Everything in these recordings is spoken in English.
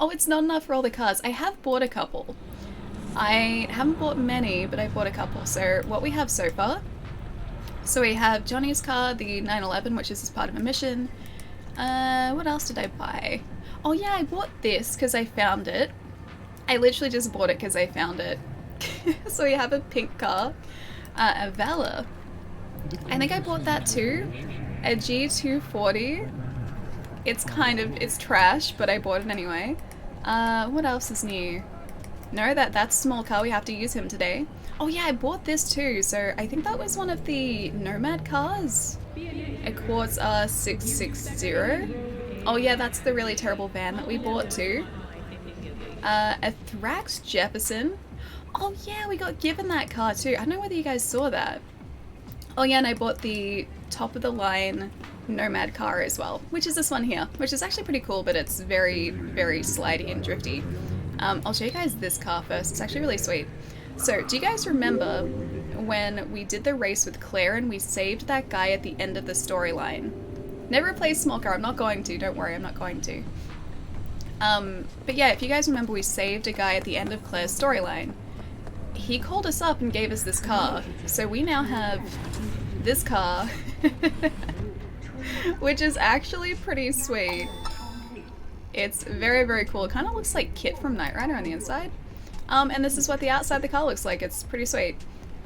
Oh, it's not enough for all the cars. I have bought a couple. I haven't bought many, but I bought a couple. So what we have so far. So we have Johnny's car, the 911, which is as part of a mission. What else did I buy? Oh yeah, I bought this because I found it. I literally just bought it because I found it. So we have a pink car, a Valor. I think I bought that too. A G240. It's trash, but I bought it anyway. What else is new? No, that's a small car, we have to use him today. Oh yeah, I bought this too, so I think that was one of the Nomad cars. A Quartz R660. Oh yeah, that's the really terrible van that we bought too. A Thrax Jefferson. Oh yeah, we got given that car too. I don't know whether you guys saw that. Oh yeah, and I bought the top of the line Nomad car as well, which is this one here, which is actually pretty cool, but it's very, very slidey and drifty. I'll show you guys this car first. It's actually really sweet. So, do you guys remember when we did the race with Claire and we saved that guy at the end of the storyline? Never play small car. I'm not going to. Don't worry, I'm not going to. But yeah, if you guys remember, we saved a guy at the end of Claire's storyline. He called us up and gave us this car. So we now have this car, which is actually pretty sweet. It's very, very cool. It kind of looks like Kit from Knight Rider on the inside. And this is what the outside of the car looks like. It's pretty sweet.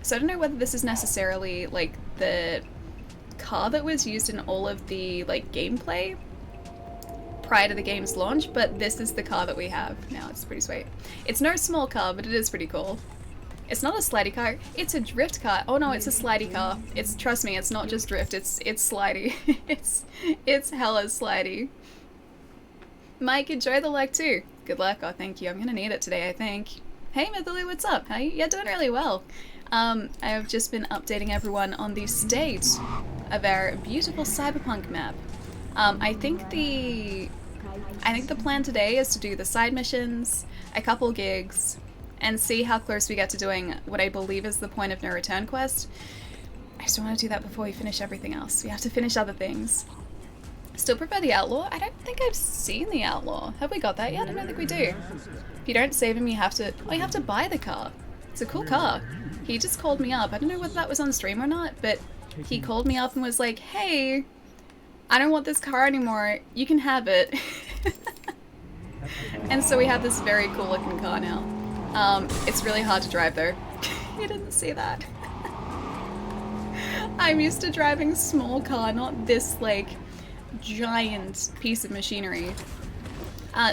So I don't know whether this is necessarily like the car that was used in all of the like gameplay prior to the game's launch, but this is the car that we have now. It's pretty sweet. It's no small car, but it is pretty cool. It's not a slidey car, it's a drift car. Oh no, it's a slidey car. Trust me, it's not just drift, it's slidey. it's hella slidey. Mike, enjoy the like too. Good luck. Oh, thank you. I'm gonna need it today, I think. Hey, Mythily, what's up? How you? Yeah, doing really well. I've just been updating everyone on the state of our beautiful Cyberpunk map. I think the plan today is to do the side missions, a couple gigs, and see how close we get to doing what I believe is the point of no return quest. I just don't want to do that before we finish everything else. We have to finish other things. Still prefer the Outlaw? I don't think I've seen the Outlaw. Have we got that yet? I don't think we do. If you don't save him, you have to buy the car. It's a cool car. He just called me up. I don't know whether that was on stream or not, but he called me up and was like, hey, I don't want this car anymore. You can have it. And so we have this very cool looking car now. It's really hard to drive though. You didn't see that. I'm used to driving small car, not this like giant piece of machinery.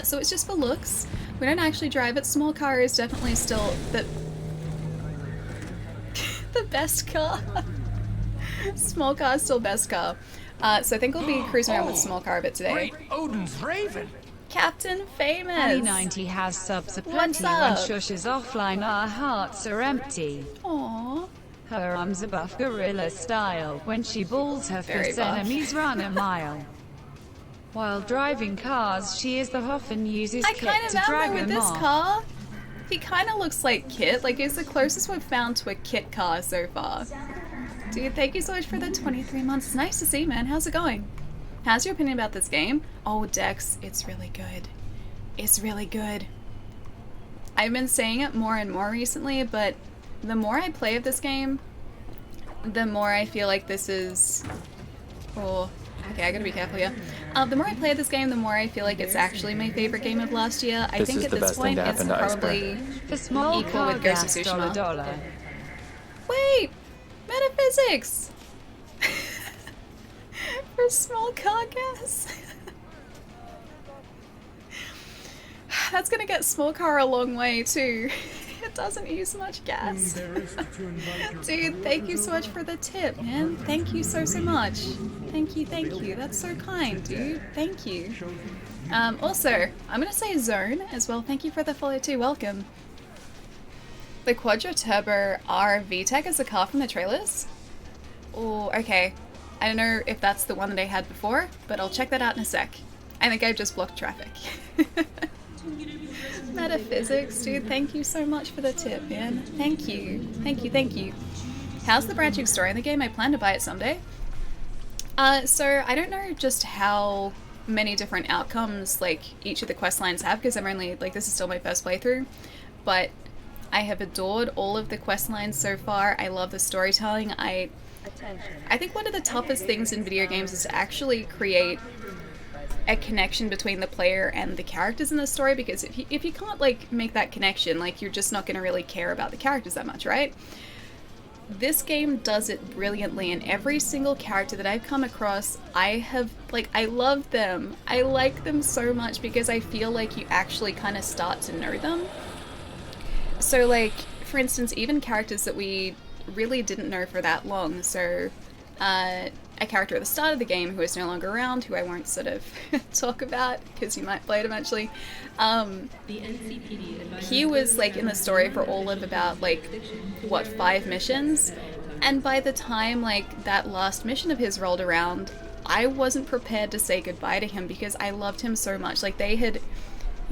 So it's just for looks. We don't actually drive it. Small car is definitely still the best car. Small car is still best car. So I think we'll be cruising around with small car a bit today. Great Odin's Raven! Captain Famous! Honey90 has subs aplenty. When Shush is offline, our hearts are empty. Aww. Her arms are buff gorilla style. When she balls her fists, enemies run a mile. While driving cars, she is the Hoff and uses Kit to drag them with this off. car. He kind of looks like Kit. Like, it's the closest we've found to a Kit car so far. Dude, thank you so much for the 23 months. It's nice to see, man. How's it going? How's your opinion about this game? Oh, Dex, it's really good. It's really good. I've been saying it more and more recently, but the more I play of this game, the more I feel like this is... Oh, okay, I gotta be careful here. The more I play this game, the more I feel like it's actually my favorite game of last year. I think at this point it's probably equal with Ghost of Tsushima. Wait! Metaphysics! For small car gas? That's gonna get small car a long way too. It doesn't use much gas. Dude, thank you so much for the tip, man. Thank you so much. Thank you. That's so kind, dude. Thank you. Also, I'm gonna say Zone as well. Thank you for the follow too. Welcome. The Quadra Turbo R VTEC is a car from the trailers? Oh, okay. I don't know if that's the one that I had before, but I'll check that out in a sec. I think I've just blocked traffic. Metaphysics, dude, thank you so much for the tip, man. Thank you. How's the branching story in the game? I plan to buy it someday. So I don't know just how many different outcomes like each of the quest lines have, because I'm only, like, this is still my first playthrough, but I have adored all of the quest lines so far. I love the storytelling. I think one of the toughest things in video games is to actually create a connection between the player and the characters in the story, because if you can't, like, make that connection, like, you're just not going to really care about the characters that much, right? This game does it brilliantly, and every single character that I've come across, I love them. I like them so much because I feel like you actually kind of start to know them. So, like, for instance, even characters that we really didn't know for that long, so a character at the start of the game who is no longer around, who I won't sort of talk about because you might play it eventually. He was, like, in the story for all of about, like, what, 5 missions? And by the time, like, that last mission of his rolled around, I wasn't prepared to say goodbye to him because I loved him so much. Like, they had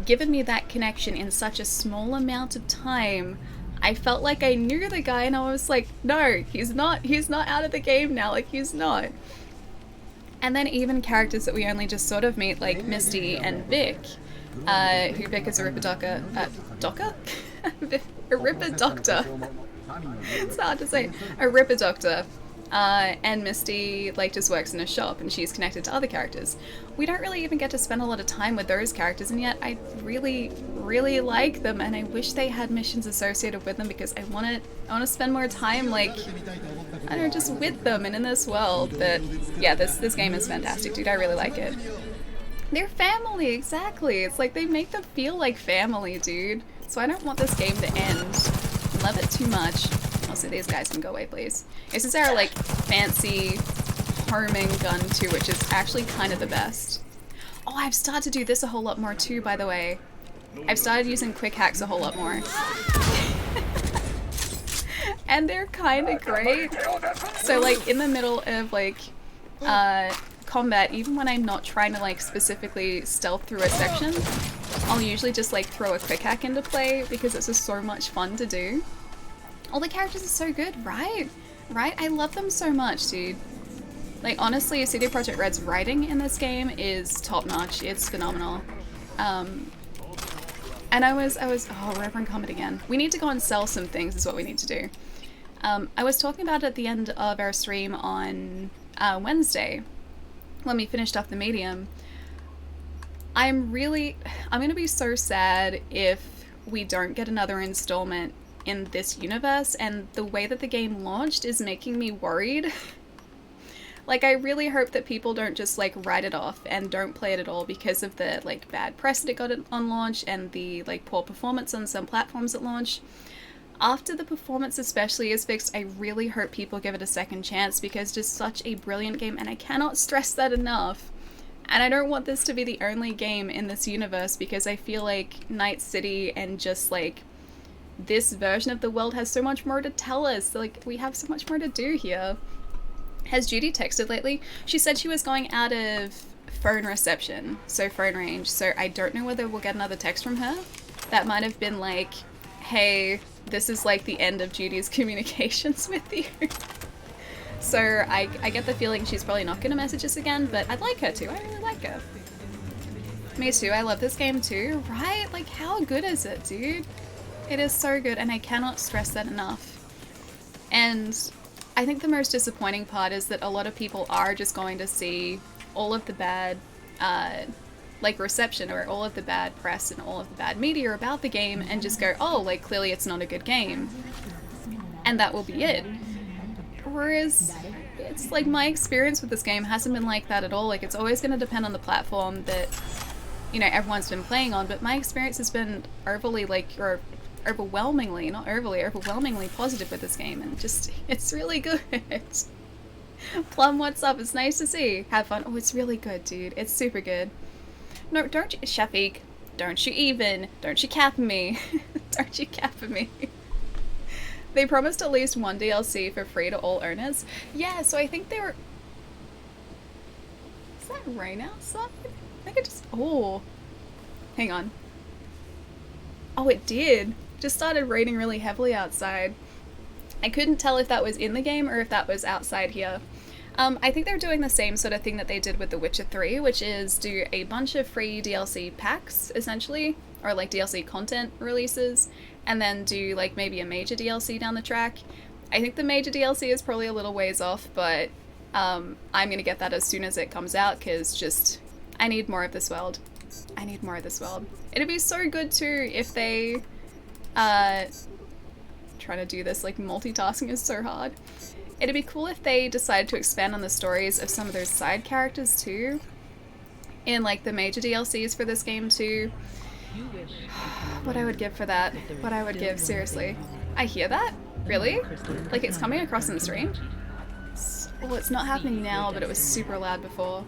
given me that connection in such a small amount of time. I felt like I knew the guy, and I was like, no, he's not out of the game now, like, he's not. And then even characters that we only just sort of meet, like Misty and Vic, who Vic is a Ripper Doctor, a Ripper Doctor, it's hard to say, a Ripper Doctor, and Misty, like, just works in a shop, and she's connected to other characters. We don't really even get to spend a lot of time with those characters, and yet I really, really like them, and I wish they had missions associated with them because I want to spend more time, like, I don't know, just with them and in this world. But yeah, this game is fantastic, dude. I really like it. They're family, exactly. It's like they make them feel like family, dude. So I don't want this game to end. Love it too much. Also, these guys can go away, please. This is our, like, fancy homing gun too, which is actually kind of the best. Oh, I've started to do this a whole lot more too, by the way. I've started using quick hacks a whole lot more. And they're kind of great. So, like, in the middle of, like, combat, even when I'm not trying to, like, specifically stealth through a section, I'll usually just, like, throw a quick hack into play because it's just so much fun to do. All the characters are so good, right? Right? I love them so much, dude. Like, honestly, CD Projekt Red's writing in this game is top-notch. It's phenomenal. And I was, oh, Reverend Comet again. We need to go and sell some things is what we need to do. I was talking about it at the end of our stream on Wednesday, when we finished off the medium. I'm gonna be so sad if we don't get another installment in this universe, and the way that the game launched is making me worried. Like, I really hope that people don't just, like, write it off and don't play it at all because of the, like, bad press that it got on launch and the, like, poor performance on some platforms at launch. After the performance especially is fixed, I really hope people give it a second chance because it's just such a brilliant game, and I cannot stress that enough. And I don't want this to be the only game in this universe because I feel like Night City and just, like, this version of the world has so much more to tell us. Like, we have so much more to do here. Has Judy texted lately? She said she was going out of phone reception, so phone range, so I don't know whether we'll get another text from her. That might have been like, hey, this is like the end of Judy's communications with you. So I get the feeling she's probably not going to message us again, but I'd like her to. I really like her. Me too. I love this game too, right? Like, how good is it, dude? It is so good, and I cannot stress that enough. And I think the most disappointing part is that a lot of people are just going to see all of the bad, like, reception or all of the bad press and all of the bad media about the game and just go, oh, like, clearly it's not a good game. And that will be it. Whereas, it's like, my experience with this game hasn't been like that at all. Like, it's always going to depend on the platform that, you know, everyone's been playing on, but my experience has been overly, like, or overwhelmingly, not overly, overwhelmingly positive with this game, and just, it's really good. Plum, what's up? It's nice to see. Have fun. Oh, it's really good, dude. It's super good. No, don't you, Shafiq, don't you cap me. Don't you cap me. They promised at least one DLC for free to all owners. Yeah, so I think they were... Is that rain outside? I think it just... Oh. Hang on. Oh, it did. Just started raining really heavily outside. I couldn't tell if that was in the game or if that was outside here. I think they're doing the same sort of thing that they did with The Witcher 3, which is do a bunch of free DLC packs, essentially, or like DLC content releases, and then do like maybe a major DLC down the track. I think the major DLC is probably a little ways off, but I'm gonna get that as soon as it comes out, because just, I need more of this world. I need more of this world. It'd be so good too if they, trying to do this, like multitasking is so hard. It'd be cool if they decided to expand on the stories of some of those side characters too, in like the major DLCs for this game too. What I would give for that. What I would give, seriously. I hear that? Really? Like it's coming across in the stream? Well, it's not happening now, but it was super loud before.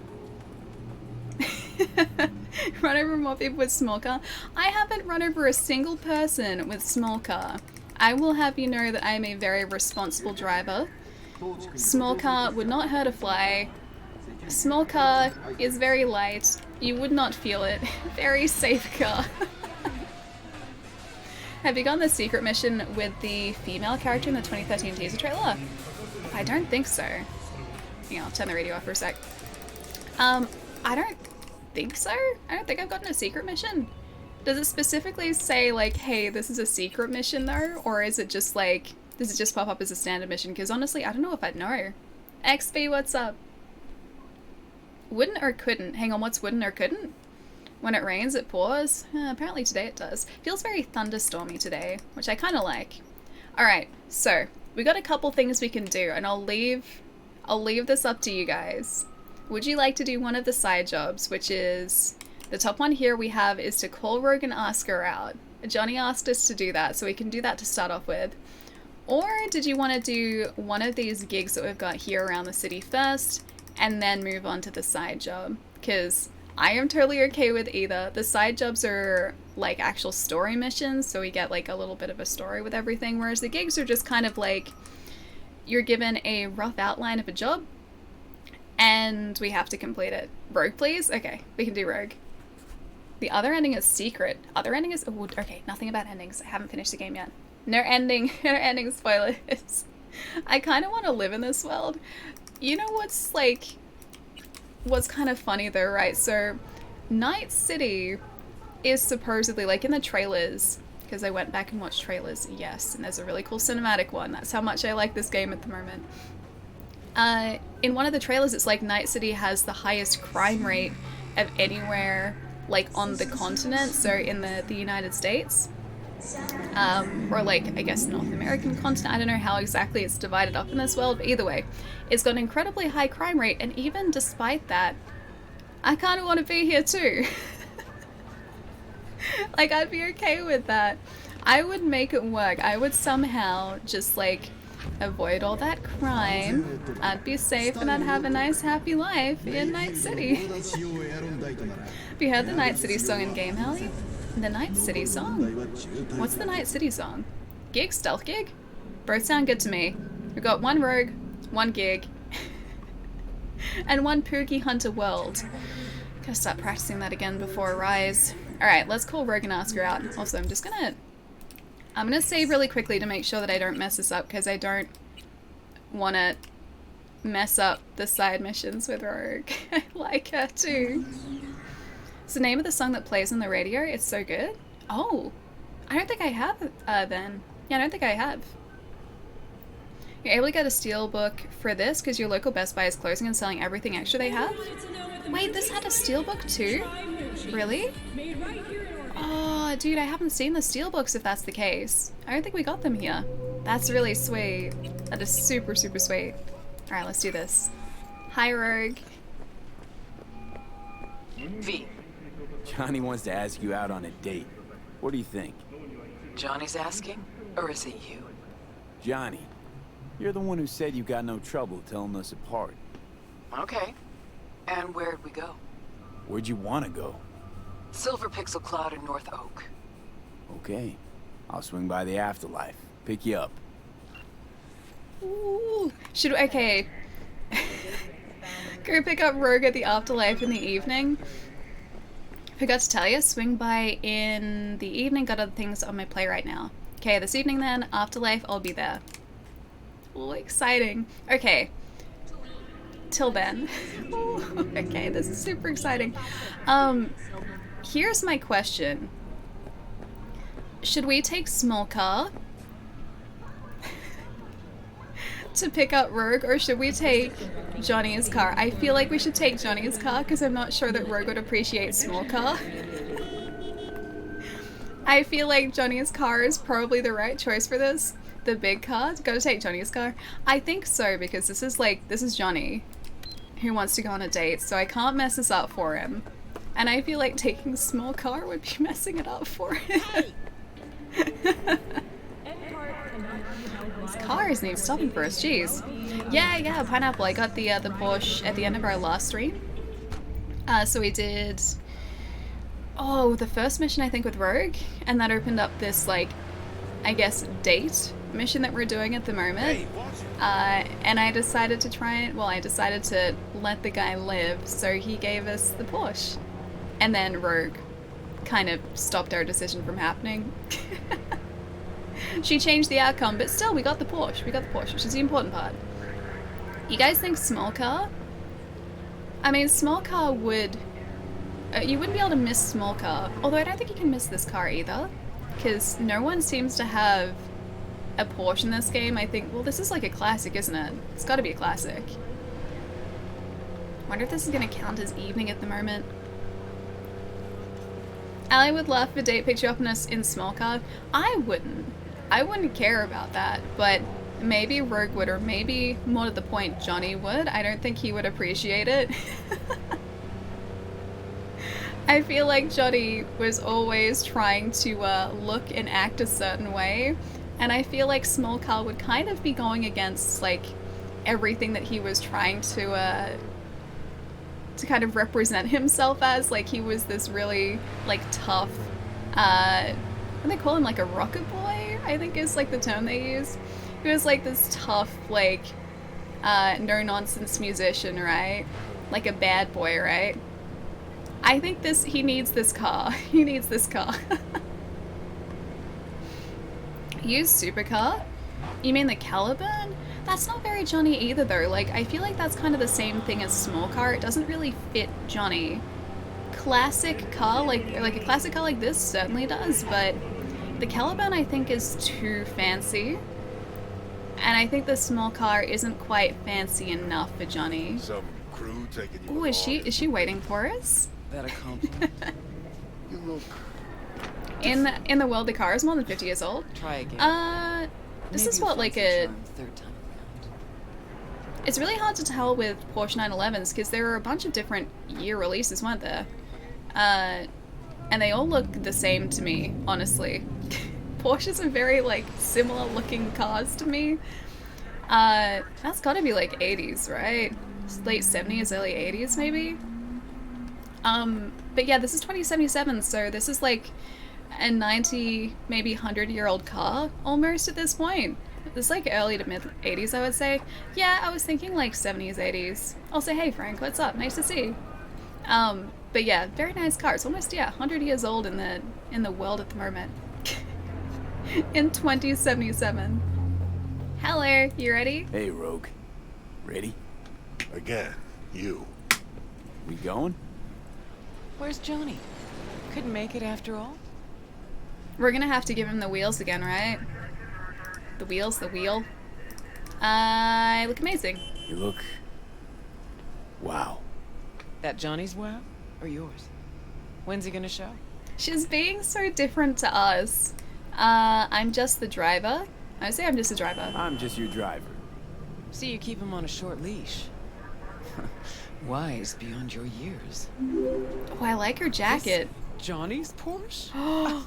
Run over more people with small car? I haven't run over a single person with small car. I will have you know that I am a very responsible driver. Small car would not hurt a fly. Small car is very light. You would not feel it. Very safe car. Have you gone the secret mission with the female character in the 2013 teaser trailer? I don't think so. Hang on, I'll turn the radio off for a sec. I don't think so. I don't think I've gotten a secret mission. Does it specifically say like, hey, this is a secret mission though? Or is it just like, does it just pop up as a standard mission? Because honestly, I don't know if I'd know. XB, what's up? Wouldn't or couldn't? Hang on, what's wouldn't or couldn't? When it rains, it pours? Apparently today it does. Feels very thunderstormy today, which I kind of like. Alright, so we got a couple things we can do, and I'll leave this up to you guys. Would you like to do one of the side jobs, which is, the top one here we have is to call Rogue and ask her out. Johnny asked us to do that, so we can do that to start off with. Or did you want to do one of these gigs that we've got here around the city first, and then move on to the side job? Because I am totally okay with either. The side jobs are like actual story missions, so we get like a little bit of a story with everything, whereas the gigs are just kind of like, you're given a rough outline of a job, and we have to complete it. Rogue, please? Okay, we can do Rogue. The other ending is secret. Other ending is, oh, okay, nothing about endings. I haven't finished the game yet. No ending, no ending spoilers. I kind of want to live in this world. You know what's kind of funny though, right? So, Night City is supposedly, like in the trailers, because I went back and watched trailers, yes, and there's a really cool cinematic one. That's how much I like this game at the moment. In one of the trailers, it's like Night City has the highest crime rate of anywhere, like on the continent, so in the United States. Or like, I guess North American continent, I don't know how exactly it's divided up in this world, but either way, it's got an incredibly high crime rate, and even despite that, I kind of want to be here too. Like, I'd be okay with that. I would make it work. I would somehow just like avoid all that crime. I'd be safe and I'd have a nice happy life in Night City. Have you heard the Night City song in game, Hallie? The Night City song? What's the Night City song? Gig? Stealth gig? Both sound good to me. We've got one rogue, one gig, and one Pookie Hunter world. Gotta start practicing that again before Rise. Alright, let's call Rogue and ask her out. Also, I'm gonna save really quickly to make sure that I don't mess this up, because I don't want to mess up the side missions with Rogue. I like her too. It's the name of the song that plays on the radio. It's so good. Oh, I don't think I have then. Yeah, I don't think I have. You're able to get a steelbook for this because your local Best Buy is closing and selling everything extra they have? Wait, this had a steelbook too? Really? Oh, dude, I haven't seen the steelbooks if that's the case. I don't think we got them here. That's really sweet. That is super, super sweet. Alright, let's do this. Hi, Rogue. V. Johnny wants to ask you out on a date. What do you think? Johnny's asking? Or is it you? Johnny, you're the one who said you got no trouble telling us apart. Okay. And where'd we go? Where'd you want to go? Silver Pixel Cloud in North Oak. Okay. I'll swing by the afterlife. Pick you up. Ooh. Okay. Go pick up Rogue at the afterlife in the evening. Forgot to tell you, swing by in the evening, got other things on my plate right now. Okay, this evening then, afterlife, I'll be there. Oh, exciting. Okay. till then. Oh, okay, this is super exciting. Here's my question. Should we take small car to pick up Rogue, or should we take Johnny's car? I feel like we should take Johnny's car because I'm not sure that Rogue would appreciate small car. I feel like Johnny's car is probably the right choice for this. The big car? Gotta take Johnny's car? I think so, because this is Johnny who wants to go on a date, so I can't mess this up for him. And I feel like taking small car would be messing it up for him. This car isn't even stopping for us, jeez. Yeah, Pineapple, I got the Porsche at the end of our last stream. So we did, the first mission I think with Rogue, and that opened up this, like, I guess, date mission that we're doing at the moment. And I decided to I decided to let the guy live, so he gave us the Porsche. And then Rogue kind of stopped our decision from happening. She changed the outcome, but still, we got the Porsche. We got the Porsche, which is the important part. You guys think small car? I mean, small car would... you wouldn't be able to miss small car. Although I don't think you can miss this car either. Because no one seems to have a Porsche in this game. I think, well, this is like a classic, isn't it? It's got to be a classic. Wonder if this is going to count as evening at the moment. Allie would laugh if a date picked you up in small car. I wouldn't. I wouldn't care about that, but maybe Rogue would, or maybe, more to the point, Johnny would. I don't think he would appreciate it. I feel like Johnny was always trying to look and act a certain way, and I feel like small car would kind of be going against, like, everything that he was trying to kind of represent himself as. Like, he was this really, like, tough, what do they call him, like a rocket boy, I think is, like, the term they use. He was, like, this tough, like, no-nonsense musician, right? Like a bad boy, right? I think he needs this car. He needs this car. Use supercar? You mean the Caliburn? That's not very Johnny either, though. Like, I feel like that's kind of the same thing as small car. It doesn't really fit Johnny. Classic car, like a classic car like this certainly does, but the Caliburn I think is too fancy. And I think the small car isn't quite fancy enough for Johnny. Some crew taking you Ooh, is she waiting for us? That a compliment? You look... In the world, the car is more than 50 years old. Try again. This Maybe is what, you'll like find a... some charm third time around. It's really hard to tell with Porsche 911s because there were a bunch of different year releases, weren't there? And they all look the same to me, honestly. Porsches are very, like, similar looking cars to me. That's gotta be like 80s, right? Late 70s, early 80s, maybe? But yeah, this is 2077, so this is like a 90, maybe 100-year-old car, almost at this point. It's like early to mid-80s, I would say. Yeah, I was thinking like 70s, 80s. I'll say, hey Frank, what's up? Nice to see you. But yeah, very nice car. It's almost, 100 years old in the world at the moment. In 2077. Hello, you ready? Hey, Rogue. Ready? Again, you. We going? Where's Johnny? Couldn't make it after all? We're gonna have to give him the wheels again, right? The wheels, the wheel. I look amazing. You look... wow. That Johnny's wow? Or yours? When's he gonna show? She's being so different to us. I'm just the driver. I would say I'm just a driver. I'm just your driver. See, you keep him on a short leash. Wise beyond your years. Oh, I like her jacket. This Johnny's Porsche?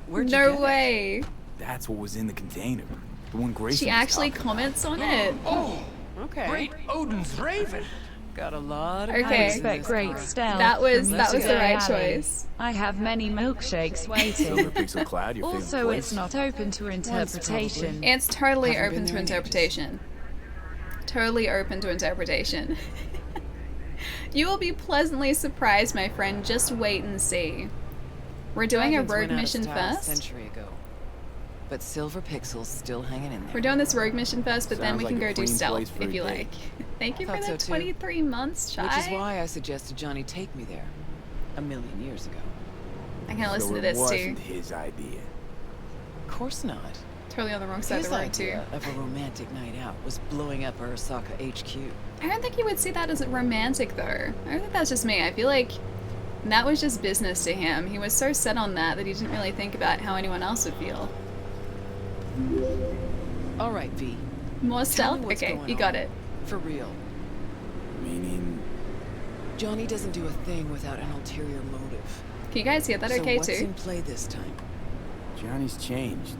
Where'd you No get it? way. That's what was in the container. The one Grayson She was actually talking comments on it. Oh, Okay. great Odin's Raven. Got a lot of Okay. goodies in Expect this great car. stealth. That was from the Mr. right Alley. choice. I have many milkshakes waiting. Silver Pixel Cloud, your favorite Also, place? it's not open to interpretation. It's totally Haven't open been to there in ages. interpretation. Totally open to interpretation. You will be pleasantly surprised, my friend. Just wait and see. We're doing a Dragons rogue went out of mission style a first. century ago. But Silver Pixel's still hanging in there. We're doing this rogue mission first, but then Sounds we can like a go do clean stealth place for if a you date. like. Thank you for Thought the so, too. 23 months, Chai. Which is why I suggested Johnny take me there. A million years ago. I can listen So to this it too. wasn't his idea. Of course not. Totally on the wrong side of His the road too. idea of a romantic night out was blowing up Arasaka HQ. I don't think you would see that as romantic though. I don't think that's just me. I feel like that was just business to him. He was so set on that he didn't really think about how anyone else would feel. All right, V. More Tell stealth? me what's Okay, going you got on. it. For real. Meaning, Johnny doesn't do a thing without an ulterior motive. Can you guys hear that So okay what's too? in play this time? Johnny's changed.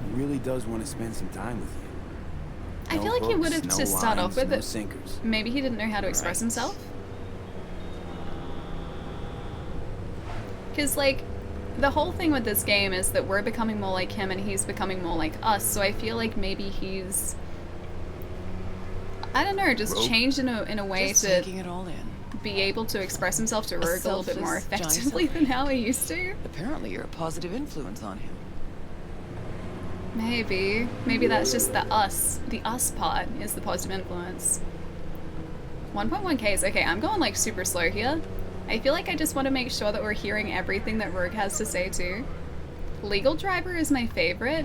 He really does want to spend some time with you. I No feel like he would have hooks, to no start off lines, with no it. sinkers. Maybe he didn't know how to express Right. himself. Because, like, the whole thing with this game is that we're becoming more like him and he's becoming more like us. So I feel like maybe he's, I don't know, just Rogue? changed in a way Just to taking it all in. be able to express himself to Rogue a little bit more selfless, Johnny effectively than self-hate. how he used to. Apparently you're a positive influence on him. Maybe. Maybe that's just the us. The us part is the positive influence. 1.1k is okay. I'm going like super slow here. I feel like I just want to make sure that we're hearing everything that Rogue has to say too. Legal driver is my favorite.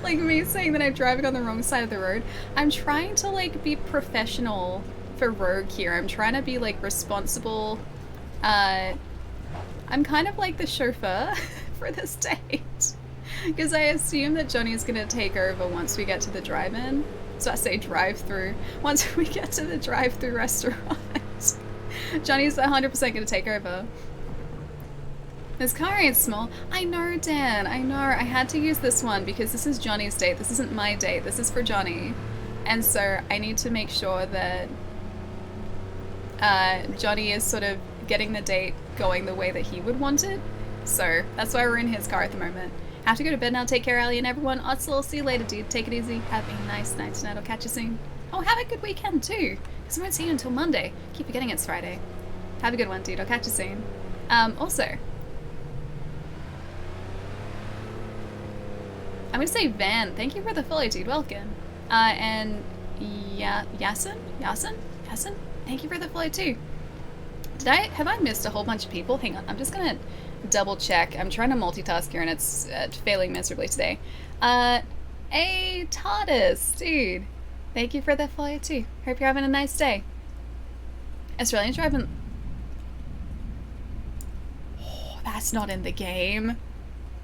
Like me saying that I'm driving on the wrong side of the road. I'm trying to like be professional for Rogue here. I'm trying to be like responsible. I'm kind of like the chauffeur for this date. Because I assume that Johnny's gonna take over once we get to the drive-in. So I say drive-through. Once we get to the drive-through restaurant. Johnny's 100% gonna take over. This car ain't small. I know, Dan. I know. I had to use this one because this is Johnny's date. This isn't my date. This is for Johnny. And so I need to make sure that Johnny is sort of getting the date going the way that he would want it. So that's why we're in his car at the moment. Have to go to bed now. Take care, Allie and everyone. I'll see you later, dude. Take it easy. Have a nice night tonight. I'll catch you soon. Oh, have a good weekend too. Because I won't see you until Monday. Keep forgetting it's Friday. Have a good one, dude. I'll catch you soon. Also, I'm gonna say Van. Thank you for the follow, dude. Welcome. And Yasin. Thank you for the follow too. Have I missed a whole bunch of people? Hang on. I'm just gonna double check. I'm trying to multitask here and it's failing miserably today. Hey, Tardis, dude. Thank you for the follow too. Hope you're having a nice day. Australians driving. Oh, that's not in the game.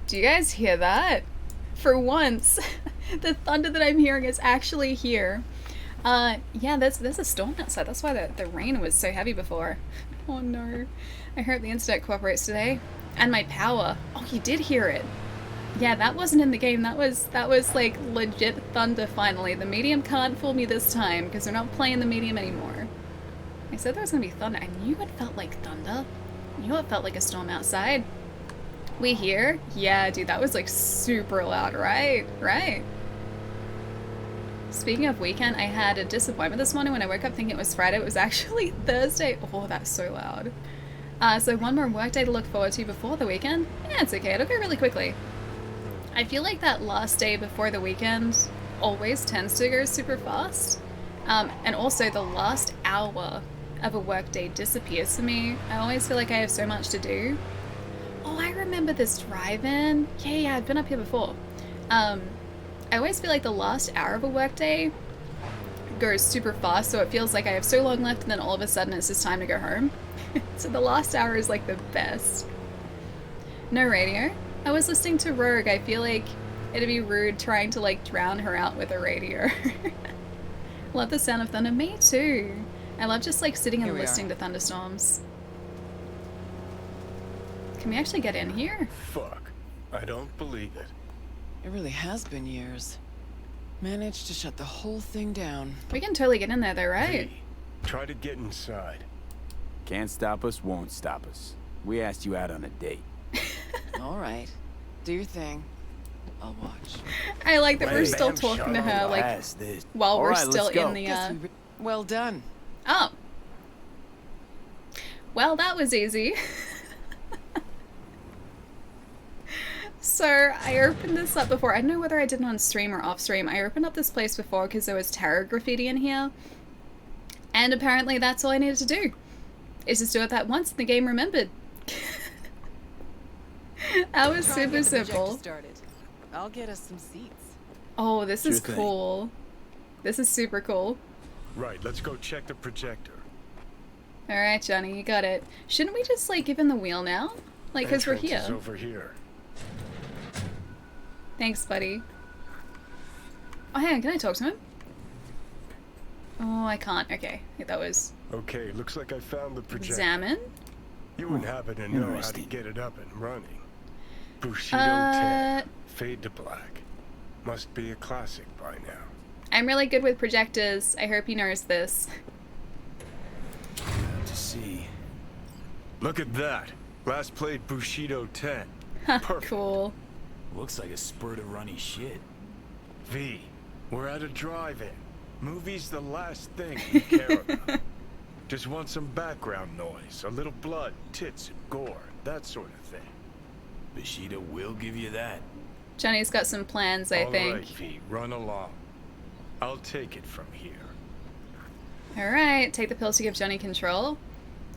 Do you guys hear that? For once, the thunder that I'm hearing is actually here. Yeah, there's a storm outside. That's why the rain was so heavy before. Oh no. I hope the internet cooperates today. And my power. Oh, you did hear it. Yeah, that wasn't in the game. That was like legit thunder finally. The medium can't fool me this time because we're not playing the medium anymore. I said there was gonna be thunder. I knew it felt like thunder. I knew it felt like a storm outside. We here? Yeah, dude, that was like super loud, right? Right. Speaking of weekend, I had a disappointment this morning when I woke up thinking it was Friday. It was actually Thursday. Oh, that's so loud. So one more work day to look forward to before the weekend. Yeah, it's okay. It'll go really quickly. I feel like that last day before the weekend always tends to go super fast. And also the last hour of a work day disappears for me. I always feel like I have so much to do. Oh, I remember this drive-in. Yeah, I've been up here before. I always feel like the last hour of a workday goes super fast, so it feels like I have so long left, and then all of a sudden it's just time to go home. So the last hour is like the best. No radio. I was listening to Rogue. I feel like it'd be rude trying to like drown her out with a radio. Love the sound of thunder. Me too. I love just like sitting and listening to thunderstorms. Can we actually get in here? Fuck. I don't believe it. It really has been years. Managed to shut the whole thing down. We can totally get in there though, right? V, try to get inside. Can't stop us, won't stop us. We asked you out on a date. All right. Do your thing. I'll watch. I like that we're Bam, still bam, talking to her like Blast this. while we're Alright, still let's go. in the Well done. Oh. Well, that was easy. So, I opened this up before. I don't know whether I did it on stream or off stream. I opened up this place before because there was tarot graffiti in here. And apparently that's all I needed to do. Is just do it that once and the game remembered. That was super simple. I'll get us some seats. Oh, this is Sure thing. cool. This is super cool. Right, let's go check the projector. Alright, Johnny, you got it. Shouldn't we just, like, give him the wheel now? Like, because we're Entrance is here. over here. Thanks, buddy. Oh, hang on, can I talk to him? Oh, I can't. Okay, I think that was Okay, looks like I found the projector. examine. You wouldn't happen to know how to Interesting. get it up and running. Bushido Uh, 10. Fade to black. Must be a classic by now. I'm really good with projectors. I hope he knows this. To see. Look at that. Last played Bushido 10. Perfect. Cool. Looks like a spurt of runny shit. V, we're at a drive-in. Movie's the last thing we care about. Just want some background noise, a little blood, tits, and gore, that sort of thing. Bushido will give you that. Johnny's got some plans, I think. All right, V, run along. I'll take it from here. Alright, take the pills to give Johnny control.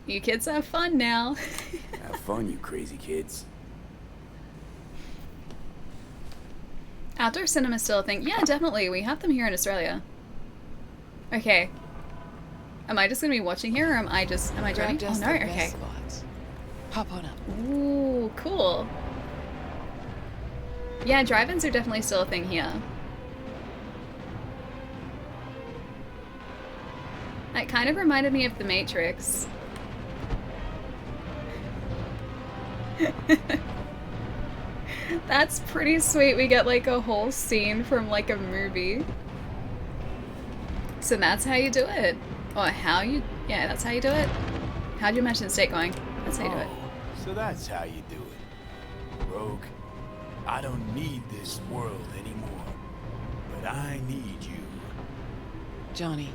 You kids have fun now. Have fun, you crazy kids. Outdoor cinema still a thing? Yeah, definitely. We have them here in Australia. Okay. Am I just gonna be watching here, or am I joining? Oh Just no, the best okay. spots. Hop on up. Ooh, cool. Yeah, drive-ins are definitely still a thing here. That kind of reminded me of The Matrix. That's pretty sweet. We get like a whole scene from like a movie. So that's how you do it. Or yeah, that's how you do it. How do you imagine the state going? That's how you do it. So that's how you do it. Rogue, I don't need this world anymore. But I need you. Johnny,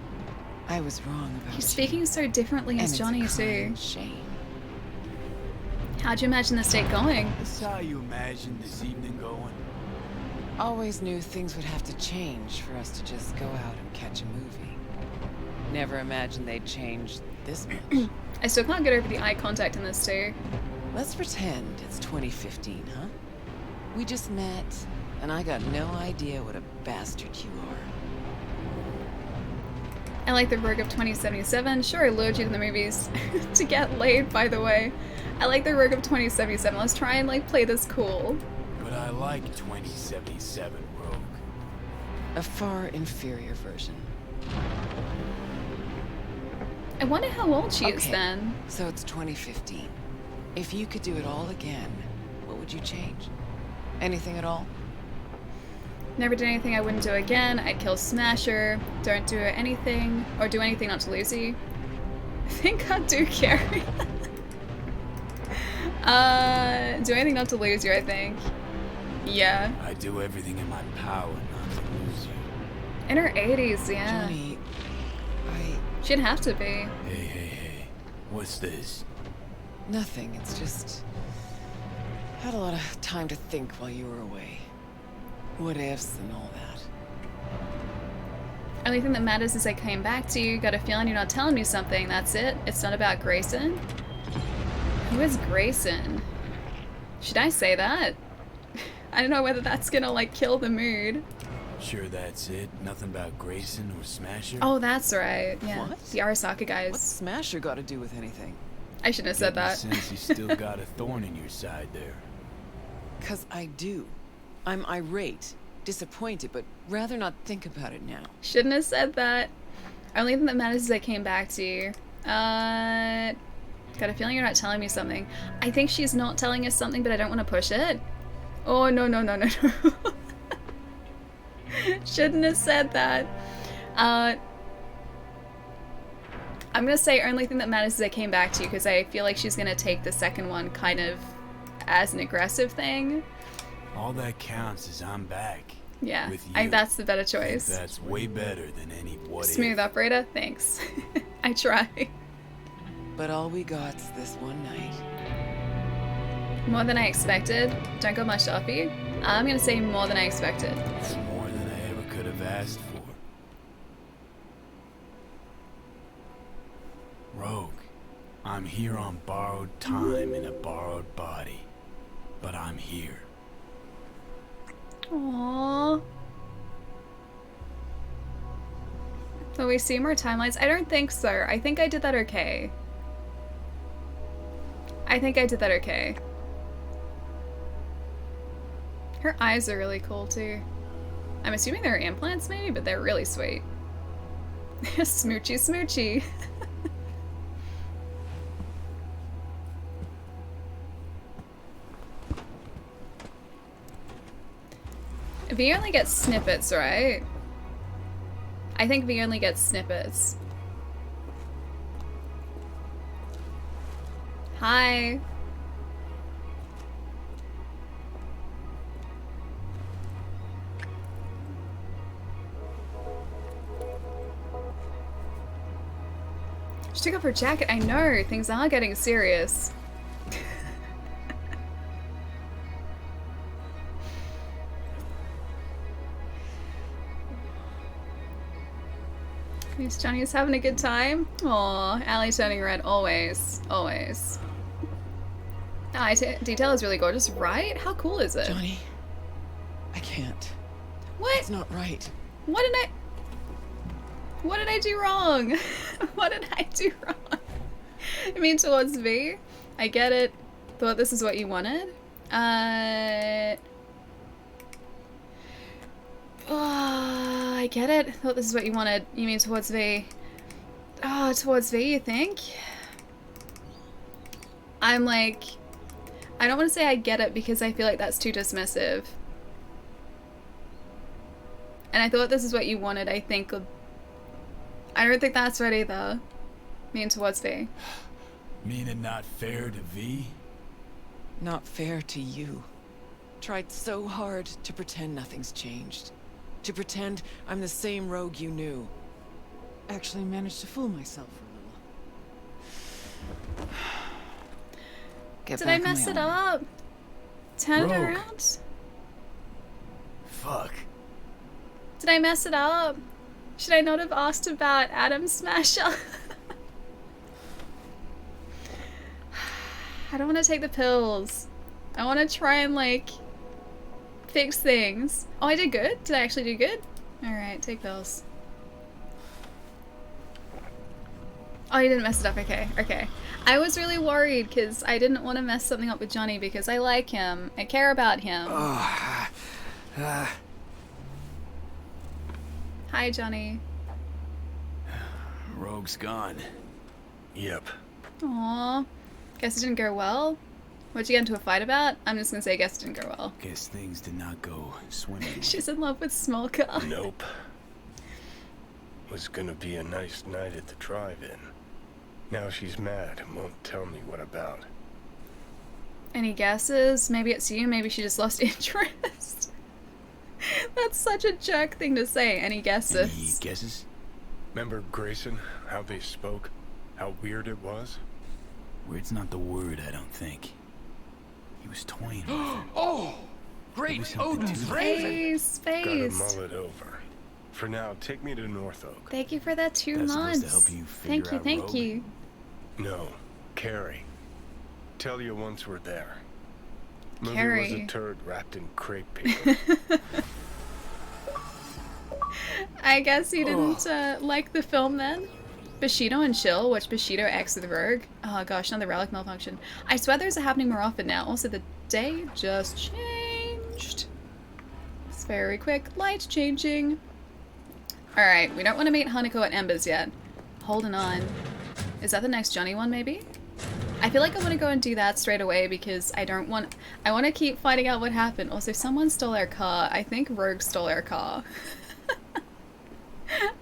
I was wrong about He's you. speaking so differently And as it's a Johnny too. crying shame. How'd you imagine the state going? This how you imagine this evening going? Always knew things would have to change for us to just go out and catch a movie. Never imagined they'd change this much. I still can't get over the eye contact in this too. Let's pretend it's 2015, huh? We just met, and I got no idea what a bastard you are. I like the Rogue of 2077. Sure, I lured you to the movies to get laid, by the way. I like the Rogue of 2077. Let's try and like play this cool. But I like 2077, Rogue. A far inferior version. I wonder how old she is Okay, then. so it's 2015. If you could do it all again, what would you change? Anything at all? Never did anything I wouldn't do again. I'd kill Smasher. Don't do anything, or do anything not to lose you. I think I'd do Carrie. Do anything not to lose you, I think. Yeah. I do everything in my power not to lose you. In her 80s, yeah. Johnny, She'd have to be. Hey. What's this? nothing. It's just... had a lot of time to think while you were away. What ifs and all that. Only thing that matters is I came back to you. Got a feeling you're not telling me something. That's it. It's not about Grayson. Who is Grayson? Should I say that? I don't know whether that's gonna like kill the mood. Sure that's it? Nothing about Grayson or Smasher? Oh, that's right. Yeah. What? The Arasaka guys. What's Smasher got to do with anything? I shouldn't have said that. Since you still got a thorn in your side there. 'Cause I do. I'm irate, disappointed, but rather not think about it now. Shouldn't have said that. Only thing that matters is I came back to you. Got a feeling you're not telling me something. I think she's not telling us something, but I don't want to push it. Oh, no. Shouldn't have said that. I'm gonna say only thing that matters is I came back to you, because I feel like she's gonna take the second one kind of as an aggressive thing. All that counts is I'm back. Yeah, With I think you. that's the better I think choice. that's way better than any what Smooth if. operator, thanks. I try. But all we got's this one night. More than I expected. Don't go much off you. I'm gonna say more than I expected. It's more than I ever could have asked for. Rogue, I'm here on borrowed time in a borrowed body. But I'm here. Aww. Will we see more timelines? I don't think so. I think I did that okay. I think I did that okay. Her eyes are really cool too. I'm assuming they're implants maybe, but they're really sweet. Smoochy smoochy. V only gets snippets, right? I think V only gets snippets. Hi. She took off her jacket. I know, things are getting serious. Is Johnny's having a good time? Aw, Allie turning red, always, always. Ah, detail is really gorgeous, right? How cool is it? Johnny, I can't. What? It's not right. What did I do wrong? What did I do wrong? I mean, towards V? I get it. Thought this is what you wanted? I get it. Thought this is what you wanted. You mean towards V? Oh, towards V, you think? I'm like... I don't want to say I get it because I feel like that's too dismissive. And I thought this is what you wanted, I think... I don't think that's right either. Mean towards V. Meaning not fair to V? Not fair to you. Tried so hard to pretend nothing's changed. To pretend I'm the same Rogue you knew. Actually managed to fool myself for a little. Did I mess it up? Turn it Rogue. around? Fuck. Did I mess it up? Should I not have asked about Atom Smasher? I don't want to take the pills. I want to try and, like, fix things. Oh, I did good? Did I actually do good? Alright, take pills. Oh, you didn't mess it up. Okay, okay. I was really worried because I didn't want to mess something up with Johnny because I like him. I care about him. Hi, Johnny. Rogue's gone. Yep. Aww. Guess it didn't go well? What'd you get into a fight about? I'm just gonna say guess it didn't go well. Guess things did not go swimming. She's in love with Smolka. Nope. Was gonna be a nice night at the drive-in. Now she's mad and won't tell me what about. Any guesses? Maybe it's you, maybe she just lost interest. That's such a jerk thing to say. Any guesses? Any guesses? Remember Grayson? How they spoke? How weird it was? Weird's not the word, I don't think. He was toying with her. Oh! Maybe Great something Odin's to- raven! Space, Gotta space. mull it over. For now, take me to North Oak. Thank you for that 2 That's supposed to months. help you Thank figure you, out thank Rogue? you. No, Carrie. Tell you once we're there. Movie was Carrie. a turd wrapped in crepe paper. I guess you didn't like the film then? Bushido and Chill, watch Bushido X with Rogue. Oh gosh, another relic malfunction. I swear those are happening more often now. Also, the day just changed. It's very quick. Light changing. Alright, we don't want to meet Hanako at Embers yet. Holding on. Is that the next Johnny one, maybe? I feel like I want to go and do that straight away because I don't want... I want to keep finding out what happened. Also, someone stole our car. I think Rogue stole our car.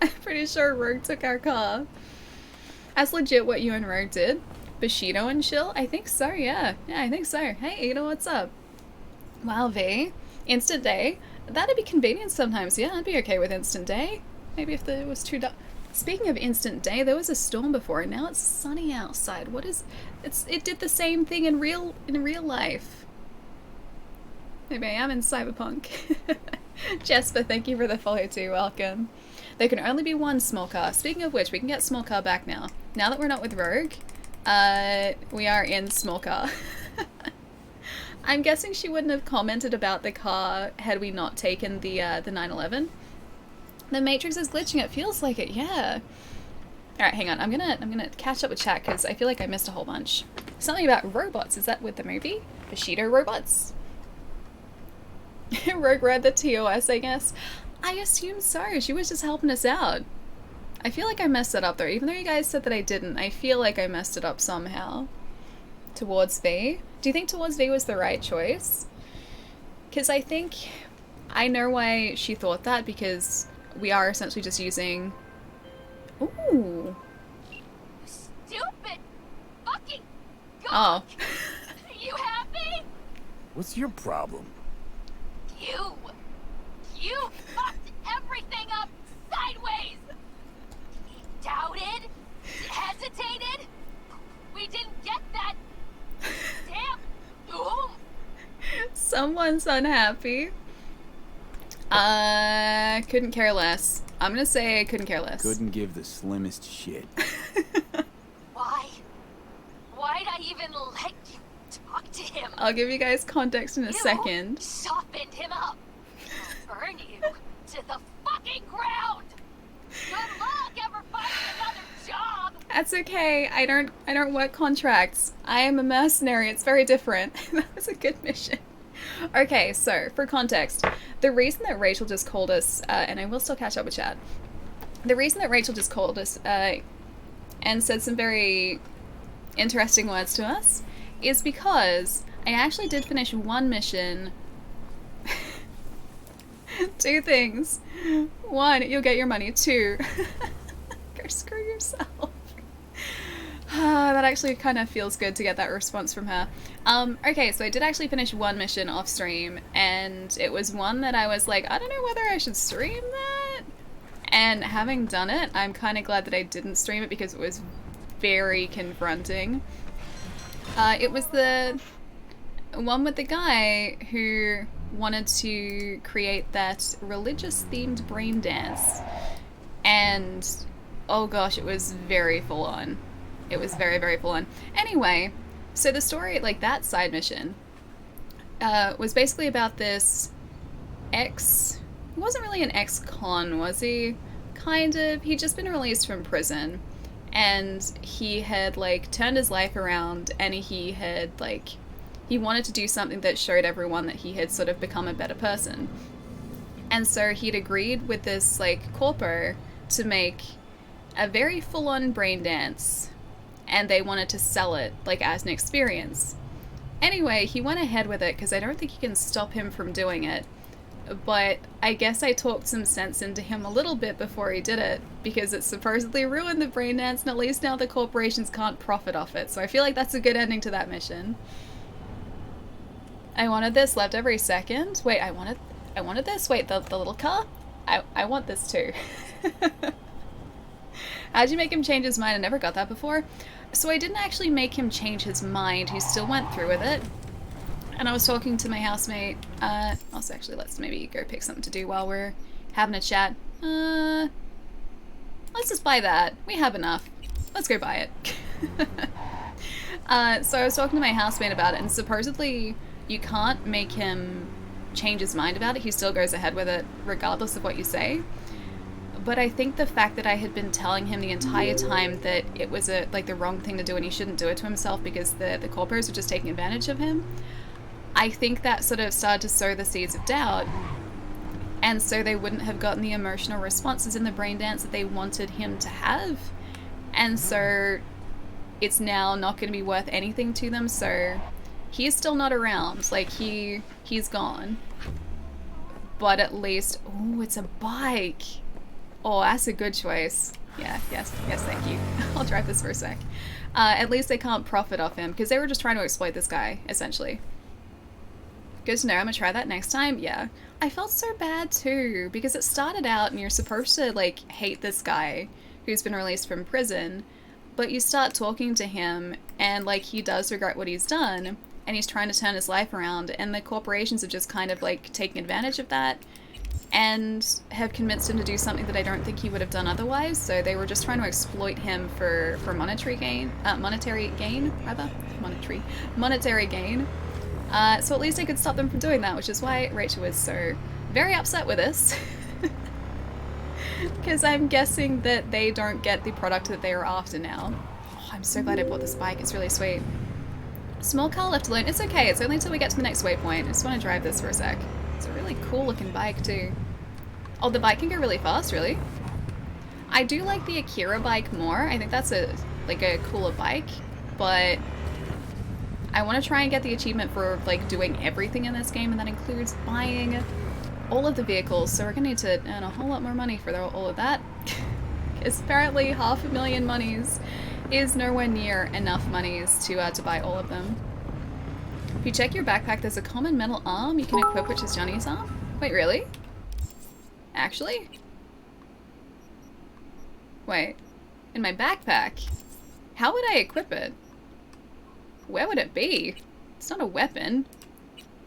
I'm pretty sure Rogue took our car. That's legit what you and Rogue did. Bushido and Chill? I think so, yeah. Yeah, I think so. Hey, Ada, what's up? Wow, V. Instant day? That'd be convenient sometimes, yeah. I'd be okay with instant day. Maybe if it was too Speaking of instant day, there was a storm before and now it's sunny outside. What is... It did the same thing in real life. Maybe I am in Cyberpunk. Jesper, thank you for the follow too. Welcome. There can only be one small car. Speaking of which, we can get small car back now. Now that we're not with Rogue, we are in small car. I'm guessing she wouldn't have commented about the car had we not taken the 911. The Matrix is glitching. It feels like it. Yeah. All right, hang on. I'm gonna catch up with chat because I feel like I missed a whole bunch. Something about robots. Is that with the movie? Bushido robots? Rogue read the TOS, I guess. I assume so. She was just helping us out. I feel like I messed it up though. Even though you guys said that I didn't, I feel like I messed it up somehow. Towards V. Do you think Towards V was the right choice? Because I think I know why she thought that, because we are essentially just using... Ooh. Stupid fucking God. Oh. You happy? What's your problem? You fucked everything up sideways! Doubted? Hesitated? We didn't get that damn boom! Someone's unhappy. Couldn't care less. I'm gonna say I couldn't care less. Couldn't give the slimmest shit. Why? Why'd I even let you talk to him? I'll give you guys context in a second. Softened him up. I'll burn you to the fucking ground. Good luck ever finding another job. That's okay. I don't work contracts. I am a mercenary. It's very different. That was a good mission. Okay, so for context, the reason that Rachel just called us, and I will still catch up with chat. The reason that Rachel just called us and said some very interesting words to us is because I actually did finish one mission. Two things. One, you'll get your money. Two, go screw yourself. That actually kind of feels good to get that response from her. Okay, so I did actually finish one mission off stream, and it was one that I was like, I don't know whether I should stream that. And having done it, I'm kind of glad that I didn't stream it because it was very confronting. It was the one with the guy who wanted to create that religious-themed brain dance. And, oh gosh, it was very full-on. It was very, very full on. Anyway, so the story, like that side mission, was basically about this ex... He wasn't really an ex-con, was he? Kind of. He'd just been released from prison. And he had, like, turned his life around, and he had, like... He wanted to do something that showed everyone that he had sort of become a better person. And so he'd agreed with this, like, corpo to make a very full-on brain dance. And they wanted to sell it, like, as an experience. Anyway, he went ahead with it, because I don't think you can stop him from doing it. But I guess I talked some sense into him a little bit before he did it, because it supposedly ruined the brain dance, and at least now the corporations can't profit off it. So I feel like that's a good ending to that mission. I wanted this, left every second. Wait, I wanted this? Wait, the little car? I want this too. How'd you make him change his mind? I never got that before. So I didn't actually make him change his mind. He still went through with it. And I was talking to my housemate. Also, actually, let's maybe go pick something to do while we're having a chat. Let's just buy that. We have enough. Let's go buy it. So I was talking to my housemate about it, and supposedly you can't make him change his mind about it. He still goes ahead with it regardless of what you say. But I think the fact that I had been telling him the entire time that it was like the wrong thing to do and he shouldn't do it to himself because the corporations were just taking advantage of him, I think that sort of started to sow the seeds of doubt. And so they wouldn't have gotten the emotional responses in the brain dance that they wanted him to have. And so it's now not going to be worth anything to them. So he's still not around. Like, he's gone. But at least... Oh, it's a bike. Oh, that's a good choice. Yeah, yes, thank you. I'll drive this for a sec. At least they can't profit off him, because they were just trying to exploit this guy, essentially. Good to know. I'm gonna try that next time. Yeah. I felt so bad, too, because it started out and you're supposed to, like, hate this guy who's been released from prison, but you start talking to him and like he does regret what he's done and he's trying to turn his life around, and the corporations have just kind of like taken advantage of that and have convinced him to do something that I don't think he would have done otherwise. So they were just trying to exploit him for monetary gain. So at least I could stop them from doing that, which is why Rachel was so very upset with us. Because I'm guessing that they don't get the product that they are after now. Oh, I'm so glad I bought this bike, it's really sweet. Small car left alone, it's okay, it's only until we get to the next waypoint. I just want to drive this for a sec. It's a really cool looking bike too. Oh, the bike can go really fast, really? I do like the Akira bike more. I think that's a cooler bike, but I want to try and get the achievement for like doing everything in this game, and that includes buying all of the vehicles. So we're gonna need to earn a whole lot more money for all of that. Because apparently 500,000 monies is nowhere near enough monies to buy all of them. If you check your backpack, there's a common metal arm you can equip, which is Johnny's arm. Wait, really? Actually? Wait. In my backpack? How would I equip it? Where would it be? It's not a weapon.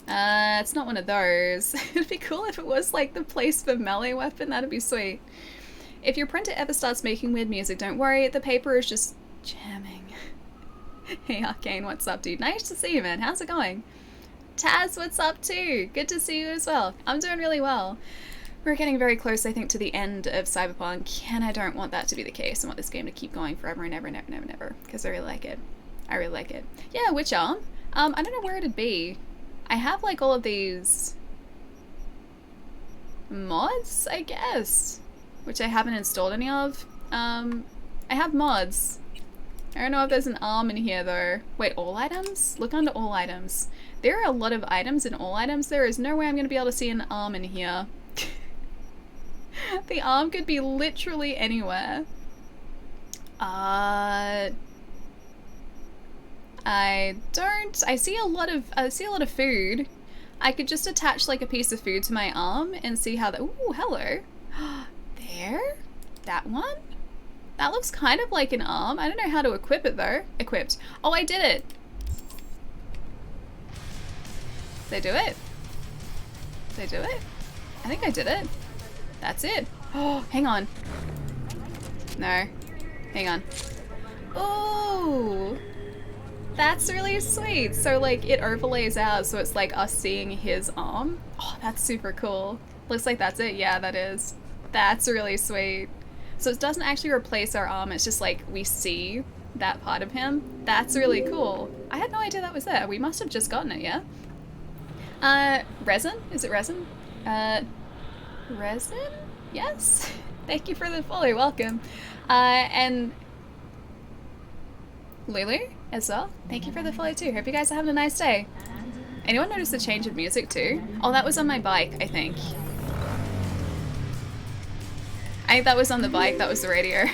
It's not one of those. It'd be cool if it was like the place for melee weapon, that'd be sweet. If your printer ever starts making weird music, don't worry, the paper is just jamming. Hey Arcane, what's up dude? Nice to see you, man. How's it going? Taz, what's up too? Good to see you as well. I'm doing really well. We're getting very close, I think, to the end of Cyberpunk, and I don't want that to be the case. I want this game to keep going forever and ever and ever and ever and ever, because I really like it. I really like it. Yeah, which arm? I don't know where it'd be. I have like all of these mods, I guess, which I haven't installed any of. I have mods. I don't know if there's an arm in here though. Wait, all items? Look under all items. There are a lot of items in all items. There is no way I'm going to be able to see an arm in here. The arm could be literally anywhere. I see a lot of food. I could just attach like a piece of food to my arm and see how that. Ooh, hello. There? That one? That looks kind of like an arm. I don't know how to equip it though. Equipped. Oh, I did it. Did I do it? Did I do it? I think I did it. That's it. Oh, hang on. No. Hang on. Ooh. That's really sweet. So like it overlays ours, so it's like us seeing his arm. Oh, that's super cool. Looks like that's it. Yeah, that is. That's really sweet. So it doesn't actually replace our arm, it's just like we see that part of him. That's really cool. I had no idea that was there. We must have just gotten it, yeah? Resin? Is it resin? Resin? Yes? Thank you for the follow, welcome. And Lulu as well. Thank you for the follow too. Hope you guys are having a nice day. Anyone notice the change of music too? Oh, that was on my bike, I think. I think that was on the bike, that was the radio.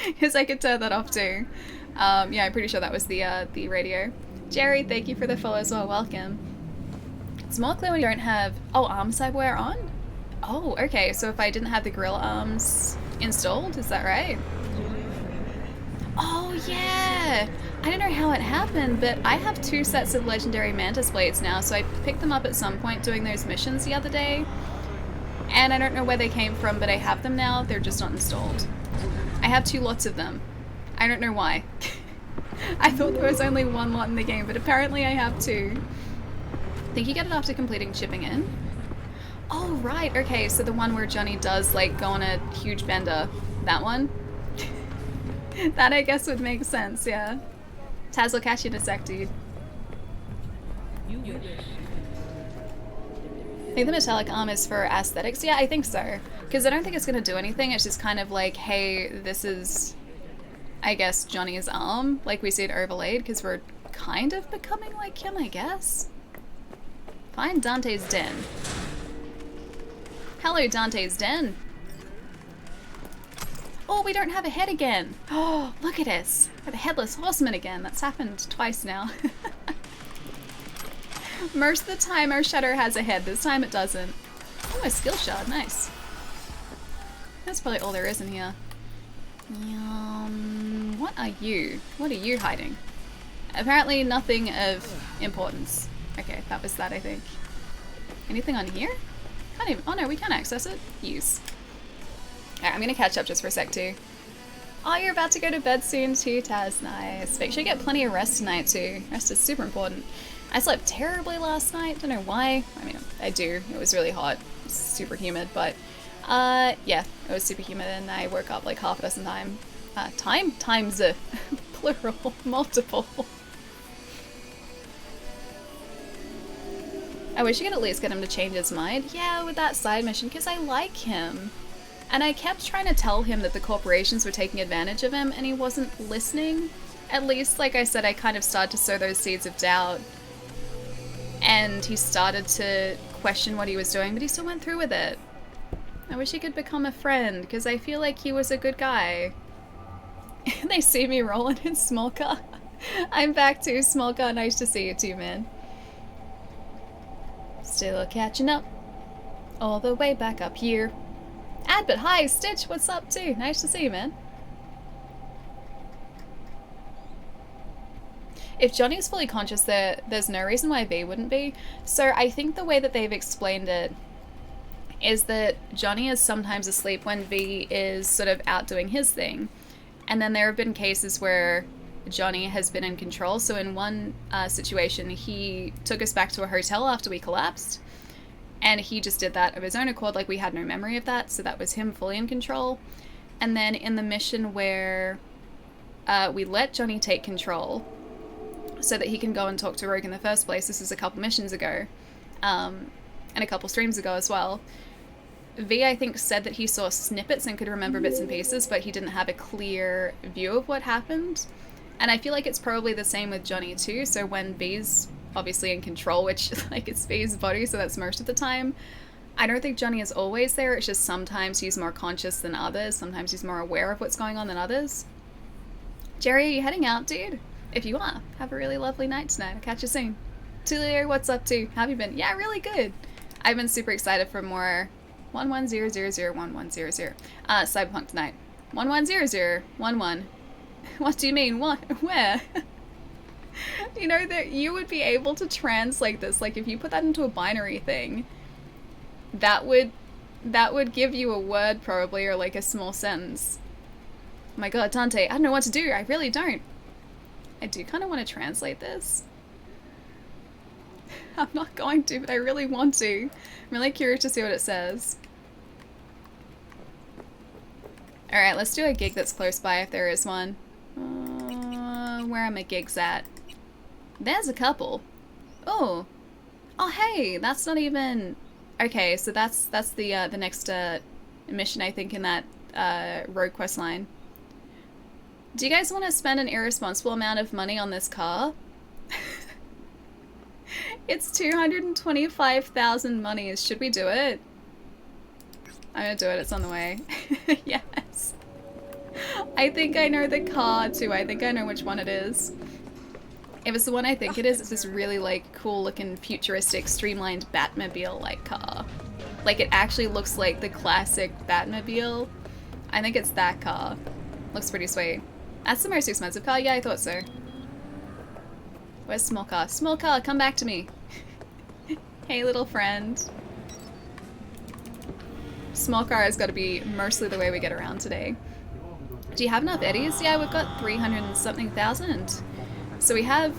Because I could turn that off too. Yeah, I'm pretty sure that was the radio. Jerry, thank you for the follow as well, welcome. It's more clear when you don't have... Oh, arm cyberware on? Oh, okay, so if I didn't have the gorilla arms installed, is that right? Oh yeah! I don't know how it happened, but I have 2 sets of legendary mantis blades now, so I picked them up at some point doing those missions the other day. And I don't know where they came from, but I have them now, they're just not installed. I have 2 lots of them. I don't know why. I thought there was only 1 lot in the game, but apparently I have 2. I think you get it after completing chipping in. Oh right, okay, so the one where Johnny does like go on a huge bender. That one? That I guess would make sense, yeah. Taz, will catch you in a sec, dude. I think the metallic arm is for aesthetics. Yeah, I think so. Because I don't think it's going to do anything. It's just kind of like, hey, this is, I guess, Johnny's arm. Like we see it overlaid because we're kind of becoming like him, I guess. Find Dante's Den. Hello, Dante's Den. Oh, we don't have a head again. Oh, look at us. We're the Headless Horseman again. That's happened twice now. Most of the time our shutter has a head, this time it doesn't. Oh, a skill shard, nice. That's probably all there is in here. What are you? What are you hiding? Apparently nothing of importance. Okay, that was that, I think. Anything on here? Can't even. Oh no, we can access it. Use. Alright, I'm gonna catch up just for a sec too. Oh, you're about to go to bed soon too, Taz. Nice. Make sure you get plenty of rest tonight too. Rest is super important. I slept terribly last night. Don't know why. I mean, I do. It was really hot. It was super humid, but yeah, it was super humid and I woke up like half a dozen times. Times plural, multiple. I wish you could at least get him to change his mind. Yeah, with that side mission, because I like him. And I kept trying to tell him that the corporations were taking advantage of him and he wasn't listening. At least, like I said, I kind of started to sow those seeds of doubt. And he started to question what he was doing, but he still went through with it. I wish he could become a friend, because I feel like he was a good guy. They see me rolling in small car. I'm back too, small car. Nice to see you too, man. Still catching up. All the way back up here. Adbit, hi, Stitch, what's up too? Nice to see you, man. If Johnny's fully conscious, there's no reason why V wouldn't be. So I think the way that they've explained it is that Johnny is sometimes asleep when V is sort of out doing his thing. And then there have been cases where Johnny has been in control. So in one situation, he took us back to a hotel after we collapsed. And he just did that of his own accord, like we had no memory of that. So that was him fully in control. And then in the mission where we let Johnny take control so that he can go and talk to Rogue in the first place, this is a couple missions ago, and a couple streams ago as well, V, I think, said that he saw snippets and could remember bits and pieces, but he didn't have a clear view of what happened. And I feel like it's probably the same with Johnny too. So when V's obviously in control, which like it's V's body, so that's most of the time, I don't think Johnny is always there. It's just sometimes he's more conscious than others. Sometimes he's more aware of what's going on than others. Jerry, are you heading out, dude? If you are, have a really lovely night tonight. I'll catch you soon. Tulio, what's up too? How have you been? Yeah, really good. I've been super excited for more 11001100. Cyberpunk tonight. 110011. What do you mean? What? Where? You know that you would be able to translate this, like if you put that into a binary thing, that would give you a word probably, or like a small sentence. Oh my god, Dante, I don't know what to do. I really don't. I do kind of want to translate this. I'm not going to, but I really want to. I'm really curious to see what it says. Alright, let's do a gig that's close by if there is one. Where are my gigs at? There's a couple. Oh. Oh hey, that's not even... Okay, so that's the next mission, I think, in that road quest line. Do you guys want to spend an irresponsible amount of money on this car? It's 225,000 monies. Should we do it? I'm gonna do it. It's on the way. Yes. I think I know the car too. I think I know which one it is. If it's the one I think it is, it's this really like cool looking futuristic streamlined Batmobile-like car. Like it actually looks like the classic Batmobile. I think it's that car. Looks pretty sweet. That's the most expensive car? Yeah, I thought so. Where's small car? Small car, come back to me. Hey little friend. Small car has got to be mostly the way we get around today. Do you have enough eddies? Yeah, we've got 300 and something thousand. So we have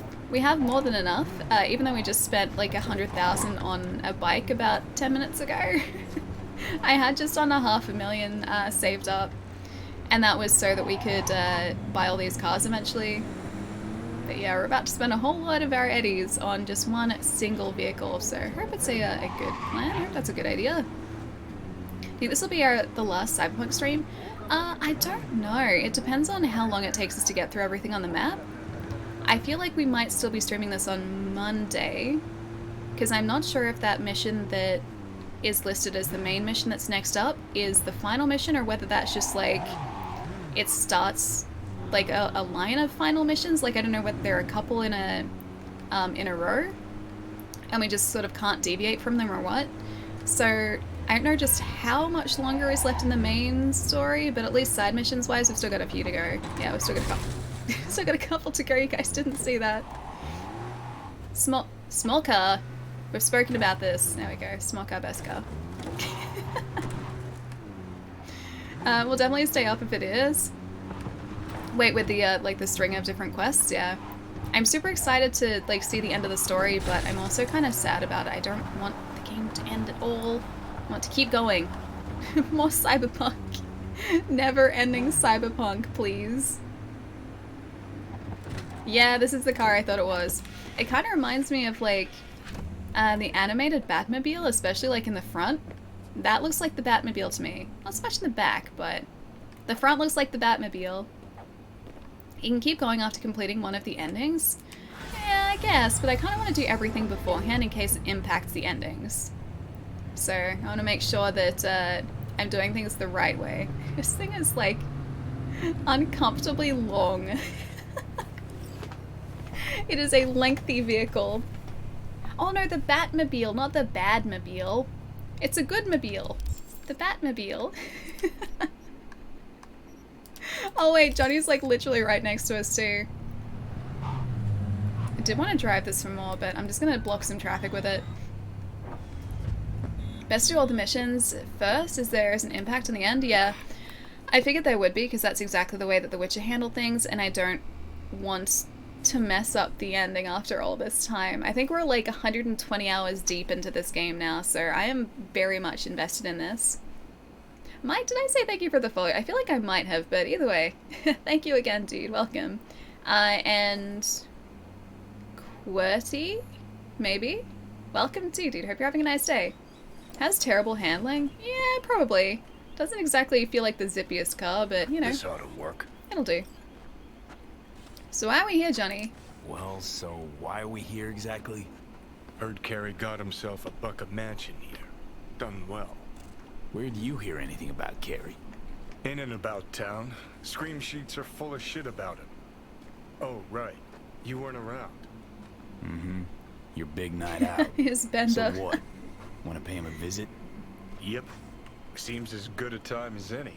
more than enough, even though we just spent like 100,000 on a bike about 10 minutes ago. I had just under 500,000 saved up, and that was so that we could buy all these cars eventually. But yeah, we're about to spend a whole lot of our eddies on just one single vehicle, so I hope it's a good plan. I hope that's a good idea. I think this will be the last Cyberpunk stream. I don't know. It depends on how long it takes us to get through everything on the map. I feel like we might still be streaming this on Monday, because I'm not sure if that mission that is listed as the main mission that's next up is the final mission, or whether that's just like it starts like a line of final missions. Like I don't know whether there are a couple in a row and we just sort of can't deviate from them or what. So I don't know just how much longer is left in the main story, but at least side missions wise, we've still got a few to go. Yeah, we've still got a couple. Still got a couple to go. You guys didn't see that. Small car. We've spoken about this. There we go. Small car, best car. We'll definitely stay up if it is. Wait, with the like the string of different quests, yeah. I'm super excited to like see the end of the story, but I'm also kind of sad about it. I don't want the game to end at all. I want to keep going. More Cyberpunk. Never-ending Cyberpunk, please. Yeah, this is the car I thought it was. It kind of reminds me of like the animated Batmobile, especially like in the front. That looks like the Batmobile to me. Not so much in the back, but the front looks like the Batmobile. You can keep going after completing one of the endings. Yeah, I guess, but I kind of want to do everything beforehand in case it impacts the endings. So I want to make sure that I'm doing things the right way. This thing is like uncomfortably long. It is a lengthy vehicle. Oh no, the Batmobile, not the Badmobile. It's a good mobile. The Batmobile. Oh wait, Johnny's like literally right next to us too. I did want to drive this for more, but I'm just gonna block some traffic with it. Best do all the missions first, as there is an impact in the end. Yeah, I figured there would be, because that's exactly the way that The Witcher handled things, and I don't want to mess up the ending after all this time. I think we're like 120 hours deep into this game now, so I am very much invested in this. Mike, did I say thank you for the follow? I feel like I might have, but either way, thank you again, dude. Welcome. And QWERTY, maybe? Welcome too, dude. Hope you're having a nice day. Has terrible handling? Yeah, probably. Doesn't exactly feel like the zippiest car, but you know. This ought to work. It'll do. So why are we here, Johnny? Well, so why are we here exactly? Heard Carey got himself a buck mansion here. Done well. Where do you hear anything about Carey? In and about town. Scream sheets are full of shit about him. Oh, right. You weren't around. Mm-hmm. Your big night out. His bender. So what? Want to pay him a visit? Yep. Seems as good a time as any.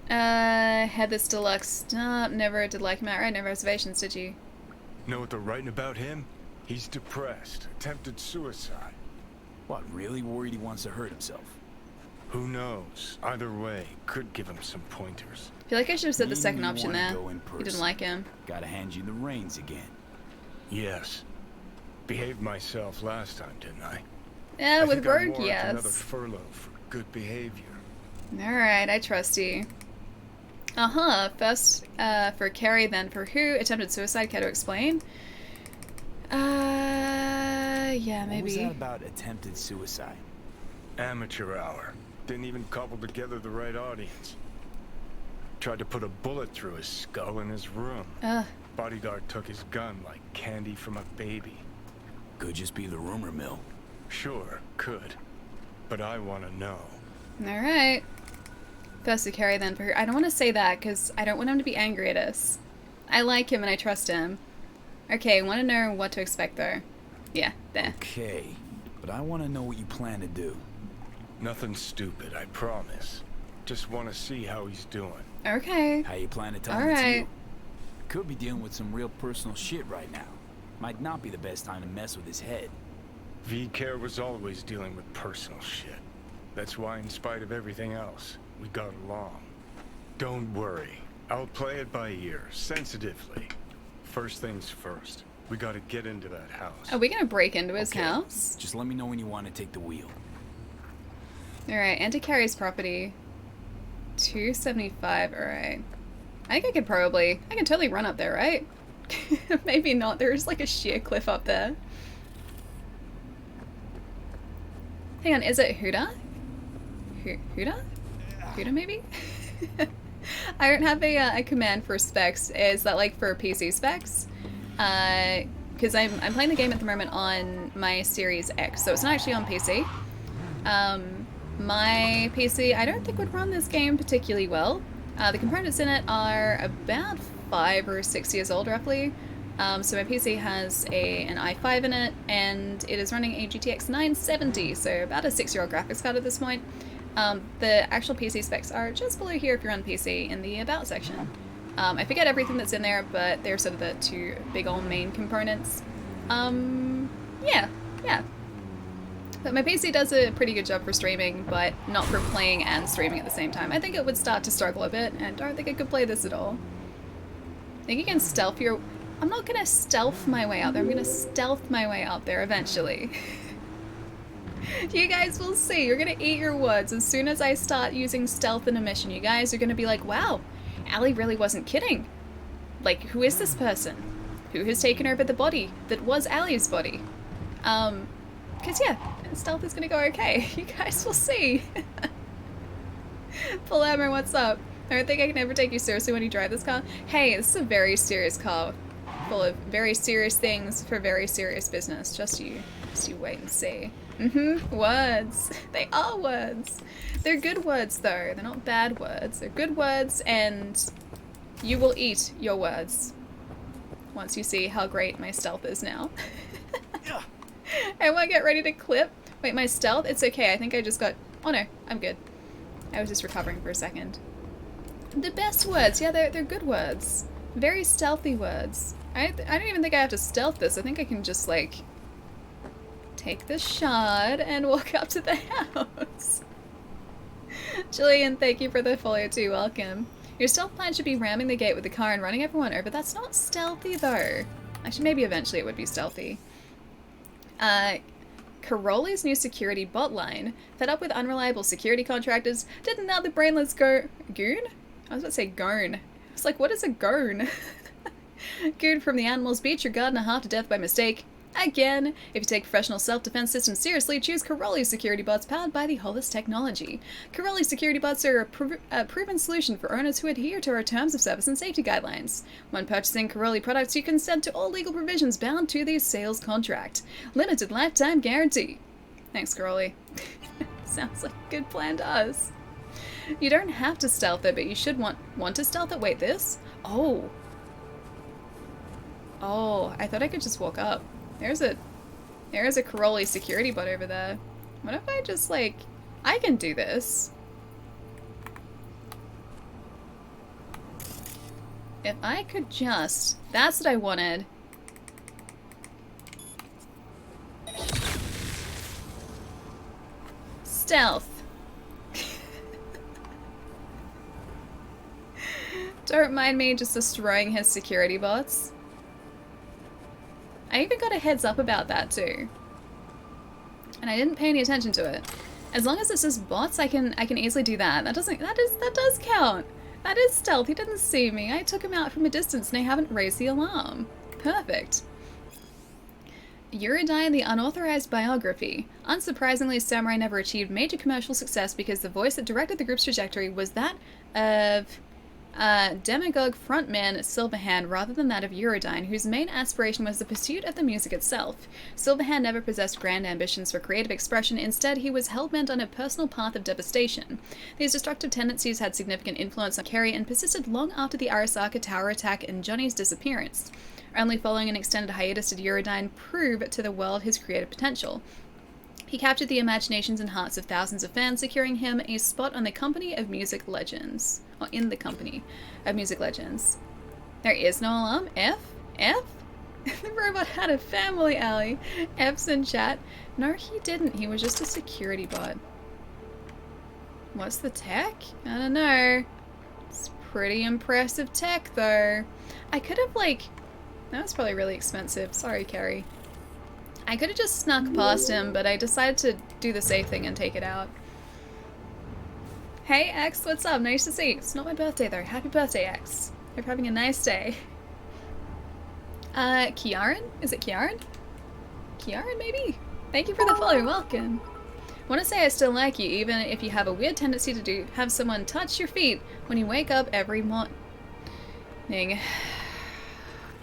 Had this deluxe. Never did like him outright. No reservations, did you? Know what they're writing about him? He's depressed. Attempted suicide. What, really worried he wants to hurt himself? Who knows? Either way, could give him some pointers. I feel like I should have said the Maybe second you option wanna there. go in You didn't person. like him. Gotta hand you the reins again. Yes. Behaved myself last time, didn't I? Yeah, with I think Rogue, I warrant another yes. furlough for good behavior. Alright, I trust you. First for Carey, then for who? Attempted suicide, care to explain? Yeah, What was maybe. that about attempted suicide? Amateur hour. Didn't even cobble together the right audience. Tried to put a bullet through his skull in his room. Bodyguard took his gun like candy from a baby. Could just be the rumor mill. Sure, could. But I want to know. Alright. First to Carey, then for who? I don't want to say that, because I don't want him to be angry at us. I like him and I trust him. Okay, want to know what to expect though. Yeah, there. Okay, but I want to know what you plan to do. Nothing stupid, I promise. Just want to see how he's doing. Okay. How you plan to tell All him it's right. you? Could be dealing with some real personal shit right now. Might not be the best time to mess with his head. V-Care was always dealing with personal shit. That's why, in spite of everything else, we got along. Don't worry. I'll play it by ear, sensitively. First things first. We gotta get into that house. Are we gonna break into his Okay, house? Just let me know when you want to take the wheel. Alright, enter Carey's property. 275, alright. I think I can totally run up there, right? Maybe not, there's like a sheer cliff up there. Hang on, is it Huda? Huda? Huda maybe? I don't have a command for specs. Is that like for PC specs? Because I'm playing the game at the moment on my Series X, so it's not actually on PC. My PC I don't think would run this game particularly well. The components in it are about 5 or 6 years old roughly. So my PC has an i5 in it, and it is running a GTX 970, so about a 6-year-old graphics card at this point. The actual PC specs are just below here if you're on PC in the About section. I forget everything that's in there, but they're sort of the two big old main components. Yeah. But my PC does a pretty good job for streaming, but not for playing and streaming at the same time. I think it would start to struggle a bit, and I don't think I could play this at all. I think you can stealth your... I'm not gonna stealth my way out there, I'm gonna stealth my way out there eventually. You guys will see, you're gonna eat your words. As soon as I start using stealth in a mission, you guys are gonna be like, wow, Allie really wasn't kidding. Like, who is this person? Who has taken over the body that was Allie's body? Cause yeah, stealth is gonna go okay. You guys will see. Palermo, what's up? I don't think I can ever take you seriously when you drive this car. Hey, this is a very serious car. Full of very serious things for very serious business. Just you wait and see. Words. They are words. They're good words though. They're not bad words. They're good words, and you will eat your words once you see how great my stealth is now. I want to get ready to clip. Wait, my stealth? It's okay. I think I just got... Oh no, I'm good. I was just recovering for a second. The best words. Yeah, they're good words. Very stealthy words. I don't even think I have to stealth this. I think I can just, like, take the shard and walk up to the house. Jillian, thank you for the follow too. Welcome. Your stealth plan should be ramming the gate with the car and running everyone over. That's not stealthy, though. Actually, maybe eventually it would be stealthy. Caroli's new security bot line, fed up with unreliable security contractors, did another brainless goon? I was about to say goon. I was like, what is a goon? Goon from the Animals Beach, your gardener half to death by mistake. Again, if you take professional self-defense systems seriously, choose Caroli's security bots powered by the Hollis technology. Caroli's security bots are a proven solution for owners who adhere to our terms of service and safety guidelines. When purchasing Caroli products, you consent to all legal provisions bound to the sales contract. Limited lifetime guarantee. Thanks, Caroli. Sounds like a good plan to us. You don't have to stealth it, but you should want to stealth it. Wait, this? Oh, I thought I could just walk up. There's a Caroli security bot over there. What if I just, like, I can do this. If I could just, that's what I wanted. Stealth. Don't mind me just destroying his security bots. I even got a heads up about that too. And I didn't pay any attention to it. As long as it's just bots, I can easily do that. That does count. That is stealth. He didn't see me. I took him out from a distance and I haven't raised the alarm. Perfect. Eurodyne, the unauthorized biography. Unsurprisingly, Samurai never achieved major commercial success because the voice that directed the group's trajectory was that of demagogue frontman Silverhand rather than that of Eurodyne, whose main aspiration was the pursuit of the music itself. Silverhand never possessed grand ambitions for creative expression. Instead, he was hell-bent on a personal path of devastation. These destructive tendencies had significant influence on Kerry and persisted long after the Arasaka Tower attack and Johnny's disappearance. Only following an extended hiatus did Eurodyne prove to the world his creative potential. He captured the imaginations and hearts of thousands of fans, securing him a spot on the Company of Music Legends. Or in the Company of Music Legends. There is no alarm. F? The robot had a family, Allie. F's in chat. No, he didn't. He was just a security bot. What's the tech? I don't know. It's pretty impressive tech, though. I could have, like... That was probably really expensive. Sorry, Carrie. I could have just snuck past him, but I decided to do the safe thing and take it out. Hey, X, what's up? Nice to see you. It's not my birthday, though. Happy birthday, X. Hope you're having a nice day. Kiaran? Is it Kiaran? Kiaran, maybe? Thank you for the follow. Welcome. Want to say I still like you, even if you have a weird tendency to have someone touch your feet when you wake up every morning.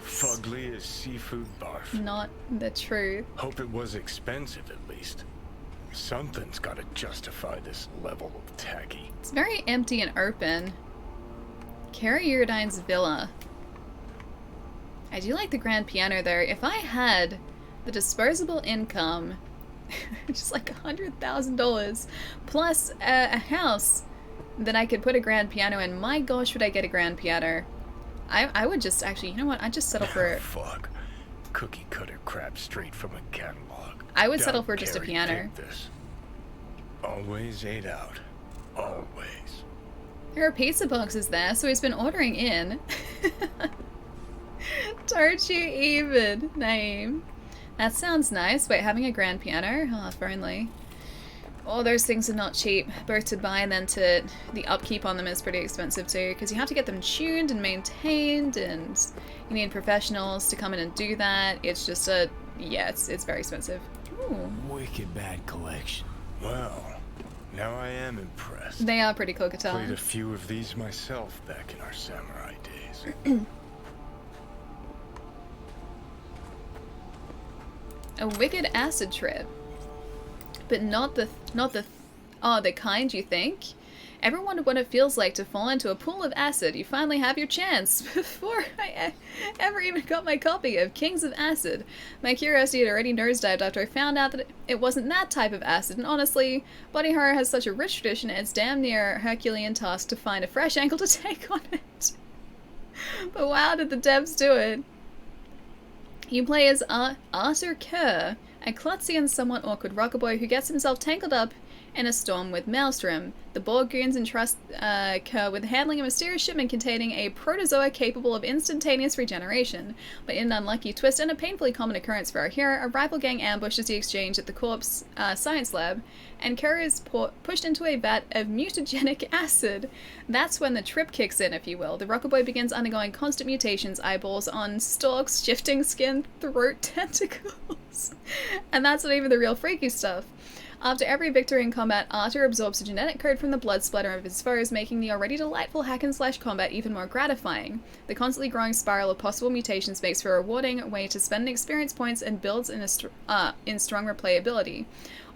Fugly as seafood barf. Not the truth. Hope it was expensive, at least. Something's gotta justify this level of tacky. It's very empty and open. Carrie Eurodyne's villa. I do like the grand piano though. If I had the disposable income, just like $100,000 plus a house that I could put a grand piano in, my gosh, would I get a grand piano. I would just actually, you know what? I'd just settle for it. Fuck. Cookie cutter crap straight from a catalog. I would settle for just a piano. This. Always ate out. Always. There are pizza boxes there, so he's been ordering in. Don't you even, Naeem. That sounds nice. Wait, having a grand piano? Oh, if only. All those things are not cheap, both to buy and then to... The upkeep on them is pretty expensive too, because you have to get them tuned and maintained, and you need professionals to come in and do that. It's just a... Yeah, it's very expensive. Ooh. Wicked bad collection. Well, now I am impressed. They are pretty cool guitars. Played a few of these myself back in our samurai days. A wicked acid trip. But not the kind you think. Ever wondered what it feels like to fall into a pool of acid? You finally have your chance. Before I ever even got my copy of Kings of Acid, my curiosity had already nosedived after I found out that it wasn't that type of acid, and honestly, body horror has such a rich tradition, it's damn near a Herculean task to find a fresh angle to take on it. But wow, did the devs do it. You play as Arthur Kerr, a klutzy and somewhat awkward rocker boy who gets himself tangled up in a storm with Maelstrom. The Borg goons entrust Kerr with handling a mysterious shipment containing a protozoa capable of instantaneous regeneration. But in an unlucky twist and a painfully common occurrence for our hero, a rival gang ambushes the exchange at the Corp's science lab, and Kerr is pushed into a vat of mutagenic acid. That's when the trip kicks in, if you will. The rocker boy begins undergoing constant mutations, eyeballs on stalks, shifting skin, throat tentacles. And that's not even the real freaky stuff. After every victory in combat, Arthur absorbs a genetic code from the blood splatter of his foes, making the already delightful hack-and-slash combat even more gratifying. The constantly growing spiral of possible mutations makes for a rewarding way to spend experience points and builds in strong replayability.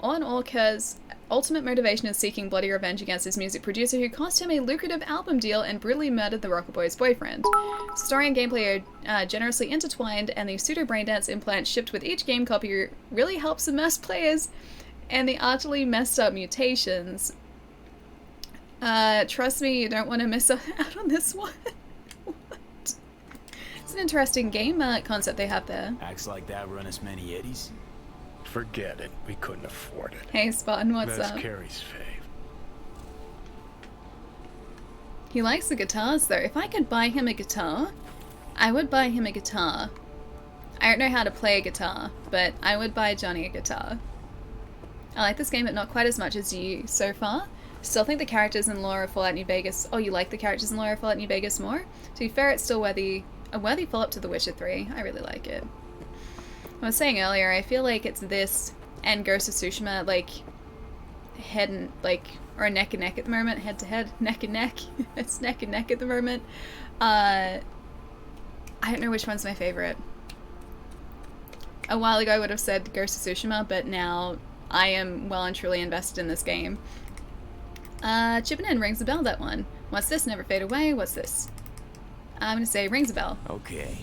All in all, Kerr's ultimate motivation is seeking bloody revenge against his music producer who cost him a lucrative album deal and brutally murdered the rocker boy's boyfriend. Story and gameplay are generously intertwined, and the pseudo-braindance implant shipped with each game copy really helps immerse players. And the utterly messed up mutations. Trust me, you don't want to miss out on this one. What? It's an interesting game concept they have there. Acts like that run us many eddies? Forget it. We couldn't afford it. Hey, Spartan, what's That's up? That's Carrie's fave. He likes the guitars, though. If I could buy him a guitar, I would buy him a guitar. I don't know how to play a guitar, but I would buy Johnny a guitar. I like this game, but not quite as much as you so far. Still think the characters in lore of Fallout New Vegas... Oh, you like the characters in lore of Fallout New Vegas more? To be fair, it's still a worthy follow-up to The Witcher 3. I really like it. I was saying earlier, I feel like it's this and Ghost of Tsushima, like, head and, like, or neck and neck at the moment. Head to head, neck and neck. It's neck and neck at the moment. I don't know which one's my favorite. A while ago I would have said Ghost of Tsushima, but now I am well and truly invested in this game. Chipping in rings a bell, that one. What's this? Never fade away. What's this? I'm gonna say rings a bell. Okay,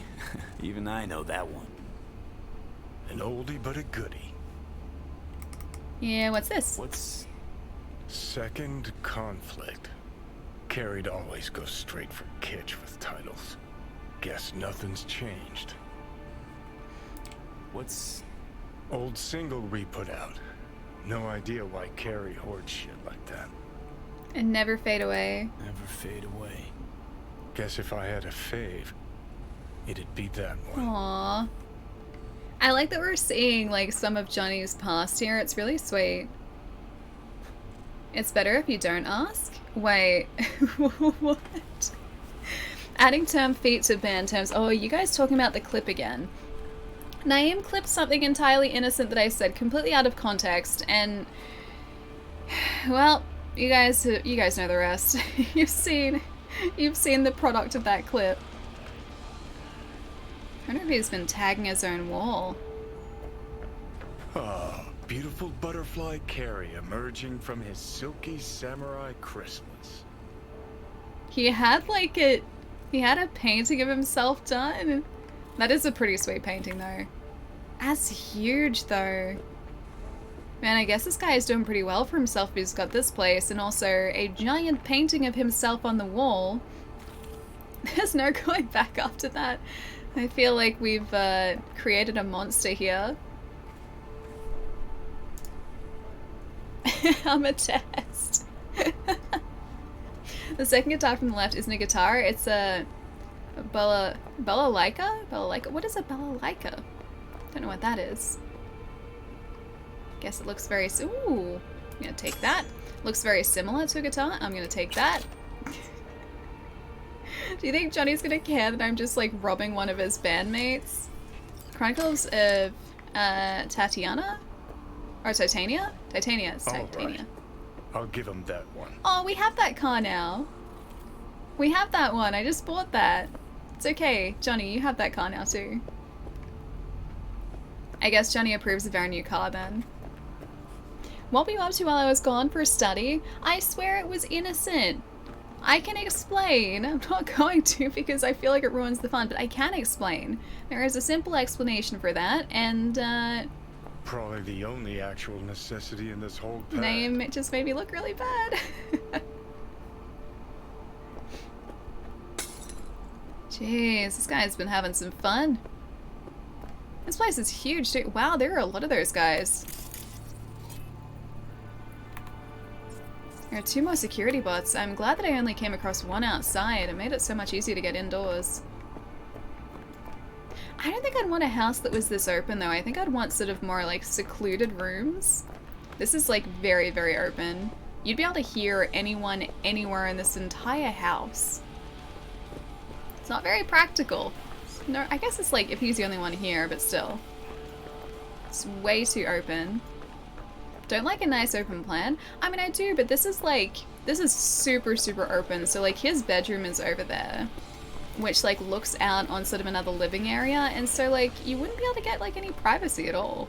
even I know that one. An oldie but a goodie. Yeah, what's this? What's... Second Conflict. Carrie'd always go straight for kitsch with titles. Guess nothing's changed. What's... Old single we put out. No idea why Carrie hoards shit like that. And never fade away. Never fade away. Guess if I had a fave, it'd be that one. Aww. I like that we're seeing, like, some of Johnny's past here. It's really sweet. It's better if you don't ask? Wait. What? Adding term feet to band terms. Oh, are you guys talking about the clip again? Naeem clipped something entirely innocent that I said, completely out of context, and... Well, you guys know the rest. You've seen the product of that clip. I wonder if he's been tagging his own wall. Ah, beautiful butterfly Carrie emerging from his silky samurai chrysalis. He had a painting of himself done. That is a pretty sweet painting though. That's huge though. Man, I guess this guy is doing pretty well for himself if he's got this place and also a giant painting of himself on the wall. There's no going back after that. I feel like we've created a monster here. I'm a test. The second guitar from the left isn't a guitar, it's a balalaika? Balalaika? What is a balalaika? Don't know what that is. Guess it looks very, ooh, I'm gonna take that. Looks very similar to a guitar, I'm gonna take that. Do you think Johnny's gonna care that I'm just like robbing one of his bandmates? Chronicles of Tatiana? Or Titania? Titania, it's Titania. Right. I'll give him that one. Oh, we have that car now. We have that one. I just bought that. It's okay. Johnny, you have that car now too. I guess Johnny approves of our new car then. What were you up to while I was gone for a study? I swear it was innocent. I can explain. I'm not going to because I feel like it ruins the fun, but I can explain. There is a simple explanation for that, and Probably the only actual necessity in this whole pack. name it just made me look really bad. Jeez, this guy's been having some fun. This place is huge too. Wow, there are a lot of those guys. There are 2 more security bots. I'm glad that I only came across one outside. It made it so much easier to get indoors. I don't think I'd want a house that was this open though. I think I'd want sort of more like secluded rooms. This is like very, very open. You'd be able to hear anyone anywhere in this entire house. It's not very practical. No, I guess it's like if he's the only one here, but still. It's way too open. Don't like a nice open plan? I mean, I do, but this is like, this is super, super open. So like his bedroom is over there, which like looks out on sort of another living area. And so like you wouldn't be able to get like any privacy at all.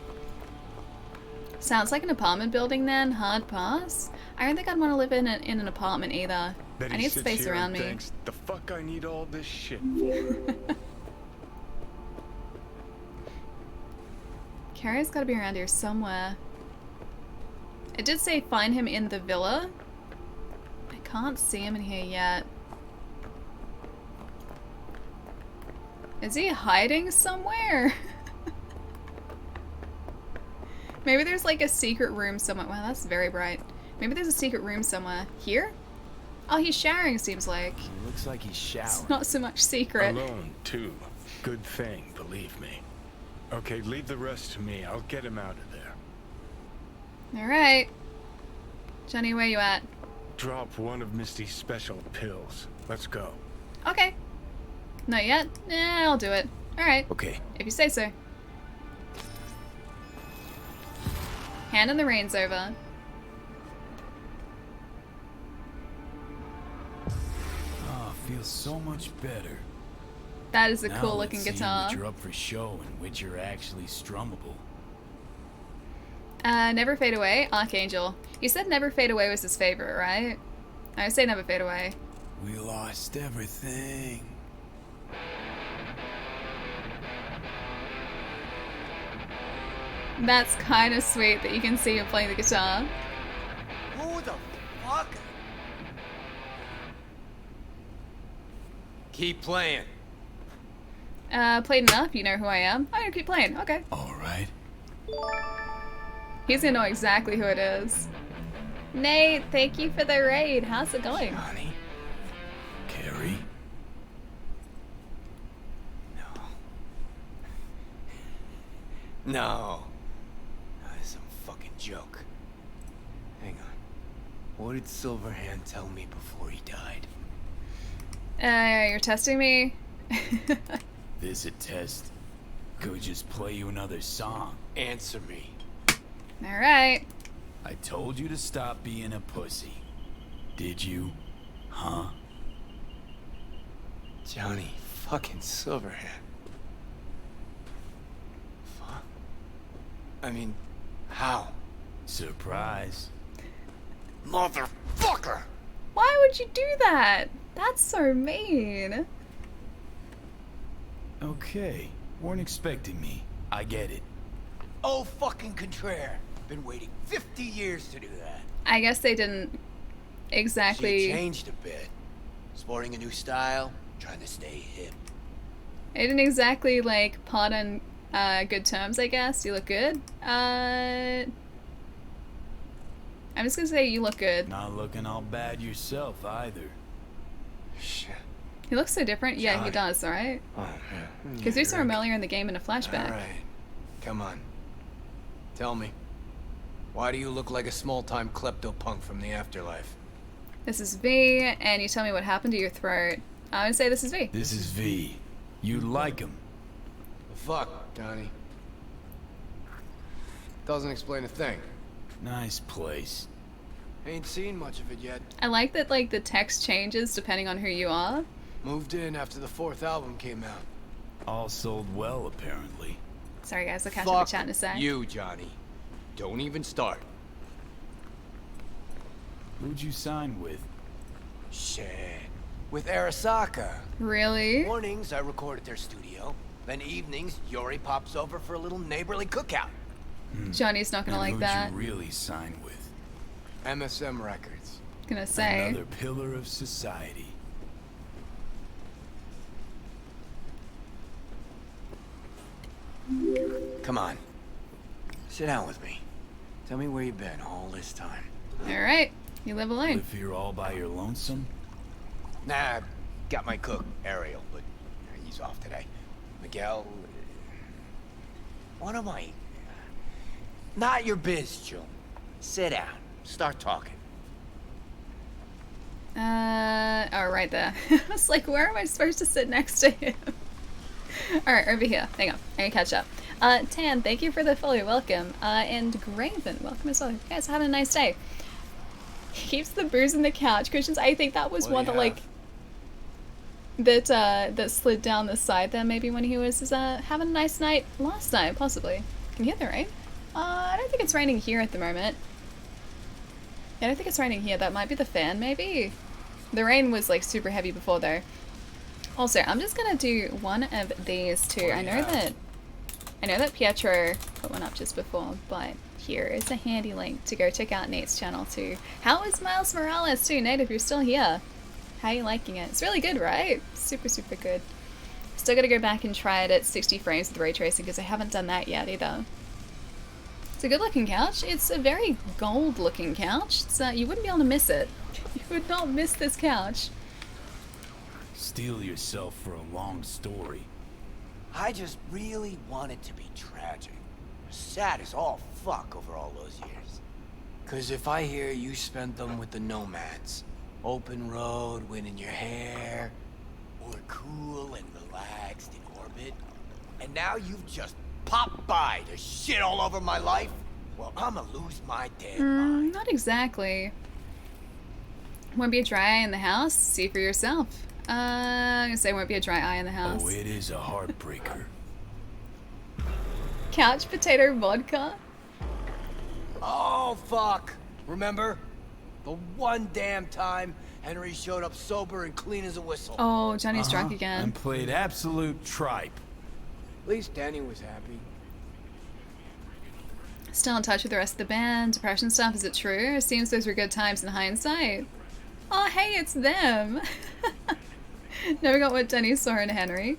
Sounds like an apartment building then, hard pass. I don't think I'd want to live in an apartment either. Betty I need sits space here around and me. thinks, the fuck I need all this shit for? Carrier's gotta be around here somewhere. It did say find him in the villa. I can't see him in here yet. Is he hiding somewhere? Maybe there's like a secret room somewhere. Wow, that's very bright. Maybe there's a secret room somewhere. Here? Oh, he's showering, seems like. Looks like he's showering. It's not so much secret. Alone, too. Good thing, believe me. Okay, leave the rest to me. I'll get him out of there. Alright. Johnny, where you at? Drop one of Misty's special pills. Let's go. Okay. Not yet? Nah, I'll do it. Alright. Okay. If you say so. Hand in the reins over. Oh, feels so much better. That is a Now cool let's looking see guitar. which you're up for show and which you're actually strummable. Never Fade Away, Archangel. You said Never Fade Away was his favorite, right? I say Never Fade Away. We lost everything. That's kind of sweet that you can see him playing the guitar. Who the fuck? Keep playing. Played enough, you know who I am. I'm gonna keep playing, okay. All right. He's gonna know exactly who it is. Nate, thank you for the raid. How's it going? Johnny. Carrie. No. That's some fucking joke. Hang on. What did Silverhand tell me before he died? You're testing me? This a test? Could we just play you another song? Answer me. Alright. I told you to stop being a pussy. Did you? Huh? Johnny fucking Silverhand. Fuck. I mean, how? Surprise. Motherfucker! Why would you do that? That's so mean. Okay, Weren't expecting me. I get it. Oh, fucking contraire. Been waiting 50 years to do that. I guess they didn't exactly... She changed a bit. Sporting a new style, trying to stay hip. They didn't exactly, like, part on good terms, I guess. You look good. I'm just gonna say you look good. Not looking all bad yourself, either. Shit. He looks so different. Yeah, he God. does, alright? Oh, man. Because we saw him earlier in the game in a flashback. Alright. Come on. Tell me. Why do you look like a small-time klepto-punk from the afterlife? This is V, and you tell me what happened to your throat. I would say this is V. This is V. You like him. The fuck, Donnie? Doesn't explain a thing. Nice place. Ain't seen much of it yet. I like that, like, the text changes depending on who you are. Moved in after the 4th album came out. All sold well, apparently. Sorry guys, I'll catch up with chat in a sec. You, Johnny. Don't even start. Who'd you sign with? Shit. With Arasaka. Really? Mornings, I record at their studio. Then evenings, Yori pops over for a little neighborly cookout. Johnny's not gonna And like who'd that. you really sign with? MSM Records. Gonna say. Another pillar of society. Come on. Sit down with me. Tell me where you've been all this time. Alright, you live alone. Live here all by your lonesome? Nah, got my cook, Ariel, but he's off today. Miguel... What am I... Not your biz, Joe. Sit down. Start talking. Oh, right there. I was like, where am I supposed to sit next to him? Alright, over here. Hang on, I can catch up. Tan, thank you for the follow, welcome. And Graven, welcome as well. You guys having a nice day. He keeps the booze in the couch cushions. I think that was What do one you that, like, that slid down the side there maybe when he was having a nice night last night, possibly. Can you hear the rain? I don't think it's raining here at the moment. Yeah, I don't think it's raining here. That might be the fan, maybe? The rain was, like, super heavy before, though. Also, I'm just gonna do one of these two. I know that Pietro put one up just before, but here is a handy link to go check out Nate's channel too. How is Miles Morales too, Nate, if you're still here? How are you liking it? It's really good, right? Super, super good. Still gotta go back and try it at 60 frames with ray tracing because I haven't done that yet either. It's a good looking couch. It's a very gold looking couch. It's, you wouldn't be able to miss it. You would not miss this couch. Steel yourself for a long story. I just really want it to be tragic. Sad as all fuck over all those years. 'Cause if I hear you spent them with the nomads, open road, wind in your hair, or cool and relaxed in orbit, and now you've just popped by to shit all over my life, well, I'ma lose my damn mind. Not exactly. Won't be a dry eye in the house? See for yourself. I'm gonna say won't be a dry eye in the house. Oh, it is a heartbreaker. Couch potato vodka? Oh, fuck. Remember? The one damn time Henry showed up sober and clean as a whistle. Oh, Johnny's drunk again. And played absolute tripe. At least Danny was happy. Still in touch with the rest of the band. Depression stuff, is it true? It seems those were good times in hindsight. Oh, hey, it's them. Never got what Denny saw in Henry.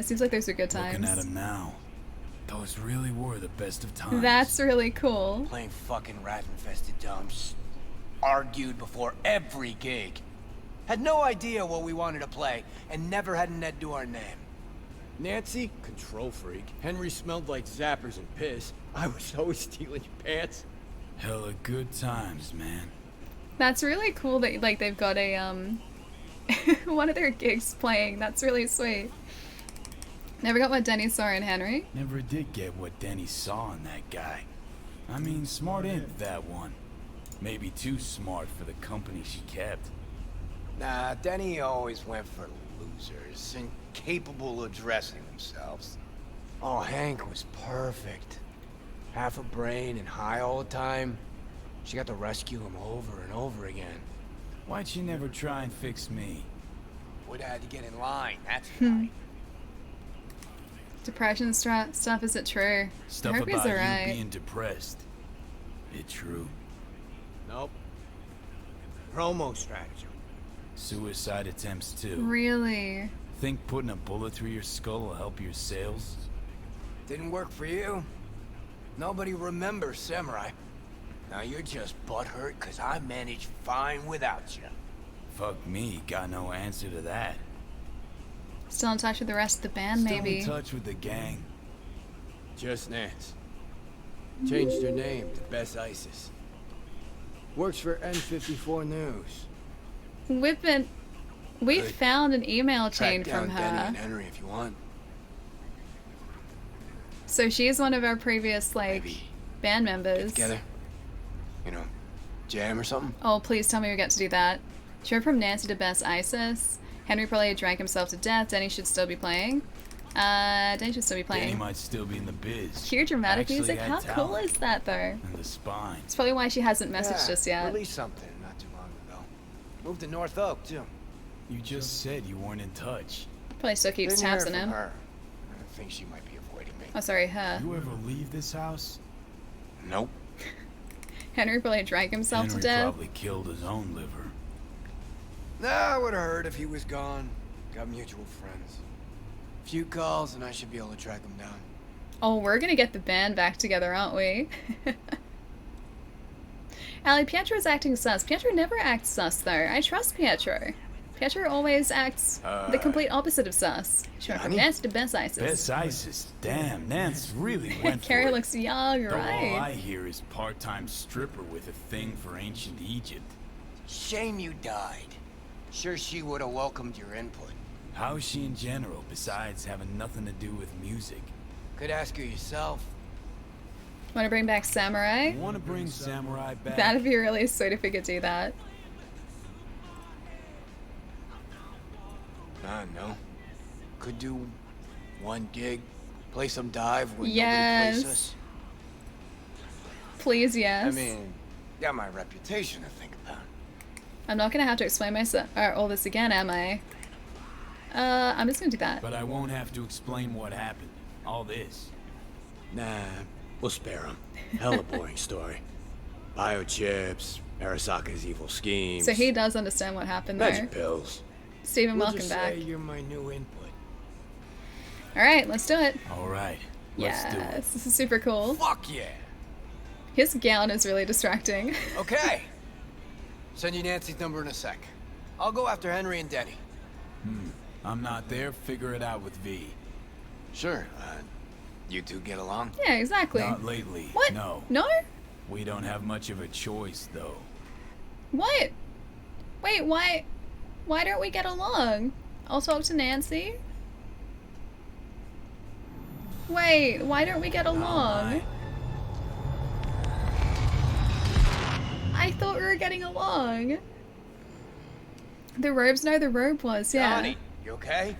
Seems like those were good times. Looking at him now. Those really were the best of times. That's really cool. Playing fucking rat-infested dumps. Argued before every gig. Had no idea what we wanted to play, and never had an Ed do our name. Nancy, control freak. Henry smelled like zappers and piss. I was always stealing your pants. Hella good times, man. That's really cool that, like, they've got a, one of their gigs playing. That's really sweet. Never got what Denny saw in Henry. Never did get what Denny saw in that guy. I mean, smart ain't that one. Maybe too smart for the company she kept. Nah, Denny always went for losers, incapable of dressing themselves. Oh, Hank was perfect. Half a brain and high all the time. She got to rescue him over and over again. Why'd she never try and fix me? Would have had to get in line, that's why. Depression stuff, is it true? Stuff I hope he's about alright. you being depressed. It true? Nope. Promo stratagem. Suicide attempts too. Really? Think putting a bullet through your skull will help your sales? Didn't work for you. Nobody remembers Samurai. Now you're just butthurt because I managed fine without you. Fuck me, got no answer to that. Still in touch with the rest of the band, Still maybe? in touch with the gang? Just Nance. Changed her name to Bess Isis. Works for N54 News. We Good. found an email chain Track down from Denny her. and Henry if you want. So she's one of our previous, like, Maybe band get members. together. You know, jam or something. Oh, please tell me we get to do that. She went from Nancy to Bess Isis. Henry probably drank himself to death. Denny should still be playing. Denny should still be Danny playing. might still be in the biz. Cue dramatic Actually music. had How cool talent. is that, though? And the spine. It's probably why she hasn't messaged us yet. Released something not too long ago. Moved to North Oak too. You just said you weren't in touch. Probably still keeps Didn't hear tabs on from him. her. I think she might be avoiding me. Oh, sorry, her. You ever leave this house? Nope. Henry probably drank himself Henry to death. probably killed his own liver. Nah, I would have heard if he was gone. Got mutual friends. Few calls and I should be able to track him down. Oh, we're gonna get the band back together, aren't we? Allie, Pietro's acting sus. Pietro never acts sus, though. I trust Pietro. Pietro always acts the complete opposite of sus. She went from Johnny? Nance to Bess Isis. Bess Isis. Damn, Nance really went Carrie for it. looks young, Though all I right? hear is part-time stripper with a thing for ancient Egypt. Shame you died. Sure she would have welcomed your input. How's she in general, besides having nothing to do with music? Could ask her yourself. Want to bring back Samurai? Want to bring Samurai back? That'd be really sweet if we could do that. No. Could do one gig. Play some dive when nobody Yes. plays us. Please, yes. I mean, got my reputation to think about. I'm not gonna have to explain myself all this again, am I? I'm just gonna do that. But I won't have to explain what happened. All this. Nah, we'll spare him. Hella boring story. Biochips, Arasaka's evil schemes. So he does understand what happened there. Magic pills. Stephen, We'll welcome just back. say you're my new input. Alright, let's do it. All right. Let's do it. Yes, this is super cool. Fuck yeah. His gown is really distracting. Okay. Send you Nancy's number in a sec. I'll go after Henry and Denny. I'm not there. Figure it out with V. Sure. You two get along? Yeah, exactly. Not lately. What? No. No? We don't have much of a choice, though. What? Wait, why don't we get along? I'll talk to Nancy. Wait, why don't we get along? I thought we were getting along. The robes? No, the robe was, yeah. Johnny, you okay?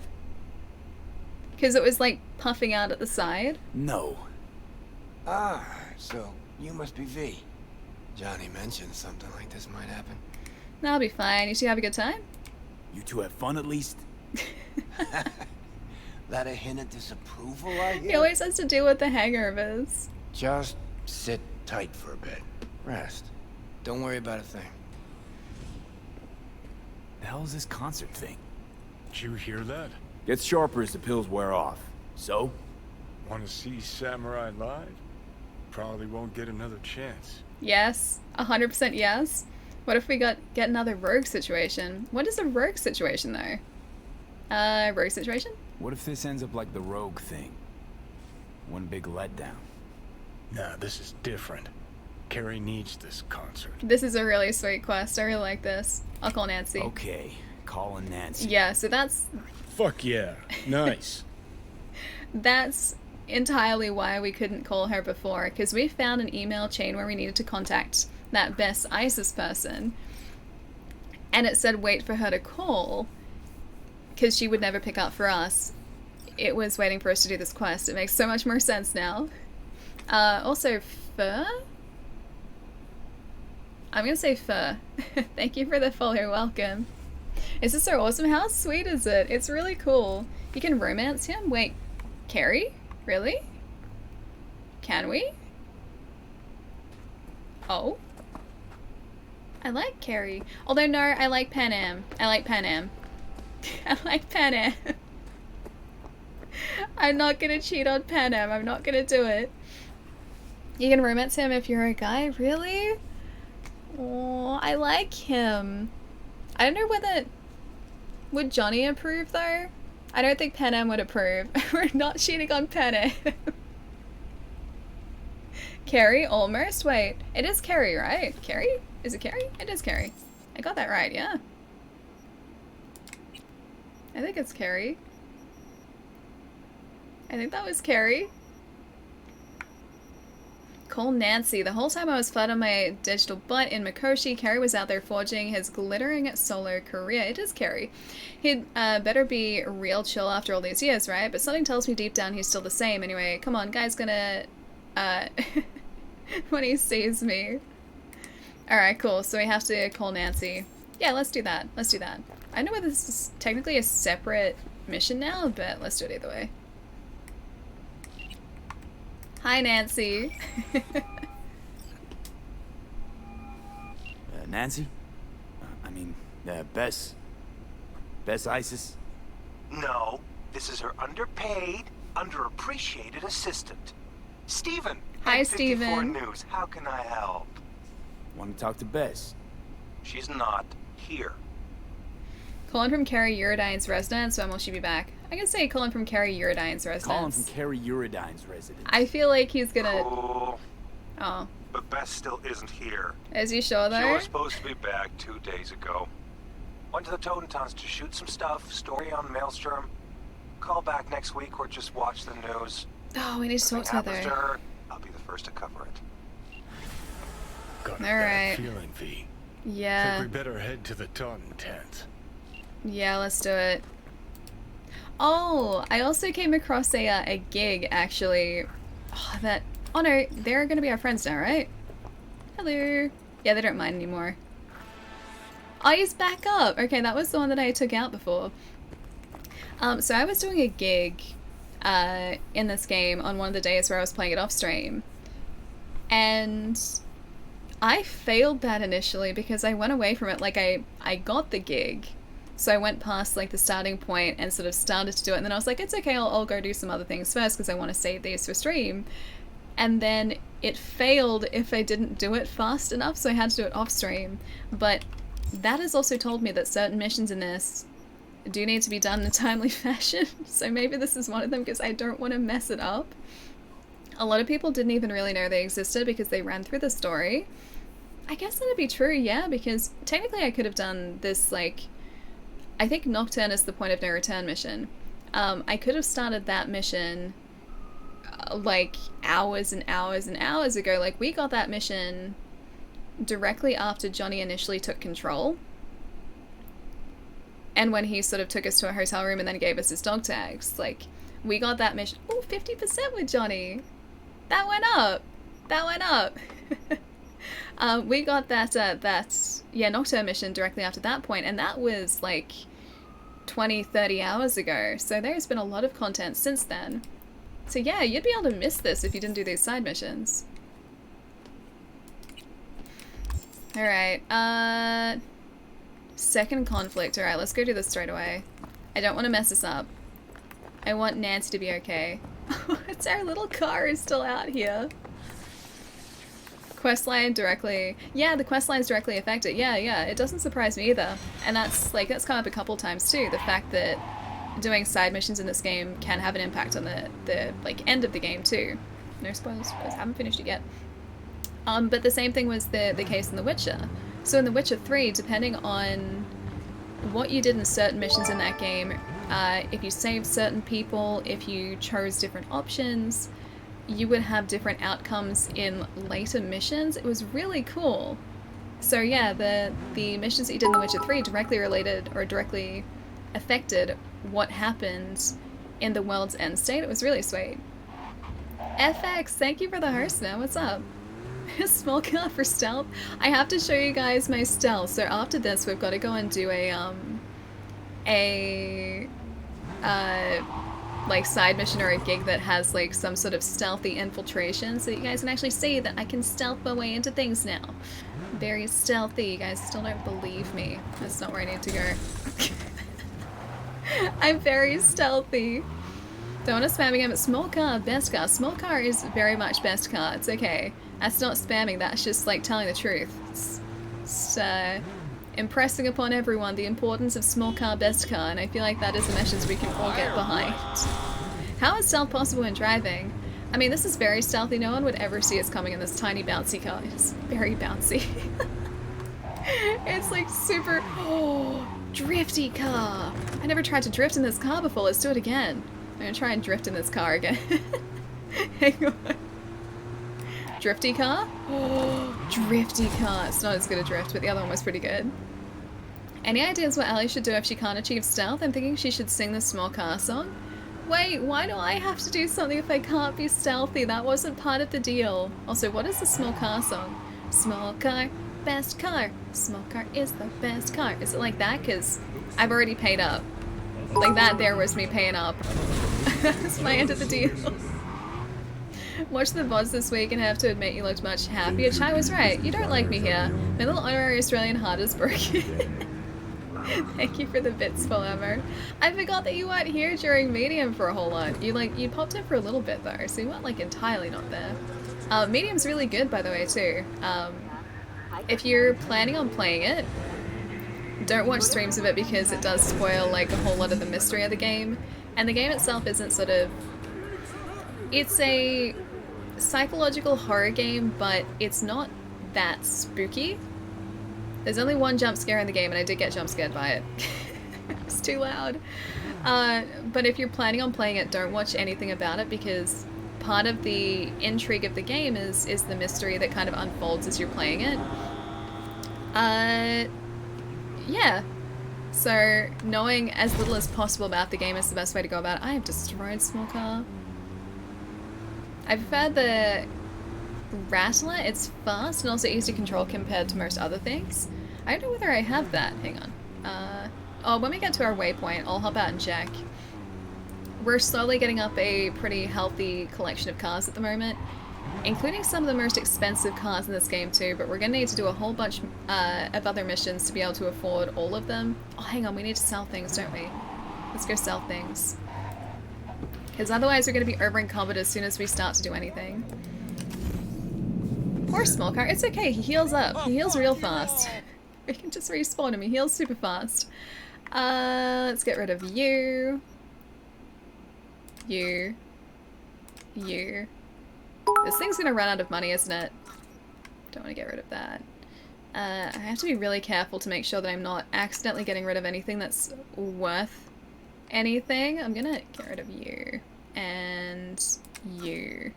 Because it was like puffing out at the side. No. Ah, so you must be V. Johnny mentioned something like this might happen. That'll be fine. You two have a good time? You two have fun at least? That a hint of disapproval, I hear? He always has to deal with the hangovers. Just sit tight for a bit. Rest. Don't worry about a thing. The hell is this concert thing? Did you hear that? Gets sharper as the pills wear off. So? Want to see Samurai live? Probably won't get another chance. Yes. 100% yes. What if we get another rogue situation? What is a rogue situation, though? Rogue situation? What if this ends up like the Rogue thing? One big letdown. Nah, this is different. Carrie needs this concert. This is a really sweet quest. I really like this. I'll call Nancy. Okay, calling Nancy. Yeah, so that's Fuck yeah. Nice. entirely why we couldn't call her before, because we found an email chain where we needed to contact that Bess Isis person, and it said wait for her to call, because she would never pick up for us. It was waiting for us to do this quest. It makes so much more sense now. Also, Fur? I'm gonna say Fur. Thank you for the follow, welcome. Is this so awesome? How sweet is it? It's really cool. You can romance him? Wait, Carrie? Really? Can we? Oh? I like Carrie. Although no, I like Pan Am. I like Pan Am. I like Pan Am. I'm not gonna cheat on Pan Am. I'm not gonna do it. You can romance him if you're a guy? Really? Oh, I like him. I don't know whether... Would Johnny approve, though? I don't think Pan Am would approve. We're not cheating on Pan Am. Carrie? Almost? Wait. It is Carrie, right? Carrie? Is it Carrie? It is Carrie. I got that right, yeah. I think it's Carrie. I think that was Carrie. Call Nancy. The whole time I was flat on my digital butt in Mikoshi, Carrie was out there forging his glittering solo career. It is Carrie. He'd better be real chill after all these years, right? But something tells me deep down he's still the same. Anyway, come on, guy's gonna... when he sees me. Alright, cool. So we have to call Nancy. Yeah, let's do that. Let's do that. I know whether this is technically a separate mission now, but let's do it either way. Hi, Nancy. Nancy? I mean, Bess? Bess Isis? No, this is her underpaid, underappreciated assistant. Steven. Hi, 54 Steven. News. How can I help? Want to talk to Bess? She's not here. Calling from Carrie Uridine's residence. When will she be back? I can say calling from Carrie Uridine's residence. Calling from Carrie Uridine's residence. I feel like he's gonna... Cool. Oh. But Bess still isn't here. Is he sure, She though? was supposed to be back 2 days ago. Went to the Totentons to shoot some stuff, story on Maelstrom. Call back next week or just watch the news. Oh, we need to talk to her, happens to though. her, I'll be the first to cover it. Got a Alright. bad feeling, V. Yeah. Think we better head to the Taunton tent. Yeah, let's do it. Oh, I also came across a gig, actually. Oh no, they're gonna be our friends now, right? Hello. Yeah, they don't mind anymore. Oh, he's back up! Okay, that was the one that I took out before. So I was doing a gig in this game on one of the days where I was playing it off stream. And I failed that initially because I went away from it, like I got the gig. So I went past like the starting point and sort of started to do it, and then I was like, it's okay, I'll go do some other things first because I want to save these for stream. And then it failed if I didn't do it fast enough, so I had to do it off stream. But that has also told me that certain missions in this do need to be done in a timely fashion, so maybe this is one of them because I don't want to mess it up. A lot of people didn't even really know they existed because they ran through the story. I guess that'd be true, yeah, because technically I could have done this, like, I think Nocturne is the point of no return mission. I could have started that mission like hours and hours and hours ago. Like, we got that mission directly after Johnny initially took control. And when he sort of took us to a hotel room and then gave us his dog tags. Like, we got that mission. Oh, 50% with Johnny. That went up. That went up. We got that Nocturne mission directly after that point, and that was like 20-30 hours ago, so there's been a lot of content since then. So yeah, you'd be able to miss this if you didn't do these side missions. Alright, second conflict. Alright, let's go do this straight away. I don't want to mess this up. I want Nancy to be okay. It's our little car is still out here. Questline directly... Yeah, the questline's directly affected. Yeah, it doesn't surprise me either. And that's come up a couple times too, the fact that doing side missions in this game can have an impact on the like, end of the game too. No spoilers, because I haven't finished it yet. But the same thing was the case in The Witcher. So in The Witcher 3, depending on what you did in certain missions in that game, if you saved certain people, if you chose different options, you would have different outcomes in later missions. It was really cool. So yeah, the missions that you did in The Witcher 3 directly related or directly affected what happened in the world's end state. It was really sweet. FX, thank you for the host now. What's up? Small car for stealth. I have to show you guys my stealth. So after this, we've got to go and do like side mission or a gig that has like some sort of stealthy infiltration, so that you guys can actually see that I can stealth my way into things now. Very stealthy. You guys still don't believe me. That's not where I need to go. I'm very stealthy. Don't want to spam again, but small car, best car. Small car is very much best car. It's okay. That's not spamming, that's just like telling the truth. It's impressing upon everyone the importance of small car, best car, and I feel like that is a message we can all get behind. How is stealth possible when driving? I mean, this is very stealthy. No one would ever see us coming in this tiny bouncy car. It's very bouncy. It's like super... Oh, drifty car. I never tried to drift in this car before. Let's do it again. I'm gonna try and drift in this car again. Hang on. Drifty car? Oh, drifty car. It's not as good a drift, but the other one was pretty good. Any ideas what Ellie should do if she can't achieve stealth? I'm thinking she should sing the small car song. Wait, why do I have to do something if I can't be stealthy? That wasn't part of the deal. Also, what is the small car song? Small car, best car. Small car is the best car. Is it like that? Because I've already paid up. Like that there was me paying up. That's my end of the deal. Watched the VODs this week and have to admit you looked much happier. Chai was right. You don't like me here. My little honorary Australian heart is broken. Thank you for the bits, Forever. I forgot that you weren't here during Medium for a whole lot. You popped in for a little bit though, so you weren't like entirely not there. Medium's really good, by the way, too. If you're planning on playing it, don't watch streams of it because it does spoil like a whole lot of the mystery of the game. And the game itself isn't sort of... It's a psychological horror game, but it's not that spooky. There's only one jump scare in the game, and I did get jump scared by it. It's too loud. But if you're planning on playing it, don't watch anything about it, because part of the intrigue of the game is the mystery that kind of unfolds as you're playing it. Yeah. So, knowing as little as possible about the game is the best way to go about it. I have destroyed small car. I prefer the Rattler. It's fast and also easy to control compared to most other things. I don't know whether I have that. Hang on. Oh, when we get to our waypoint, I'll hop out and check. We're slowly getting up a pretty healthy collection of cars at the moment, including some of the most expensive cars in this game too, but we're going to need to do a whole bunch of other missions to be able to afford all of them. Oh, hang on, we need to sell things, don't we? Let's go sell things. Because otherwise we're going to be over-encumbered as soon as we start to do anything. Poor small car. It's okay, he heals up. He heals real fast. We can just respawn him. He heals super fast. Let's get rid of you. You. This thing's gonna run out of money, isn't it? Don't want to get rid of that. I have to be really careful to make sure that I'm not accidentally getting rid of anything that's worth anything. I'm gonna get rid of you. And you.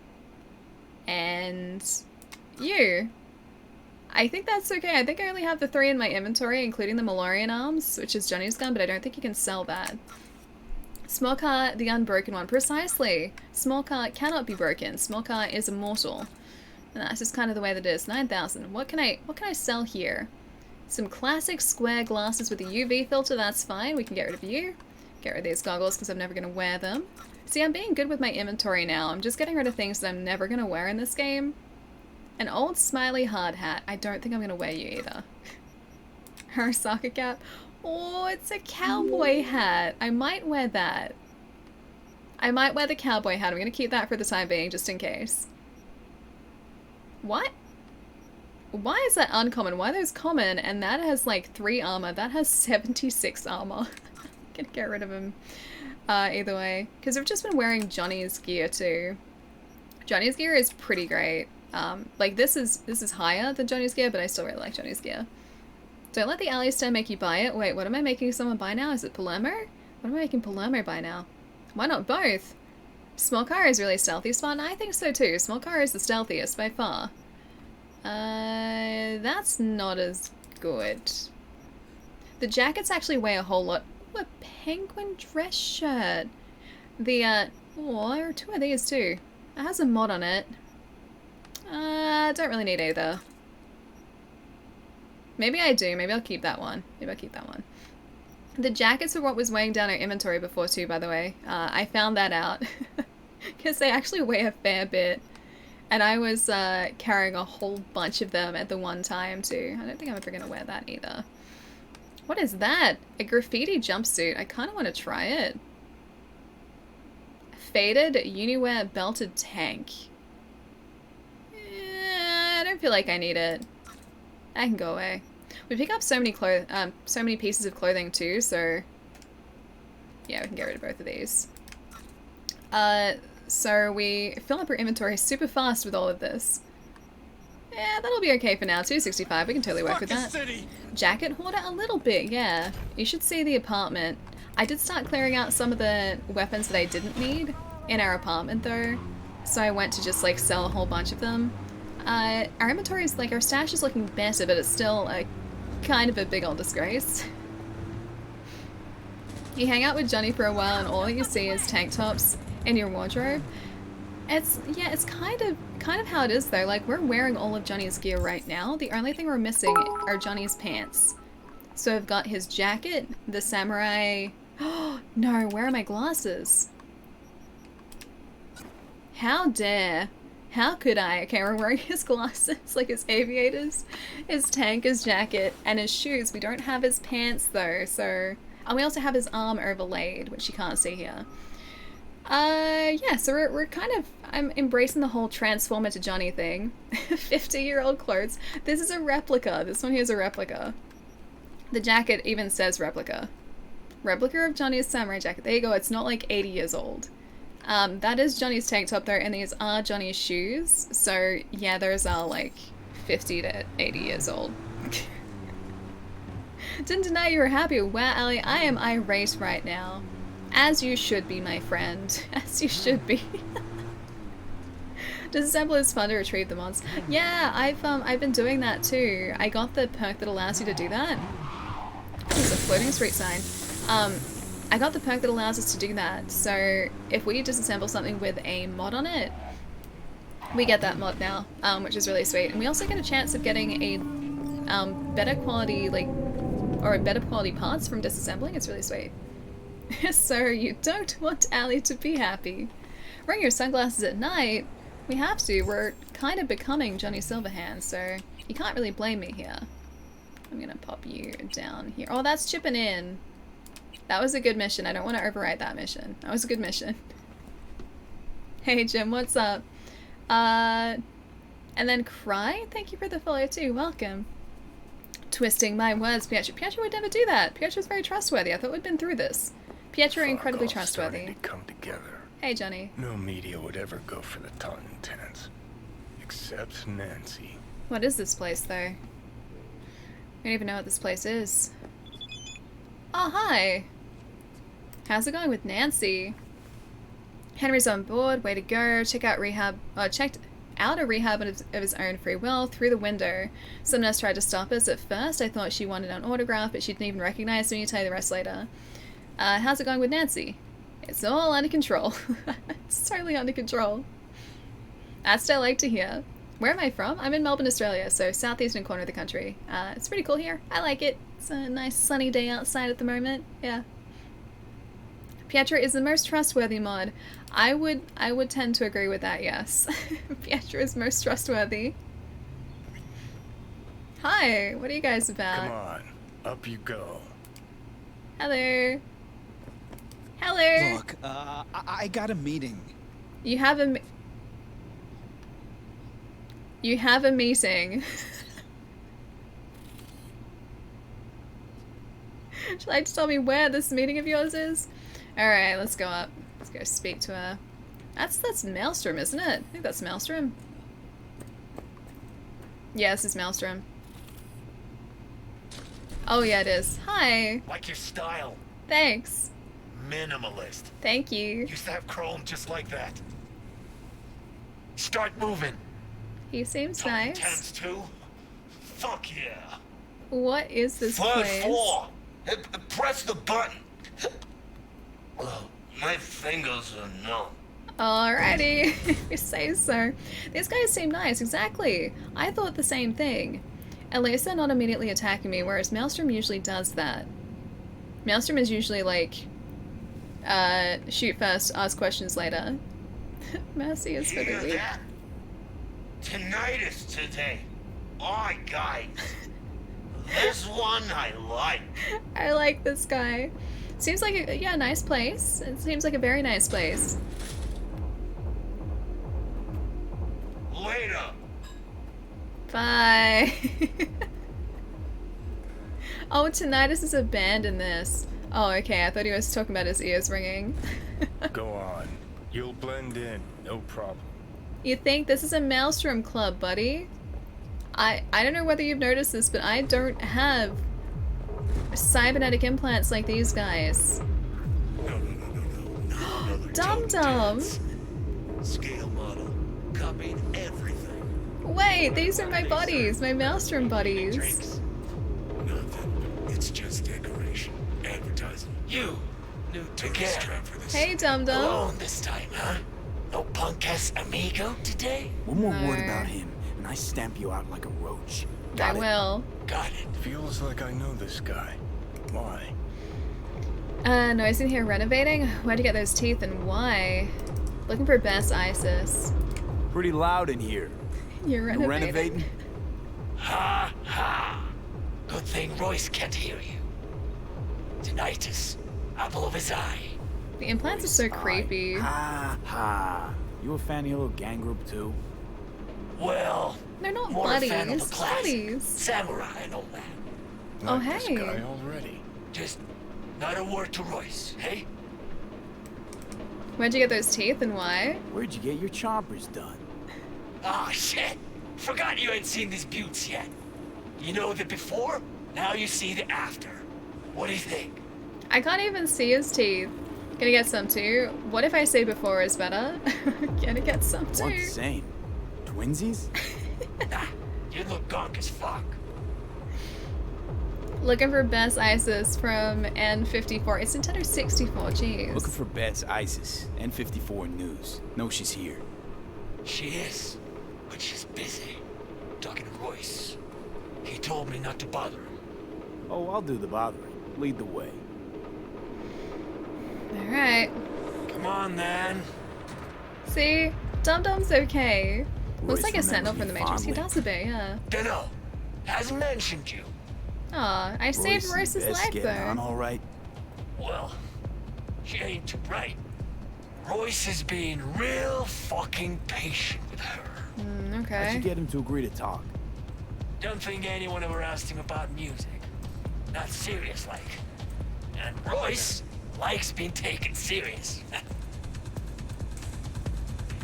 And you. I think that's okay. I think I only have the 3 in my inventory, including the Malorian arms, which is Johnny's gun, but I don't think you can sell that. Small car, the unbroken one. Precisely. Small car cannot be broken. Small car is immortal. And that's just kind of the way that it is. 9,000. What can I sell here? Some classic square glasses with a UV filter. That's fine. We can get rid of you. Get rid of these goggles because I'm never going to wear them. See, I'm being good with my inventory now. I'm just getting rid of things that I'm never going to wear in this game. An old smiley hard hat. I don't think I'm going to wear you either. Her soccer cap. Oh, it's a cowboy hat. I might wear that. I might wear the cowboy hat. I'm going to keep that for the time being, just in case. What? Why is that uncommon? Why are those common? And that has like 3 armor. That has 76 armor. I'm going to get rid of him either way. Because I've just been wearing Johnny's gear too. Johnny's gear is pretty great. Like this is higher than Johnny's gear, but I still really like Johnny's gear. Don't let the Alistair make you buy it. Wait, what am I making someone buy now? Is it Palermo? What am I making Palermo buy now? Why not both? Small car is really stealthy spawn. I think so too. Small car is the stealthiest by far. That's not as good. The jackets actually weigh a whole lot. Ooh, a penguin dress shirt. The, oh, there are 2 of these too. It has a mod on it. Don't really need either. Maybe I do. Maybe I'll keep that one. Maybe I'll keep that one. The jackets are what was weighing down our inventory before too, by the way. I found that out. Because they actually weigh a fair bit. And I was carrying a whole bunch of them at the one time too. I don't think I'm ever going to wear that either. What is that? A graffiti jumpsuit. I kind of want to try it. Faded Uniwear belted tank. I don't feel like I need it. I can go away. We pick up so many pieces of clothing too, so yeah, we can get rid of both of these. So we fill up our inventory super fast with all of this. Yeah, that'll be okay for now. 265, we can totally work with that. Jacket hoarder a little bit, yeah. You should see the apartment. I did start clearing out some of the weapons that I didn't need in our apartment though, so I went to just like sell a whole bunch of them. Our inventory is like, our stash is looking better, but it's still a kind of a big old disgrace. You hang out with Johnny for a while and all you see is tank tops in your wardrobe. It's kind of how it is though. Like, we're wearing all of Johnny's gear right now. The only thing we're missing are Johnny's pants. So I've got his jacket, the samurai. Oh no, where are my glasses? How dare. How could I? Okay, we're wearing his glasses, like his aviators, his tank, his jacket, and his shoes. We don't have his pants though, so... And we also have his arm overlaid, which you can't see here. Yeah, so we're kind of... I'm embracing the whole transformer to Johnny thing. 50-year-old clothes. This is a replica. This one here is a replica. The jacket even says replica. Replica of Johnny's samurai jacket. There you go, it's not like 80 years old. That is Johnny's tank top though, and these are Johnny's shoes. So yeah, those are like 50 to 80 years old. Didn't deny you were happy. Wow, Ali, I am irate right now. As you should be, my friend. As you should be. Disassemble is fun to retrieve the mods. Yeah, I've been doing that too. I got the perk that allows you to do that. There's a floating street sign. I got the perk that allows us to do that. So if we disassemble something with a mod on it, we get that mod now, which is really sweet. And we also get a chance of getting a better quality, like, or better quality parts from disassembling. It's really sweet. So you don't want Ali to be happy. Wearing your sunglasses at night, we have to. We're kind of becoming Johnny Silverhand, so you can't really blame me here. I'm gonna pop you down here. Oh, that's chipping in. That was a good mission. I don't want to overwrite that mission. That was a good mission. Hey Jim, what's up? And then Cry, thank you for the follow too. Welcome. Twisting my words, Pietro. Pietro would never do that. Pietro's very trustworthy. I thought we'd been through this. Pietro incredibly trustworthy. To come together. Hey Johnny. No media would ever go for the Tauntauns, except Nancy. What is this place though? I don't even know what this place is. Oh hi. How's it going with Nancy? Henry's on board. Way to go. Checked out a rehab of his own free will through the window. Some nurse tried to stop us. At first I thought she wanted an autograph, but she didn't even recognize me. I'll tell you the rest later. How's it going with Nancy? It's all under control. It's totally under control. That's what I like to hear. Where am I from? I'm in Melbourne, Australia, so southeastern corner of the country. It's pretty cool here. I like it. It's a nice sunny day outside at the moment. Yeah. Pietro is the most trustworthy mod. I would tend to agree with that, yes. Pietro is most trustworthy. Hi, what are you guys about? Come on, up you go. Hello. Hello. Look, I got a meeting. You have a meeting. Should you like to tell me where this meeting of yours is? Alright, let's go up. Let's go speak to her. That's Maelstrom, isn't it? I think that's Maelstrom. Yeah, this is Maelstrom. Oh yeah, it is. Hi. Like your style. Thanks. Minimalist. Thank you. Used to have chrome just like that. Start moving. He seems nice. Tens too. Fuck yeah. What is this Third place? floor. Press the button. My fingers are numb. Alrighty, if you say so. These guys seem nice, exactly. I thought the same thing. At least they're not immediately attacking me, whereas Maelstrom usually does that. Maelstrom is usually like, shoot first, ask questions later. Mercy is for the Hear weak. that? Tinnitus today. Aye, guys. This one I like. I like this guy. Seems like a yeah, nice place. It seems like a very nice place. Later. Bye. Oh, Tinnitus is a band in this. Oh, okay. I thought he was talking about his ears ringing. Go on. You'll blend in, no problem. You think this is a Maelstrom club, buddy? I don't know whether you've noticed this, but I don't have cybernetic implants like these guys. No. Dum Dum. Scale model. Copied everything. Wait, these are my buddies, my Maelstrom buddies. Drinks. Nothing. It's just decoration. Advertising. You. New tourist trap for this. Hey, Dum Dum. Alone this time, huh? No punk-ass amigo today? One more No. word about him, and I stamp you out like a roach. I Got it? will. Got it. Feels like I know this guy. Why? Noise in here renovating? Where'd you get those teeth and why? Looking for best ISIS. Pretty loud in here. You're You renovating? Ha ha. Good thing Royce can't hear you. Tinnitus. Apple of his eye. The implants are so Aye. creepy. Ha ha. You a fan of your little gang group too? Well, They're not more a fan of buddies. the classic. Buddies. Samurai and all that. Oh, Like hey. this guy already. Just not a word to Royce, hey? Where'd you get those teeth and why? Where'd you get your chompers done? Ah, shit. Forgot you ain't seen these buttes yet. You know the before, now you see the after. What do you think? I can't even see his teeth. Gonna get some too. What if I say before is better? Gonna get some What's too. the same? Twinsies? Nah, you look gonk as fuck. Looking for best ISIS from N54. It's Nintendo 64, jeez. Looking for Bets ISIS. N54 News. No, she's here. She is, but she's busy. Talking to Royce. He told me not to bother him. Oh, I'll do the bothering. Lead the way. Alright. Come on, then. See? Dum Dum's okay. Looks Royce like a sentinel remembers from the me Matrix. He fondly. does a bit, yeah. Dunno. Hasn't mentioned you. Aw, I saved Royce Royce's life getting on though. all right? Well, she ain't too bright. Royce is being real fucking patient with her. Mm, How'd okay. you get him to agree to talk? Don't think anyone ever asked him about music. Not serious like. And Royce likes being taken serious.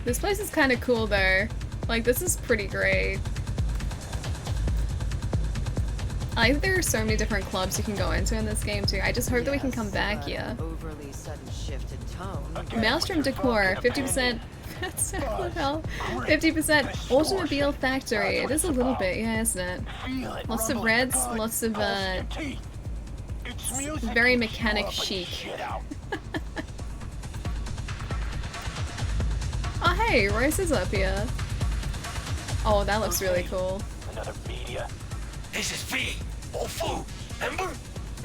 This place is kind of cool though. Like, this is pretty great. I like that there are so many different clubs you can go into in this game too. I just hope that we can come back here. Overly sudden shift in tone. Maelstrom decor, 50%. That's so cool as hell. 50% automobile factory. It is a little bit, yeah, isn't it? Lots of reds, lots of very mechanic chic. Oh hey, Royce is up here. Oh, that looks really cool. Another media. This is V. All food. Remember?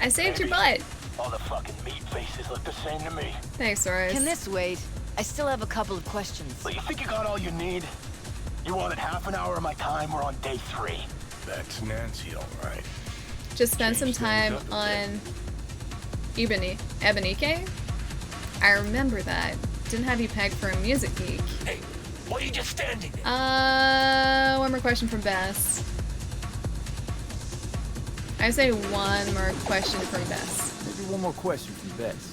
I saved your butt. All the fucking meat faces look the same to me. Thanks, Royce. Can this wait? I still have a couple of questions. But you think you got all you need? You wanted half an hour of my time. We're on day 3. That's Nancy, all right. Just spend some time on Ebonike? I remember that. Didn't have you pegged for a music geek. Hey, what are you just standing there? One more question from Bess. I say one more question from Bess. Maybe one more question from Bess.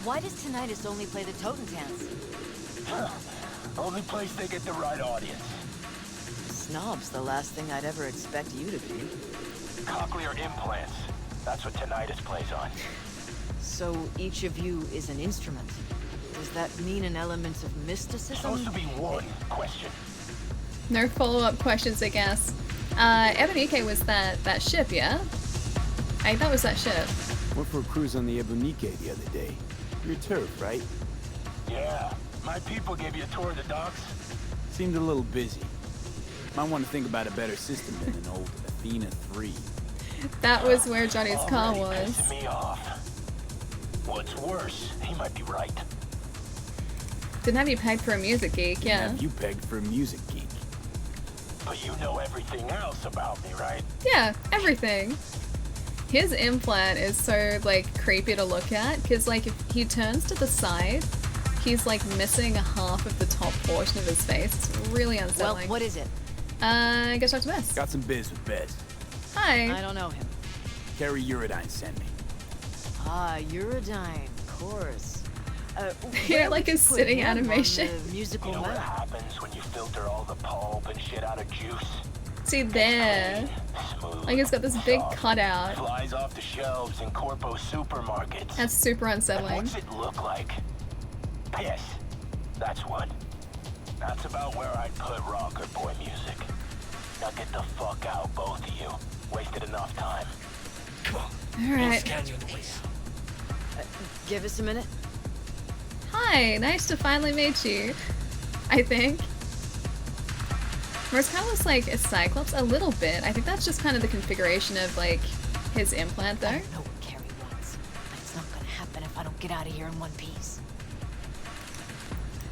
Why does Tinnitus only play the Totentans? Only place they get the right audience. Snob's the last thing I'd ever expect you to be. Cochlear implants. That's what Tinnitus plays on. So each of you is an instrument. Does that mean an element of mysticism? Supposed to be one question. No follow-up questions, I guess. Ebonike was that ship, yeah? I think that was that ship. Went for a cruise on the Ebonike the other day. Your turf, right? Yeah. My people gave you a tour of the docks. Seemed a little busy. Might want to think about a better system than an old Athena 3. That was where Johnny's car Already was. pissing me off. What's worse, he might be right. Didn't have you pegged for a music geek, yeah. Have you pegged for a music geek? But you know everything else about me, right? Yeah, everything. His implant is so, like, creepy to look at, because, like, if he turns to the side, he's, like, missing half of the top portion of his face. It's really unsettling. Well, what is it? Go talk to Bess. Got some biz with Bez. Hi. I don't know him. Carrie Uridine sent me. Ah, Uridine, of course. You're like a sitting animation. Musical You know what map. happens when you filter all the pulp and shit out of juice? See there. Like it's got this big cutout. Flies off the shelves in corpo supermarkets. That's super And unsettling. what's it look like? Piss. That's what. That's about where I'd put rocker boy music. Now get the fuck out, both of you. Wasted enough time. Come on. Alright. Scan you the way out. Give us a minute. Hi, nice to finally meet you. I think. Whereas kind of looks like a Cyclops a little bit. I think that's just kind of the configuration of like his implant I there. don't know what Carrie wants, but it's not gonna happen if I don't get out of here in one piece.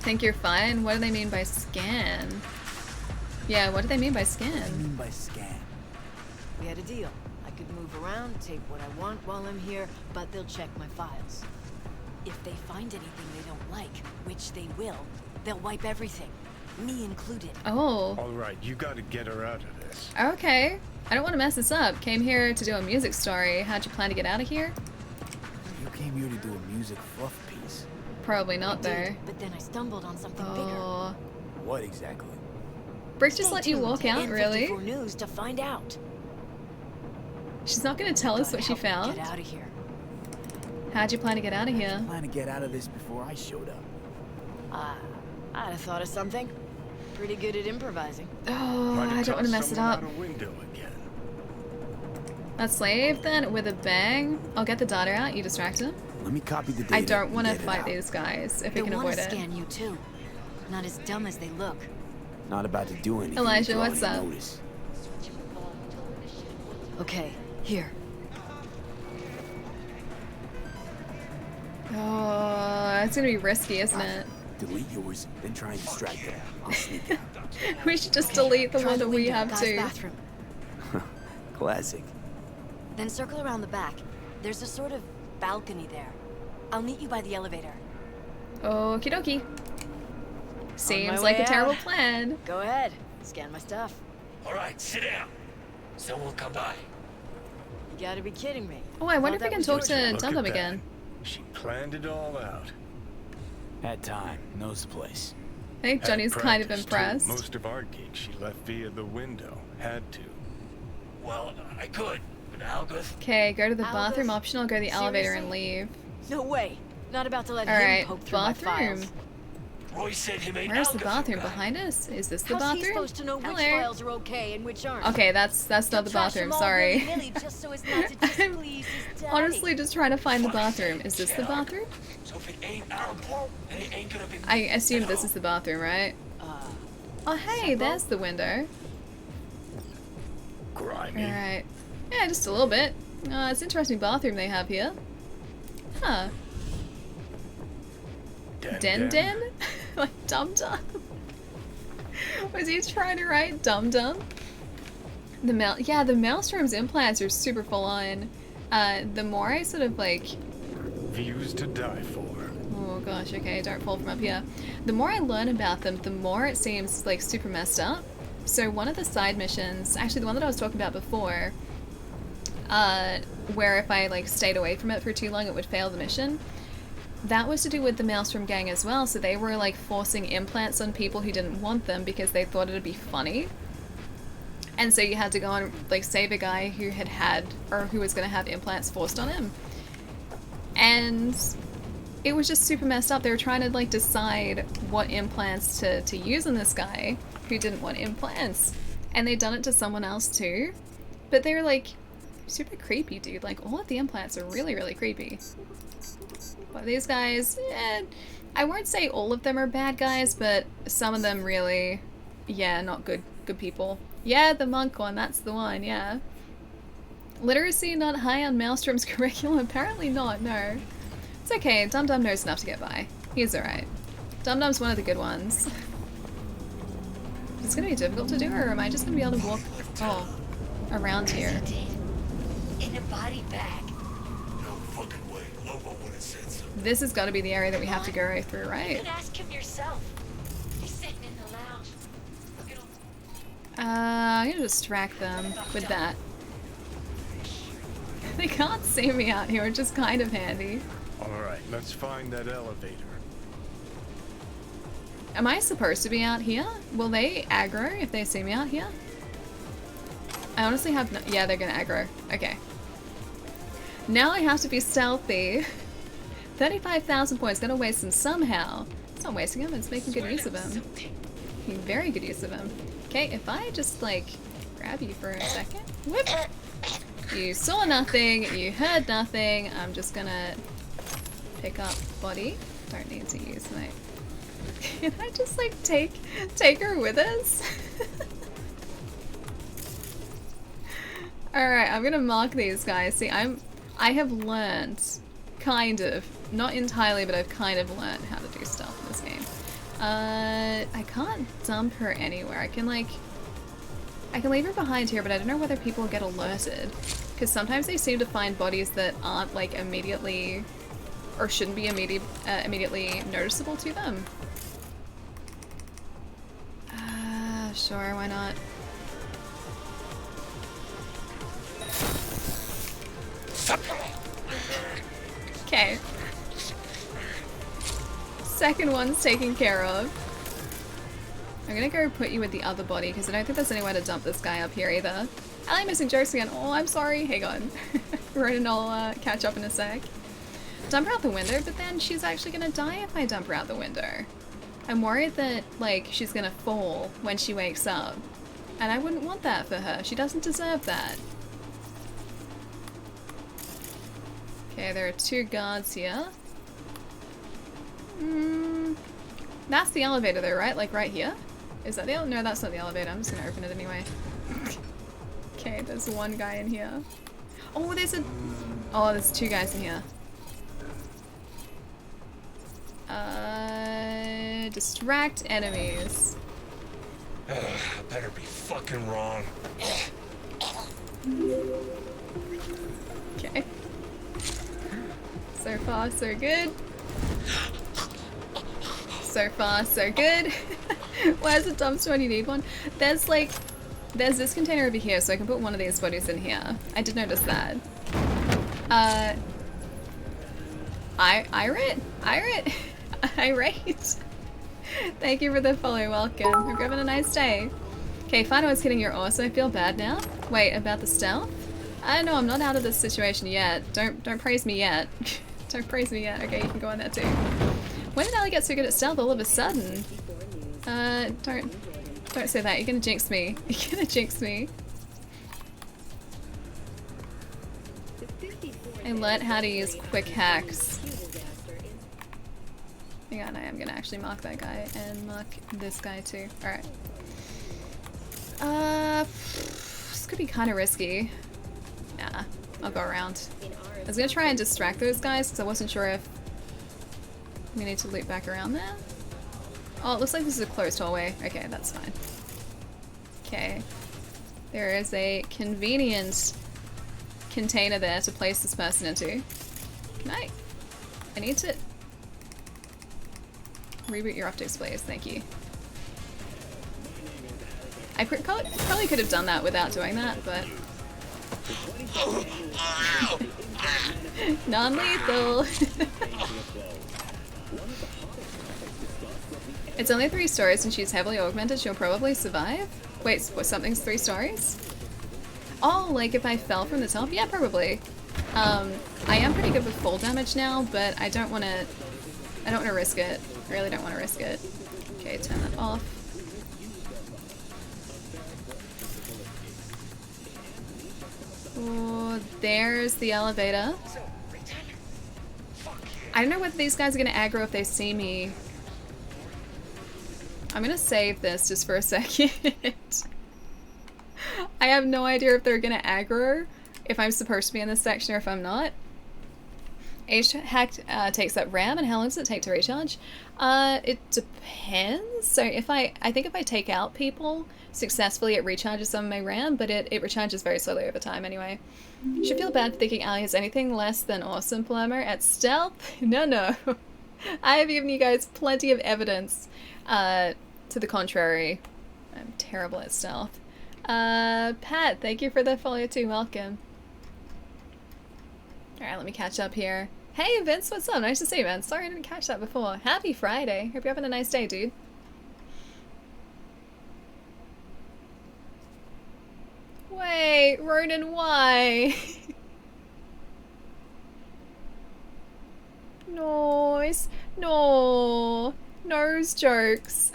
Think you're fine? What do they mean by scan? Yeah, what do they mean by What scan? do you mean by scan? We had a deal. I could move around, take what I want while I'm here, but they'll check my files. If they find anything they don't like, which they will, they'll wipe everything. Me included. Oh, All right, you gotta get her out of this. okay. I don't want to mess this up. Came here to do a music story. How'd you plan to get out of here? You came here to do a music fluff piece. Probably not though. Did, but then I stumbled on something bigger. Oh, What exactly? Brick just Stay let you tuned walk to out, really? N54 News to find out. She's not gonna tell us Gotta what she help me found. Get out of here. How'd you plan to get out of here? Plan to get out of this before I showed up. I'd have thought of something. Pretty good at improvising. Oh, Might have I don't want to tossed mess it someone up. out a window again. Let's leave then with a bang. I'll get the data out. You distract him. Let me copy the data. I don't and want to get it fight out. these guys if we They can want avoid to it. scan you too. Not as dumb as they look. Not about to do anything. Elijah, to draw what's any up? notice. Okay, here. Oh, it's gonna be risky, isn't it? Delete yours, then try and distract them. I'll sneak out. We should just delete the Try one the that we window, have guy's too. bathroom. Classic. Then circle around the back. There's a sort of balcony there. I'll meet you by the elevator. Okie dokie. Seems way like a out. terrible plan. Go ahead. Scan my stuff. All right, sit down. Someone will come by. You gotta be kidding me. Oh, I wonder if Thought we that can was talk your to job. Look Dum at Dum that. again. She planned it all out. Had time. Knows the place. I think Had Johnny's kind of practice, too. impressed. Most of our gigs she left via the window. Had to. Well, I could, but Algoth. Okay, go to the bathroom Albus? option. I'll go to the elevator and leave. No way. Not about to let him Alright, poke through my bathroom. files. Roy said him ain't Where's the Algoth, bathroom? guy. Behind us? Is this the How's he bathroom? supposed to know which Hello. files are okay and which aren't? Okay, that's not the He'll trash bathroom. them all Sorry. willy-nilly just so as not to displease his daddy. Honestly, just trying to find the Fuck's bathroom. sake, Is this the Sherlock. bathroom? So if it ain't Algoth, then it ain't gonna be me. I assume this is the bathroom, right? Oh, hey, there's the window. Grimy. Alright. Yeah, just a little bit. It's an interesting bathroom they have here. Huh. Den Den? Like Dum Dum? Was he trying to write Dum Dum? Yeah, the Maelstrom's implants are super full on. The more I sort of like... Views to die for. Oh gosh, okay, don't fall from up here. The more I learn about them, the more it seems like super messed up. So one of the side missions, actually the one that I was talking about before, where if I like stayed away from it for too long it would fail the mission, that was to do with the Maelstrom gang as well. So they were like forcing implants on people who didn't want them because they thought it'd be funny. And so you had to go and like save a guy who had or who was going to have implants forced on him. And it was just super messed up. They were trying to like decide what implants to use on this guy who didn't want implants. And they'd done it to someone else too. But they were like super creepy, dude. Like all of the implants are really, really creepy. But these guys, I won't say all of them are bad guys, but some of them really, yeah, not good people. Yeah, the monk one, that's the one, yeah. Literacy not high on Maelstrom's curriculum? Apparently not, no. It's okay, Dum Dum knows enough to get by. He's alright. Dum Dum's one of the good ones. Is this gonna be difficult to do, or am I just gonna be able to walk around here? In a body bag. This has got to be the area that we have to go through, You right? can ask him yourself. He's sitting in the lounge. I'm gonna distract them with that. They can't see me out here, which is kind of handy. Alright, let's find that elevator. Am I supposed to be out here? Will they aggro if they see me out here? I honestly have no— yeah, they're gonna aggro. Okay. Now I have to be stealthy. 35,000 points, gotta waste them somehow. It's not wasting them, it's making good use of them. Making very good use of them. Okay, if I just like grab you for a second. Whoop! You saw nothing, you heard nothing. I'm just gonna pick up body. Don't need to use my— can I just like take her with us? Alright, I'm gonna mark these guys. See, I have learned, kind of, not entirely, but I've kind of learned how to do stuff in this game. I can't dump her anywhere. I can leave her behind here, but I don't know whether people get alerted. Because sometimes they seem to find bodies that aren't like immediately, or shouldn't be immediately noticeable to them. Sure, why not? Okay. Second one's taken care of. I'm gonna go put you with the other body because I don't think there's anywhere to dump this guy up here either. I'm missing jokes again. Oh, I'm sorry. Hang on. Ronan, I'll catch up in a sec. Dump her out the window, but then she's actually gonna die if I dump her out the window. I'm worried that, like, she's gonna fall when she wakes up. And I wouldn't want that for her. She doesn't deserve that. Okay, there are 2 guards here. That's the elevator though, right? Like right here? Is that the elevator? No, that's not the elevator. I'm just gonna open it anyway. Okay, there's 1 guy in here. Oh, there's 2 guys in here. Distract enemies. Better be fucking wrong. Okay. So far, so good. So far, so good. Where's the dumpster when you need one? There's this container over here, so I can put one of these bodies in here. I did notice that. Irate. Thank you for the follow, welcome. Hope you're having a nice day. Okay, fine, I was kidding, you're awesome. I feel bad now. Wait, about the stealth? I don't know, I'm not out of this situation yet. Don't praise me yet. Don't praise me yet. Okay, you can go on that too. When did Ellie get so good at stealth all of a sudden? Don't say that. You're gonna jinx me. You're gonna jinx me. I learned how to use quick hacks. Hang on, I am gonna actually mark that guy and mark this guy too. Alright. This could be kind of risky. Nah, I'll go around. I was gonna try and distract those guys because I wasn't sure if we need to loop back around there. Oh, it looks like this is a closed hallway. Okay, that's fine. Okay. There is a convenient container there to place this person into. Can I need to reboot your optics, please. Thank you. I probably could have done that without doing that, but non-lethal. It's only 3 stories and she's heavily augmented. She'll probably survive. Wait, what, something's 3 stories? Oh, like if I fell from the top? Yeah, probably. I am pretty good with fall damage now, but I don't want to risk it. I really don't want to risk it. Okay, turn that off. Oh, there's the elevator. I don't know whether these guys are going to aggro if they see me. I'm going to save this just for a second. I have no idea if they're going to aggro. if I'm supposed to be in this section or if I'm not. H-hack takes up RAM, and how long does it take to recharge? It depends. So if I think if I take out people successfully, it recharges some of my RAM, but it recharges very slowly over time anyway. Should feel bad for thinking Ali has anything less than awesome Palermo at stealth. No. I have given you guys plenty of evidence to the contrary. I'm terrible at stealth. Pat, thank you for the follow too. Welcome. Alright, let me catch up here. Hey Vince, what's up? Nice to see you, man. Sorry I didn't catch that before. Happy Friday. Hope you're having a nice day, dude. Wait, Ronan, why? Noise. No. Nose jokes.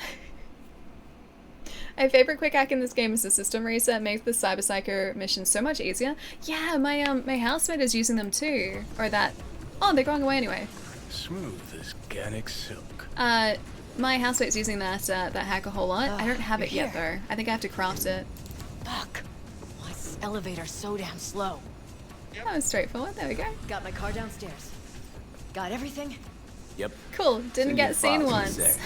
My favorite quick hack in this game is the system reset. Makes the Cyber Psycho mission so much easier. Yeah, my housemate is using them too. Or that. Oh, they're going away anyway. Smooth as organic silk. My housemate's using that hack a whole lot. I don't have it yet though. I think I have to craft it. Fuck. Why is this elevator so damn slow? That was straightforward. There we go. Got my car downstairs. Got everything? Yep. Cool. Didn't get seen once.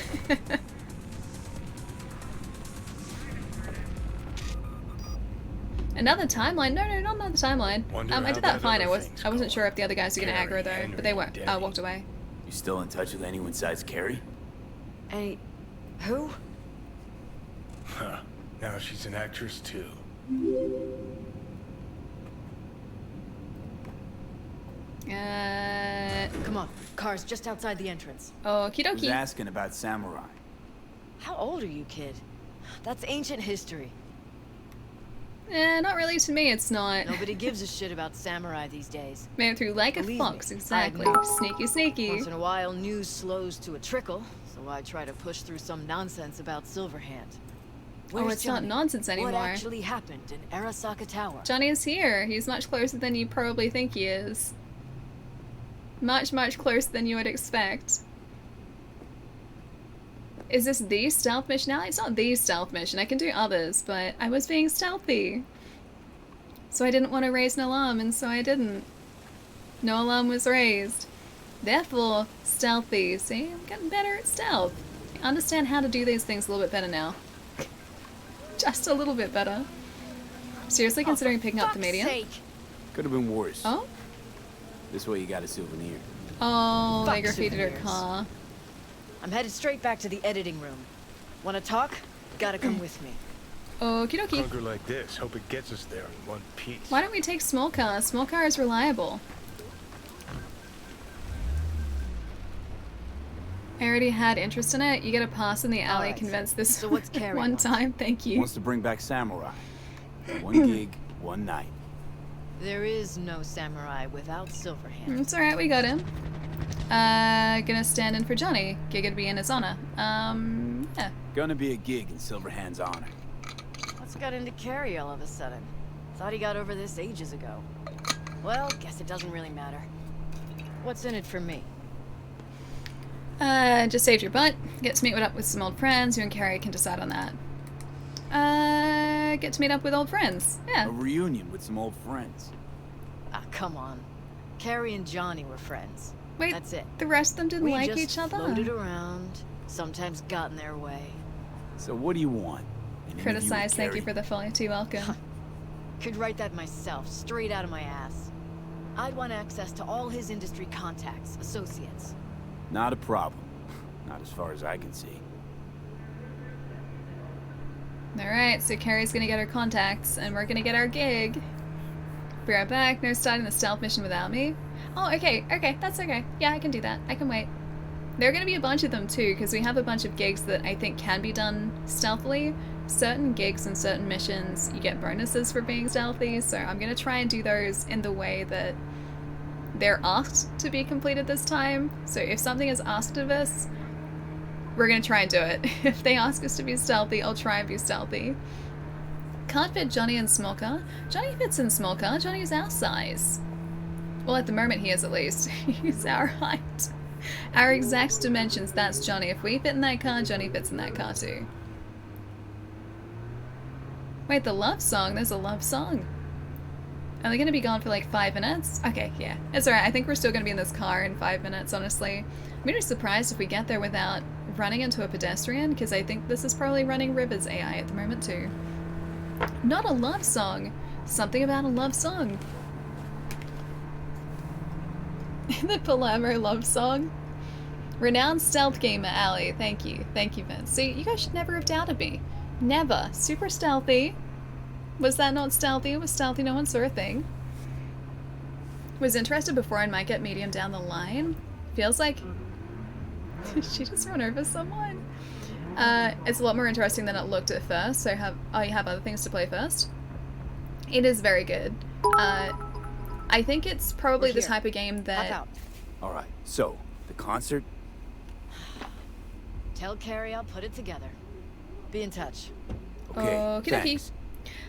Another timeline? No, not another timeline. I did that fine. I wasn't sure if the other guys were gonna aggro though, but they weren't. Walked away. You still in touch with anyone besides Carrie? Hey, who? Huh. Now she's an actress too. Come on. Car's just outside the entrance. Okie dokie. Who's asking about samurai? How old are you, kid? That's ancient history. Not really to me, it's not. Nobody gives a shit about samurai these days. Man through like a fox, exactly. Sneaky. Once in a while, news slows to a trickle, so I try to push through some nonsense about Silverhand. Where's it's Johnny? not nonsense anymore. What actually happened in Arasaka Tower? Johnny is here. He's much closer than you probably think he is. Much closer than you would expect. Is this the stealth mission now? It's not the stealth mission. I can do others, but I was being stealthy. So I didn't want to raise an alarm, and so I didn't. No alarm was raised. Therefore, stealthy. See, I'm getting better at stealth. I understand how to do these things a little bit better now. Just a little bit better. Seriously considering picking up the medium? Could have been worse. Oh? This way you got a souvenir. Oh, they Fuck graffitied her souvenirs. car. I'm headed straight back to the editing room. Wanna talk? Gotta come with me. Okie dokie. Clunker like this, hope it gets us there in one piece. Why don't we take small car? Small car is reliable. I already had interest in it. You get a pass in the alley. Alright, Convince this so what's Carrie one want? time. Thank you. Wants to bring back samurai. One gig, one night. There is no samurai without Silverhand. It's alright, we got him. Gonna stand in for Johnny. Gig to be in his honor. Yeah. Gonna be a gig in Silverhand's honor. What's got into Carrie all of a sudden? Thought he got over this ages ago. Well, guess it doesn't really matter. What's in it for me? Just saved your butt. Get to meet up with some old friends. You and Carrie can decide on that. Get to meet up with old friends. Yeah. A reunion with some old friends. Ah, come on. Carrie and Johnny were friends. Wait, that's it. The rest of them didn't like each other? We just floated around, sometimes got in their way. So what do you want? Criticize, thank you for the follow too, welcome. Could write that myself, straight out of my ass. I'd want access to all his industry contacts, associates. Not a problem. Not as far as I can see. Alright, so Carrie's gonna get her contacts, and we're gonna get our gig. Be right back. No starting the stealth mission without me. Oh, okay, that's okay. Yeah, I can do that. I can wait. There are gonna be a bunch of them too, because we have a bunch of gigs that I think can be done stealthily. Certain gigs and certain missions, you get bonuses for being stealthy, so I'm gonna try and do those in the way that they're asked to be completed this time. So if something is asked of us, we're gonna try and do it. If they ask us to be stealthy, I'll try and be stealthy. Can't fit Johnny in small car. Johnny fits in small car. Johnny's our size. Well, at the moment he is at least. He's our height. Our exact dimensions, that's Johnny. If we fit in that car, Johnny fits in that car too. Wait, the love song? There's a love song? Only gonna be gone for like 5 minutes? Okay, yeah. It's alright. I think we're still gonna be in this car in 5 minutes, honestly. I'm gonna be surprised if we get there without running into a pedestrian, because I think this is probably running River's AI at the moment too. Not a love song. Something about a love song. The Palermo love song. Renowned stealth gamer, Allie. Thank you. Thank you, Vince. See, you guys should never have doubted me. Never. Super stealthy. Was that not stealthy? It was stealthy. No one saw a thing. Was interested before and might get medium down the line. Feels like... Did she just run over someone? It's a lot more interesting than it looked at first. So you have other things to play first? It is very good. I think it's probably the type of game that... Alright, so, the concert? Tell Carrie I'll put it together. Be in touch. Okay, thanks.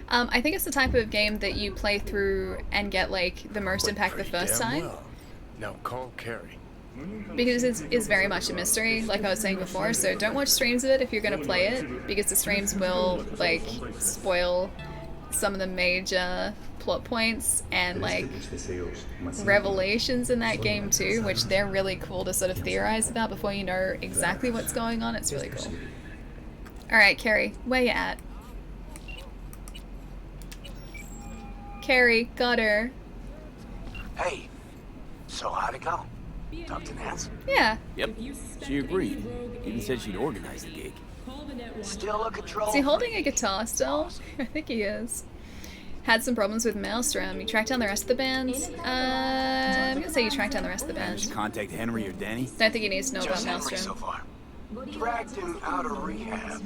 I think it's the type of game that you play through and get like the most impact the first time. Well. Now call Carrie. Because it's very much a mystery, like I was saying before, so don't watch streams of it if you're going to play it, because the streams will like spoil some of the major plot points and like revelations in that game too, which they're really cool to sort of theorize about before you know exactly what's going on. It's really cool. Alright, Carrie, where you at? Carrie, got her. Hey, so how'd it go? Talk to Nance? Yeah. Yep, she agreed. Even said she'd organize the gig. Still a control. Is he holding a guitar still? I think he is. Had some problems with Maelstrom. You tracked down the rest of the band? I'm gonna say you tracked down the rest of the band. Managed to contact Henry or Danny? Don't think he needs to know Just about Henry Maelstrom. so far. Dragged him out of rehab.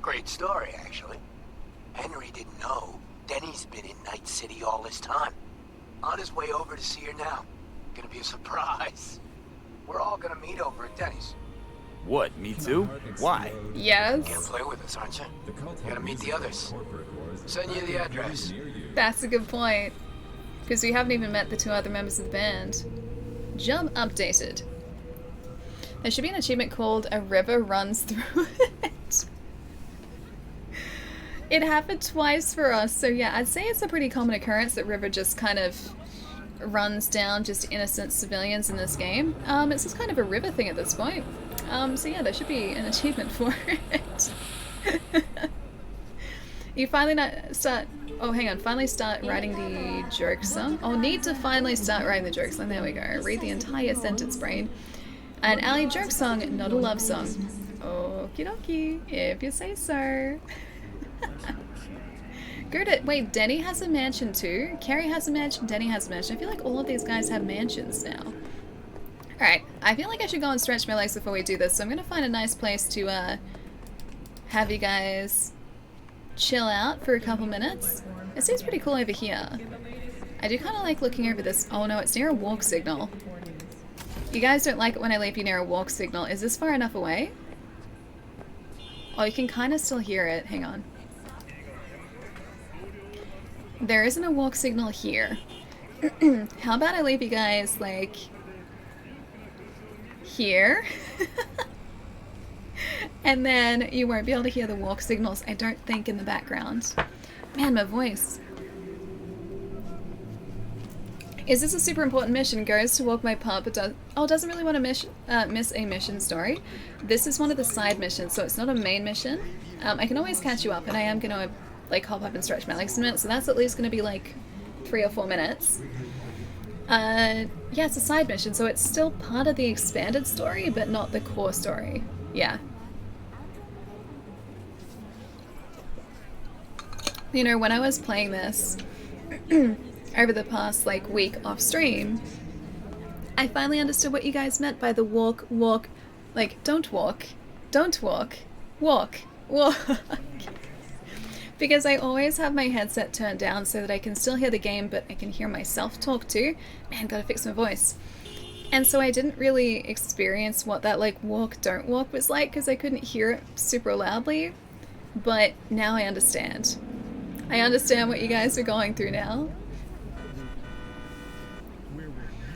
Great story, actually. Henry didn't know Denny's been in Night City all this time. On his way over to see her now. Gonna be a surprise. We're all gonna meet over at Denny's. What, me too? Why? Yes. Can't play with us, aren't you? Gotta meet the others. Send you the address. That's a good point. Because we haven't even met the 2 other members of the band. Job updated. There should be an achievement called A River Runs Through It. It happened twice for us, so yeah, I'd say it's a pretty common occurrence that River just kind of runs down just innocent civilians in this game. It's just kind of a River thing at this point. So yeah, there should be an achievement for it. You finally finally start writing the joke song. Oh, need to finally start writing the joke song. There we go. Read the entire sentence, brain. An Allie joke song, not a love song. Okie dokie, if you say so. Wait, Denny has a mansion too? Carrie has a mansion, Denny has a mansion. I feel like all of these guys have mansions now. Alright, I feel like I should go and stretch my legs before we do this, so I'm gonna find a nice place to have you guys chill out for a couple minutes. It seems pretty cool over here. I do kind of like looking over this. Oh no, it's near a walk signal. You guys don't like it when I leave you near a walk signal. Is this far enough away? Oh, you can kind of still hear it. Hang on. There isn't a walk signal here. How about I leave you guys, like, here? And then you won't be able to hear the walk signals, I don't think, in the background. Man, my voice. Is this a super important mission? Goes to walk my pup, but doesn't really want to miss a mission story. This is one of the side missions, so it's not a main mission. I can always catch you up, and I am going to like hop up and stretch my legs in a minute, so that's at least going to be like 3 or 4 minutes. Yeah, it's a side mission, so it's still part of the expanded story, but not the core story. Yeah. You know, when I was playing this over the past like week off stream, I finally understood what you guys meant by the walk, like don't walk, walk. Because I always have my headset turned down so that I can still hear the game, but I can hear myself talk too. Man, gotta fix my voice. And so I didn't really experience what that like walk, don't walk was like because I couldn't hear it super loudly. But now I understand. I understand what you guys are going through now.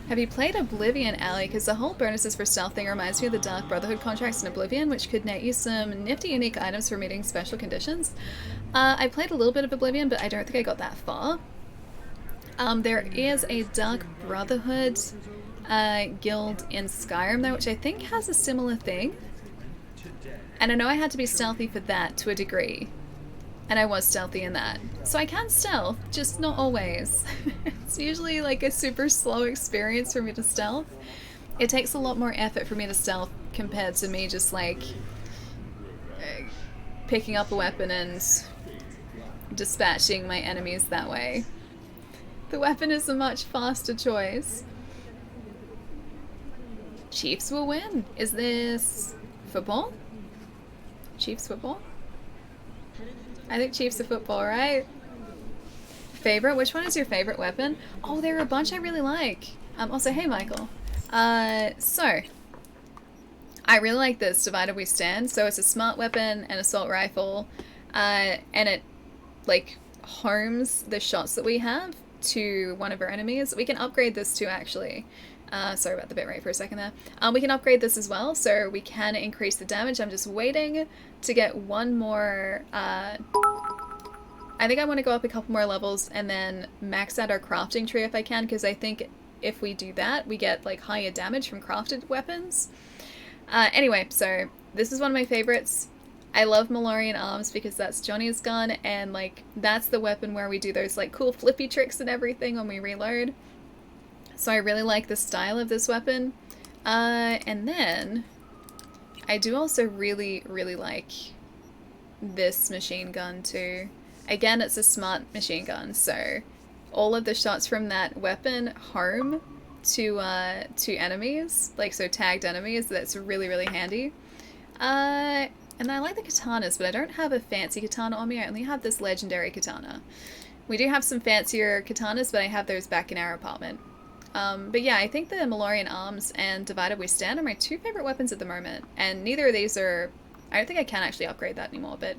Have you played Oblivion, Allie? Because the whole bonuses for stealth thing reminds me of the Dark Brotherhood contracts in Oblivion, which could net you some nifty unique items for meeting special conditions. I played a little bit of Oblivion, but I don't think I got that far. There is a Dark Brotherhood guild in Skyrim though, which I think has a similar thing. And I know I had to be stealthy for that to a degree. And I was stealthy in that. So I can stealth, just not always. It's usually like a super slow experience for me to stealth. It takes a lot more effort for me to stealth compared to me just like picking up a weapon and dispatching my enemies that way. The weapon is a much faster choice. Chiefs will win. Is this football? Chiefs football? I think Chiefs are football, right? Favorite? Which one is your favorite weapon? Oh, there are a bunch I really like. Also, hey Michael. So I really like this Divided We Stand. So it's a smart weapon and assault rifle, and it like homes the shots that we have to one of our enemies. We can upgrade this too, actually. Sorry about the bitrate for a second there. We can upgrade this as well, so we can increase the damage. I'm just waiting to get one more. I think I want to go up a couple more levels and then max out our crafting tree if I can, because I think if we do that, we get like higher damage from crafted weapons. Anyway, so this is one of my favorites. I love Malorian arms because that's Johnny's gun, and like that's the weapon where we do those like cool flippy tricks and everything when we reload. So I really like the style of this weapon. And then I do also really, really like this machine gun too. Again, it's a smart machine gun, so all of the shots from that weapon home to enemies, like so tagged enemies. That's really, really handy. And I like the katanas, but I don't have a fancy katana on me. I only have this legendary katana. We do have some fancier katanas, but I have those back in our apartment. But yeah, I think the Malorian arms and Divided We Stand are my two favorite weapons at the moment. And neither of these are... I don't think I can actually upgrade that anymore, but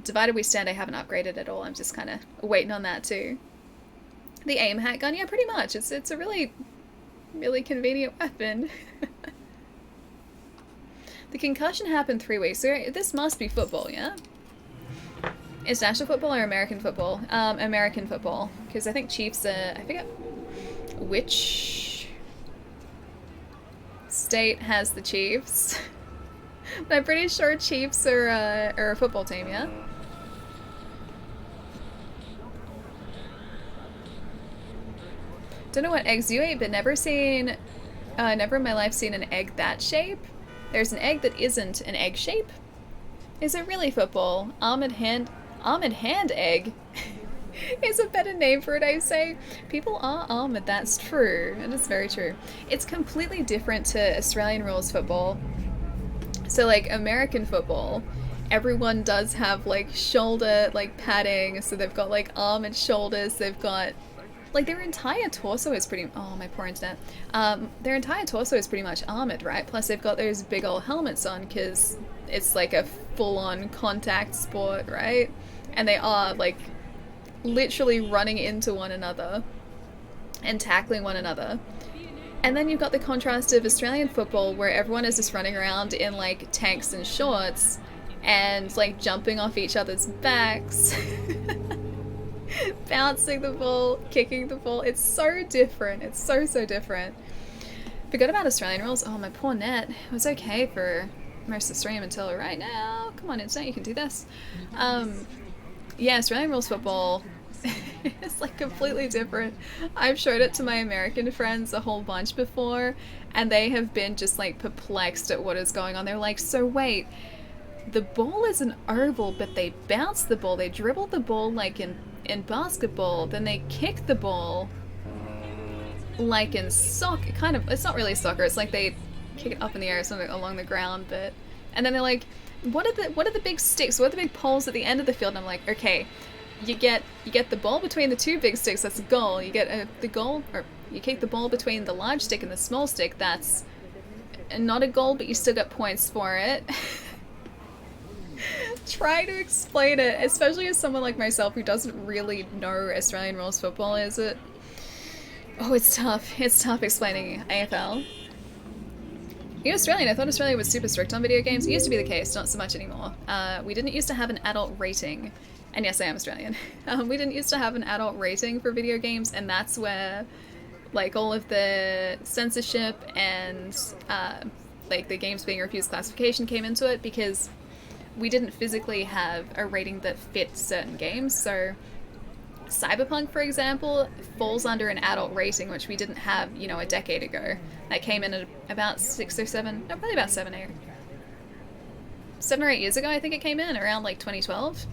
Divided We Stand I haven't upgraded at all. I'm just kind of waiting on that too. The aim hat gun, yeah, pretty much. It's a really, really convenient weapon. The concussion happened 3 weeks ago. This must be football, yeah? Is national football or American football? American football. Because I think Chiefs are... I forget which state has the Chiefs. But I'm pretty sure Chiefs are a football team, yeah? Don't know what eggs you ate, but never in my life seen an egg that shape. There's an egg that isn't an egg shape. Is it really football? Almond hand egg is a better name for it, I say. People are almond, that's true. It is very true. It's completely different to Australian rules football. So like American football, everyone does have like shoulder like padding, so they've got like arm and shoulders, they've got like their entire torso is pretty... Oh, my poor internet. Their entire torso is pretty much armored, right? Plus they've got those big old helmets on because it's like a full-on contact sport, right? And they are like literally running into one another and tackling one another. And then you've got the contrast of Australian football where everyone is just running around in like tanks and shorts and like jumping off each other's backs. Bouncing the ball, kicking the ball. It's so different. It's so different. Forgot about Australian rules. Oh, my poor net. It was okay for most of the stream until right now. Come on, internet, you can do this. Yeah, Australian rules football is like completely different. I've showed it to my American friends a whole bunch before, and they have been just like perplexed at what is going on. They're like, so wait, the ball is an oval, but they bounce the ball. They dribble the ball like in basketball, then they kick the ball like in soccer. Kind of, it's not really soccer, it's like they kick it up in the air or something along the ground, but and then they're like, what are the big sticks, what are the big poles at the end of the field? And I'm like, okay, you get the ball between the two big sticks, that's a goal. You get the goal, or you kick the ball between the large stick and the small stick, that's not a goal, but you still get points for it. Try to explain it, especially as someone like myself who doesn't really know Australian rules football, is it? Oh, it's tough. It's tough explaining AFL. You're Australian. I thought Australia was super strict on video games. It used to be the case, not so much anymore. We didn't used to have an adult rating. And yes, I am Australian. We didn't used to have an adult rating for video games, and that's where, like, all of the censorship and, like, the games being refused classification came into it, because we didn't physically have a rating that fit certain games. So Cyberpunk, for example, falls under an adult rating, which we didn't have, you know, a decade ago. That came in at about 6 or 7, no, probably about 7 or 8 years ago, I think it came in, around like 2012.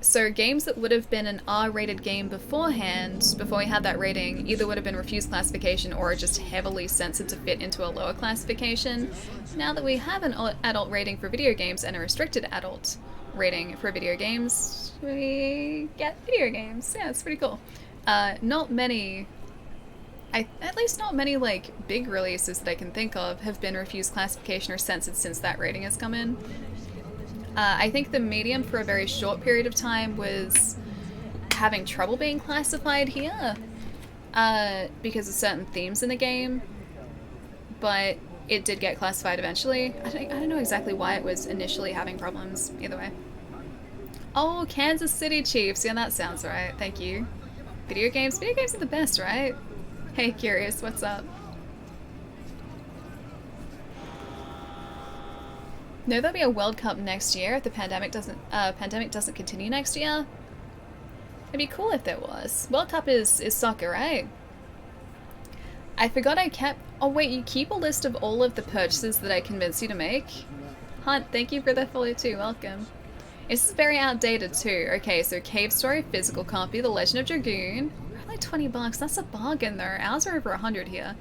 So games that would have been an R-rated game beforehand, before we had that rating, either would have been refused classification or just heavily censored to fit into a lower classification. Now that we have an adult rating for video games and a restricted adult rating for video games, we get video games. Yeah, it's pretty cool. Not many, at least not many, like, big releases that I can think of have been refused classification or censored since that rating has come in. I think the medium for a very short period of time was having trouble being classified here because of certain themes in the game, but it did get classified eventually. I don't know exactly why it was initially having problems, either way. Oh, Kansas City Chiefs. Yeah, that sounds right. Thank you. Video games are the best, right? Hey, Curious, what's up? No, there'll be a World Cup next year if the pandemic doesn't continue next year. It'd be cool if there was. World Cup is soccer, right? I forgot I kept... Oh wait, you keep a list of all of the purchases that I convinced you to make? Hunt, thank you for the follow too, welcome. This is very outdated too. Okay, so Cave Story physical copy, The Legend of Dragoon. Like 20 bucks, that's a bargain though. Ours are over 100 here.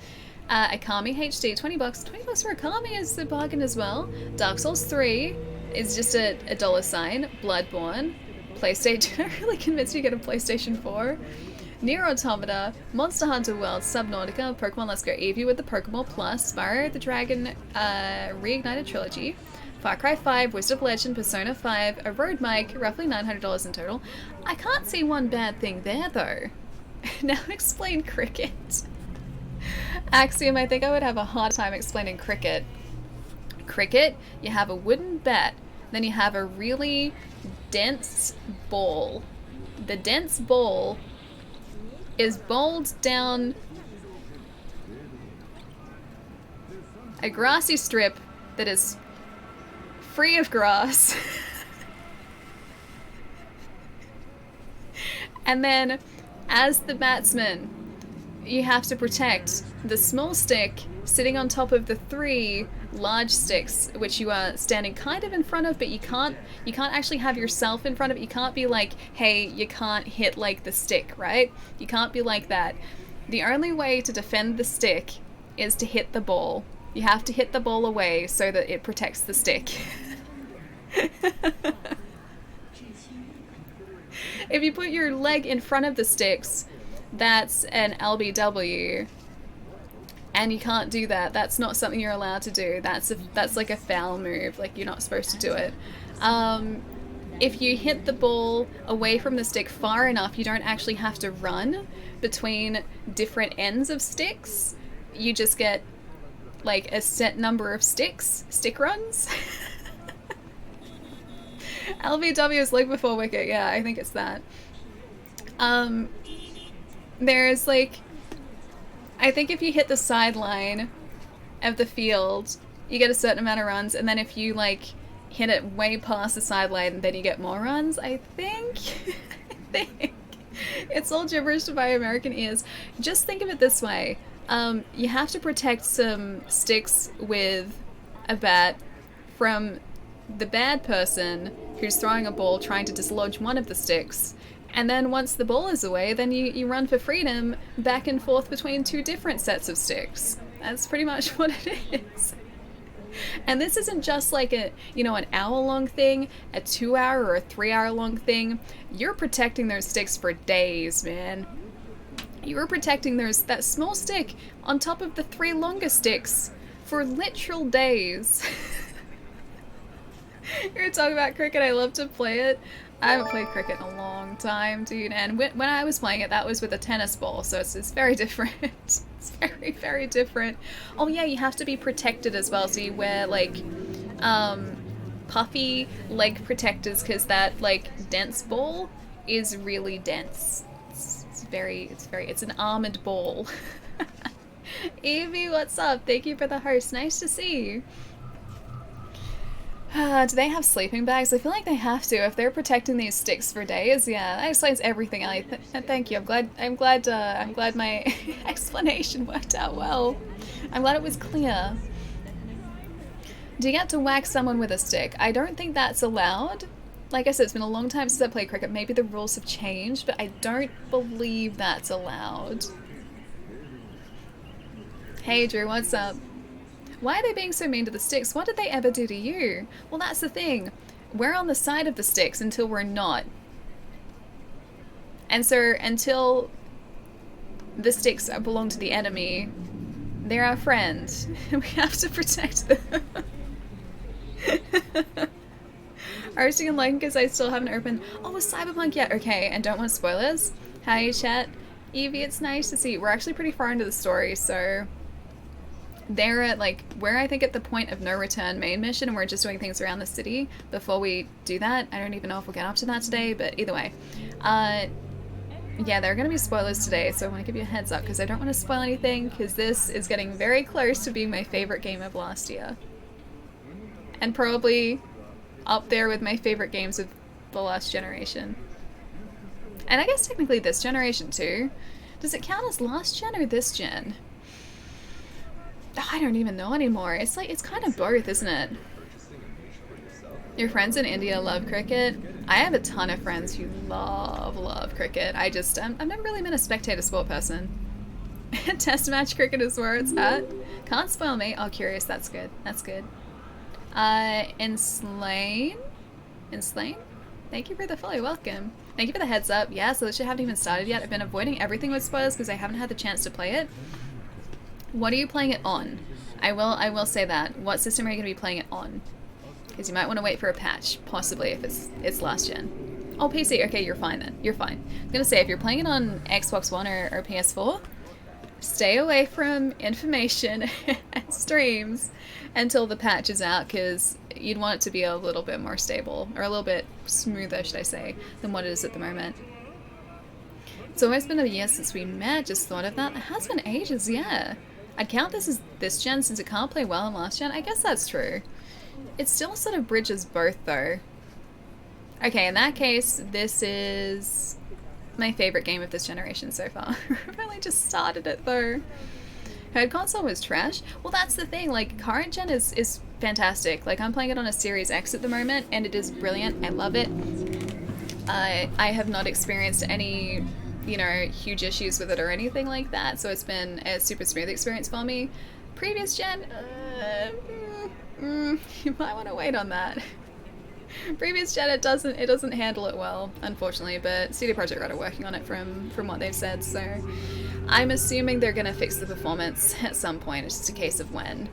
Akami HD, 20 bucks. 20 bucks for Akami is a bargain as well. Dark Souls 3 is just a $. Bloodborne. PlayStation, I'm really convinced you get a PlayStation 4. Nier Automata, Monster Hunter World, Subnautica, Pokemon Let's Go Eevee with the Pokemon Plus, Spyro the Dragon Reignited Trilogy, Far Cry 5, Wizard of Legend, Persona 5, a Road Mic, roughly $900 in total. I can't see one bad thing there though. Now explain cricket. Axiom, I think I would have a hard time explaining cricket. Cricket, you have a wooden bat, then you have a really dense ball. The dense ball is bowled down a grassy strip that is free of grass. And then, as the batsman, you have to protect the small stick sitting on top of the 3 large sticks, which you are standing kind of in front of, but you can't actually have yourself in front of it. You can't be like, hey, you can't hit like the stick, right? You can't be like that. The only way to defend the stick is to hit the ball. You have to hit the ball away so that it protects the stick. If you put your leg in front of the sticks, that's an LBW, and you can't do that. That's not something you're allowed to do. That's like a foul move. Like, you're not supposed to do it. If you hit the ball away from the stick far enough, you don't actually have to run between different ends of sticks. You just get like a set number of stick runs. LBW is like before Wicket. Yeah, I think it's that. There's like, I think if you hit the sideline of the field, you get a certain amount of runs, and then if you like hit it way past the sideline, then you get more runs, I think. I think. It's all gibberish to my American ears. Just think of it this way. You have to protect some sticks with a bat from the bad person who's throwing a ball trying to dislodge one of the sticks. And then once the ball is away, then you run for freedom back and forth between 2 different sets of sticks. That's pretty much what it is. And this isn't just like a, you know, an hour-long thing, a 2-hour or a 3-hour-long thing. You're protecting those sticks for days, man. You're protecting that small stick on top of the 3 longer sticks for literal days. You're talking about cricket, I love to play it. I haven't played cricket in a long time, dude, and when I was playing it, that was with a tennis ball, so it's very different. It's very, very different. Oh yeah, you have to be protected as well, so you wear, like, puffy leg protectors, because that, like, dense ball is really dense. It's an armored ball. Evie, what's up? Thank you for the host. Nice to see you. Do they have sleeping bags? I feel like they have to. If they're protecting these sticks for days, yeah, that explains everything, Ellie. Thank you. I'm glad my explanation worked out well. I'm glad it was clear. Do you get to whack someone with a stick? I don't think that's allowed. Like I said, it's been a long time since I played cricket. Maybe the rules have changed, but I don't believe that's allowed. Hey Drew, what's up? Why are they being so mean to the sticks? What did they ever do to you? Well, that's the thing. We're on the side of the sticks until we're not. And so until the sticks belong to the enemy, they're our friend. We have to protect them. Roasting and liking because I still haven't opened. Oh, was Cyberpunk yet? Okay, and don't want spoilers. Hi, chat. Evie, it's nice to see you. We're actually pretty far into the story, so they're at, like, we're, I think, at the point of no return main mission, and we're just doing things around the city before we do that. I don't even know if we'll get up to that today, but either way. Yeah, there are going to be spoilers today, so I want to give you a heads up, because I don't want to spoil anything, because this is getting very close to being my favorite game of last year. And probably up there with my favorite games of the last generation. And I guess technically this generation too. Does it count as last gen or this gen? I don't even know anymore. It's like, it's kind of both, isn't it? Your friends in India love cricket. I have a ton of friends who love cricket. I've never really been a spectator sport person. Test match cricket is where it's at. Can't spoil me. Oh, curious. That's good. That's good. Enslain? Thank you for the follow. Welcome. Thank you for the heads up. Yeah, so this shit haven't even started yet. I've been avoiding everything with spoilers because I haven't had the chance to play it. What are you playing it on? I will say that. What system are you going to be playing it on? Because you might want to wait for a patch, possibly, if it's last gen. Oh, PC. Okay, you're fine then. You're fine. I was going to say, if you're playing it on Xbox One or PS4, stay away from information and streams until the patch is out, because you'd want it to be a little bit more stable, or a little bit smoother, should I say, than what it is at the moment. It's almost been a year since we met. Just thought of that. It has been ages, yeah. I'd count this as this gen since it can't play well in last gen. I guess that's true. It still sort of bridges both, though. Okay, in that case, this is my favorite game of this generation so far. I've only just started it, though. Heard console was trash. Well, that's the thing. Like, current gen is fantastic. Like, I'm playing it on a Series X at the moment, and it is brilliant. I love it. I have not experienced any, you know, huge issues with it or anything like that, so it's been a super smooth experience for me. Previous gen, you might want to wait on that. Previous gen, it doesn't handle it well, unfortunately, but CD Projekt Red are working on it from what they've said, so I'm assuming they're gonna fix the performance at some point. It's just a case of when.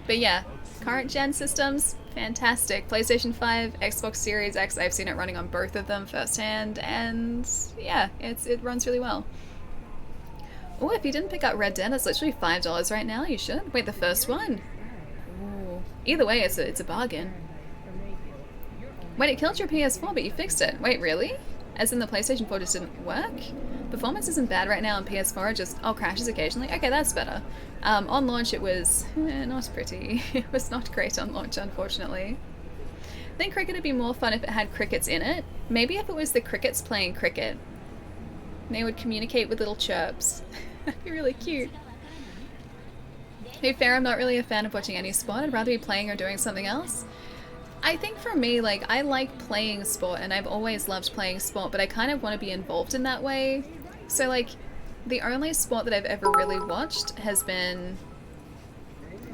But yeah, current gen systems, fantastic. PlayStation 5, Xbox Series X, I've seen it running on both of them firsthand, and yeah, it runs really well. Oh, if you didn't pick up Red Dead, it's literally $5 right now. You should. Wait, the first one? Ooh. Either way, it's a bargain. Wait, it killed your PS4, but you fixed it. Wait, really? As in the PlayStation 4 just didn't work? Performance isn't bad right now on PS4, it just crashes occasionally. Okay, that's better. On launch it was not pretty. It was not great on launch, unfortunately. I think cricket would be more fun if it had crickets in it. Maybe if it was the crickets playing cricket. They would communicate with little chirps. That'd be really cute. To be fair, I'm not really a fan of watching any sport. I'd rather be playing or doing something else. I think for me, like, I like playing sport, and I've always loved playing sport, but I kind of want to be involved in that way. So, like, the only sport that I've ever really watched has been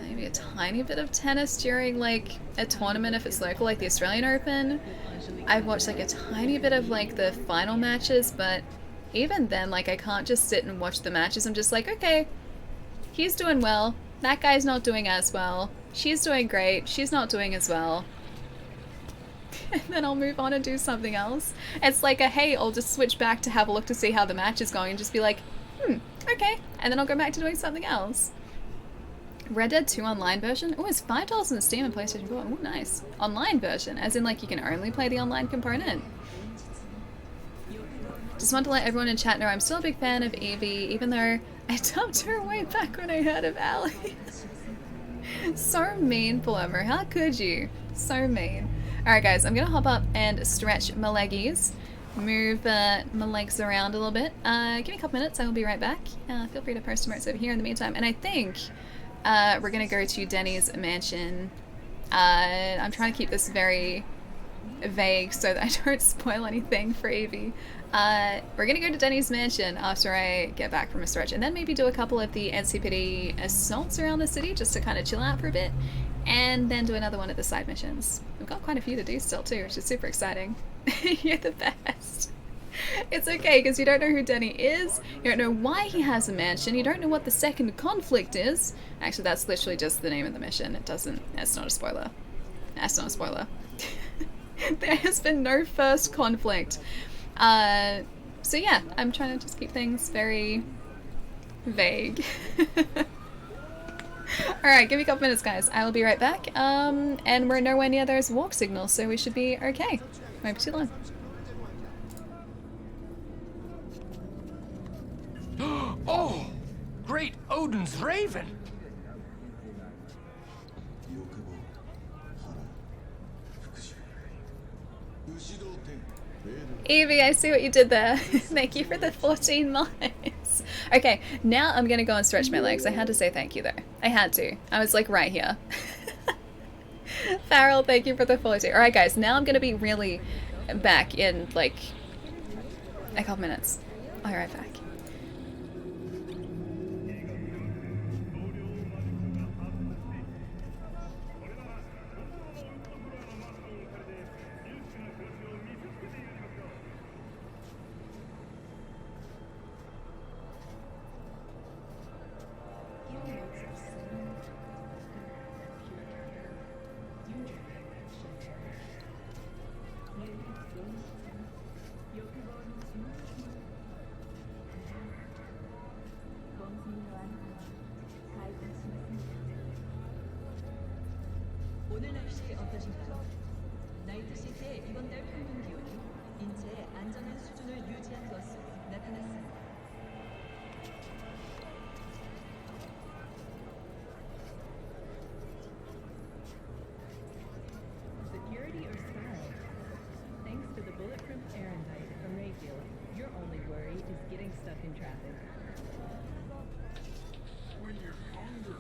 maybe a tiny bit of tennis during, like, a tournament if it's local, like the Australian Open. I've watched, like, a tiny bit of, like, the final matches, but even then, like, I can't just sit and watch the matches. I'm just like, okay, he's doing well. That guy's not doing as well. She's doing great. She's not doing as well. and then I'll move on and do something else. It's like a, hey, I'll just switch back to have a look to see how the match is going and just be like, okay, and then I'll go back to doing something else. Red Dead 2 online version? Oh, it's $5 on Steam and PlayStation 4. Oh, nice. Online version, as in like you can only play the online component. Just want to let everyone in chat know I'm still a big fan of Evie, even though I dumped her way back when I heard of Allie. So mean, Paloma. How could you? So mean. Alright guys, I'm gonna hop up and stretch my leggies. Move my legs around a little bit. Give me a couple minutes, I will be right back. Feel free to post emotes over here in the meantime. And I think we're gonna go to Denny's mansion. I'm trying to keep this very vague so that I don't spoil anything for Evie. We're gonna go to Denny's mansion after I get back from a stretch, and then maybe do a couple of the NCPD assaults around the city just to kind of chill out for a bit, and then do another one of the side missions. We've got quite a few to do still too, which is super exciting. You're the best. It's okay, because you don't know who Denny is, you don't know why he has a mansion, you don't know what the second conflict is. Actually, that's literally just the name of the mission. That's not a spoiler. That's not a spoiler. There has been no first conflict. So yeah, I'm trying to just keep things very vague. Alright, give me a couple minutes, guys. I will be right back. And we're nowhere near those walk signals, so we should be okay. Won't be too long. Oh! Great Odin's Raven! Evie, I see what you did there. Thank you for the 14 miles. Okay, now I'm gonna go and stretch my legs. I had to say thank you though. I had to. I was like right here. Farrell, thank you for the 42. Alright guys, now I'm gonna be really back in like a couple minutes. I'll be right back. 오늘 날씨 어떠신가요? 나이트시티의 이번 달 평균 기온이 인체의 안전한 수준을 유지한 것으로 나타났습니다. Security or style? Thanks to the bulletproof Erentite from Rayfield, your only worry is getting stuck in traffic. When you're hungry,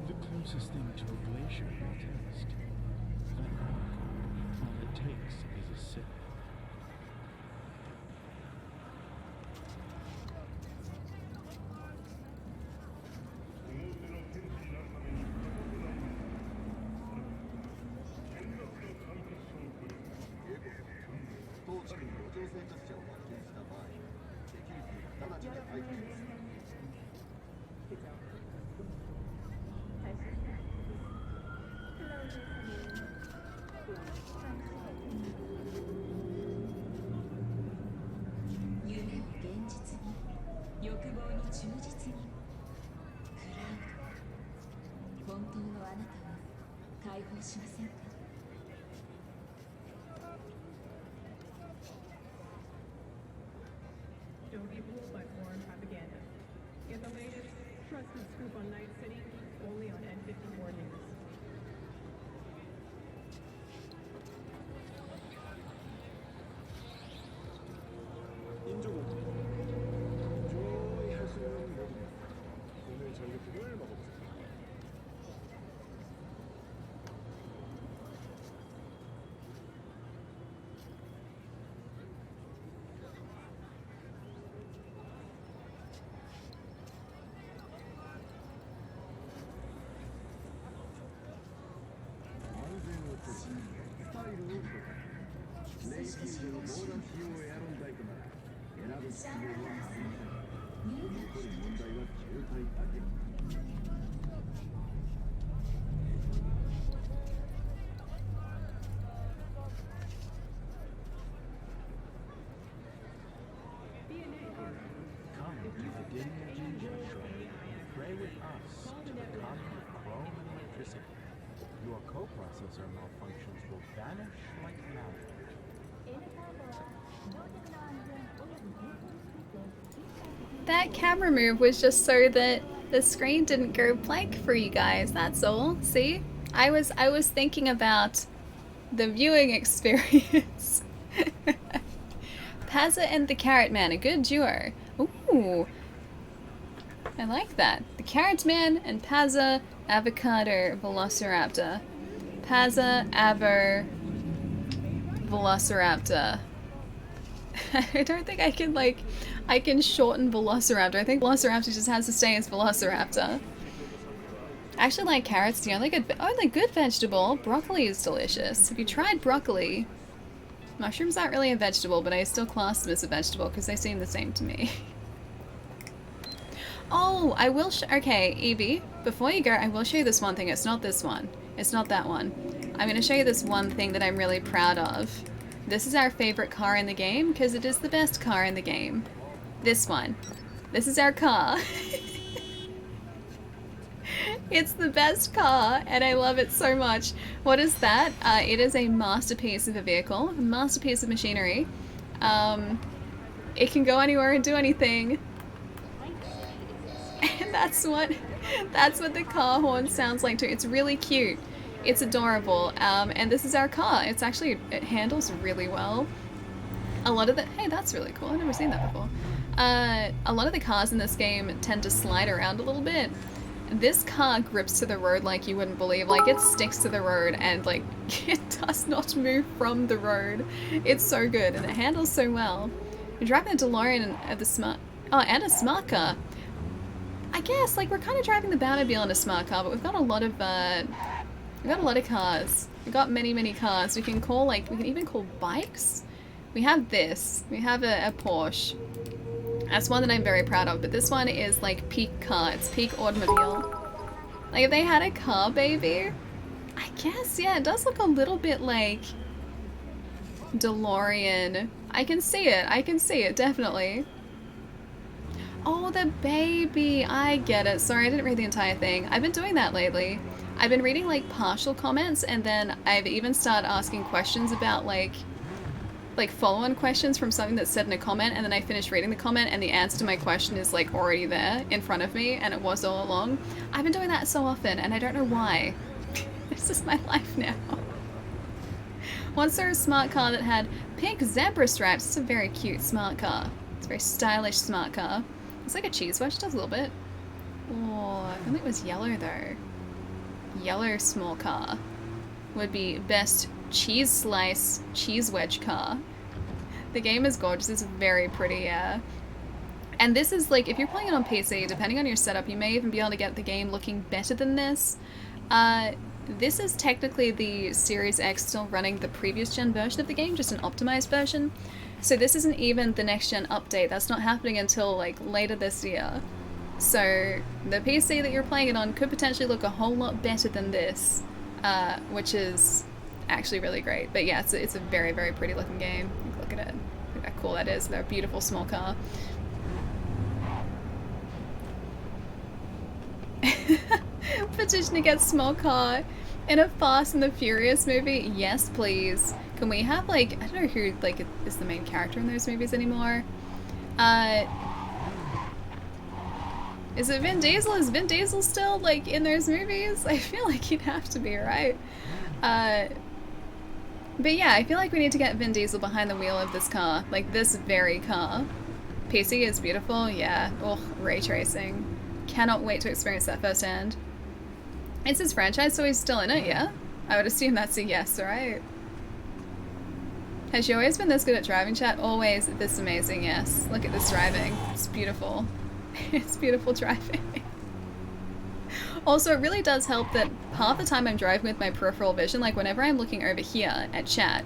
The closest thing to a glacier will taste. All it takes is a sip. 夢を現実に、欲望に忠実に。クラウド、本当のあなたを解放しませんか？ Don't be fooled by foreign propaganda. Get the latest, trusted scoop on Night City, only on N54 News. 인조공주. 조이 할 수 있는 모든 오늘 전리품을 먹어보세요. Come to the Dim Ginger Show. Pray with us to the common of chrome and electricity. Your coprocessor malfunctions will vanish like magic. That camera move was just so that the screen didn't go blank for you guys, that's all. See? I was thinking about the viewing experience. Pazza and the Carrot Man, a good duo. Ooh. I like that. The Carrot Man and Pazza, Avocado, Velociraptor. Pazza, Avo, Velociraptor. I don't think I can, like, I can shorten Velociraptor. I think Velociraptor just has to stay as Velociraptor. I actually like carrots. The only good vegetable. Broccoli is delicious. Have you tried broccoli? Mushrooms aren't really a vegetable, but I still class them as a vegetable because they seem the same to me. Oh, I will okay, Evie, before you go, I will show you this one thing. It's not this one. It's not that one. I'm going to show you this one thing that I'm really proud of. This is our favorite car in the game because it is the best car in the game. This one. This is our car. It's the best car and I love it so much. What is that? It is a masterpiece of a vehicle, a masterpiece of machinery. It can go anywhere and do anything. And that's what the car horn sounds like too. It's really cute. It's adorable. And this is our car. It's actually, it handles really well. A lot of the, hey, that's really cool. I've never seen that before. A lot of the cars in this game tend to slide around a little bit. This car grips to the road like you wouldn't believe. Like, it sticks to the road and, like, it does not move from the road. It's so good and it handles so well. We're driving a DeLorean and a smart car. I guess, like, we're kind of driving the Batmobile in a smart car, but we've got a lot of cars. We've got many cars. We can call, like, we can even call bikes. We have this. We have a Porsche. That's one that I'm very proud of, but this one is like peak car. It's peak automobile. Like if they had a car baby, I guess, yeah, it does look a little bit like DeLorean. I can see it, definitely. Oh, the baby, I get it. Sorry, I didn't read the entire thing. I've been doing that lately. I've been reading like partial comments and then I've even started asking questions about like follow-on questions from something that's said in a comment, and then I finish reading the comment and the answer to my question is like already there in front of me and it was all along. I've been doing that so often and I don't know why. This is my life now. Once there was a smart car that had pink zebra stripes. It's a very cute smart car. It's a very stylish smart car. It's like a cheese wedge, it does a little bit. Oh, I think it was yellow though. Yellow small car would be best cheese slice cheese wedge car. The game is gorgeous. It's very pretty, yeah. And this is like, if you're playing it on PC, depending on your setup, you may even be able to get the game looking better than this. This is technically the Series X still running the previous gen version of the game, just an optimized version. So this isn't even the next gen update. That's not happening until like later this year. So the PC that you're playing it on could potentially look a whole lot better than this, which is actually really great. But yeah, it's a very, very pretty looking game. Look at it. Look how cool that is. They're a beautiful small car. Petition to get small car in a Fast and the Furious movie? Yes, please. Can we have, like, I don't know who, like, is the main character in those movies anymore. Is it Vin Diesel? Is Vin Diesel still, like, in those movies? I feel like he'd have to be, right? But yeah, I feel like we need to get Vin Diesel behind the wheel of this car. Like, this very car. PC is beautiful, yeah. Oh, ray tracing. Cannot wait to experience that firsthand. It's his franchise, so he's still in it, yeah? I would assume that's a yes, right? Has she always been this good at driving, chat? Always this amazing, yes. Look at this driving. It's beautiful. It's beautiful driving. Also, it really does help that half the time I'm driving with my peripheral vision, like whenever I'm looking over here at chat,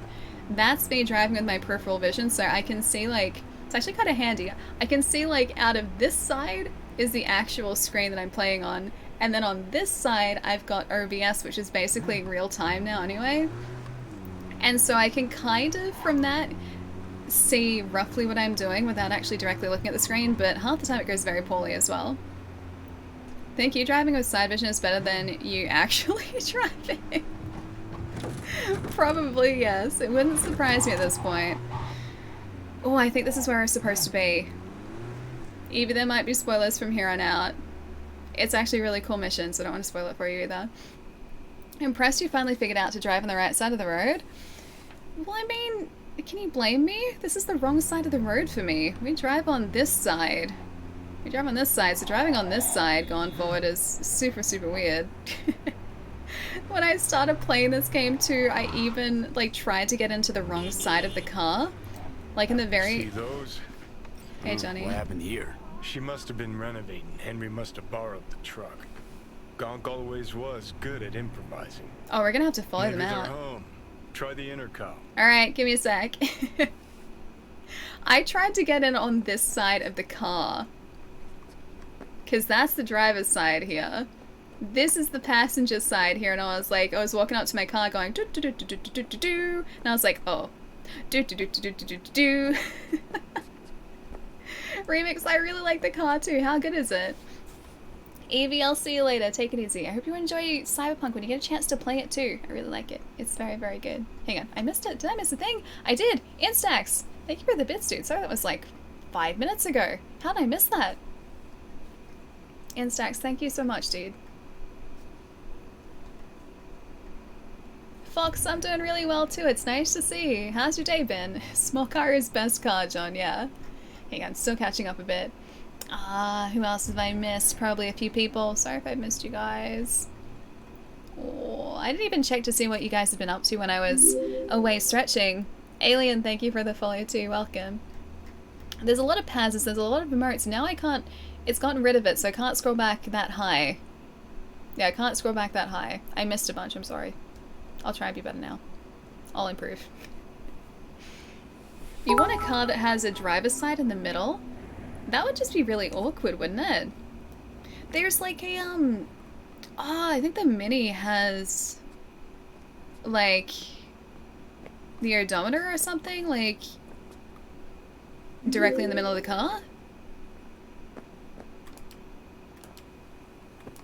that's me driving with my peripheral vision, so I can see, like, it's actually kind of handy. I can see, like, out of this side is the actual screen that I'm playing on, and then on this side I've got OBS, which is basically real time now anyway. And so I can kind of, from that, see roughly what I'm doing without actually directly looking at the screen, but half the time it goes very poorly as well. Think you driving with side vision is better than you actually driving? Probably, yes. It wouldn't surprise me at this point. Oh, I think this is where we're supposed to be. Evie, there might be spoilers from here on out. It's actually a really cool mission, so I don't want to spoil it for you either. Impressed you finally figured out to drive on the right side of the road? Well, I mean, can you blame me? This is the wrong side of the road for me. We drive on this side. We drive on this side, so driving on this side going forward is super, super weird. When I started playing this game too, I even, like, tried to get into the wrong side of the car. Like in the very... See those? Hey, Johnny. What happened here? She must have been renovating. Henry must have borrowed the truck. Gonk always was good at improvising. Oh, we're gonna have to follow Maybe them out. they're home. Try the intercom. Alright, give me a sec. I tried to get in on this side of the car. Because that's the driver's side here. This is the passenger side here, and I was like, I was walking up to my car going do do do do do do do do, and I was like, oh, do do do do do do do do. Remix, I really like the car too. How good is it? Evie, I'll see you later. Take it easy. I hope you enjoy Cyberpunk when you get a chance to play it too. I really like it. It's very, very good. Hang on, I missed it. Did I miss a thing? I did. Instax. Thank you for the bits, dude. Sorry, that was like 5 minutes ago. How did I miss that? Instax, thank you so much, dude. Fox, I'm doing really well too. It's nice to see. How's your day been? Small car is best car, John, yeah. Hang on, still catching up a bit. Who else have I missed? Probably a few people. Sorry if I missed you guys. Oh, I didn't even check to see what you guys have been up to when I was away stretching. Alien, thank you for the follow too. Welcome. There's a lot of pauses, there's a lot of emotes. Now I can't... It's gotten rid of it, so I can't scroll back that high. Yeah, I can't scroll back that high. I missed a bunch, I'm sorry. I'll try and be better now. I'll improve. You want a car that has a driver's side in the middle? That would just be really awkward, wouldn't it? There's like a, I think the Mini has, like, the odometer or something, like, directly in the middle of the car?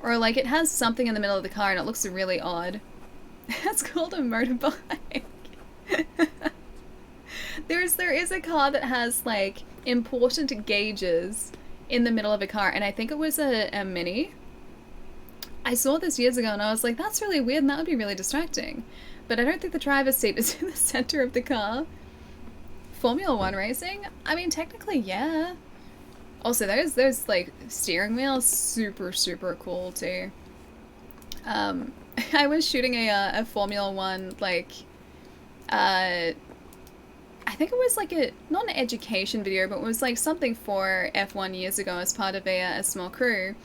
Or like it has something in the middle of the car and it looks really odd. That's called a motorbike. There is a car that has like important gauges in the middle of a car, and I think it was a Mini. I saw this years ago and I was like, that's really weird and that would be really distracting. But I don't think the driver's seat is in the center of the car. Formula 1 racing? I mean, technically, yeah. Also, those like steering wheels, super, super cool too. I was shooting a Formula 1, like, I think it was like not an education video, but it was like something for F1 years ago as part of a small crew.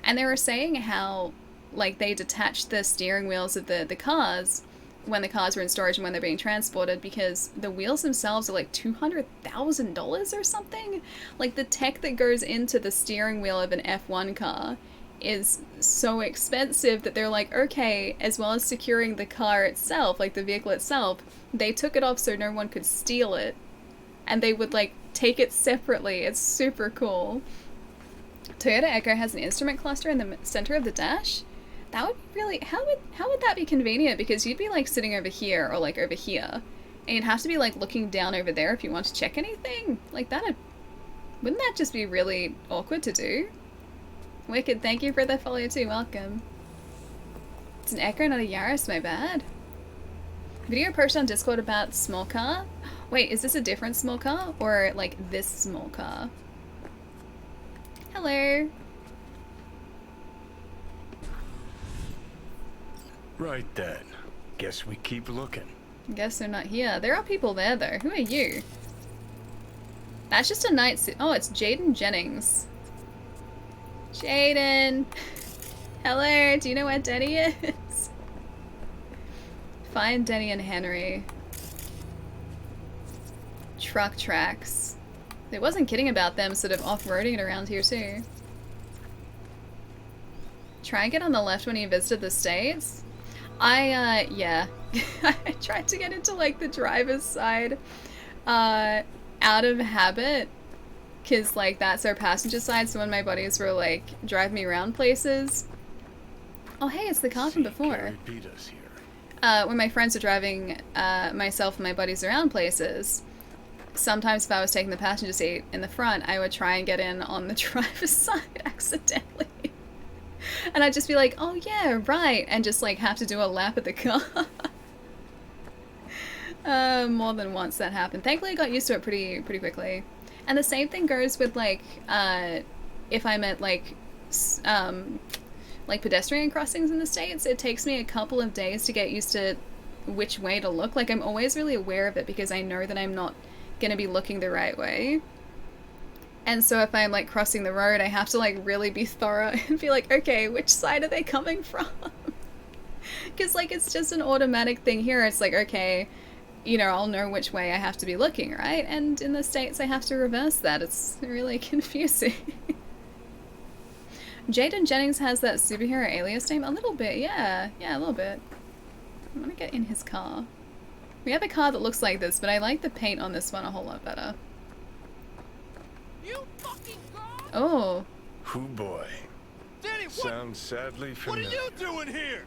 And they were saying how, like, they detached the steering wheels of the cars when the cars are in storage and when they're being transported, because the wheels themselves are like $200,000 or something. Like the tech that goes into the steering wheel of an F1 car is so expensive that they're like, okay, as well as securing the car itself, like the vehicle itself, they took it off so no one could steal it, and they would like take it separately. It's super cool. Toyota Echo has an instrument cluster in the center of the dash. That would be really, how would that be convenient? Because you'd be like sitting over here or like over here, and you'd have to be like looking down over there if you want to check anything. Like wouldn't that just be really awkward to do? Wicked, thank you for the follow too, welcome. It's an Echo, not a Yaris, my bad. Video posted on Discord about small car. Wait, is this a different small car? Or like this small car? Hello. Right then. Guess we keep looking. Guess they're not here. There are people there though. Who are you? That's just a night suit. Oh, it's Jaden Jennings. Jaden! Hello, do you know where Denny is? Find Denny and Henry. Truck tracks. They wasn't kidding about them sort of off-roading it around here too. Try and get on the left when you visited the States? Yeah. I tried to get into like the driver's side out of habit. Because, like, that's our passenger side, so when my buddies were, like, driving me around places... Oh, hey, it's the car from before. When my friends were driving myself and my buddies around places, sometimes if I was taking the passenger seat in the front, I would try and get in on the driver's side accidentally. And I'd just be like, oh yeah, right, and just, like, have to do a lap of the car. More than once that happened. Thankfully, I got used to it pretty quickly. And the same thing goes with, like, if I'm at, like pedestrian crossings in the States, it takes me a couple of days to get used to which way to look. Like, I'm always really aware of it because I know that I'm not going to be looking the right way. And so if I'm, like, crossing the road, I have to, like, really be thorough and be like, okay, which side are they coming from? Because, like, it's just an automatic thing here. It's like, okay... You know, I'll know which way I have to be looking, right? And in the States, I have to reverse that. It's really confusing. Jaden Jennings has that superhero alias name? A little bit, yeah. Yeah, a little bit. I'm gonna get in his car. We have a car that looks like this, but I like the paint on this one a whole lot better. You fucking girl! Oh. Hoo boy. Danny, what? Sounds sadly familiar. What are you doing here?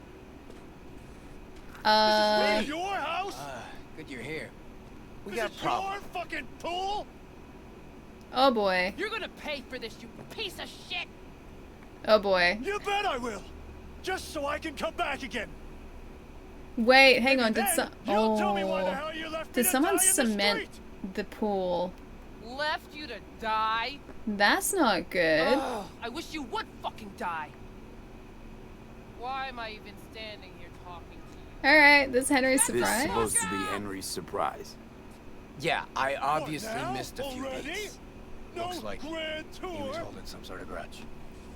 This is your house? Good you're here. We got a problem. Your fucking pool? Oh boy. You're gonna pay for this, you piece of shit! Oh boy. You bet I will! Just so I can come back again! Wait, hang on, did Did someone cement the pool? Left you to die? That's not good. I wish you would fucking die. Why am I even standing here talking to you? Alright, this is Henry's surprise. This is supposed to be Henry's surprise. Yeah, I obviously now? missed a few Already? beats. No Looks like he grand tour. was holding some sort of grudge.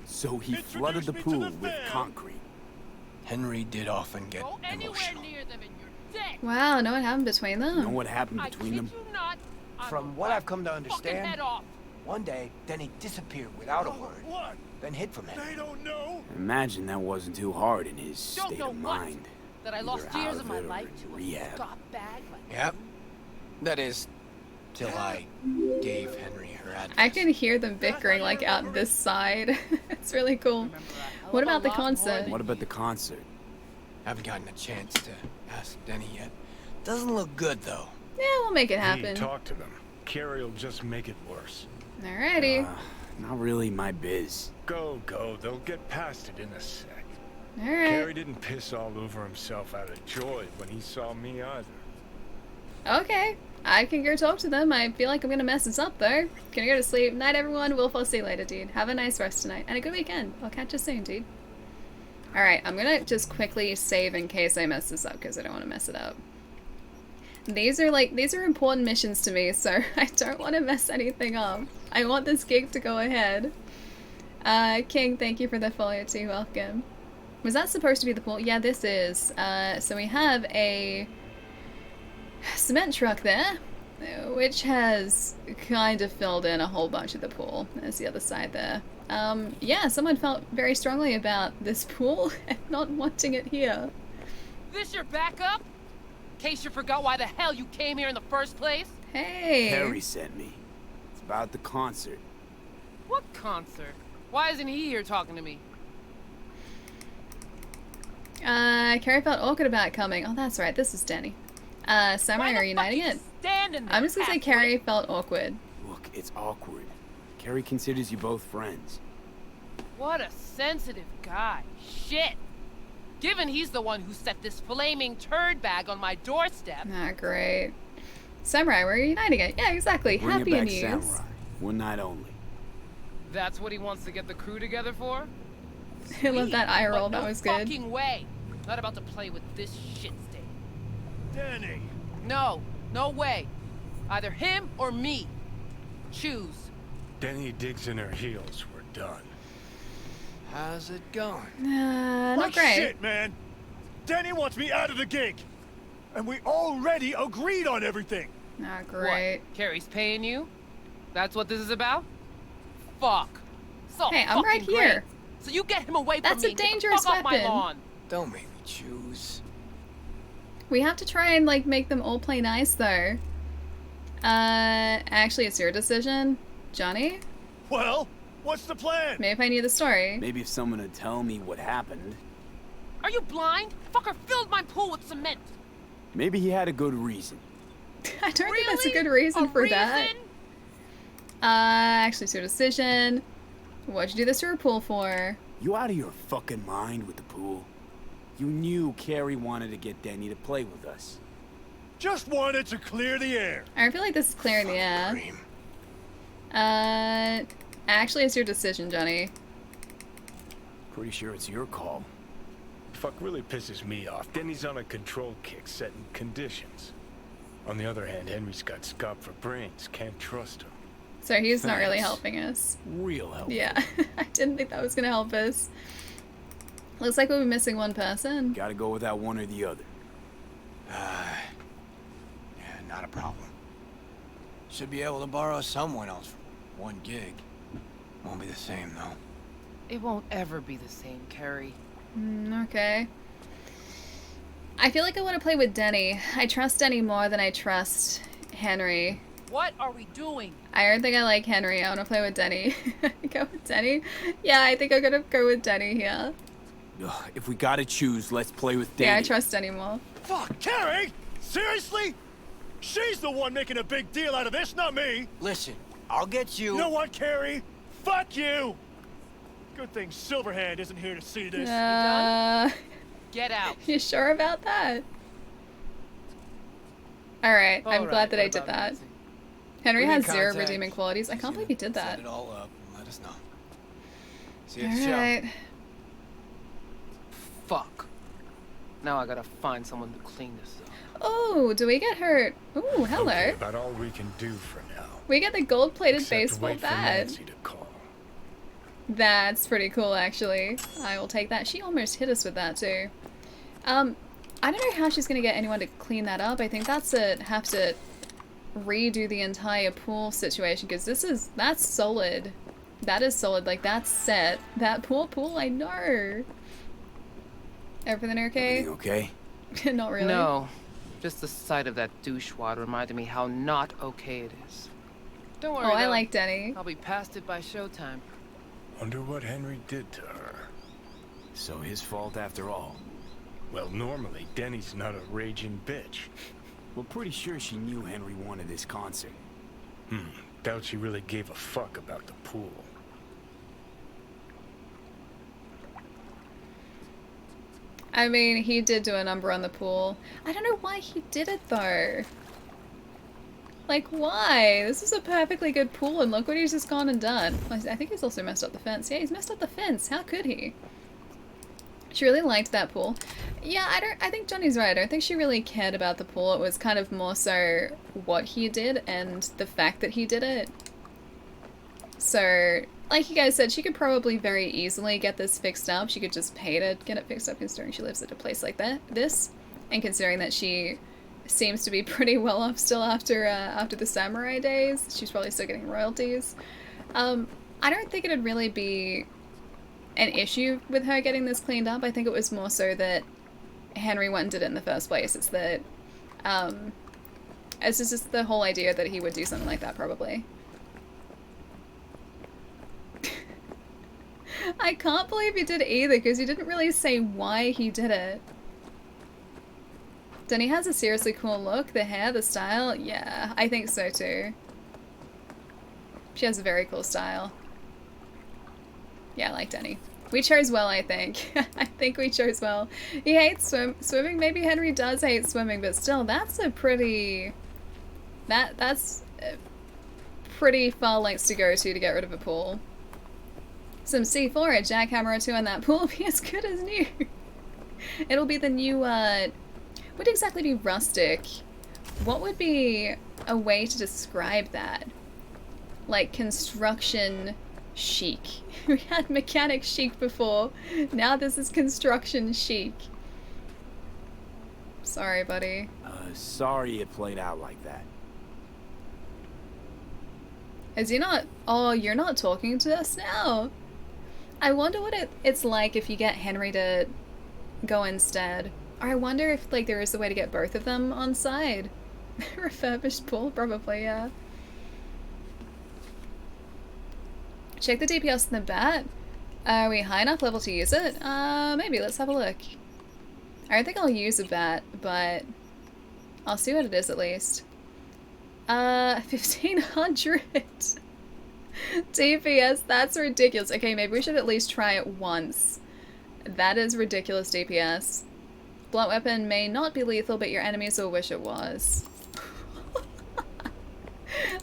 So he flooded the pool with concrete. Henry did often get Go anywhere emotional. near them and you're dead. Wow, know what happened between them? You know what happened between them? You not, From what I've come to fucking understand, head off. one day, then he disappeared without a word, What? then hid from Henry. They don't know. Imagine that wasn't too hard in his Don't state know of what? mind. That I Either lost out years of my it or life in to a rehab. scuff bag like Yep. That is, till I gave Henry her address. I can hear them bickering like out this side. It's really cool. What about the concert? What about the concert? Haven't gotten a chance to ask Denny yet. Doesn't look good though. Yeah, we'll make it happen. Talk to them. Carrie'll just make it worse. Alrighty. Not really my biz. Go. They'll get past it in a sec. Alright. Carrie didn't piss all over himself out of joy when he saw me either. Okay. I can go talk to them. I feel like I'm gonna mess this up though. Gonna go to sleep. Night everyone. We'll fall see later, dude. Have a nice rest tonight. And a good weekend. I'll catch you soon, dude. Alright, I'm gonna just quickly save in case I mess this up because I don't want to mess it up. These are important missions to me, so I don't want to mess anything up. I want this gig to go ahead. King, thank you for the follow too. Welcome. Was that supposed to be the pool? Yeah, this is. So we have a cement truck there, which has kind of filled in a whole bunch of the pool. There's the other side there. Yeah, someone felt very strongly about this pool and not wanting it here. This your backup? In case you forgot why the hell you came here in the first place? Hey! Carrie sent me. It's about the concert. What concert? Why isn't he here talking to me? Carrie felt awkward about coming. Oh, that's right, this is Danny. Samurai are uniting it? I'm just gonna say Carrie felt awkward. Look, it's awkward. Carrie considers you both friends. What a sensitive guy. Shit! Given he's the one who set this flaming turd bag on my doorstep. Ah, great. Samurai, we're uniting it. Yeah, exactly. Bring Happy it back, news. Samurai. One night only. That's what he wants to get the crew together for? I love that eye roll. But That no was good. fucking way. Not about to play with this shit stain. Danny! No, no way. Either him or me. Choose. Denny digs in her heels. We're done. How's it going? Not Like great. shit, man! Danny wants me out of the gig! And we already agreed on everything! Not great. What? Carrie's paying you? That's what this is about? Fuck. So Hey, I'm right fucking here. great. So you get him away That's from me. a and get the dangerous fuck off my weapon. lawn. Don't make me choose. We have to try and, like, make them all play nice, though. Actually, it's your decision. Johnny? Well, what's the plan? Maybe if I knew the story. Maybe if someone would tell me what happened. Are you blind? Fucker filled my pool with cement. Maybe he had a good reason. I don't think that's a good reason for that. Actually, it's your decision. What'd you do this to her pool for? You out of your fucking mind with the pool? You knew Carrie wanted to get Denny to play with us. Just wanted to clear the air. I feel like this is clearing the air. Actually, it's your decision, Johnny. Pretty sure it's your call. Fuck really pisses me off. Denny's on a control kick, setting conditions. On the other hand, Henry's got scop for brains. Can't trust him. So he's not really Thanks. helping us. Real help. Yeah, I didn't think that was gonna help us. Looks like we'll be missing one person. Gotta go with that one or the other. Yeah, not a problem. Should be able to borrow someone else for one gig. Won't be the same, though. It won't ever be the same, Carrie. Okay. I feel like I want to play with Denny. I trust Denny more than I trust Henry. What are we doing? I don't think I like Henry. I want to play with Denny. Go with Denny? Yeah, I think I'm gonna go with Denny here. Ugh, if we gotta choose, let's play with Denny. Yeah, I trust Denny more. Fuck, Carrie! Seriously? She's the one making a big deal out of this, not me! Listen, I'll get you... You know what, Carrie? Fuck you! Good thing Silverhand isn't here to see this. Get out. You sure about that? Alright, I'm glad that I did that. Henry has zero contact. redeeming qualities. I can't believe he did that. Set it all up and let us know. See you at the show. Alright. Fuck. Now I gotta find someone to clean this up. Oh, do we get hurt? Ooh, hello. Okay, about all we can do for now. We get the gold-plated Except to baseball wait for bat. Nancy to call. That's pretty cool, actually. I will take that. She almost hit us with that, too. I don't know how she's gonna get anyone to clean that up. I think that's have to redo the entire pool situation, because that's solid. That is solid. Like, that's set. That pool, I know. Everything okay? Everything okay? Not really. No. Just the sight of that douchewad reminded me how not okay it is. Don't worry, Oh, I though. like Denny. I'll be past it by showtime. Wonder what Henry did to her. So his fault after all. Well, normally, Denny's not a raging bitch. We're pretty sure she knew Henry wanted this concert. Doubt she really gave a fuck about the pool. I mean, he did do a number on the pool. I don't know why he did it, though. Like, why? This is a perfectly good pool, and look what he's just gone and done. I think he's also messed up the fence. Yeah, he's messed up the fence. How could he? She really liked that pool. Yeah, I think Johnny's right. I don't think she really cared about the pool. It was kind of more so what he did and the fact that he did it. So, like you guys said, she could probably very easily get this fixed up. She could just pay to get it fixed up, considering she lives at a place like this, and considering that she seems to be pretty well off still after the samurai days. She's probably still getting royalties. I don't think it'd really be an issue with her getting this cleaned up. I think it was more so that Henry went and did it in the first place. It's that, it's just the whole idea that he would do something like that, probably. I can't believe he did either, because he didn't really say why he did it. Denny has a seriously cool look. The hair, the style, yeah, I think so too. She has a very cool style. Yeah, I like Denny. We chose well, I think. I think we chose well. He hates swimming. Maybe Henry does hate swimming, but still, that's a pretty... That's pretty far lengths to go to get rid of a pool. Some C4, a jackhammer or two in that pool will be as good as new. It'll be the new, would exactly be rustic? What would be a way to describe that? Like construction chic. We had mechanic chic before. Now this is construction chic. Sorry, buddy. Sorry it played out like that. Is he not? Oh, you're not talking to us now. I wonder what it's like if you get Henry to go instead. Or I wonder if like there is a way to get both of them on side. Refurbished pool? Probably, yeah. Check the DPS in the bat. Are we high enough level to use it? Maybe. Let's have a look. I don't think I'll use a bat, but I'll see what it is at least. 1500 DPS, that's ridiculous. Okay, maybe we should at least try it once. That is ridiculous DPS. Blunt weapon may not be lethal, but your enemies will wish it was.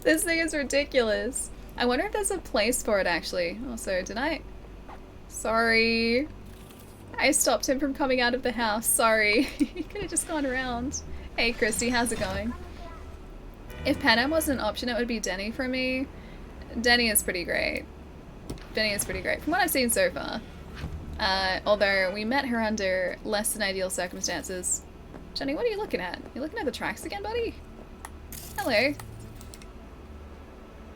This thing is ridiculous. I wonder if there's a place for it actually. Also, did I? Sorry. I stopped him from coming out of the house. Sorry. He could have just gone around. Hey Christy, how's it going? If Panam wasn't an option, it would be Denny for me. Denny is pretty great. Denny is pretty great, from what I've seen so far. Although we met her under less than ideal circumstances. Jenny, what are you looking at? You looking at the tracks again, buddy? Hello.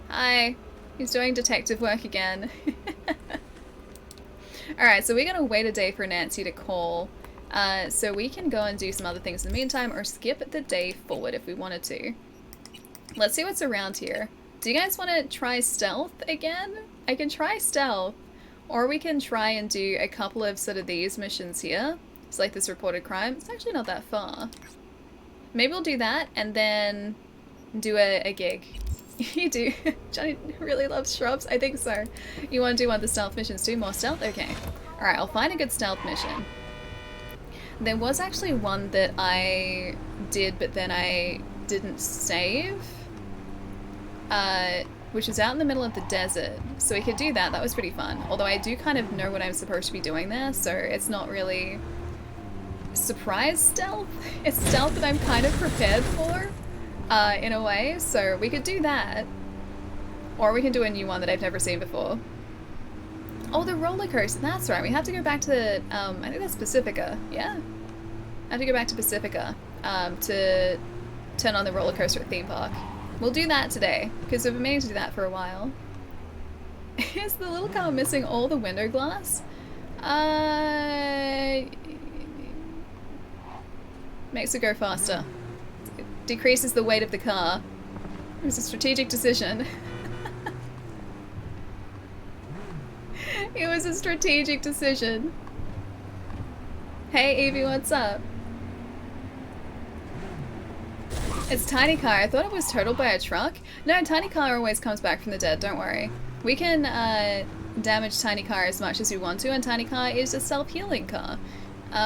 Hi. He's doing detective work again. Alright, so we're gonna wait a day for Nancy to call. So we can go and do some other things in the meantime, or skip the day forward if we wanted to. Let's see what's around here. Do you guys want to try stealth again? I can try stealth. Or we can try and do a couple of sort of these missions here. It's like this reported crime. It's actually not that far. Maybe we'll do that and then do a gig. You do. Johnny really loves shrubs. I think so. You want to do one of the stealth missions too? More stealth? Okay. Alright, I'll find a good stealth mission. There was actually one that I did, but then I didn't save. Which is out in the middle of the desert. So we could do that. That was pretty fun. Although I do kind of know what I'm supposed to be doing there, so it's not really surprise stealth. It's stealth that I'm kind of prepared for, in a way. So we could do that. Or we can do a new one that I've never seen before. Oh, the roller coaster. That's right. We have to go back to the, I think that's Pacifica. Yeah? I have to go back to Pacifica to turn on the roller coaster at theme park. We'll do that today, because we've been meaning to do that for a while. Is the little car missing all the window glass? Makes it go faster. It decreases the weight of the car. It was a strategic decision. It was a strategic decision. Hey Evie, what's up? It's Tiny Car. I thought it was totaled by a truck. No, Tiny Car always comes back from the dead, don't worry. We can damage Tiny Car as much as we want to, and Tiny Car is a self-healing car.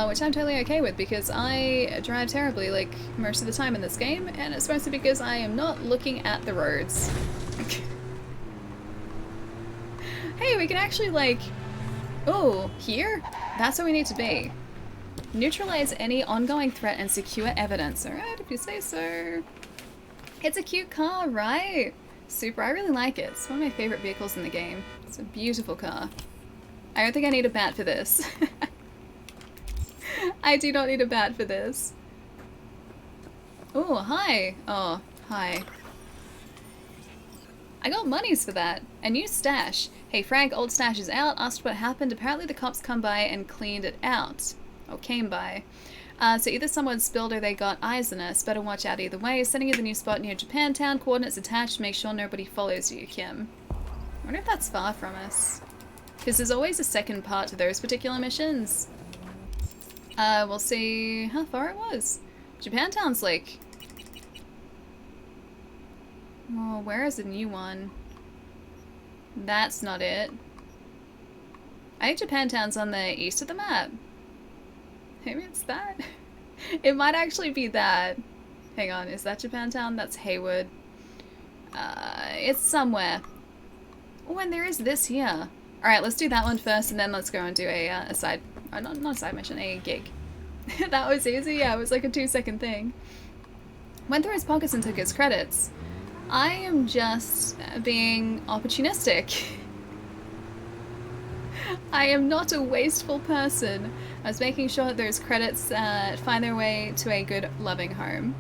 Which I'm totally okay with, because I drive terribly, like, most of the time in this game, and it's mostly because I am not looking at the roads. Hey, we can actually, like... Oh, here? That's where we need to be. Neutralize any ongoing threat and secure evidence. Alright, if you say so. It's a cute car, right? Supra, I really like it. It's one of my favorite vehicles in the game. It's a beautiful car. I don't think I need a bat for this. I do not need a bat for this. Oh, hi. Oh, hi. I got monies for that. A new stash. Hey Frank, old stash is out. Asked what happened. Apparently the cops come by and cleaned it out. Or came by. So either someone spilled or they got eyes on us. Better watch out either way. Sending you the new spot near Japantown. Coordinates attached. Make sure nobody follows you, Kim. I wonder if that's far from us. Because there's always a second part to those particular missions. We'll see how far it was. Japantown's like... Oh, where is the new one? That's not it. I think Japantown's on the east of the map. Maybe it's that? It might actually be that. Hang on, is that Japantown? That's Haywood. It's somewhere. Oh, and there is this here. Alright, let's do that one first, and then let's go and do a side... not a side mission, a gig. That was easy, yeah, it was like a 2-second thing. Went through his pockets and took his credits. I am just being opportunistic. I am not a wasteful person. I was making sure that those credits find their way to a good, loving home.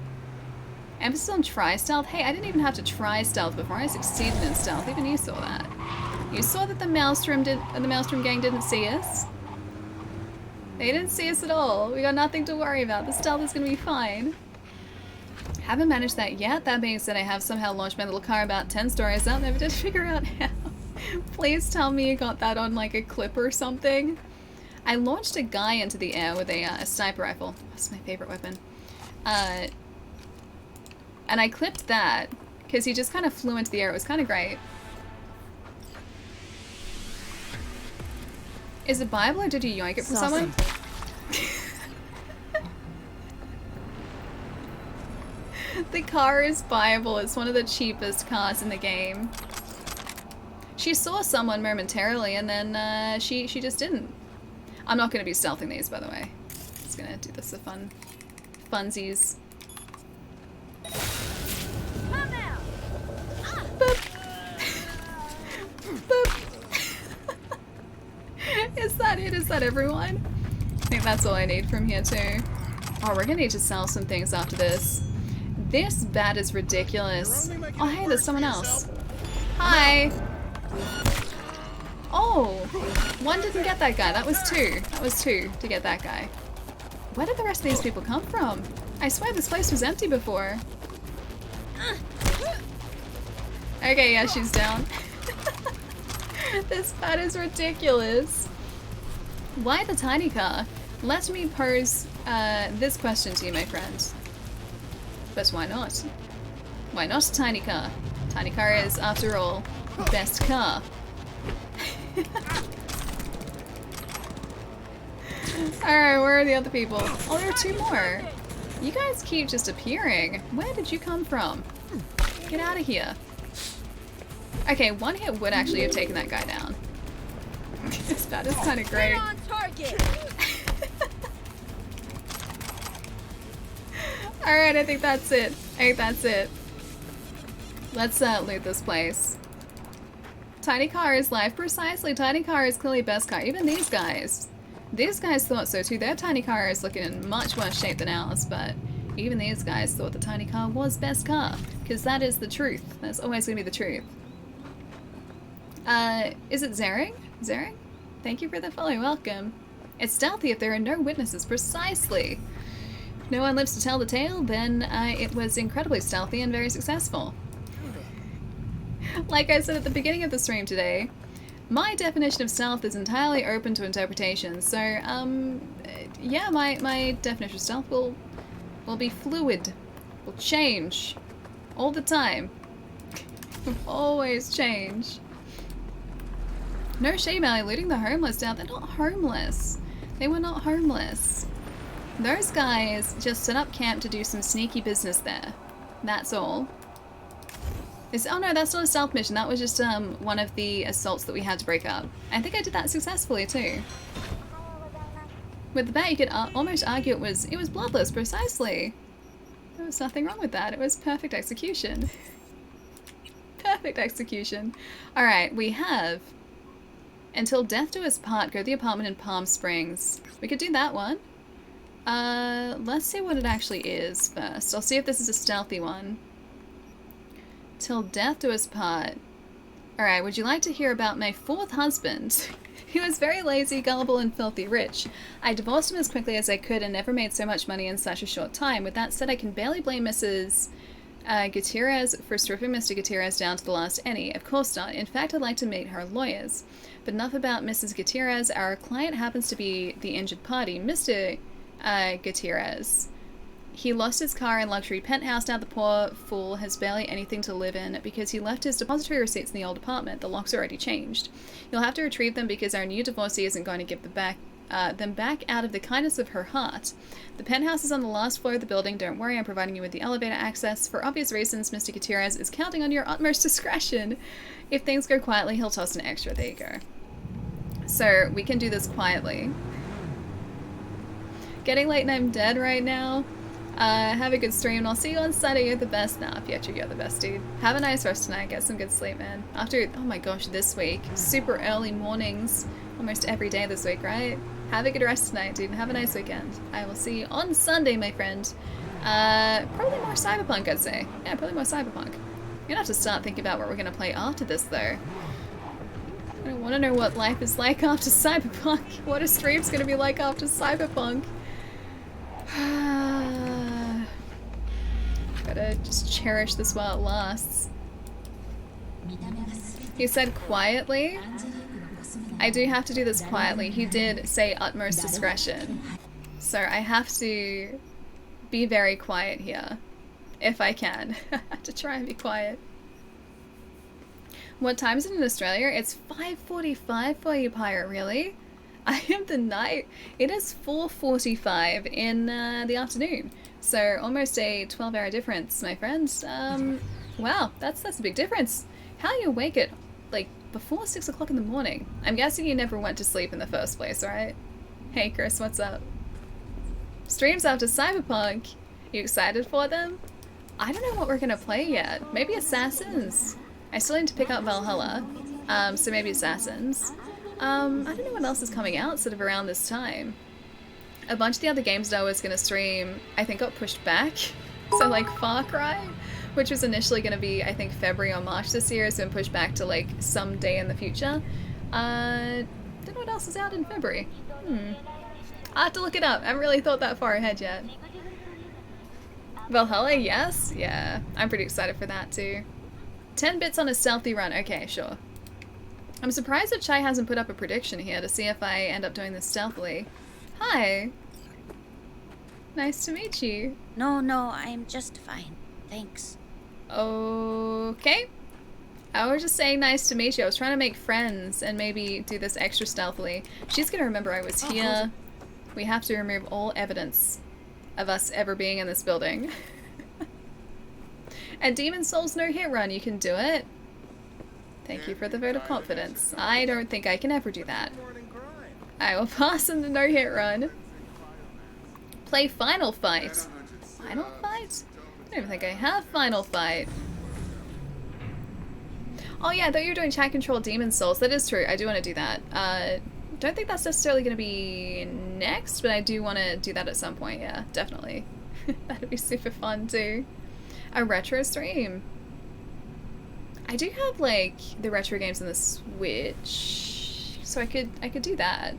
Emphasis on try-stealth? Hey, I didn't even have to try stealth before I succeeded in stealth. Even you saw that. You saw that the Maelstrom gang didn't see us. They didn't see us at all. We got nothing to worry about. The stealth is gonna be fine. Haven't managed that yet. That being said, I have somehow launched my little car about 10 stories up. Never did figure out how. Please tell me you got that on like a clip or something. I launched a guy into the air with a sniper rifle. That's my favorite weapon. And I clipped that because he just kind of flew into the air. It was kind of great. Is it Bible or did you yoink it from someone? The car is viable. It's one of the cheapest cars in the game. She saw someone momentarily and then she just didn't. I'm not going to be stealthing these, by the way. Just going to do this for fun. Funsies. Boop. Boop. Is that it? Is that everyone? I think that's all I need from here too. Oh, we're going to need to sell some things after this. This bat is ridiculous. Oh, hey, there's someone else. Hi. Oh, one didn't get that guy. That was two. That was two to get that guy. Where did the rest of these people come from? I swear this place was empty before. Okay, yeah, she's down. This bat is ridiculous. Why the tiny car? Let me pose this question to you, my friend. But why not? Why not a tiny car? Tiny car is, after all, best car. Alright, where are the other people? Oh, there are two more. You guys keep just appearing. Where did you come from? Get out of here. Okay, one hit would actually have taken that guy down. This bat is kind of great. On target. Alright, I think that's it. I think that's it. Let's loot this place. Tiny car is life. Precisely. Tiny car is clearly best car. Even these guys. These guys thought so too. Their tiny car is looking in much worse shape than ours, but even these guys thought the tiny car was best car. Because that is the truth. That's always going to be the truth. Is it Zering? Zering? Thank you for the follow. Welcome. It's stealthy if there are no witnesses. Precisely. If no one lives to tell the tale, then it was incredibly stealthy and very successful. Like I said at the beginning of the stream today, my definition of stealth is entirely open to interpretation, so, yeah, my definition of stealth will be fluid, will change, all the time, will always change. No shame, Ellie, looting the homeless down. They're not homeless. They were not homeless. Those guys just set up camp to do some sneaky business there. That's all. Oh no, that's not a stealth mission. That was just one of the assaults that we had to break up. I think I did that successfully too. With the bat, you could almost argue it was bloodless, precisely. There was nothing wrong with that. It was perfect execution. Perfect Perfect execution. Alright, we have until death do us part, go to the apartment in Palm Springs. We could do that one. Let's see what it actually is first. I'll see if this is a stealthy one. Till death do us part. Alright, would you like to hear about my fourth husband? He was very lazy, gullible, and filthy rich. I divorced him as quickly as I could and never made so much money in such a short time. With that said, I can barely blame Mrs. Gutierrez for stripping Mr. Gutierrez down to the last penny. Of course not. In fact, I'd like to meet her lawyers. But enough about Mrs. Gutierrez. Our client happens to be the injured party, Mr. Gutierrez. He lost his car and luxury penthouse. Now the poor fool has barely anything to live in because he left his depository receipts in the old apartment. The lock's already changed. You'll have to retrieve them because our new divorcee isn't going to give them back out of the kindness of her heart. The penthouse is on the last floor of the building. Don't worry, I'm providing you with the elevator access. For obvious reasons, Mr. Gutierrez is counting on your utmost discretion. If things go quietly, he'll toss an extra. There you go. So, we can do this quietly. Getting late and I'm dead right now. Have a good stream and I'll see you on Sunday. You're the best. Nah, Pietro, you're the best, dude. Have a nice rest tonight. Get some good sleep, man. After, oh my gosh, this week. Super early mornings. Almost every day this week, right? Have a good rest tonight, dude, and have a nice weekend. I will see you on Sunday, my friend. Probably more Cyberpunk, I'd say. Yeah, probably more Cyberpunk. You're gonna have to start thinking about what we're gonna play after this, though. I want to know what life is like after Cyberpunk. What a stream's gonna be like after Cyberpunk. Gotta just cherish this while it lasts. He said quietly. I do have to do this quietly. He did say utmost discretion. So I have to be very quiet here. If I can. I have to try and be quiet. What time is it in Australia? It's 5:45 for you, Pirate, really? I am the night. It is 4:45 in the afternoon. So almost a 12-hour difference, my friends. Wow, that's a big difference. How are you awake at, like, before 6 o'clock in the morning? I'm guessing you never went to sleep in the first place, right? Hey Chris, what's up? Streams after Cyberpunk. You excited for them? I don't know what we're gonna play yet. Maybe Assassins. I still need to pick up Valhalla. So maybe Assassins. I don't know what else is coming out sort of around this time. A bunch of the other games that I was gonna stream, I think got pushed back. So like Far Cry, which was initially gonna be, I think, February or March this year, has been pushed back to like some day in the future. Don't know what else is out in February. I have to look it up. I haven't really thought that far ahead yet. Valhalla, yes? Yeah, I'm pretty excited for that too. 10 bits on a stealthy run. Okay, sure. I'm surprised that Chai hasn't put up a prediction here to see if I end up doing this stealthily. Hi. Nice to meet you. No, I'm just fine. Thanks. Okay. I was just saying nice to meet you. I was trying to make friends and maybe do this extra stealthily. She's gonna remember I was here. We have to remove all evidence of us ever being in this building. And Demon Souls no hit run, you can do it. Thank you for the vote of confidence. I don't think I can ever do that. I will pass on the no hit run. Play Final Fight. Final Fight? I don't even think I have Final Fight. Oh yeah, I thought you were doing chat control Demon Souls. That is true, I do want to do that. Don't think that's necessarily going to be next, but I do want to do that at some point, yeah, definitely. That'd be super fun too. A retro stream. I do have like the retro games on the Switch, so I could do that.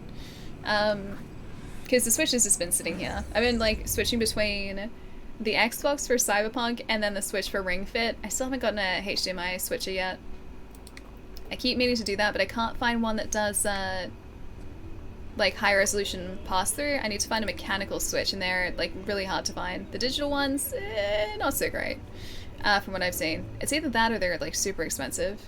Because the Switch has just been sitting here. I've been like switching between the Xbox for Cyberpunk and then the Switch for Ring Fit. I still haven't gotten a HDMI switcher yet. I keep meaning to do that, but I can't find one that does like high resolution pass through. I need to find a mechanical switch, and they're like really hard to find. The digital ones, not so great. From what I've seen. It's either that or they're like super expensive.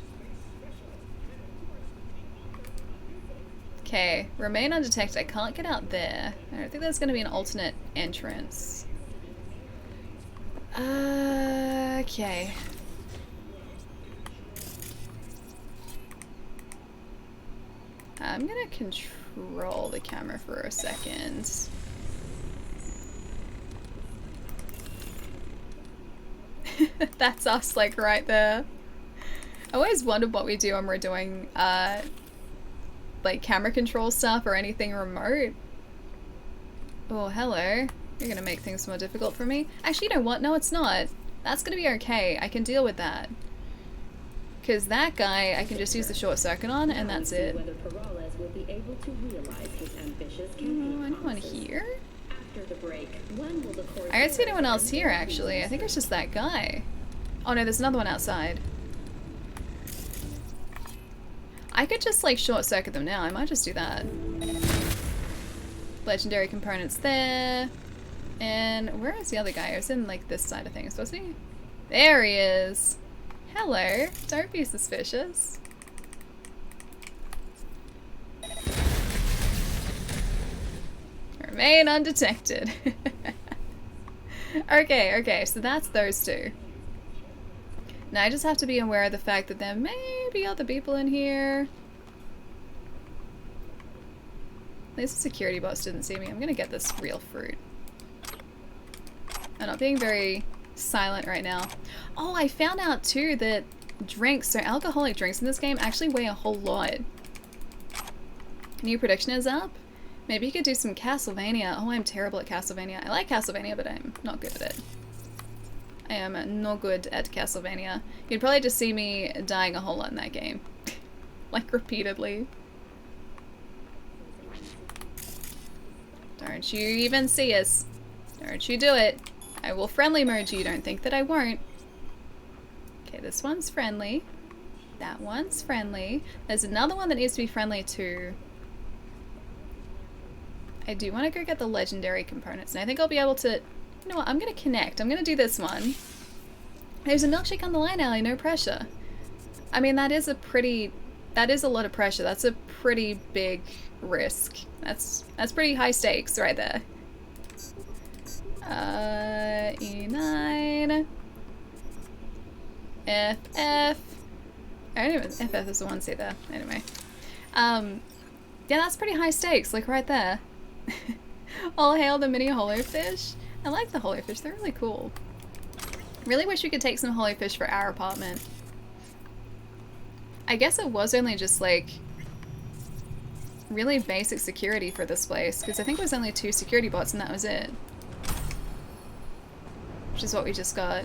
Okay, remain undetected. I can't get out there. I don't think there's gonna be an alternate entrance. Okay. I'm gonna control the camera for a second. That's us, like, right there. I always wondered what we do when we're doing, like camera control stuff or anything remote. Oh, hello. You're gonna make things more difficult for me. Actually, you know what? No, it's not. That's gonna be okay. I can deal with that. Because that guy, I can just use the short circuit on, and that's it. Anyone here? I don't see anyone else here, actually. I think it's just that guy. Oh no, there's another one outside. I could just, like, short circuit them now. I might just do that. Legendary components there. And where is the other guy? He was in, like, this side of things, wasn't he? There he is. Hello. Don't be suspicious. Remain undetected. Okay, so that's those two. Now I just have to be aware of the fact that there may be other people in here. At least the security bots didn't see me. I'm gonna get this real fruit. I'm not being very silent right now. Oh, I found out too that drinks, so alcoholic drinks in this game actually weigh a whole lot. New prediction is up. Maybe you could do some Castlevania. Oh, I'm terrible at Castlevania. I like Castlevania, but I'm not good at it. I am no good at Castlevania. You'd probably just see me dying a whole lot in that game. Like, repeatedly. Don't you even see us. Don't you do it. I will friendly mode you. Don't think that I won't. Okay, this one's friendly. That one's friendly. There's another one that needs to be friendly too. I do want to go get the legendary components, and I think I'll be able to... You know what? I'm going to connect. I'm going to do this one. There's a milkshake on the line, Allie. No pressure. I mean, that is a pretty... That is a lot of pressure. That's a pretty big risk. That's pretty high stakes right there. E9. FF. I don't even... FF is the one see there. Anyway. Yeah, that's pretty high stakes. Like, right there. All hail the mini hollowfish. I like the hollowfish. They're really cool. Really wish we could take some hollowfish for our apartment. I guess it was only just, like, really basic security for this place, because I think it was only 2 security bots and that was it. Which is what we just got.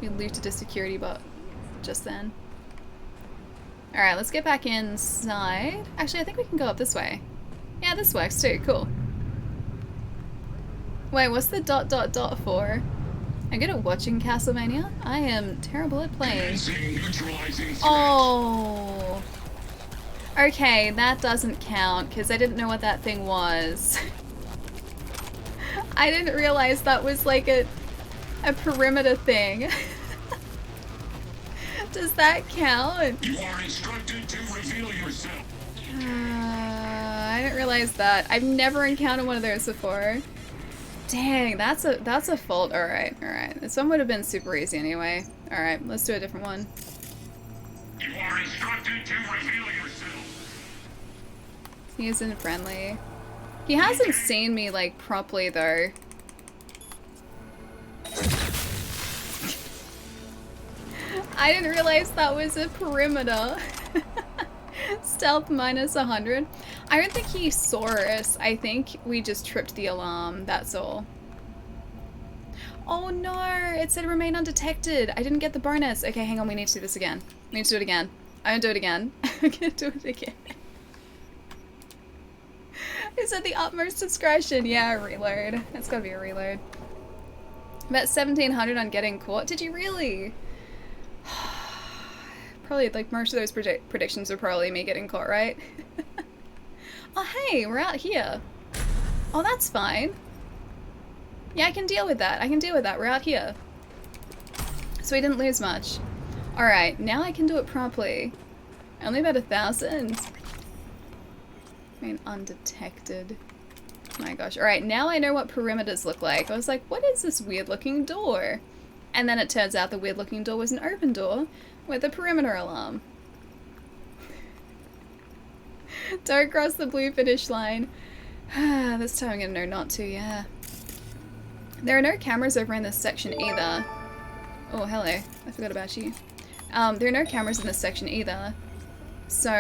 We looted a security bot just then. Alright, let's get back inside. Actually, I think we can go up this way. Yeah, this works too. Cool. Wait, what's the ... for? I'm good at watching Castlevania. I am terrible at playing. Oh. Okay, that doesn't count because I didn't know what that thing was. I didn't realize that was like a perimeter thing. Does that count? You are instructed to reveal yourself. I didn't realize that. I've never encountered one of those before. Dang, that's a fault. Alright. This one would have been super easy anyway. Alright, let's do a different one. You are instructed to reveal yourself. He isn't friendly. He hasn't seen me, like, properly, though. I didn't realize that was a perimeter. Stealth minus 100. I don't think he saw us. I think we just tripped the alarm, that's all. Oh no, it said remain undetected. I didn't get the bonus. Okay, hang on, we need to do this again. We need to do it again. I'm gonna do it again. I'm gonna do it again. Is at the utmost discretion. Yeah, reload. That's gotta be a reload. About 1700 on getting caught. Did you really? Probably, like, most of those predictions are probably me getting caught, right? Oh, hey, we're out here. Oh, that's fine. Yeah, I can deal with that. We're out here. So we didn't lose much. Alright, now I can do it properly. Only about 1,000. I mean, undetected. My gosh. Alright, now I know what perimeters look like. I was like, what is this weird looking door? And then it turns out the weird looking door was an open door with a perimeter alarm. Don't cross the blue finish line. This time I'm gonna know not to, yeah. There are no cameras over in this section either. Oh, hello. I forgot about you. There are no cameras in this section either, so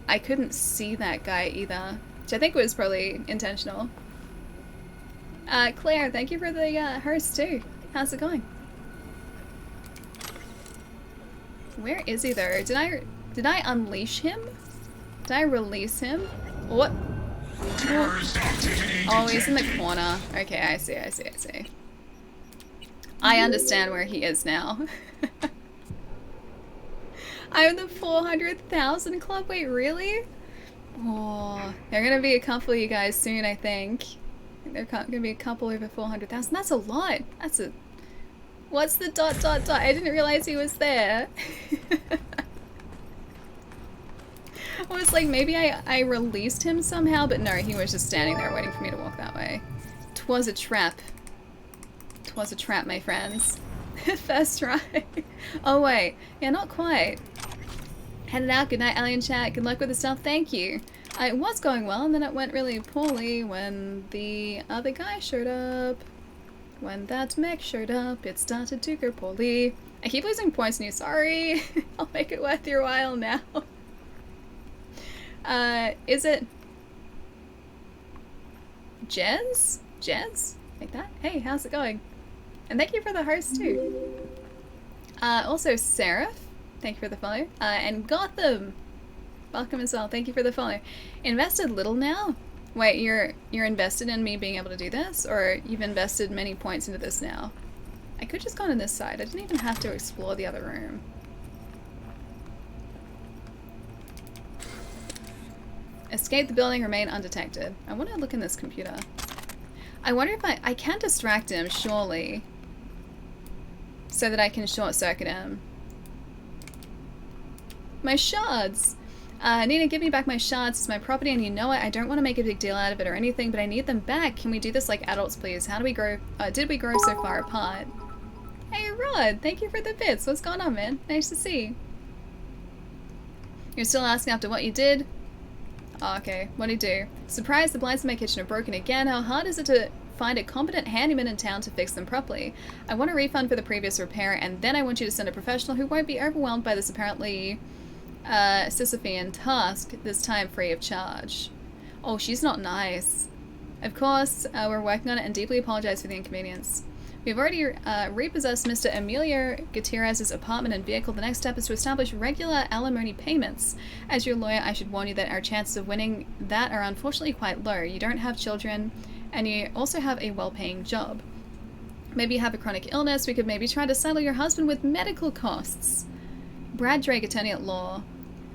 I couldn't see that guy either, which I think was probably intentional. Claire, thank you for the host too. How's it going? Where is he though? Did I unleash him? Did I release him? What? Oh, he's in the corner. Okay, I see. I understand where he is now. I'm the 400,000 club. Wait, really? Oh, there are gonna be a couple of you guys soon, I think. There are gonna be a couple over 400,000. That's a lot. That's a... What's the ... I didn't realize he was there. I was like, maybe I released him somehow, but no, he was just standing there waiting for me to walk that way. 'Twas a trap. 'Twas a trap, my friends. First try. Oh wait, yeah, not quite. Headed out, good night alien chat, good luck with the stuff, thank you. It was going well, and then it went really poorly when the other guy showed up. When that mech showed up, it started to go poorly. I keep losing points on you, sorry. I'll make it worth your while now. Is it... Jez? Jez? Like that? Hey, how's it going? And thank you for the host too. Also Seraph, thank you for the follow. And Gotham, welcome as well, thank you for the follow. Invested little now? Wait, you're invested in me being able to do this? Or you've invested many points into this now? I could just gone on this side, I didn't even have to explore the other room. Escape the building, remain undetected. I want to look in this computer. I wonder if I can distract him, surely. So that I can short circuit him. My shards! Nina, give me back my shards. It's my property and you know it. I don't want to make a big deal out of it or anything, but I need them back. Can we do this like adults, please? How do we grow? Did we grow so far apart? Hey, Rod! Thank you for the bits. What's going on, man? Nice to see. You're still asking after what you did? Oh, okay, what'd he do? Surprise, the blinds in my kitchen are broken again. How hard is it to find a competent handyman in town to fix them properly? I want a refund for the previous repair, and then I want you to send a professional who won't be overwhelmed by this apparently Sisyphean task, this time free of charge. Oh, she's not nice. Of course, we're working on it and deeply apologize for the inconvenience. We've already repossessed Mr. Emilio Gutierrez's apartment and vehicle. The next step is to establish regular alimony payments. As your lawyer, I should warn you that our chances of winning that are unfortunately quite low. You don't have children, and you also have a well-paying job. Maybe you have a chronic illness. We could maybe try to settle your husband with medical costs. Brad Drake, attorney at law.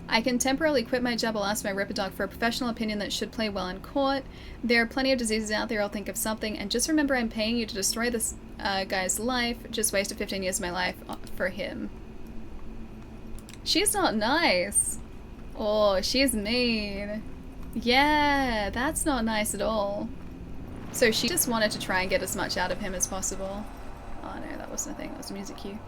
I can temporarily quit my job. I'll ask my Ripperdoc for a professional opinion that should play well in court. There are plenty of diseases out there. I'll think of something. And just remember, I'm paying you to destroy this guy's life. Just wasted 15 years of my life for him. She's not nice. Oh, she's mean. Yeah, that's not nice at all. So she just wanted to try and get as much out of him as possible. Oh no, that wasn't a thing. That was a music cue.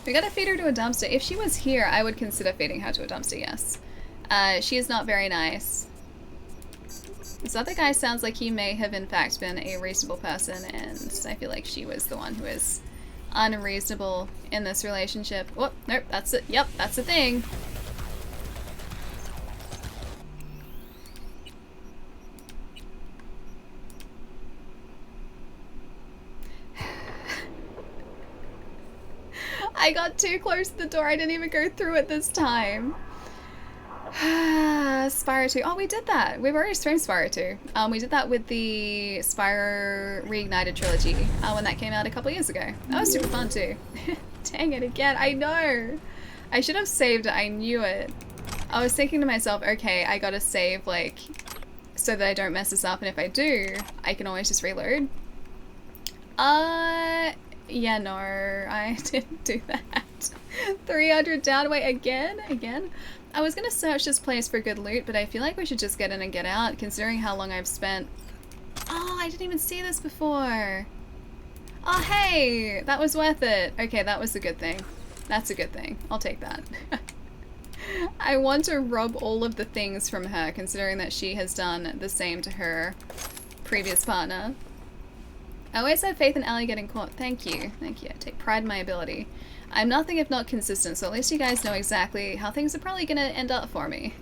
We gotta feed her to a dumpster. If she was here, I would consider feeding her to a dumpster, yes. She is not very nice. This other guy sounds like he may have in fact been a reasonable person, and I feel like she was the one who is unreasonable in this relationship. Oh, nope, that's it. Yep, that's the thing. I got too close to the door. I didn't even go through it this time. Spyro 2. Oh, we did that. We've already streamed Spyro 2. We did that with the Spyro Reignited trilogy when that came out a couple years ago. That was super fun too. Dang it again. I know. I should have saved it. I knew it. I was thinking to myself, okay, I gotta save like so that I don't mess this up, and if I do, I can always just reload. Yeah, no, I didn't do that. 300 down, wait, again? I was gonna search this place for good loot, but I feel like we should just get in and get out, considering how long I've spent. Oh, I didn't even see this before. Oh, hey, that was worth it. Okay, that was a good thing. That's a good thing. I'll take that. I want to rob all of the things from her, considering that she has done the same to her previous partner. I always have faith in Allie getting caught. Thank you. Thank you. I take pride in my ability. I'm nothing if not consistent, so at least you guys know exactly how things are probably gonna end up for me.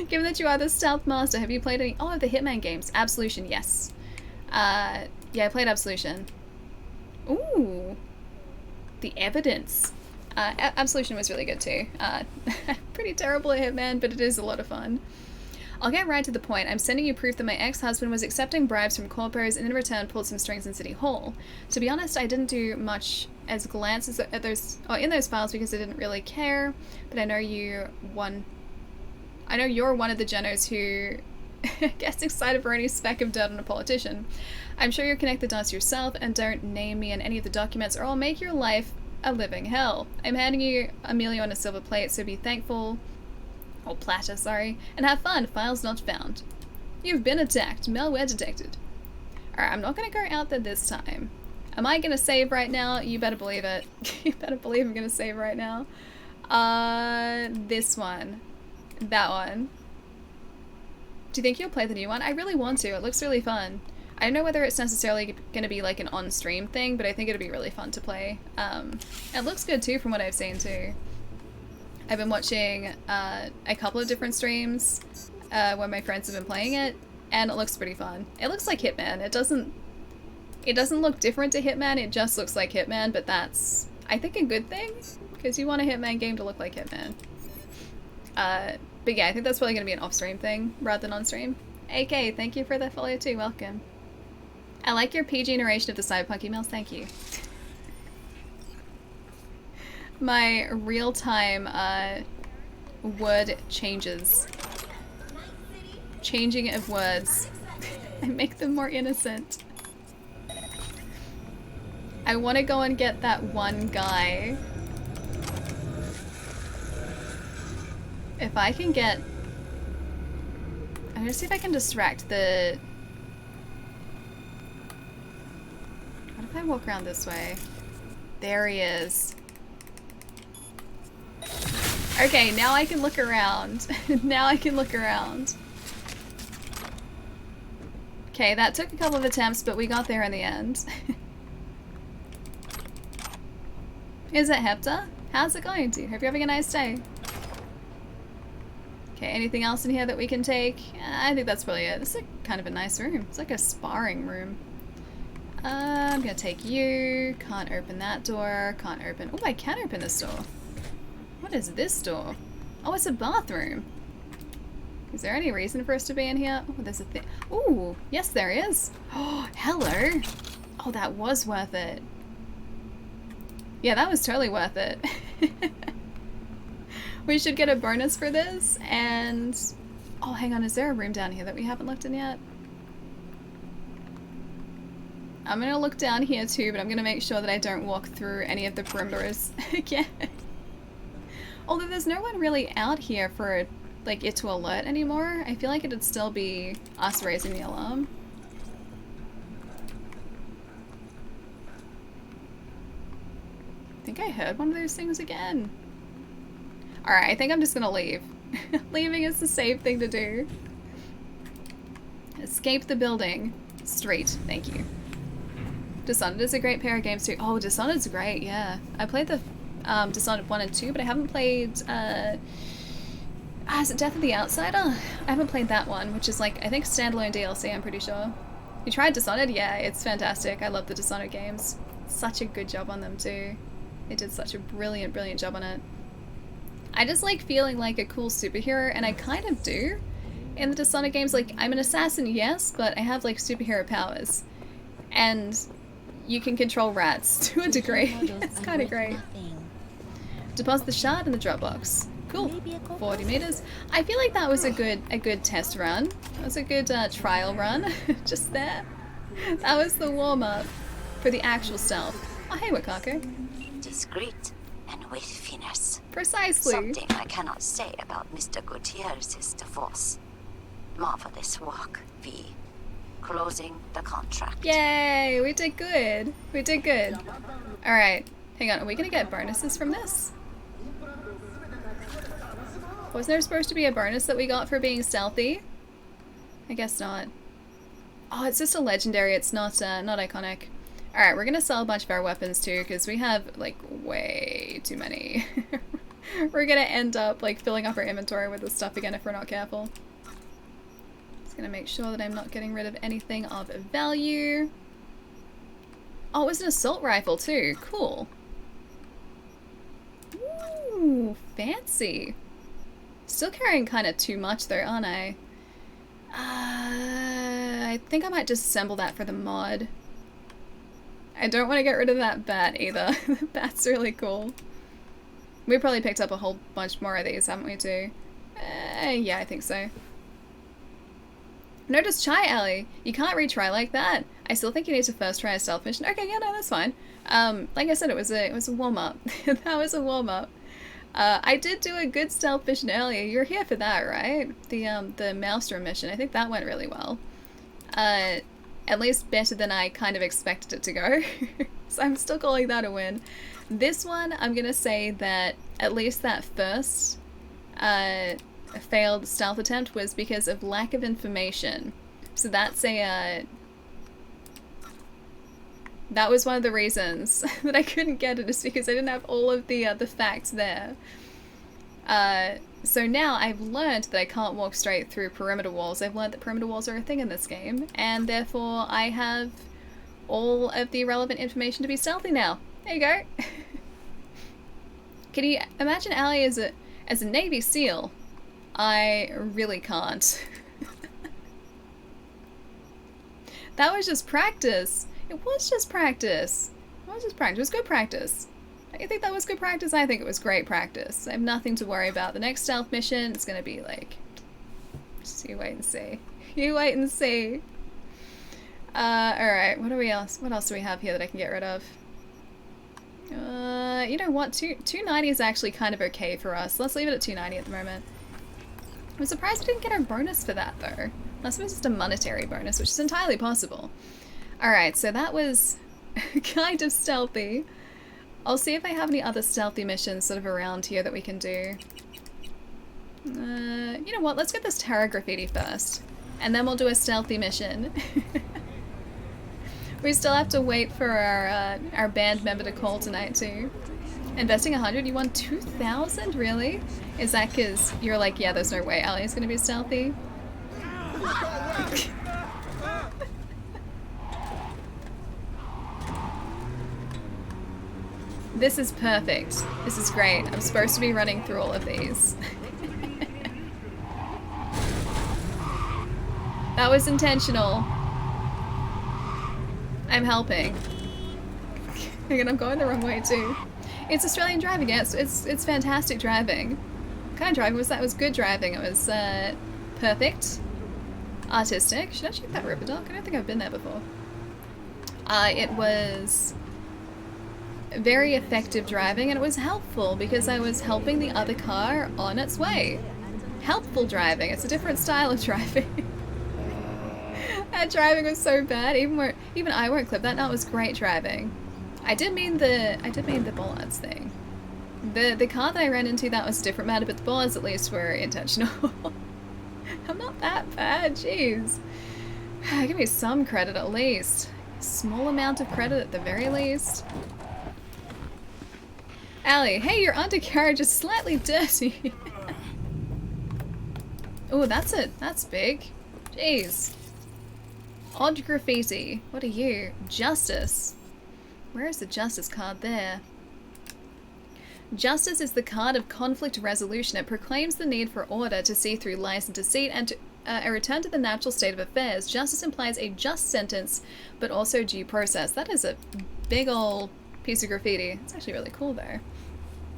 Given that you are the stealth master, have you played any of the Hitman games? Absolution, yes. Yeah, I played Absolution. Ooh. The Evidence. Absolution was really good too. Pretty terrible at Hitman, but it is a lot of fun. I'll get right to the point. I'm sending you proof that my ex-husband was accepting bribes from corpos and in return pulled some strings in City Hall. To be honest, I didn't do much as glances at those in those files because I didn't really care. But I know you're one of the Jenners who gets excited for any speck of dirt on a politician. I'm sure you'll connect the dots yourself and don't name me in any of the documents or I'll make your life a living hell. I'm handing you Amelia on a silver plate, so be thankful. Or platter, sorry. And have fun. Files not found. You've been attacked. Malware detected. Alright, I'm not gonna go out there this time. Am I gonna save right now? You better believe it. You better believe I'm gonna save right now. This one. That one. Do you think you'll play the new one? I really want to. It looks really fun. I don't know whether it's necessarily going to be like an on-stream thing, but I think it'll be really fun to play. It looks good too from what I've seen too. I've been watching a couple of different streams where my friends have been playing it, and it looks pretty fun. It looks like Hitman. It doesn't look different to Hitman, it just looks like Hitman, but that's, I think, a good thing, because you want a Hitman game to look like Hitman. But yeah, I think that's probably going to be an off-stream thing rather than on-stream. AK, thank you for the follow too, welcome. I like your PG narration of the Cyberpunk emails, thank you. My real-time word changes. Changing of words. I make them more innocent. I want to go and get that one guy. If I can get... I'm gonna see if I can distract the... What if I walk around this way? There he is. Okay, now I can look around. Now I can look around. Okay, that took a couple of attempts, but we got there in the end. Is it Hepta? How's it going, dude? Hope you're having a nice day. Okay, anything else in here that we can take? I think that's probably it. This is kind of a nice room. It's like a sparring room. I'm gonna take you. Can't open that door. Can't open... Oh, I can open this door. What is this door? Oh, it's a bathroom. Is there any reason for us to be in here? Oh, there's a thing. Ooh, yes there is. Oh, hello. Oh, that was worth it. Yeah, that was totally worth it. We should get a bonus for this, and... Oh, hang on, is there a room down here that we haven't looked in yet? I'm gonna look down here too, but I'm gonna make sure that I don't walk through any of the perimeters again. Although there's no one really out here for, like, it to alert anymore. I feel like it'd still be us raising the alarm. I think I heard one of those things again. Alright, I think I'm just gonna leave. Leaving is the safe thing to do. Escape the building. Street, thank you. Dishonored is a great pair of games too. Oh, Dishonored's great, yeah. I played the Dishonored 1 and 2, but I haven't played, is it Death of the Outsider? I haven't played that one, which is like, I think standalone DLC, I'm pretty sure. You tried Dishonored? Yeah, it's fantastic. I love the Dishonored games. Such a good job on them too. They did such a brilliant, brilliant job on it. I just like feeling like a cool superhero, and I kind of do in the Dishonored games. Like, I'm an assassin, yes, but I have like superhero powers. And you can control rats to a degree. It's kind of great. Deposit the shard in the drop box. Cool. 40 meters. I feel like that was a good test run. That was a good trial run. Just there. That was the warm-up for the actual stealth. Oh, hey, Wakako. Discreet and with finesse. Precisely. Something I cannot say about Mr. Gutierrez's divorce. Marvelous work, V. Closing the contract. Yay! We did good. We did good. Alright. Hang on. Are we going to get bonuses from this? Wasn't there supposed to be a bonus that we got for being stealthy? I guess not. Oh, it's just a legendary. It's not not iconic. All right, we're gonna sell a bunch of our weapons too because we have like way too many. We're gonna end up like filling up our inventory with this stuff again if we're not careful. Just gonna make sure that I'm not getting rid of anything of value. Oh, it was an assault rifle too. Cool. Ooh, fancy. Still carrying kind of too much though, aren't I? I think I might disassemble that for the mod. I don't want to get rid of that bat either. The bat's really cool. We probably picked up a whole bunch more of these, haven't we too? Yeah, I think so. Notice Chai Alley. You can't retry like that. I still think you need to first try a stealth mission. Okay, yeah, no, that's fine. Like I said, it was a warm-up. That was a warm-up. I did do a good stealth mission earlier. You're here for that, right? The Maelstrom mission. I think that went really well. At least better than I kind of expected it to go. So I'm still calling that a win. This one, I'm gonna say that at least that first failed stealth attempt was because of lack of information. So that's a that was one of the reasons that I couldn't get it, is because I didn't have all of the facts there. So now I've learned that I can't walk straight through perimeter walls. I've learned that perimeter walls are a thing in this game, and therefore I have all of the relevant information to be stealthy now. There you go. Can you imagine Allie as a Navy SEAL? I really can't. That was just practice. It was just practice. It was just practice. It was good practice. I think that was good practice. I think it was great practice. I have nothing to worry about. The next stealth mission is going to be like... Just you wait and see. You wait and see. Alright, what else do we have here that I can get rid of? You know what? 290 is actually kind of okay for us. Let's leave it at 290 at the moment. I'm surprised we didn't get our bonus for that though. Unless it was just a monetary bonus, which is entirely possible. Alright, so that was kind of stealthy. I'll see if I have any other stealthy missions sort of around here that we can do. You know what? Let's get this Terror Graffiti first. And then we'll do a stealthy mission. We still have to wait for our band member to call tonight too. Investing 100, you won 2,000? Really? Is that because you're like, yeah, there's no way Allie's gonna be stealthy? This is perfect. This is great. I'm supposed to be running through all of these. That was intentional. I'm helping. And I'm going the wrong way too. It's Australian driving, yeah, it's fantastic driving. What kind of driving was that? It was good driving. It was perfect. Artistic. Should I check that river dock? I don't think I've been there before. It was very effective driving, and it was helpful because I was helping the other car on its way. Helpful driving. It's a different style of driving. That driving was so bad. Even I won't clip that. No, it was great driving. I did mean the bollards thing. The car that I ran into, that was a different matter, but the bollards at least were intentional. I'm not that bad, jeez. Give me some credit at least. Small amount of credit at the very least. Allie, hey, your undercarriage is slightly dirty. Oh, that's big. Jeez. Odd graffiti. What are you? Justice. Where is the justice card there? Justice is the card of conflict resolution. It proclaims the need for order, to see through lies and deceit, and to a return to the natural state of affairs. Justice implies a just sentence, but also due process. That is a big old piece of graffiti. It's actually really cool though.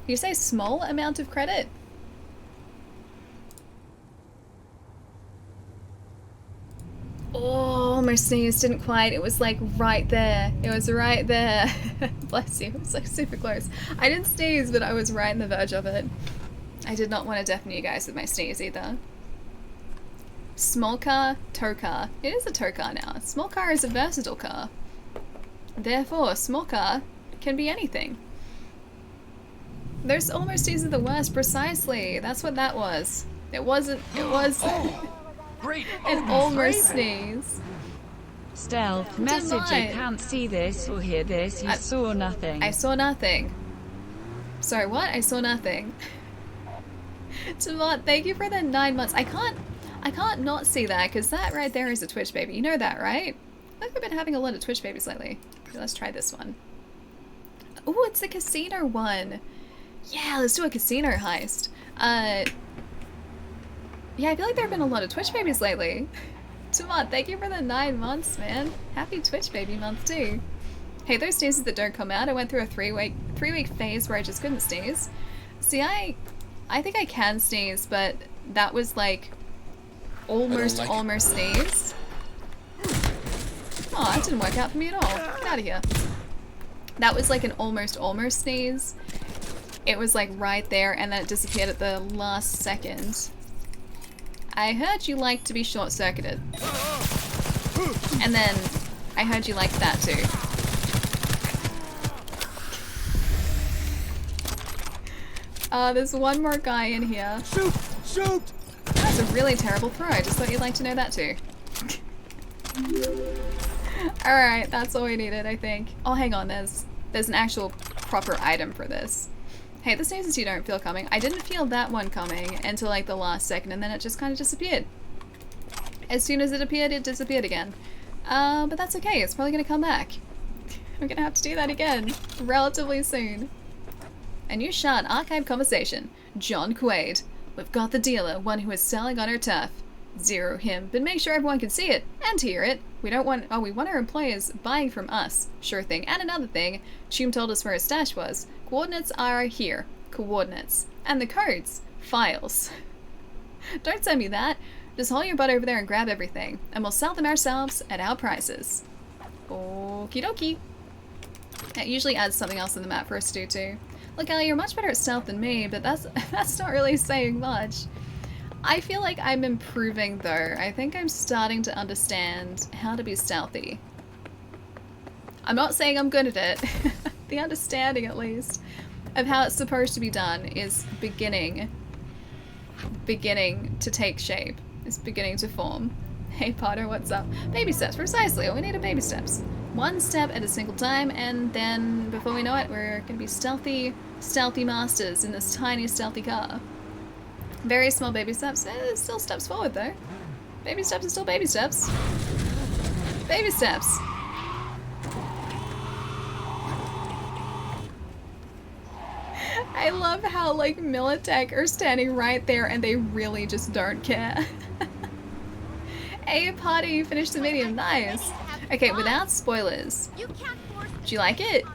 You say small amount of credit? Oh, almost sneezed, didn't quite. It was like right there. It was right there. Bless you. It was like super close. I didn't sneeze, but I was right in the verge of it. I did not want to deafen you guys with my sneeze either. Small car, tow car. It is a tow car now. Small car is a versatile car. Therefore, small car can be anything. Those almost are the worst, precisely. That's what that was. It wasn't, it was... Great. An almost sneeze. Stealth message, you can't see this or hear this, you saw nothing. I saw nothing. Sorry, what? I saw nothing. Tamot, thank you for the 9 months. I can't not see that, because that right there is a Twitch baby. You know that, right? I think I've been having a lot of Twitch babies lately. Okay, let's try this one. Oh, it's the casino one. Yeah, let's do a casino heist. Yeah, I feel like there have been a lot of Twitch babies lately. Tamot, thank you for the 9 months, man. Happy Twitch baby month too. Hey, those sneezes that don't come out, I went through a three week phase where I just couldn't sneeze. See, I think I can sneeze, but that was like almost sneeze. Oh, that didn't work out for me at all. Get out of here. That was like an almost sneeze. It was like right there and then it disappeared at the last second. I heard you like to be short-circuited. And then I heard you liked that too. There's one more guy in here. Shoot! Shoot! That's a really terrible throw. I just thought you'd like to know that too. Alright, that's all we needed, I think. Oh, hang on, there's an actual proper item for this. Hey, the sneezes you don't feel coming. I didn't feel that one coming until like the last second, and then it just kind of disappeared. As soon as it appeared, it disappeared again. But that's okay, it's probably gonna come back. We're gonna have to do that again relatively soon. A new shot, archive conversation. John Quaid. We've got the dealer, one who is selling on our turf. Zero him, but make sure everyone can see it and hear it. We want our employers buying from us. Sure thing. And another thing, Chum told us where his stash was. Coordinates are here. Coordinates. And the codes. Files. Don't send me that. Just haul your butt over there and grab everything. And we'll sell them ourselves at our prices. Okie dokie. That usually adds something else in the map for us to do too. Look, Ellie, you're much better at stealth than me, but that's not really saying much. I feel like I'm improving though. I think I'm starting to understand how to be stealthy. I'm not saying I'm good at it. The understanding, at least, of how it's supposed to be done is beginning to take shape. It's beginning to form. Hey Potter, what's up? Baby steps, precisely. All we need are baby steps. One step at a single time, and then before we know it, we're gonna be stealthy masters in this tiny stealthy car. Very small baby steps. Still steps forward though. Baby steps are still baby steps. Baby steps. I love how like Militech are standing right there and they really just don't care. Hey party, you finished the medium. Nice. Okay, without spoilers. Do you like it?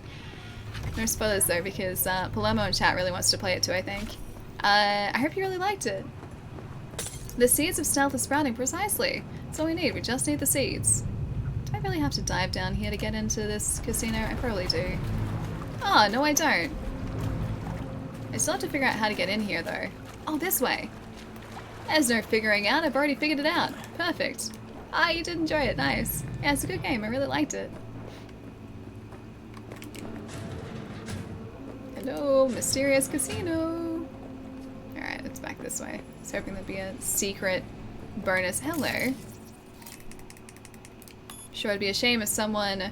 No spoilers though, because Palermo in chat really wants to play it too, I think. I hope you really liked it. The seeds of stealth are sprouting, precisely. That's all we need, we just need the seeds. Do I really have to dive down here to get into this casino? I probably do. Oh, no I don't. I still have to figure out how to get in here though. Oh, this way. There's no figuring out, I've already figured it out. Perfect. Ah, you did enjoy it, nice. Yeah, it's a good game, I really liked it. Hello, mysterious casino. Alright, it's back this way. I was hoping there'd be a secret bonus. Hello. Sure, it'd be a shame if someone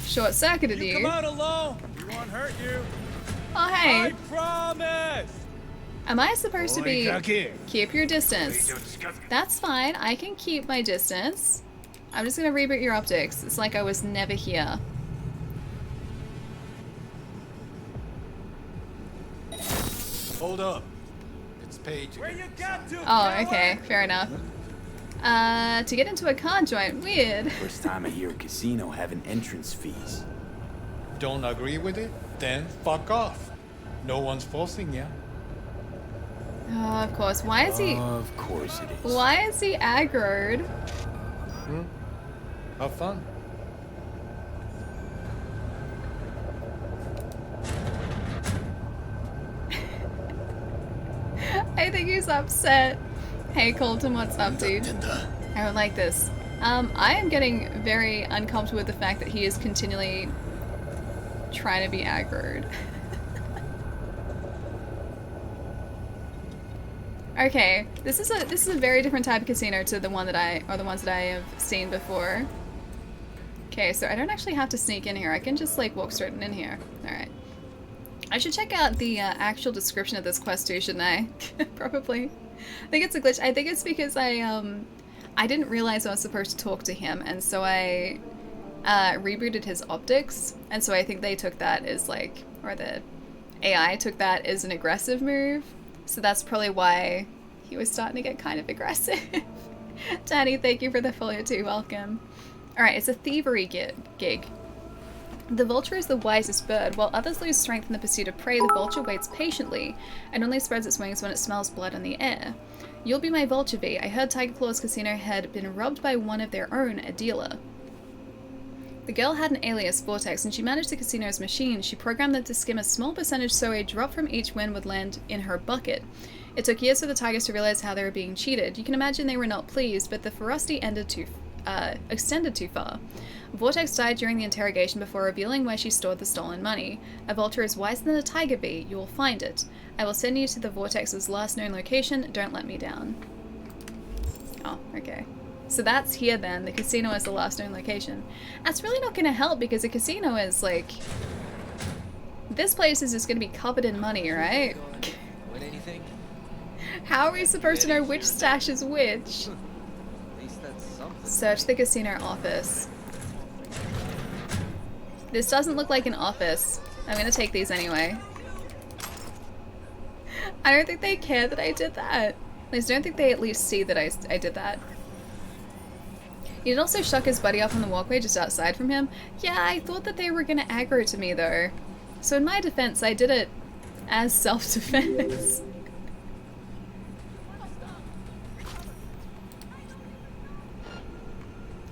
short-circuited you. Come out alone! We won't hurt you! Oh, hey! I promise! Am I supposed to be... Keep your distance. That's fine, I can keep my distance. I'm just gonna reboot your optics. It's like I was never here. Hold up. It's paid to. Where you got to? Oh, okay, fair enough. To get into a car joint, weird. First time I hear a casino having entrance fees. Don't agree with it? Then fuck off. No one's forcing you. Oh, of course. Why is he... Of course it is. Why is he aggroed? Have fun. I think he's upset. Hey Colton, what's up, dude? I don't like this. I am getting very uncomfortable with the fact that he is continually trying to be aggroed. Okay, this is a very different type of casino to the one that the ones that I have seen before. Okay, so I don't actually have to sneak in here. I can just like walk straight in here. All right. I should check out the actual description of this quest too, shouldn't I? Probably. I think it's a glitch. I think it's because I didn't realize I was supposed to talk to him, and so I rebooted his optics, and so I think they took that as like, or the AI took that as an aggressive move, so that's probably why he was starting to get kind of aggressive. Danny, thank you for the follow too, welcome. Alright, it's a thievery gig. The vulture is the wisest bird. While others lose strength in the pursuit of prey, the vulture waits patiently and only spreads its wings when it smells blood in the air. You'll be my vulture bee. I heard Tiger Claw's casino had been robbed by one of their own, a dealer. The girl had an alias, Vortex, and she managed the casino's machine. She programmed them to skim a small percentage so a drop from each win would land in her bucket. It took years for the Tigers to realize how they were being cheated. You can imagine they were not pleased, but the ferocity extended too far. Vortex died during the interrogation before revealing where she stored the stolen money. A vulture is wiser than a tiger bee. You will find it. I will send you to the Vortex's last known location. Don't let me down. Oh, okay. So that's here then. The casino is the last known location. That's really not going to help because the casino is like... This place is just going to be covered in money, right? How are we supposed to know which stash is which? Search the casino office. This doesn't look like an office. I'm gonna take these anyway. I don't think they care that I did that. At least I don't think they at least see that I did that. He did also shuck his buddy up on the walkway just outside from him. Yeah, I thought that they were gonna aggro to me though. So in my defense, I did it as self-defense.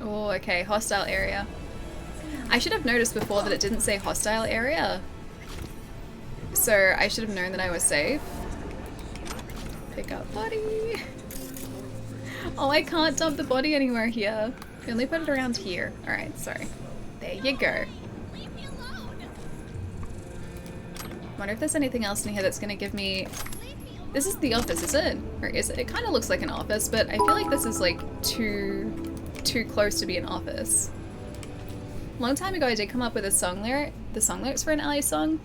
Oh, okay, hostile area. I should have noticed before that it didn't say hostile area. So I should have known that I was safe. Pick up body. Oh, I can't dump the body anywhere here. You only put it around here. Alright, sorry. There you go. Wonder if there's anything else in here that's gonna give me... This is the office, is it? Or is it? It kind of looks like an office, but I feel like this is like too close to be an office. A long time ago I did come up with a song lyric, the song lyrics for an Ally song.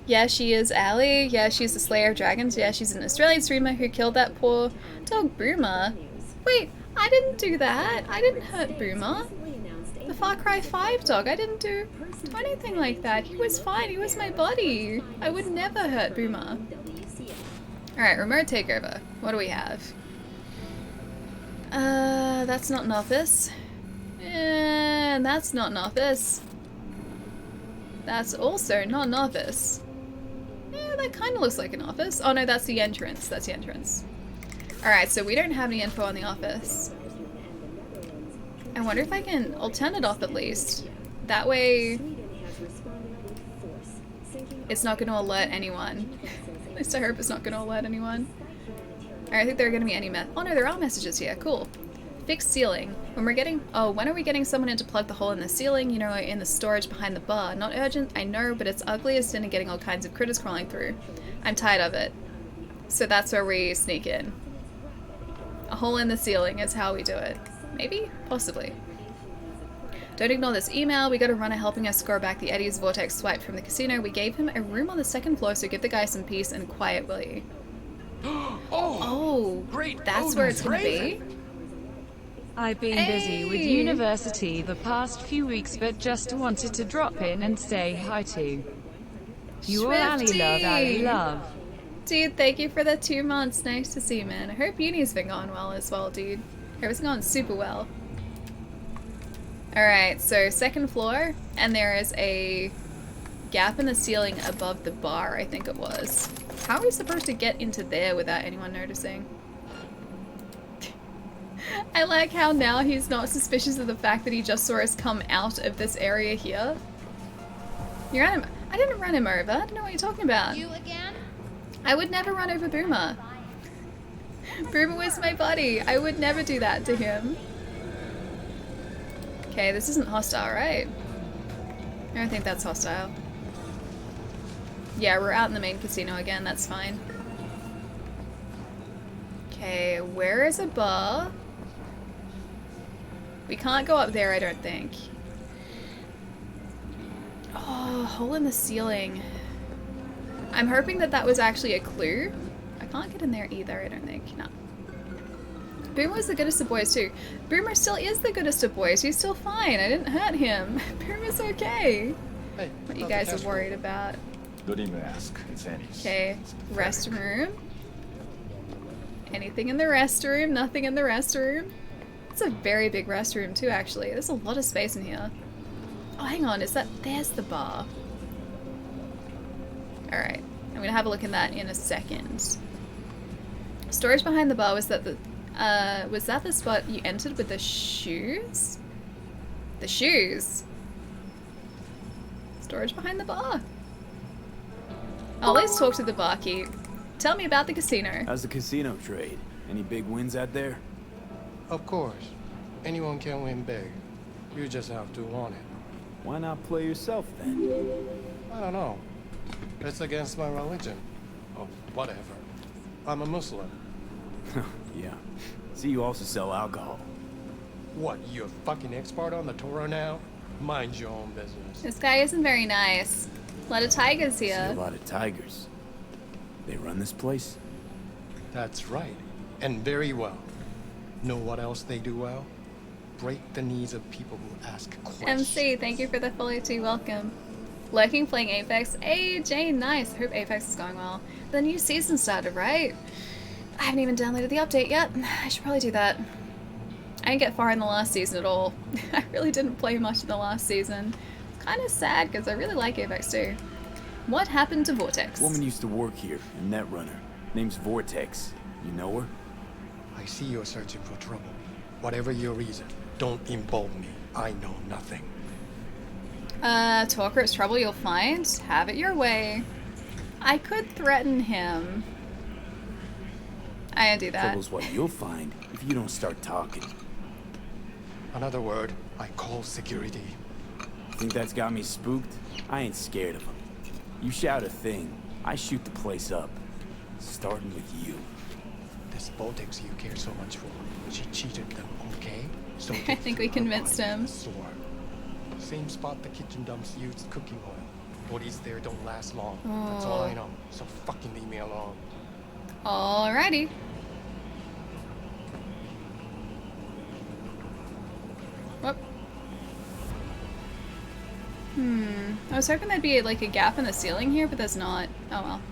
Yeah, she is Ally. Yeah, she's the Slayer of Dragons. Yeah, she's an Australian streamer who killed that poor dog Boomer. Wait, I didn't do that. I didn't hurt Boomer. The Far Cry 5 dog, I didn't do anything like that. He was fine. He was my buddy. I would never hurt Boomer. Alright, remote takeover. What do we have? That's not an office. And that's not an office. That's also not an office. Yeah, that kind of looks like an office. Oh no, that's the entrance. That's the entrance. Alright, so we don't have any info on the office. I wonder if I can... I'll turn it off at least. That way... It's not going to alert anyone. At least I hope it's not going to alert anyone. Alright, I think there are going to be any Oh no, there are messages here. Cool. Fixed ceiling. When are we getting someone in to plug the hole in the ceiling? You know, in the storage behind the bar. Not urgent, I know, but it's ugliest and getting all kinds of critters crawling through. I'm tired of it. So that's where we sneak in. A hole in the ceiling is how we do it. Maybe? Possibly. Don't ignore this email. We got a runner helping us score back the Eddie's Vortex swipe from the casino. We gave him a room on the second floor, so give the guy some peace and quiet, will you? Oh, great! That's where it's gonna be. I've been busy with university the past few weeks, but just wanted to drop in and say hi to you all. Ally love. Dude, thank you for the 2 months. Nice to see you, man. I hope uni's been going well as well, dude. I hope it's going super well. Alright, so second floor, and there is a gap in the ceiling above the bar, I think it was. How are we supposed to get into there without anyone noticing? I like how now he's not suspicious of the fact that he just saw us come out of this area here. You ran him. I didn't run him over. I don't know what you're talking about. You again? I would never run over Boomer. Boomer was my buddy. I would never do that to him. Okay, this isn't hostile, right? I don't think that's hostile. Yeah, we're out in the main casino again. That's fine. Okay, where is a bar? We can't go up there, I don't think. Oh, hole in the ceiling. I'm hoping that that was actually a clue. I can't get in there either, I don't think. No. Boomer's the goodest of boys too. Boomer still is the goodest of boys. He's still fine. I didn't hurt him. Boomer's okay. Hey, what you guys are worried about. Don't even ask. It's Annie's. Okay, restroom. Anything in the restroom? Nothing in the restroom. It's a very big restroom too, actually. There's a lot of space in here. Oh, hang on. Is that... There's the bar. Alright. I'm gonna have a look in that in a second. Storage behind the bar was that the spot you entered with the shoes? The shoes? Storage behind the bar. Oh, let's talk to the barkeep. Tell me about the casino. How's the casino trade? Any big wins out there? Of course. Anyone can win big. You just have to want it. Why not play yourself then? I don't know. It's against my religion. Oh, whatever. I'm a Muslim. Yeah. See, you also sell alcohol. What, you a fucking expert on the Torah now? Mind your own business. This guy isn't very nice. A lot of tigers here. See a lot of tigers. They run this place? That's right. And very well. Know what else they do well? Break the knees of people who ask questions. MC, thank you for the follow too. Welcome. Lurking playing Apex. Hey, Jane, nice. Hope Apex is going well. The new season started, right? I haven't even downloaded the update yet. I should probably do that. I didn't get far in the last season at all. I really didn't play much in the last season. It's kind of sad because I really like Apex too. What happened to Vortex? Woman used to work here, a netrunner. Name's Vortex. You know her? I see you're searching for trouble. Whatever your reason, don't involve me. I know nothing. Talker, it's trouble you'll find. Have it your way. I could threaten him. I didn't do that. Trouble's what you'll find if you don't start talking. Another word, I call security. Think that's got me spooked? I ain't scared of them. You shout a thing, I shoot the place up. Starting with you. This Vortex you care so much for, she cheated them, okay? So I think we convinced him. Same spot the kitchen dumps used cooking oil. Bodies there don't last long. That's all I know. So fucking leave me alone. Alrighty. Whoop. I was hoping there'd be like a gap in the ceiling here, but there's not. Oh well.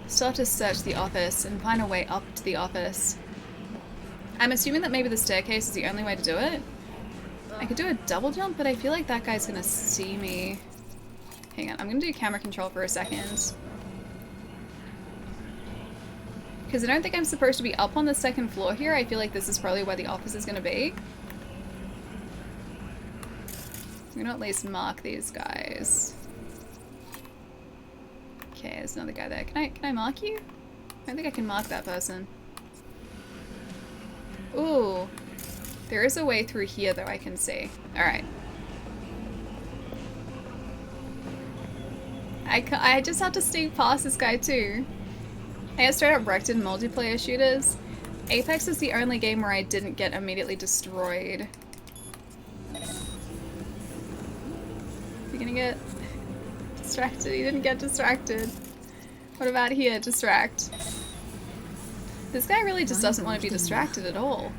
Still have to search the office and find a way up to the office. I'm assuming that maybe the staircase is the only way to do it. I could do a double jump, but I feel like that guy's gonna see me. Hang on, I'm gonna do camera control for a second. Because I don't think I'm supposed to be up on the second floor here. I feel like this is probably where the office is gonna be. I'm gonna at least mark these guys. Okay, there's another guy there. Can I mark you? I don't think I can mark that person. Ooh. There is a way through here though, I can see. Alright. I just have to sneak past this guy too. I get straight up wrecked in multiplayer shooters. Apex is the only game where I didn't get immediately destroyed. You're gonna get distracted. He didn't get distracted. What about here? Distract. This guy really just doesn't want to be distracted at all.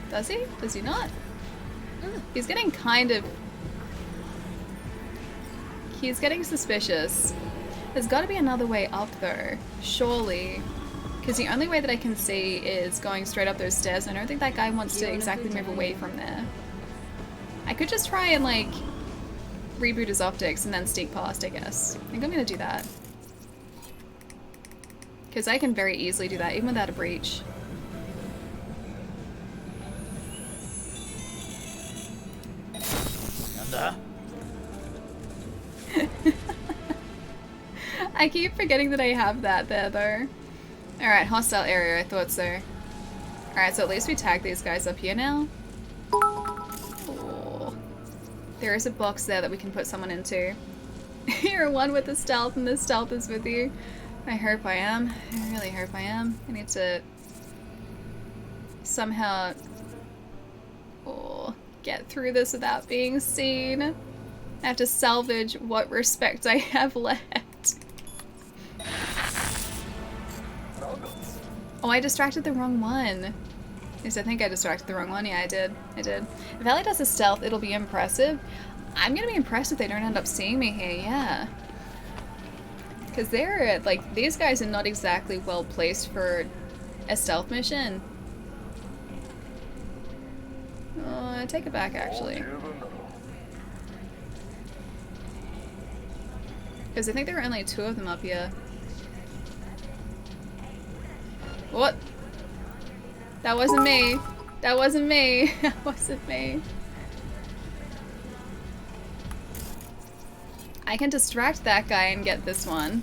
Does he? Does he not? He's getting kind of... He's getting suspicious. There's got to be another way up though. Surely. Because the only way that I can see is going straight up those stairs, and I don't think that guy wants to exactly move away from there. I could just try and like reboot his optics and then sneak past, I guess. I think I'm gonna do that. Because I can very easily do that, even without a breach. I keep forgetting that I have that there though. Alright, hostile area, I thought so. Alright, so at least we tag these guys up here now. Oh. There is a box there that we can put someone into. You're one with the stealth and the stealth is with you. I hope I am. I really hope I am. I need to somehow get through this without being seen. I have to salvage what respect I have left. Oh, I distracted the wrong one. At least I think I distracted the wrong one. Yeah, I did. I did. If Ellie does a stealth, it'll be impressive. I'm gonna be impressed if they don't end up seeing me here, yeah. Because they're, like, these guys are not exactly well placed for a stealth mission. Oh, I take it back, actually. Because I think there were only 2 of them up here. What? That wasn't me. That wasn't me. That wasn't me. I can distract that guy and get this one.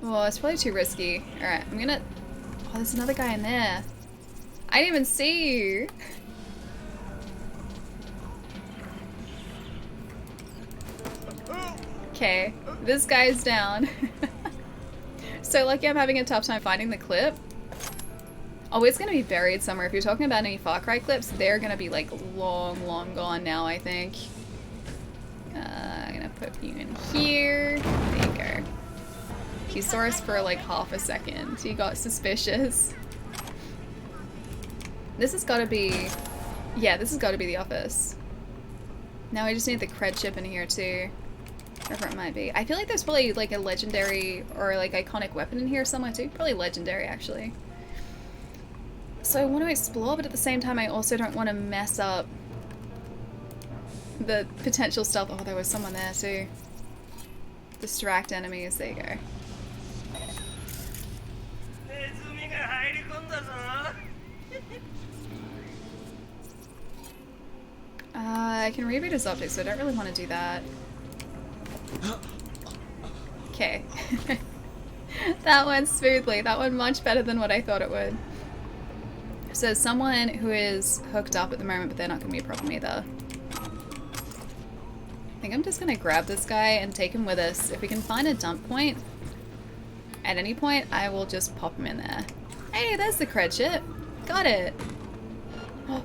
Oh, it's probably too risky. Alright, I'm gonna... Oh, there's another guy in there. I didn't even see you. Okay, this guy's down. So lucky I'm having a tough time finding the clip. Oh, it's gonna be buried somewhere. If you're talking about any Far Cry clips, they're gonna be like long, long gone now, I think. I'm gonna put you in here. There you go. He saw us for like half a second. He got suspicious. This has gotta be... Yeah, this has gotta be the office. Now I just need the cred chip in here too. Wherever it might be. I feel like there's probably like a legendary or like iconic weapon in here somewhere too. Probably legendary actually. So I want to explore, but at the same time I also don't want to mess up the potential stealth. Oh, there was someone there too. Distract enemies. There you go. I can reboot his optics, so I don't really want to do that. Okay. That went smoothly. That went much better than what I thought it would. So someone who is hooked up at the moment, but they're not going to be a problem either. I think I'm just going to grab this guy and take him with us. If we can find a dump point at any point, I will just pop him in there. Hey, there's the cred chip. Got it. Oh.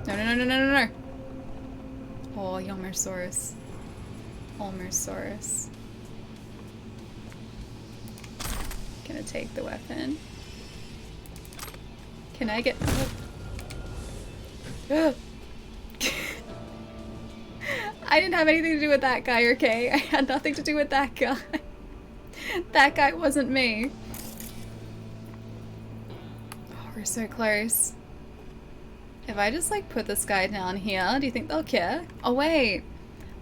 No, no, no, no, no, no, no. Oh, Yomosaurus. Almosaurus. Gonna take the weapon. Can I get... Oh. I didn't have anything to do with that guy, okay? I had nothing to do with that guy. That guy wasn't me. Oh, we're so close. If I just like put this guy down here, do you think they'll care? Oh wait,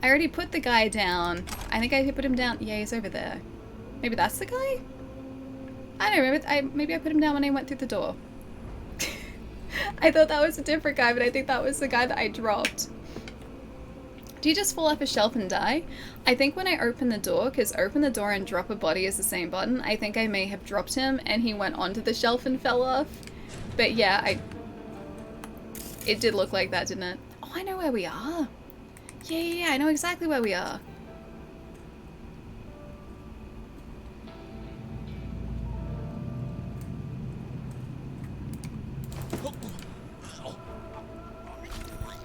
I already put the guy down. I think I put him down. Yeah, he's over there. Maybe that's the guy? I don't know, maybe I put him down when I went through the door. I thought that was a different guy, but I think that was the guy that I dropped. Do you just fall off a shelf and die? I think when I open the door, because open the door and drop a body is the same button, I think I may have dropped him and he went onto the shelf and fell off. But yeah, it did look like that, didn't it? Oh, I know where we are. Yeah, I know exactly where we are.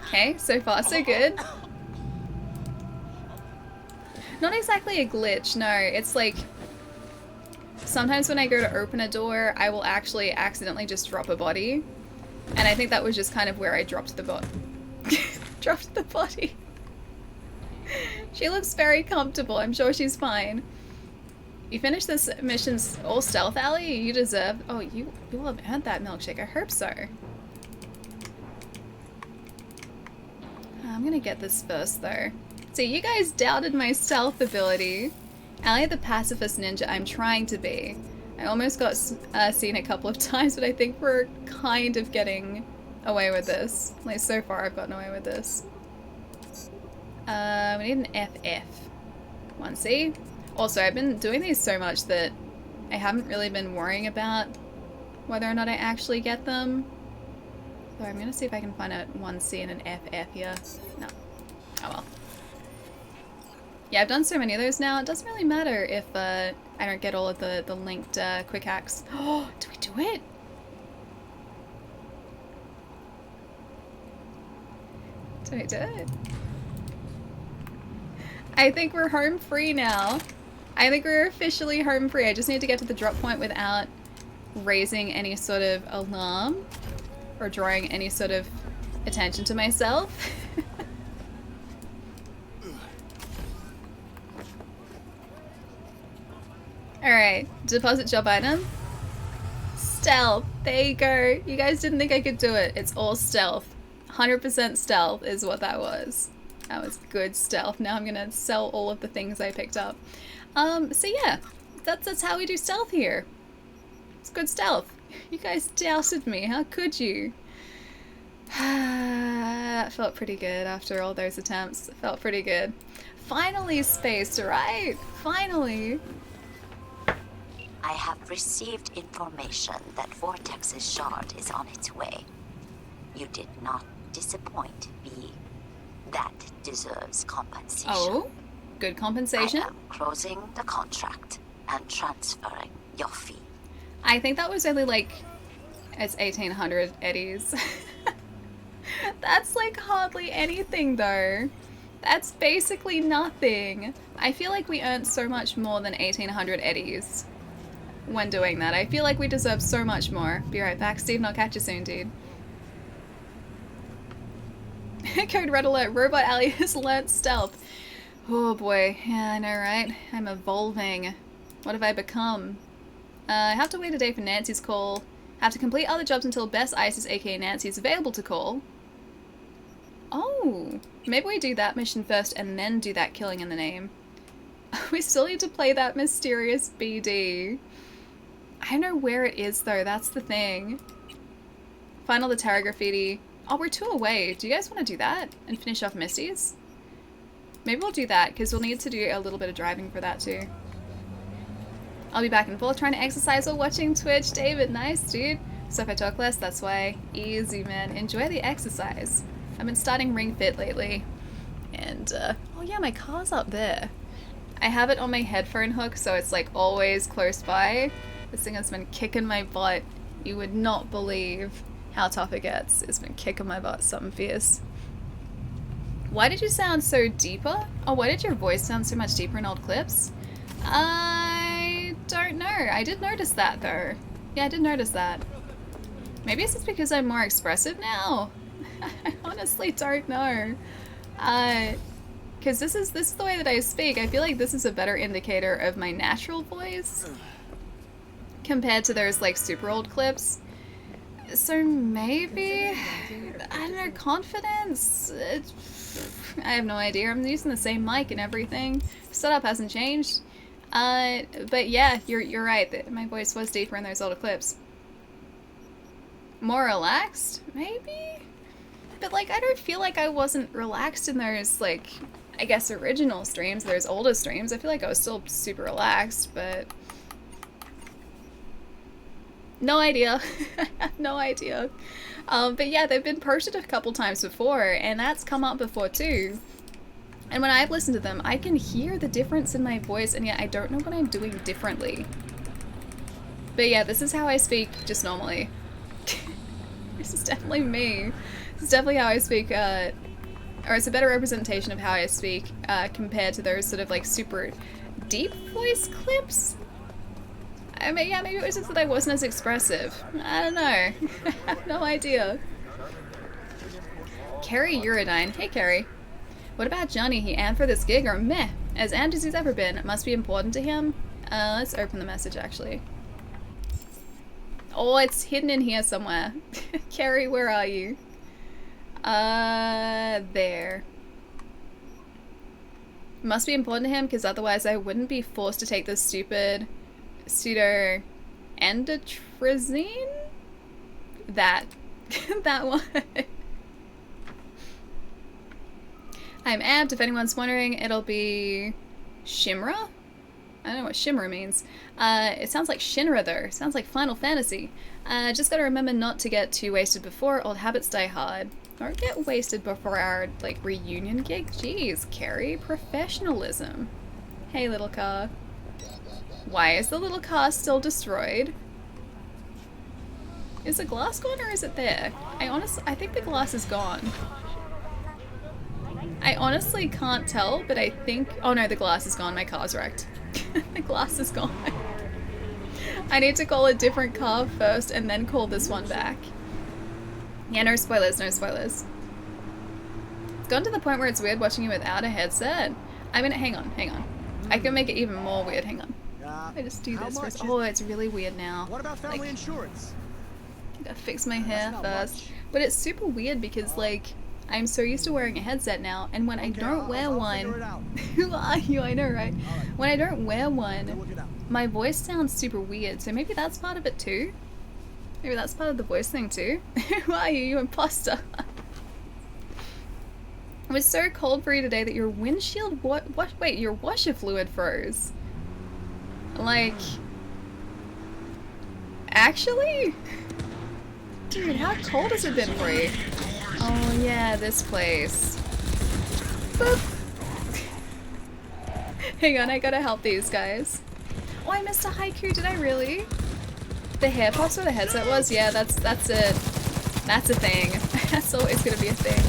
Okay, so far so good. Not exactly a glitch, no. It's like, sometimes when I go to open a door, I will actually accidentally just drop a body. And I think that was just kind of where I dropped the dropped the body. She looks very comfortable. I'm sure she's fine. You finished this mission's all stealth, Allie? You deserve... Oh, you will have earned that milkshake. I hope so. I'm gonna get this first, though. So you guys doubted my stealth ability. Allie the pacifist ninja I'm trying to be. I almost got seen a couple of times, but I think we're kind of getting away with this. At least so far I've gotten away with this. We need an FF. 1C. Also, I've been doing these so much that I haven't really been worrying about whether or not I actually get them. So I'm gonna see if I can find a 1C and an FF here. No. Oh well. Yeah, I've done so many of those now, it doesn't really matter if I I don't get all of the linked quick hacks. Oh, do we do it? Do we do it? I think we're home free now. I think we're officially home free. I just need to get to the drop point without raising any sort of alarm or drawing any sort of attention to myself. Alright, deposit job item. Stealth. There you go. You guys didn't think I could do it. It's all stealth. 100% stealth is what that was. That was good stealth. Now I'm gonna sell all of the things I picked up. So yeah, that's how we do stealth here. It's good stealth. You guys doubted me. How could you? That felt pretty good after all those attempts. It felt pretty good. Finally spaced, right? Finally. I have received information that Vortex's shard is on its way. You did not disappoint, B. That deserves compensation. Oh, good compensation. I am closing the contract and transferring your fee. I think that was only like, it's 1800 eddies. That's like hardly anything though. That's basically nothing. I feel like we earned so much more than 1800 eddies when doing that. I feel like we deserve so much more. Be right back, Steve, and I'll catch you soon, dude. Code Red Alert, Robot Alley has learnt stealth. Oh boy, yeah, I know, right? I'm evolving. What have I become? I have to wait a day for Nancy's call. Have to complete other jobs until Best Isis, aka Nancy, is available to call. Oh, maybe we do that mission first and then do that killing in the name. We still need to play that mysterious BD. I don't know where it is though, that's the thing. Find all the Terra graffiti. Oh, we're 2 away. Do you guys want to do that and finish off Misty's? Maybe we'll do that because we'll need to do a little bit of driving for that too. I'll be back and forth trying to exercise while watching Twitch. David, nice dude. So if I talk less, that's why. Easy, man. Enjoy the exercise. I've been starting Ring Fit lately. And, oh yeah, my car's up there. I have it on my headphone hook, so it's like always close by. This thing has been kicking my butt. You would not believe how tough it gets. It's been kicking my butt something fierce. Why did you sound so deeper? Oh, why did your voice sound so much deeper in old clips? I don't know. I did notice that though. Yeah, I did notice that. Maybe it's just because I'm more expressive now. I honestly don't know. Because this is the way that I speak. I feel like this is a better indicator of my natural voice compared to those like super old clips. So maybe, I don't know, confidence? I have no idea. I'm using the same mic and everything. Setup hasn't changed. But yeah, you're right. My voice was deeper in those older clips. More relaxed? Maybe? But like, I don't feel like I wasn't relaxed in those, like, I guess original streams, those older streams. I feel like I was still super relaxed, but... no idea. No idea. But yeah, they've been posted a couple times before, and that's come up before too. And when I've listened to them, I can hear the difference in my voice, and yet I don't know what I'm doing differently. But yeah, this is how I speak just normally. This is definitely me. This is definitely how I speak, or it's a better representation of how I speak compared to those sort of like super deep voice clips. I mean, yeah, maybe it was just that I wasn't as expressive. I don't know. I have no idea. Carrie Uridine. Hey, Carrie. What about Johnny? He amped for this gig or meh? As amped as he's ever been. It must be important to him. Let's open the message, actually. Oh, it's hidden in here somewhere. Carrie, where are you? There. Must be important to him, because otherwise I wouldn't be forced to take this stupid pseudo endotrizine? That. That one. I'm amped. If anyone's wondering, it'll be Shimra? I don't know what Shimra means. It sounds like Shinra though. Sounds like Final Fantasy. Just gotta remember not to get too wasted before. Old habits die hard. Don't get wasted before our, like, reunion gig. Jeez, Carrie. Professionalism. Hey, little car. Why is the little car still destroyed? Is the glass gone or is it there? I think the glass is gone. I honestly can't tell, but I think... Oh no, the glass is gone. My car's wrecked. The glass is gone. I need to call a different car first and then call this one back. Yeah, no spoilers, no spoilers. It's gone to the point where it's weird watching you without a headset. I mean, hang on. I can make it even more weird, hang on. I just do this first. Oh, it's really weird now. What about family insurance? I gotta fix my hair first. But it's super weird because, like, I'm so used to wearing a headset now, and when I don't wear one... Who are you? I know, right? When I don't wear one, my voice sounds super weird, so maybe that's part of it too? Maybe that's part of the voice thing too? Who are you, you imposter? It was so cold for you today that your windshield... Wait, your washer fluid froze. Like... Actually? Dude, how cold has it been for you? Oh yeah, this place. Boop. Hang on, I gotta help these guys. Oh, I missed a haiku, did I really? The hair pops where the headset was? Yeah, that's it. That's a thing. That's always gonna be a thing.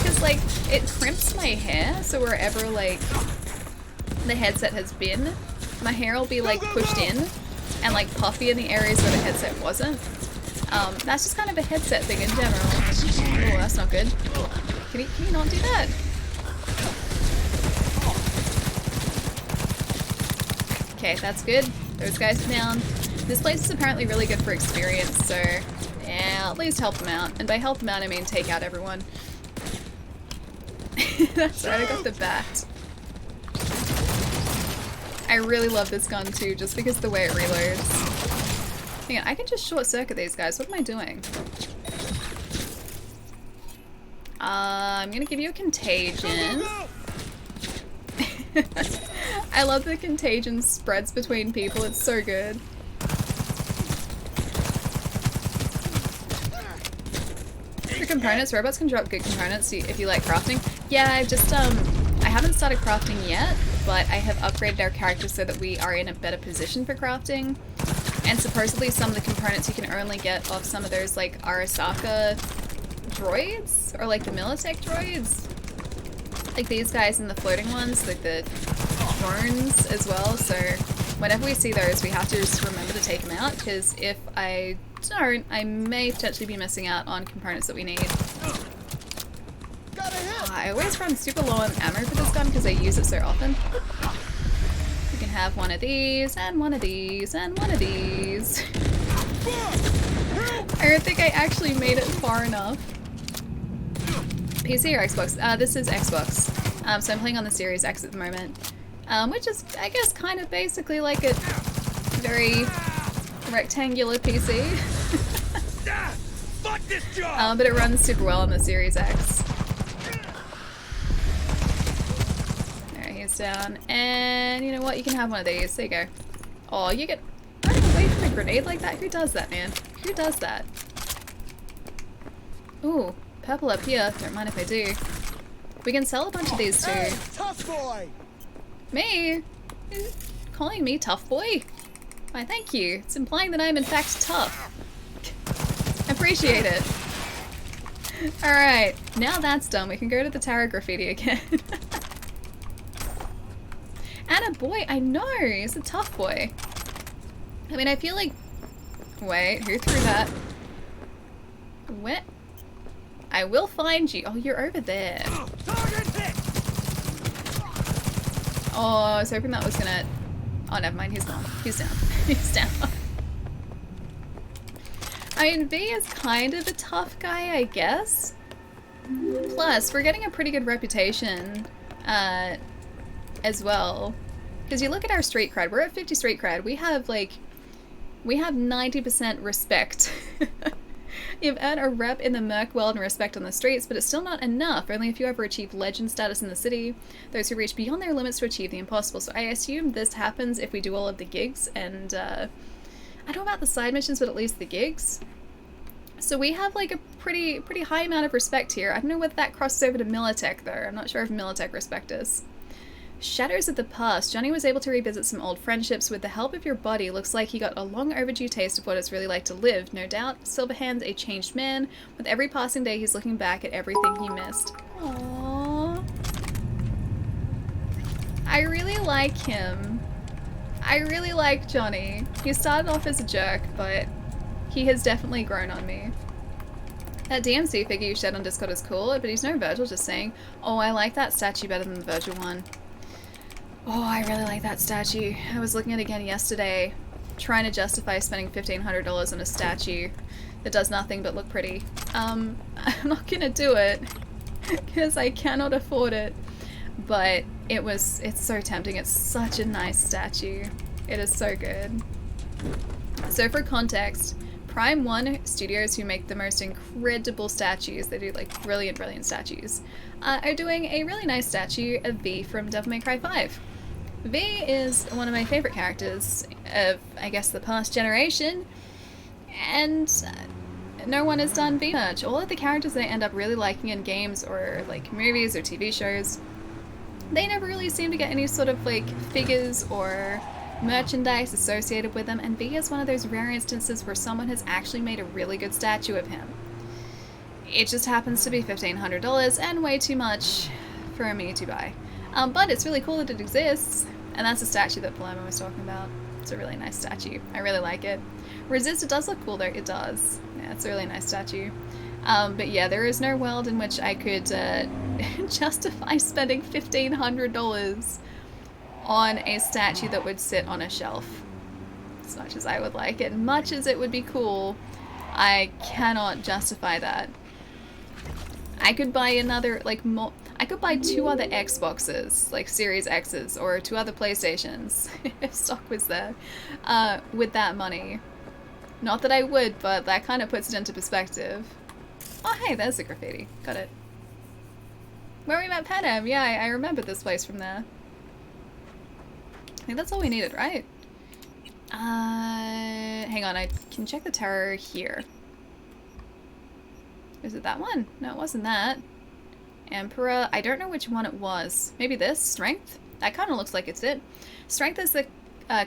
Because, like, it crimps my hair, so wherever, like, the headset has been, my hair will be, like, pushed in and, like, puffy in the areas where the headset wasn't. That's just kind of a headset thing in general. Oh, that's not good. Can you not do that? Okay, that's good. Those guys are down. This place is apparently really good for experience, so yeah, at least help them out. And by help them out, I mean take out everyone. That's right, I got the bat. I really love this gun too, just because of the way it reloads. Hang on, I can just short circuit these guys. What am I doing? I'm gonna give you a contagion. I love the contagion spreads between people, it's so good. For components, robots can drop good components if you like crafting. Yeah, I've just, I haven't started crafting yet, but I have upgraded our characters so that we are in a better position for crafting. And supposedly some of the components you can only get off some of those, like, Arasaka droids? Or, like, the Militech droids? Like these guys and the floating ones, like the drones as well, so whenever we see those, we have to just remember to take them out, because if I don't, I may potentially be missing out on components that we need. I always run super low on ammo for this gun because I use it so often. You can have one of these, and one of these, and one of these. I don't think I actually made it far enough. PC or Xbox? This is Xbox. So I'm playing on the Series X at the moment. Which is, I guess, kind of basically like a very rectangular PC. Fuck this job! But it runs super well on the Series X. There, he's down. And you know what? You can have one of these. There you go. Oh, you get running away from a grenade like that? Who does that, man? Who does that? Ooh, purple up here. Don't mind if I do. We can sell a bunch of these too. Hey, tough boy! Me? Calling me tough boy? Why, thank you. It's implying that I'm in fact tough. Appreciate it. Alright, now that's done. We can go to the Tower Graffiti again. And a boy, I know, he's a tough boy. I mean, I feel like... Wait, who threw that? What? I will find you. Oh, you're over there. Oh, I was hoping that was gonna... Oh, never mind, he's gone. He's down. He's down. I mean, V is kind of a tough guy, I guess. Plus, we're getting a pretty good reputation, as well. Because you look at our street cred, we're at 50 street cred. We have, like... We have 90% respect. You've earned a rep in the merc world and respect on the streets, but it's still not enough. Only if you ever achieve legend status in the city, those who reach beyond their limits to achieve the impossible. So I assume this happens if we do all of the gigs, and I don't know about the side missions, but at least the gigs. So we have like a pretty high amount of respect here. I don't know whether that crosses over to Militech though. I'm not sure if Militech respect is. Shadows of the past. Johnny was able to revisit some old friendships with the help of your body. Looks like he got a long overdue taste of what it's really like to live. No doubt, Silverhand's a changed man. With every passing day, he's looking back at everything he missed. Aww. I really like him. I really like Johnny. He started off as a jerk, but he has definitely grown on me. That DMC figure you shared on Discord is cool, but he's no Virgil, just saying. Oh, I like that statue better than the Virgil one. Oh, I really like that statue. I was looking at it again yesterday, trying to justify spending $1,500 on a statue that does nothing but look pretty. I'm not gonna do it, because I cannot afford it. But it's so tempting. It's such a nice statue. It is so good. So for context, Prime 1 studios, who make the most incredible statues, they do like brilliant statues, are doing a really nice statue of V from Devil May Cry 5. V is one of my favorite characters of, I guess, the past generation, and no one has done V merch. All of the characters that I end up really liking in games or like movies or TV shows, they never really seem to get any sort of like figures or merchandise associated with them, and V is one of those rare instances where someone has actually made a really good statue of him. It just happens to be $1,500 and way too much for me to buy. But it's really cool that it exists, and that's the statue that Palermo was talking about. It's a really nice statue. I really like it. Resist, it does look cool though, it does. Yeah, it's a really nice statue. But yeah, there is no world in which I could justify spending $1,500 on a statue that would sit on a shelf. As much as I would like it, much as it would be cool, I cannot justify that. I could buy another, like, I could buy 2 other Xboxes, like Series X's, or 2 other PlayStations, if stock was there, with that money. Not that I would, but that kind of puts it into perspective. Oh hey, there's the graffiti. Got it. Where we met Panem, yeah, I remember this place from there. I think that's all we needed, right? Hang on, I can check the tower here. Is it that one? No, it wasn't that. Emperor, I don't know which one it was. Maybe this? Strength? That kind of looks like it's it. Strength is the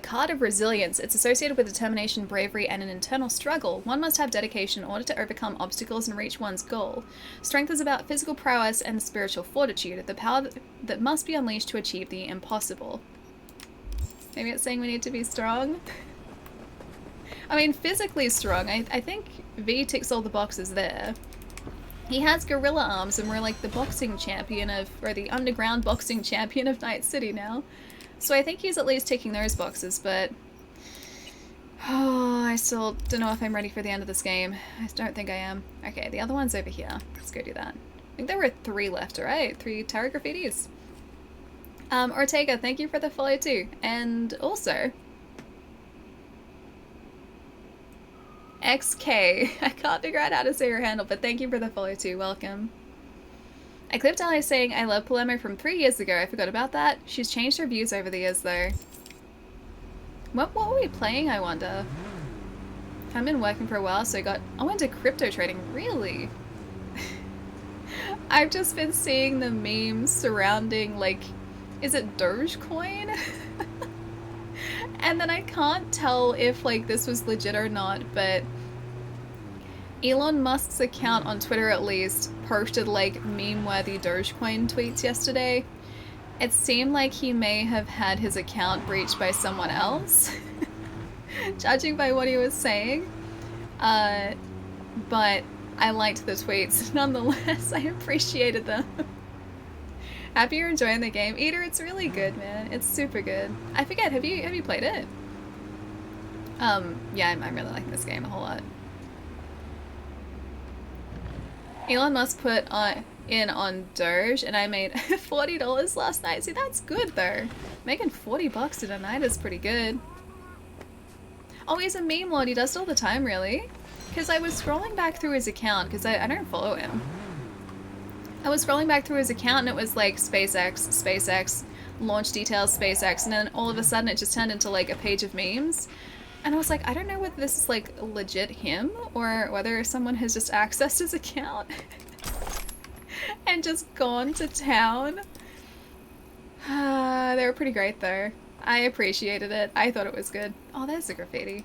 card of resilience. It's associated with determination, bravery, and an internal struggle. One must have dedication in order to overcome obstacles and reach one's goal. Strength is about physical prowess and spiritual fortitude, the power that must be unleashed to achieve the impossible. Maybe it's saying we need to be strong? I mean, physically strong. I think V ticks all the boxes there. He has gorilla arms, and we're like the boxing champion of, or the underground boxing champion of Night City now. So I think he's at least ticking those boxes, but oh, I still don't know if I'm ready for the end of this game. I don't think I am. Okay, the other one's over here. Let's go do that. I think there were 3 left, right? 3 tower graffitis. Ortega, thank you for the follow too. And also, XK. I can't figure out how to say your handle, but thank you for the follow too. Welcome. I clipped Ali saying I love Palermo from 3 years ago. I forgot about that. She's changed her views over the years though. What were we playing, I wonder? I've been working for a while, so I went to crypto trading. Really? I've just been seeing the memes surrounding, like, is it Dogecoin? And then I can't tell if like this was legit or not, but Elon Musk's account on Twitter at least posted like meme-worthy Dogecoin tweets yesterday. It seemed like he may have had his account breached by someone else, judging by what he was saying. But I liked the tweets nonetheless. I appreciated them. Happy you're enjoying the game. Eater, it's really good, man. It's super good. I forget, have you played it? Yeah, I'm really liking this game a whole lot. Elon Musk put in on Doge, and I made $40 last night. See, that's good though. Making 40 bucks in a night is pretty good. Oh, he's a meme lord. He does it all the time, really? Because I was scrolling back through his account, because I don't follow him. I was scrolling back through his account and it was like SpaceX, launch details, SpaceX, and then all of a sudden it just turned into like a page of memes. And I was like, I don't know whether this is like legit him or whether someone has just accessed his account and just gone to town. They were pretty great though. I appreciated it. I thought it was good. Oh, there's the graffiti.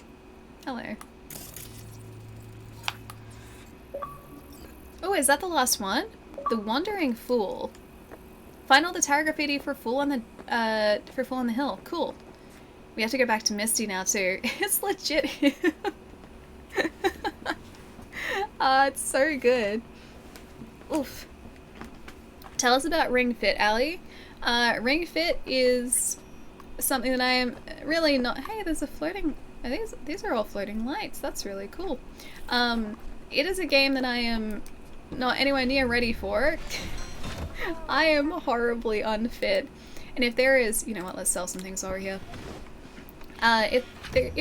Hello. Oh, is that the last one? The Wandering Fool. Find all the tower graffiti for Fool on the Hill. Cool. We have to go back to Misty now too. It's legit. It's so good. Oof. Tell us about Ring Fit, Ali. Ring Fit is something that I am really not. Hey, there's a floating. These are all floating lights. That's really cool. It is a game that I am not anywhere near ready for. I am horribly unfit, and if there is, you know what? Let's sell some things over here. If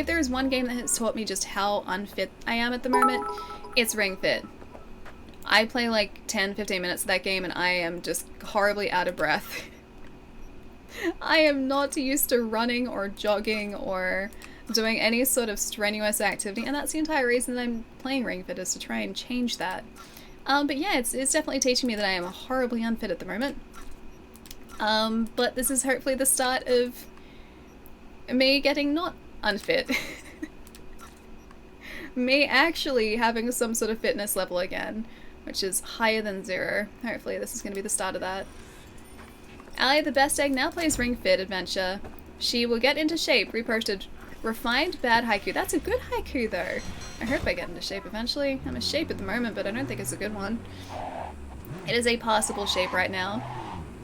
there is one game that has taught me just how unfit I am at the moment, it's Ring Fit. I play like 10-15 minutes of that game and I am just horribly out of breath. I am not used to running or jogging or doing any sort of strenuous activity, and that's the entire reason that I'm playing Ring Fit, is to try and change that. But yeah, it's definitely teaching me that I am horribly unfit at the moment. But this is hopefully the start of me getting not unfit. Me actually having some sort of fitness level again, which is higher than 0. Hopefully this is going to be the start of that. Ali the Best Egg now plays Ring Fit Adventure. She will get into shape. Reposted refined bad haiku. That's a good haiku though. I hope I get into shape eventually. I'm in shape at the moment, but I don't think it's a good one. It is a passable shape right now.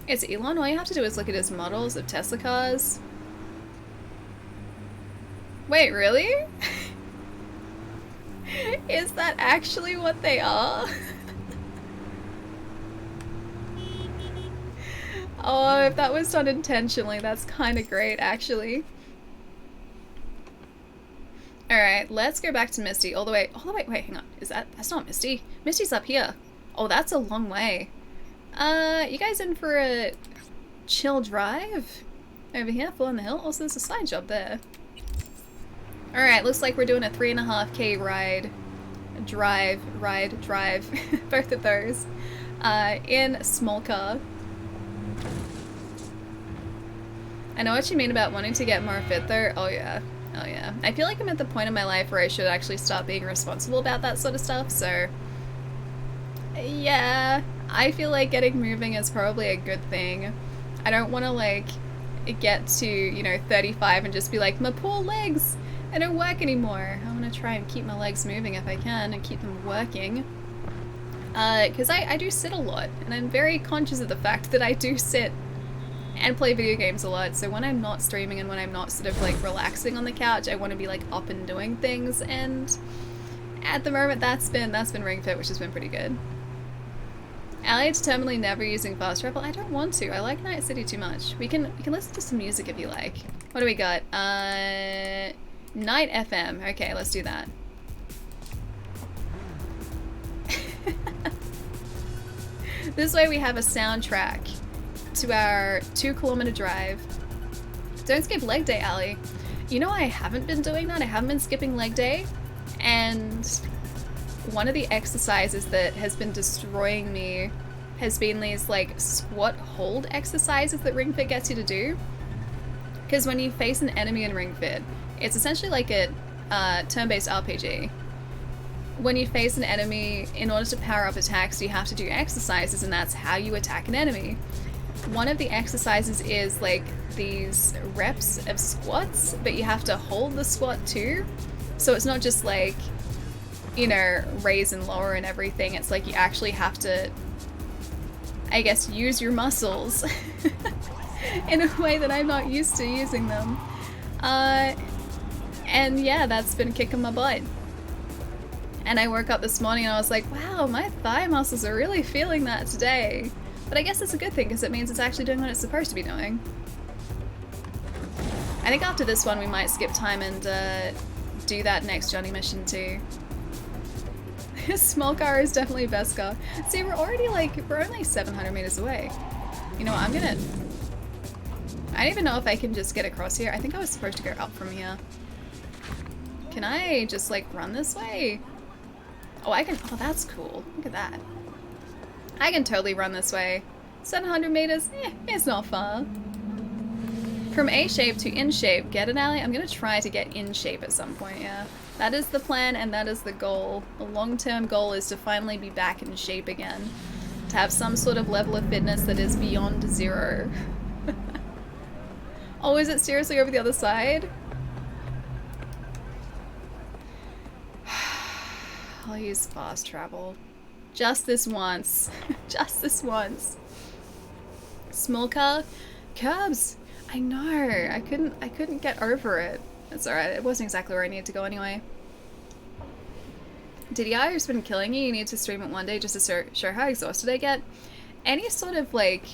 It's Elon. All you have to do is look at his models of Tesla cars. Wait, really? Is that actually what they are? Oh, if that was done intentionally, that's kind of great, actually. Alright, let's go back to Misty. All the way, wait, hang on. That's not Misty. Misty's up here. Oh, that's a long way. You guys in for a chill drive? Over here, Full on the Hill? Also, there's a side job there. Alright, looks like we're doing a 3.5k ride. Drive. Both of those. In small car. I know what you mean about wanting to get more fit though. Oh yeah. Oh yeah. I feel like I'm at the point in my life where I should actually start being responsible about that sort of stuff, so yeah. I feel like getting moving is probably a good thing. I don't want to like get to, you know, 35 and just be like, my poor legs, they don't work anymore. I want to try and keep my legs moving if I can and keep them working. Because I do sit a lot, and I'm very conscious of the fact that I do sit and play video games a lot, so when I'm not streaming and when I'm not sort of like relaxing on the couch, I want to be like up and doing things, and at the moment that's been Ring Fit, which has been pretty good. Ali determinedly never using fast travel. I don't want to. I like Night City too much. We can listen to some music if you like. What do we got? Night FM. Okay, let's do that. This way we have a soundtrack to our 2-kilometer drive. Don't skip leg day, Ali. You know, I haven't been doing that. I haven't been skipping leg day, and one of the exercises that has been destroying me has been these like squat hold exercises that Ring Fit gets you to do. Because when you face an enemy in Ring Fit, it's essentially like a turn-based RPG. When you face an enemy, in order to power up attacks, you have to do exercises, and that's how you attack an enemy. One of the exercises is like these reps of squats, but you have to hold the squat too. So it's not just like, you know, raise and lower and everything. It's like you actually have to, I guess, use your muscles in a way that I'm not used to using them. And yeah, that's been kicking my butt. And I woke up this morning and I was like, wow, my thigh muscles are really feeling that today. But I guess it's a good thing because it means it's actually doing what it's supposed to be doing. I think after this one we might skip time and do that next Johnny mission too. Small car is definitely best car. See, we're only 700 meters away. You know what, I don't even know if I can just get across here. I think I was supposed to go up from here. Can I just like run this way? Oh, I can. Oh, that's cool. Look at that. I can totally run this way. 700 meters? It's not far. From A shape to in shape. Get it, Allie? I'm gonna try to get in shape at some point, yeah. That is the plan and that is the goal. The long-term goal is to finally be back in shape again. To have some sort of level of fitness that is beyond 0. Oh, is it seriously over the other side? I'll use fast travel. Just this once. Just this once. Small car? Curbs! I know. I couldn't get over it. It's alright. It wasn't exactly where I needed to go anyway. DDI has been killing you. You need to stream it one day just to show how exhausted I get. Any sort of like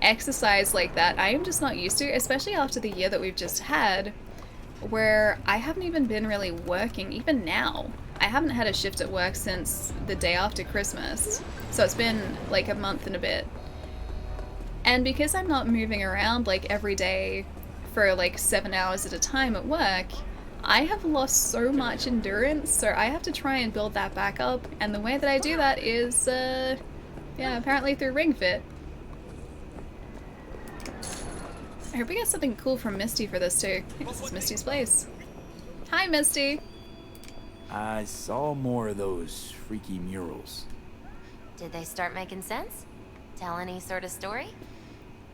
exercise like that I am just not used to, especially after the year that we've just had, where I haven't even been really working. Even now, I haven't had a shift at work since the day after Christmas. So it's been like a month and a bit. And because I'm not moving around like every day for like 7 hours at a time at work, I have lost so much endurance, so I have to try and build that back up, and the way that I do that is, yeah, apparently through Ring Fit. I hope we get something cool from Misty for this too. I think this is Misty's place. Hi, Misty! I saw more of those freaky murals. Did they start making sense? Tell any sort of story?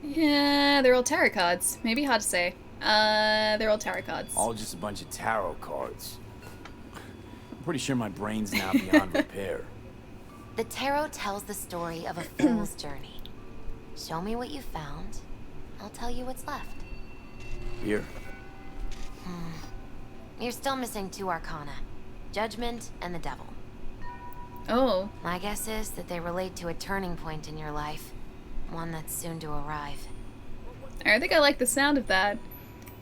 Yeah, they're all tarot cards. Maybe hard to say. They're all tarot cards. All just a bunch of tarot cards. I'm pretty sure my brain's now beyond repair. The tarot tells the story of a fool's journey. Show me what you found. I'll tell you what's left. Here. You're still missing 2 arcana. Judgment and the devil. Oh. My guess is that they relate to a turning point in your life. One that's soon to arrive. I think I like the sound of that.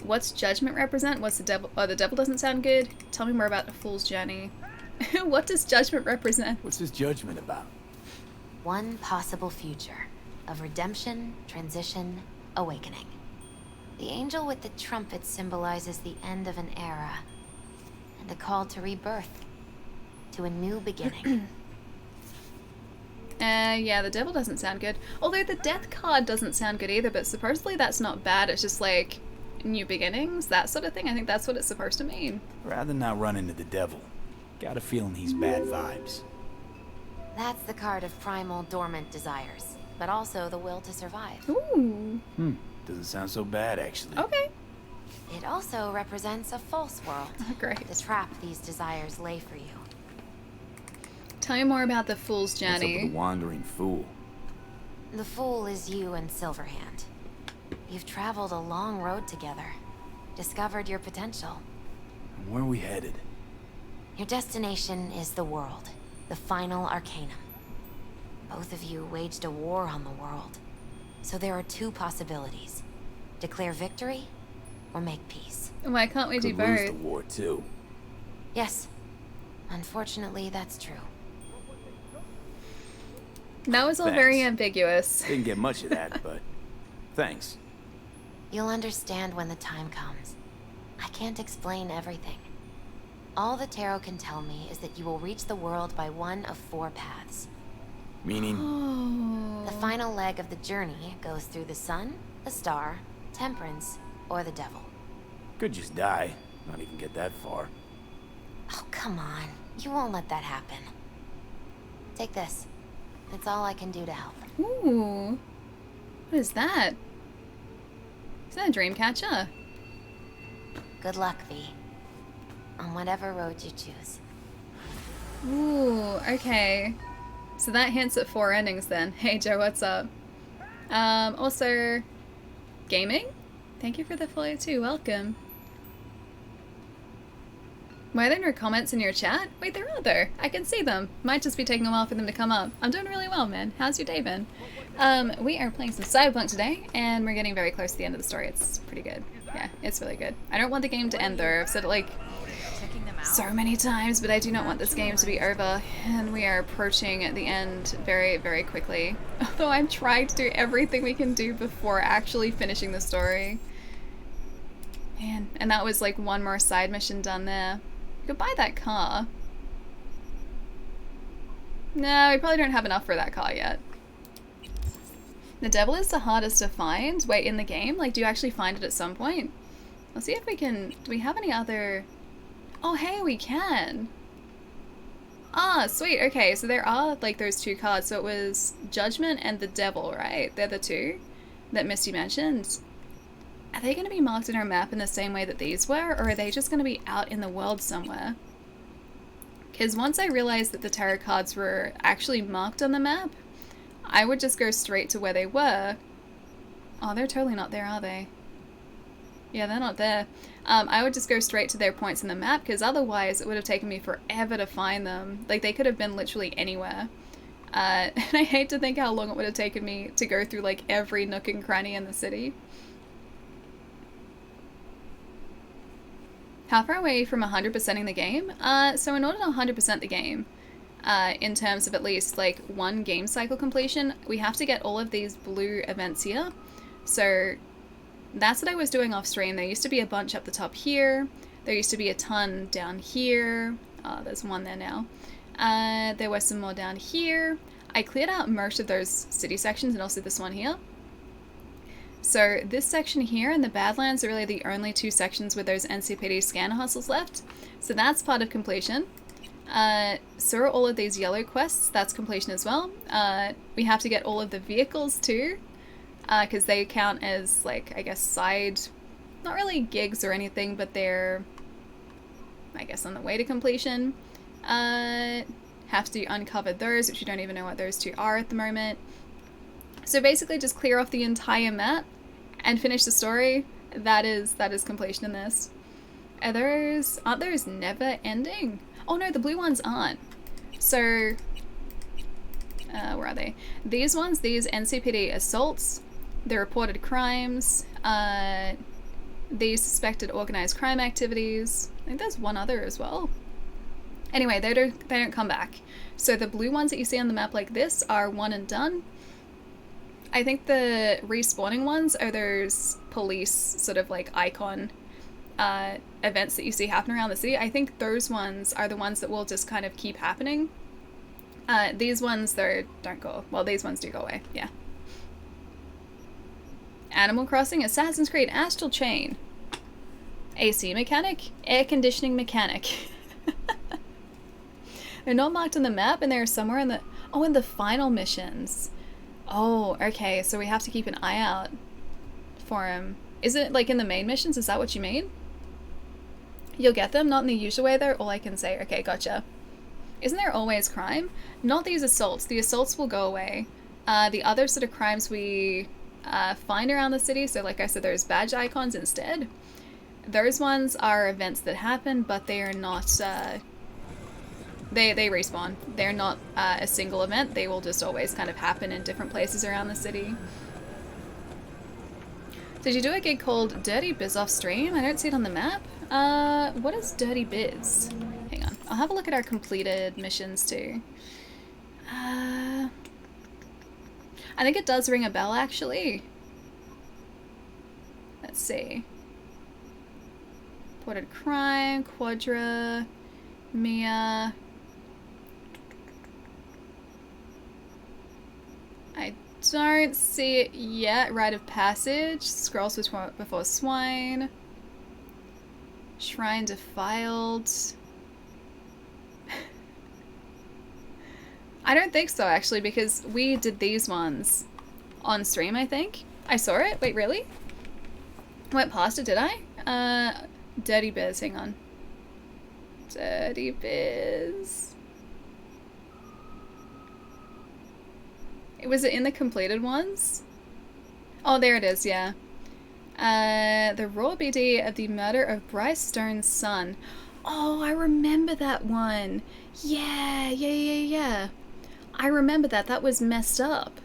What's judgment represent? What's the devil? Oh, the devil doesn't sound good. Tell me more about the fool's journey. What does judgment represent? What's this judgment about? One possible future of redemption, transition, awakening. The angel with the trumpet symbolizes the end of an era and a call to rebirth, to a new beginning. Yeah, the devil doesn't sound good. Although the death card doesn't sound good either, but supposedly that's not bad. It's just like new beginnings, that sort of thing. I think that's what it's supposed to mean. Rather not run into the devil. Got a feeling he's bad vibes. That's the card of primal dormant desires, but also the will to survive. Ooh. Doesn't sound so bad, actually. Okay. It also represents a false world. Oh, great. The trap these desires lay for you. Tell me more about the fool's journey. What's up with the wandering fool? The fool is you and Silverhand. You've traveled a long road together, discovered your potential. And where are we headed? Your destination is the world, the final arcanum. Both of you waged a war on the world. So there are 2 possibilities. Declare victory, or make peace. Why can't we do Could lose the both? war, too. Yes. Unfortunately, that's true. That was all very ambiguous. Didn't get much of that, but thanks. You'll understand when the time comes. I can't explain everything. All the tarot can tell me is that you will reach the world by one of 4 paths. Meaning? Oh. The final leg of the journey goes through the sun, the star, temperance, or the devil. Could just die. Not even get that far. Oh, come on. You won't let that happen. Take this. It's all I can do to help. Ooh. What is that? Is that a dream catcher? Good luck, V. On whatever road you choose. Ooh, okay. So that hints at 4 endings then. Hey Joe, what's up? Also, gaming? Thank you for the follow too, welcome. Why are there no comments in your chat? Wait, there are though. I can see them. Might just be taking a while for them to come up. I'm doing really well, man. How's your day been? We are playing some Cyberpunk today, and we're getting very close to the end of the story. It's pretty good. Yeah, it's really good. I don't want the game to end though. I've said it like so many times, but I do not want this game to be over, and we are approaching the end very, very quickly. Although I'm trying to do everything we can do before actually finishing the story. Man, and that was like one more side mission done there. We could buy that car. No, we probably don't have enough for that car yet. The devil is the hardest to find. Wait, in the game? Like, do you actually find it at some point? Let's see if we can... Do we have any other... Oh, hey, we can! Ah, sweet. Okay, so there are, like, those two cards. So it was Judgment and the Devil, right? They're the two that Misty mentioned. Are they going to be marked in our map in the same way that these were? Or are they just going to be out in the world somewhere? Because once I realized that the tarot cards were actually marked on the map, I would just go straight to where they were. Oh, they're totally not there, are they? Yeah, they're not there. I would just go straight to their points in the map, because otherwise it would have taken me forever to find them. Like, they could have been literally anywhere. And I hate to think how long it would have taken me to go through, like, every nook and cranny in the city. How far away from 100%ing the game? So in order to 100% the game, in terms of at least like one game cycle completion, we have to get all of these blue events here. So that's what I was doing off stream. There used to be a bunch up the top here. There used to be a ton down here. There's one there now. There were some more down here. I cleared out most of those city sections and also this one here. So this section here and the Badlands are really the only two sections with those NCPD scanner hustles left. So that's part of completion. So are all of these yellow quests, that's completion as well. We have to get all of the vehicles too, because they count as, like, I guess side, not really gigs or anything, but they're, I guess, on the way to completion. Have to uncover those, which you don't even know what those two are at the moment. So basically just clear off the entire map and finish the story. That is completion in this. Aren't those never ending? Oh no, the blue ones aren't. So, where are they? These ones, these NCPD assaults, the reported crimes, these suspected organized crime activities. I think there's one other as well. Anyway, they don't come back. So the blue ones that you see on the map like this are one and done. I think the respawning ones are those police sort of like icon events that you see happen around the city. I think those ones are the ones that will just kind of keep happening. These ones, though, don't go. Well, these ones do go away, yeah. Animal Crossing, Assassin's Creed, Astral Chain. AC mechanic, air conditioning mechanic. They're not marked on the map, and they're somewhere in the... Oh, in the final missions. Oh, okay, so we have to keep an eye out for him. Is it like in the main missions? Is that what you mean? You'll get them, not in the usual way though, all I can say. Okay, gotcha. Isn't there always crime? Not these assaults. The assaults will go away. The other sort of crimes we find around the city, so like I said, there's badge icons instead. Those ones are events that happen, but they are not... They respawn. They're not a single event. They will just always kind of happen in different places around the city. Did you do a gig called Dirty Biz off stream? I don't see it on the map. What is Dirty Biz? Hang on. I'll have a look at our completed missions too. I think it does ring a bell actually. Let's see. Reported crime, Quadra, Mia. I don't see it yet. Rite of Passage, Scrolls Before Swine, Shrine Defiled. I don't think so actually, because we did these ones on stream, I think. I saw it. Wait, really? Went past it, did I? Dirty Biz, hang on. Dirty Biz. Was it in the completed ones? Oh, there it is, yeah. The raw BD of the murder of Bryce Stone's son. Oh, I remember that one. Yeah. I remember that. That was messed up.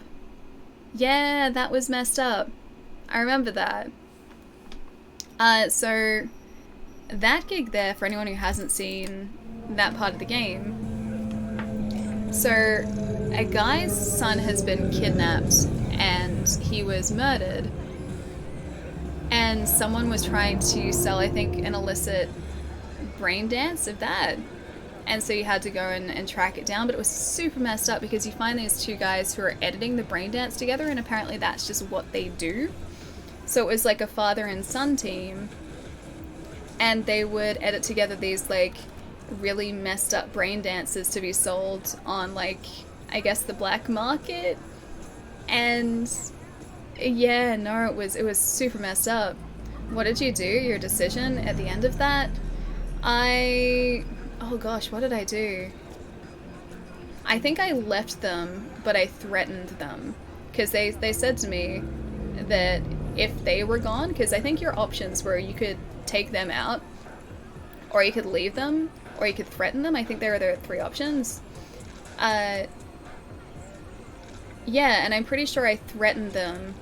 Yeah, that was messed up. I remember that. So that gig there, for anyone who hasn't seen that part of the game. So a guy's son has been kidnapped and he was murdered. And someone was trying to sell, I think, an illicit brain dance of that. and so you had to go and track it down, but it was super messed up because you find these two guys who are editing the brain dance together, and apparently that's just what they do. So it was like a father and son team, and they would edit together these like really messed up brain dances to be sold on, like, I guess the black market. And yeah, no, it was super messed up. What did you do? Your decision at the end of that? Oh gosh, what did I do? I think I left them, but I threatened them. Because they said to me that if they were gone, because I think your options were you could take them out, or you could leave them, or you could threaten them. I think there were the 3 options. Yeah, and I'm pretty sure I threatened them.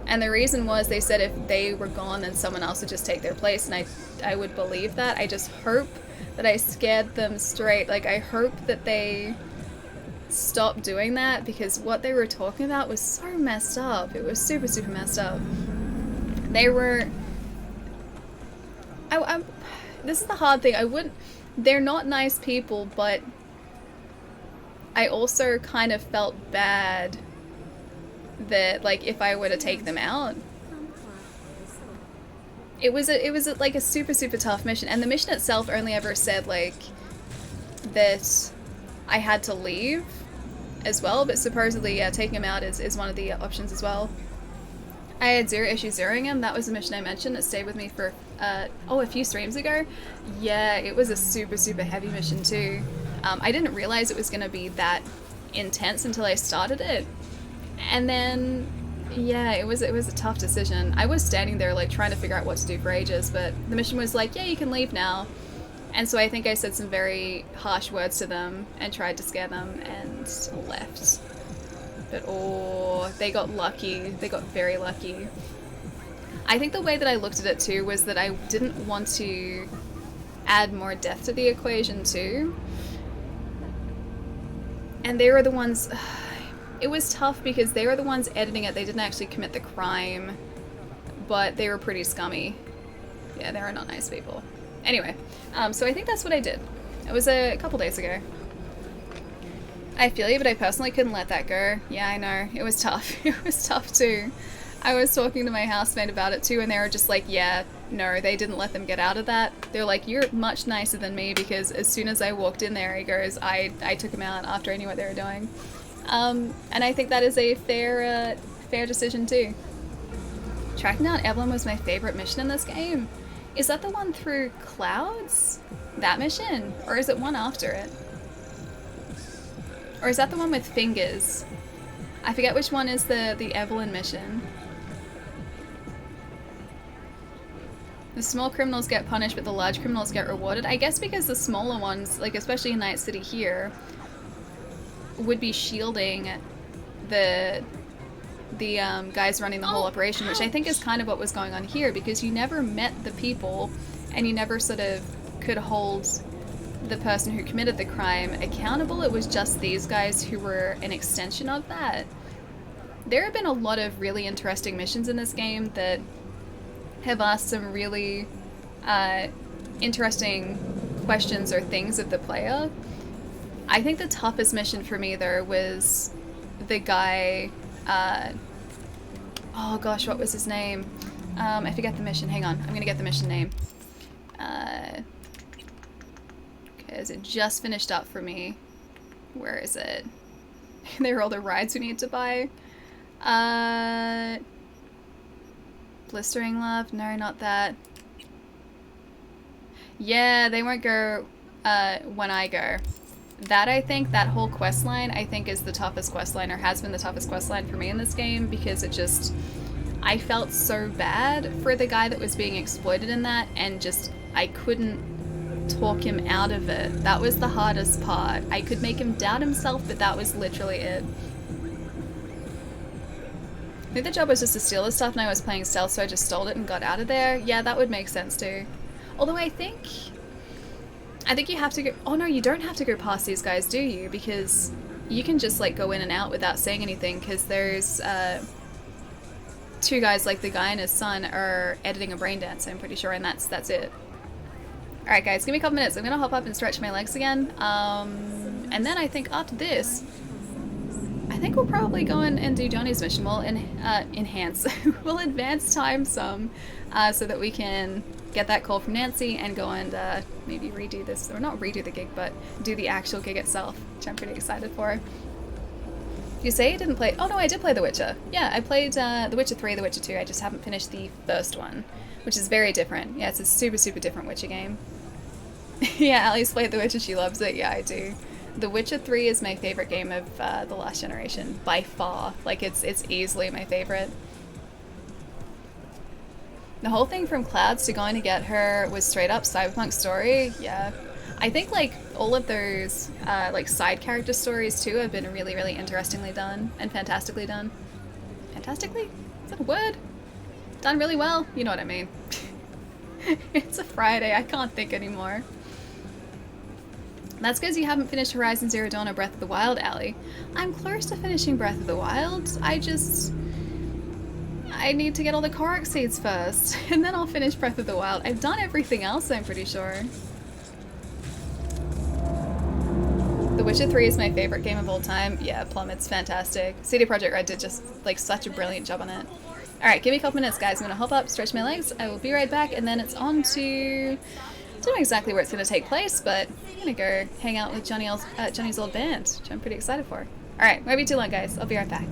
And the reason was they said if they were gone, then someone else would just take their place, and I would believe that. I just hope that I scared them straight. Like, I hope that they stopped doing that, because what they were talking about was so messed up. It was super, super messed up. They were... this is the hard thing. They're not nice people, but I also kind of felt bad that, like, if I were to take them out. It was like a super, super tough mission, and the mission itself only ever said, like, that I had to leave as well, but supposedly, yeah, taking him out is one of the options as well. I had 0 issues zeroing him. That was the mission I mentioned. It stayed with me for, a few streams ago. Yeah, it was a super, super heavy mission too. I didn't realize it was going to be that intense until I started it. And then, yeah, it was a tough decision. I was standing there, like, trying to figure out what to do for ages, but the mission was like, yeah, you can leave now. And so I think I said some very harsh words to them and tried to scare them and left. But oh, they got lucky. They got very lucky. I think the way that I looked at it too was that I didn't want to add more death to the equation too. And they were the ones... It was tough because they were the ones editing it. They didn't actually commit the crime, but they were pretty scummy. Yeah, they were not nice people. Anyway, so I think that's what I did. It was a couple days ago. I feel you, but I personally couldn't let that go. Yeah, I know. It was tough. It was tough too. I was talking to my housemate about it too, and they were just like, yeah, no, they didn't let them get out of that. They're like, you're much nicer than me, because as soon as I walked in there, he goes, I took him out after I knew what they were doing. And I think that is a fair decision too. Tracking down Evelyn was my favorite mission in this game. Is that the one through clouds? That mission? Or is it one after it? Or is that the one with fingers? I forget which one is the Evelyn mission. The small criminals get punished, but the large criminals get rewarded. I guess because the smaller ones, like especially in Night City here, would be shielding the guys running the whole operation, which I think is kind of what was going on here, because you never met the people and you never sort of could hold the person who committed the crime accountable. It was just these guys who were an extension of that. There have been a lot of really interesting missions in this game that have asked some really interesting questions or things of the player. I think the toughest mission for me, though, was the guy... oh gosh, what was his name? I forget the mission. Hang on, I'm gonna get the mission name. Because it just finished up for me. Where is it? They were all the rides we need to buy. Blistering Love? No, not that. Yeah, they won't go when I go. That, I think, that whole quest line, I think, is the toughest quest line, or has been the toughest quest line for me in this game, because it just... I felt so bad for the guy that was being exploited in that, and just, I couldn't talk him out of it. That was the hardest part. I could make him doubt himself, but that was literally it. I think the job was just to steal the stuff, and I was playing stealth, so I just stole it and got out of there. Yeah, that would make sense too. Although I think you have to go... Oh no, you don't have to go past these guys, do you? Because you can just, like, go in and out without saying anything, because there's two guys, like the guy and his son, are editing a brain dance, I'm pretty sure, and that's it. Alright guys, give me a couple minutes. I'm gonna hop up and stretch my legs again. And then I think after this, I think we'll probably go in and do Johnny's mission. We'll enhance. We'll advance time some so that we can get that call from Nancy and go and maybe redo this, or not redo the gig, but do the actual gig itself, which I'm pretty excited for. You say you didn't play? Oh no, I did play The Witcher. Yeah, I played The Witcher 3, The Witcher 2. I just haven't finished the first one, which is very different. Yeah, it's a super, super different Witcher game. Yeah, Ali's played The Witcher. She loves it. Yeah, I do. The Witcher 3 is my favorite game of the last generation, by far. Like, it's easily my favorite. The whole thing from Clouds to going to get her was straight up Cyberpunk story. Yeah. I think, like, all of those, like, side character stories, too, have been really, really interestingly done and fantastically done. Fantastically? Is that a word? Done really well? You know what I mean. It's a Friday. I can't think anymore. That's because you haven't finished Horizon Zero Dawn or Breath of the Wild, Ali. I'm close to finishing Breath of the Wild. I need to get all the Korok seeds first, and then I'll finish Breath of the Wild. I've done everything else, I'm pretty sure. The Witcher 3 is my favorite game of all time. Yeah, Plum, it's fantastic. CD Projekt Red did just, like, such a brilliant job on it. Alright, give me a couple minutes, guys. I'm gonna hop up, stretch my legs. I will be right back, and then it's on to... I don't know exactly where it's going to take place, but I'm going to go hang out with Johnny's old band, which I'm pretty excited for. Alright, won't be too long, guys. I'll be right back.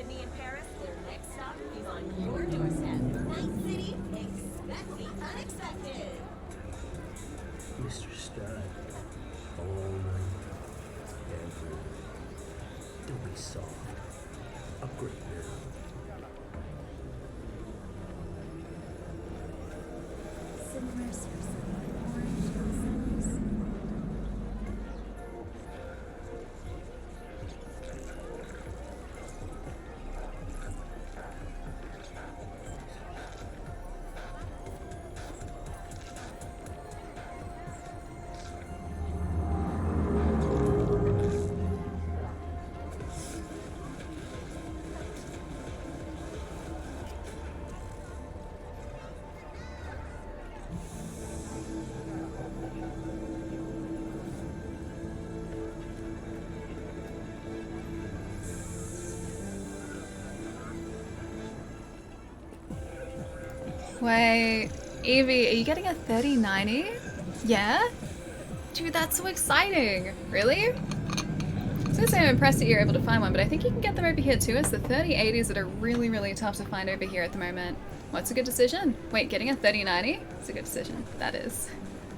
Sydney and Paris, their next stop is on your doorstep. Night City, expect the unexpected. Mr. Stud, all night, every night. Don't be soft. Upgrade now. Wait, Evie, are you getting a 3090? Yeah? Dude, that's so exciting. Really? I was gonna say I'm impressed that you're able to find one, but I think you can get them over here too. It's the 3080s that are really, really tough to find over here at the moment. What's a good decision? Wait, getting a 3090? It's a good decision. That is.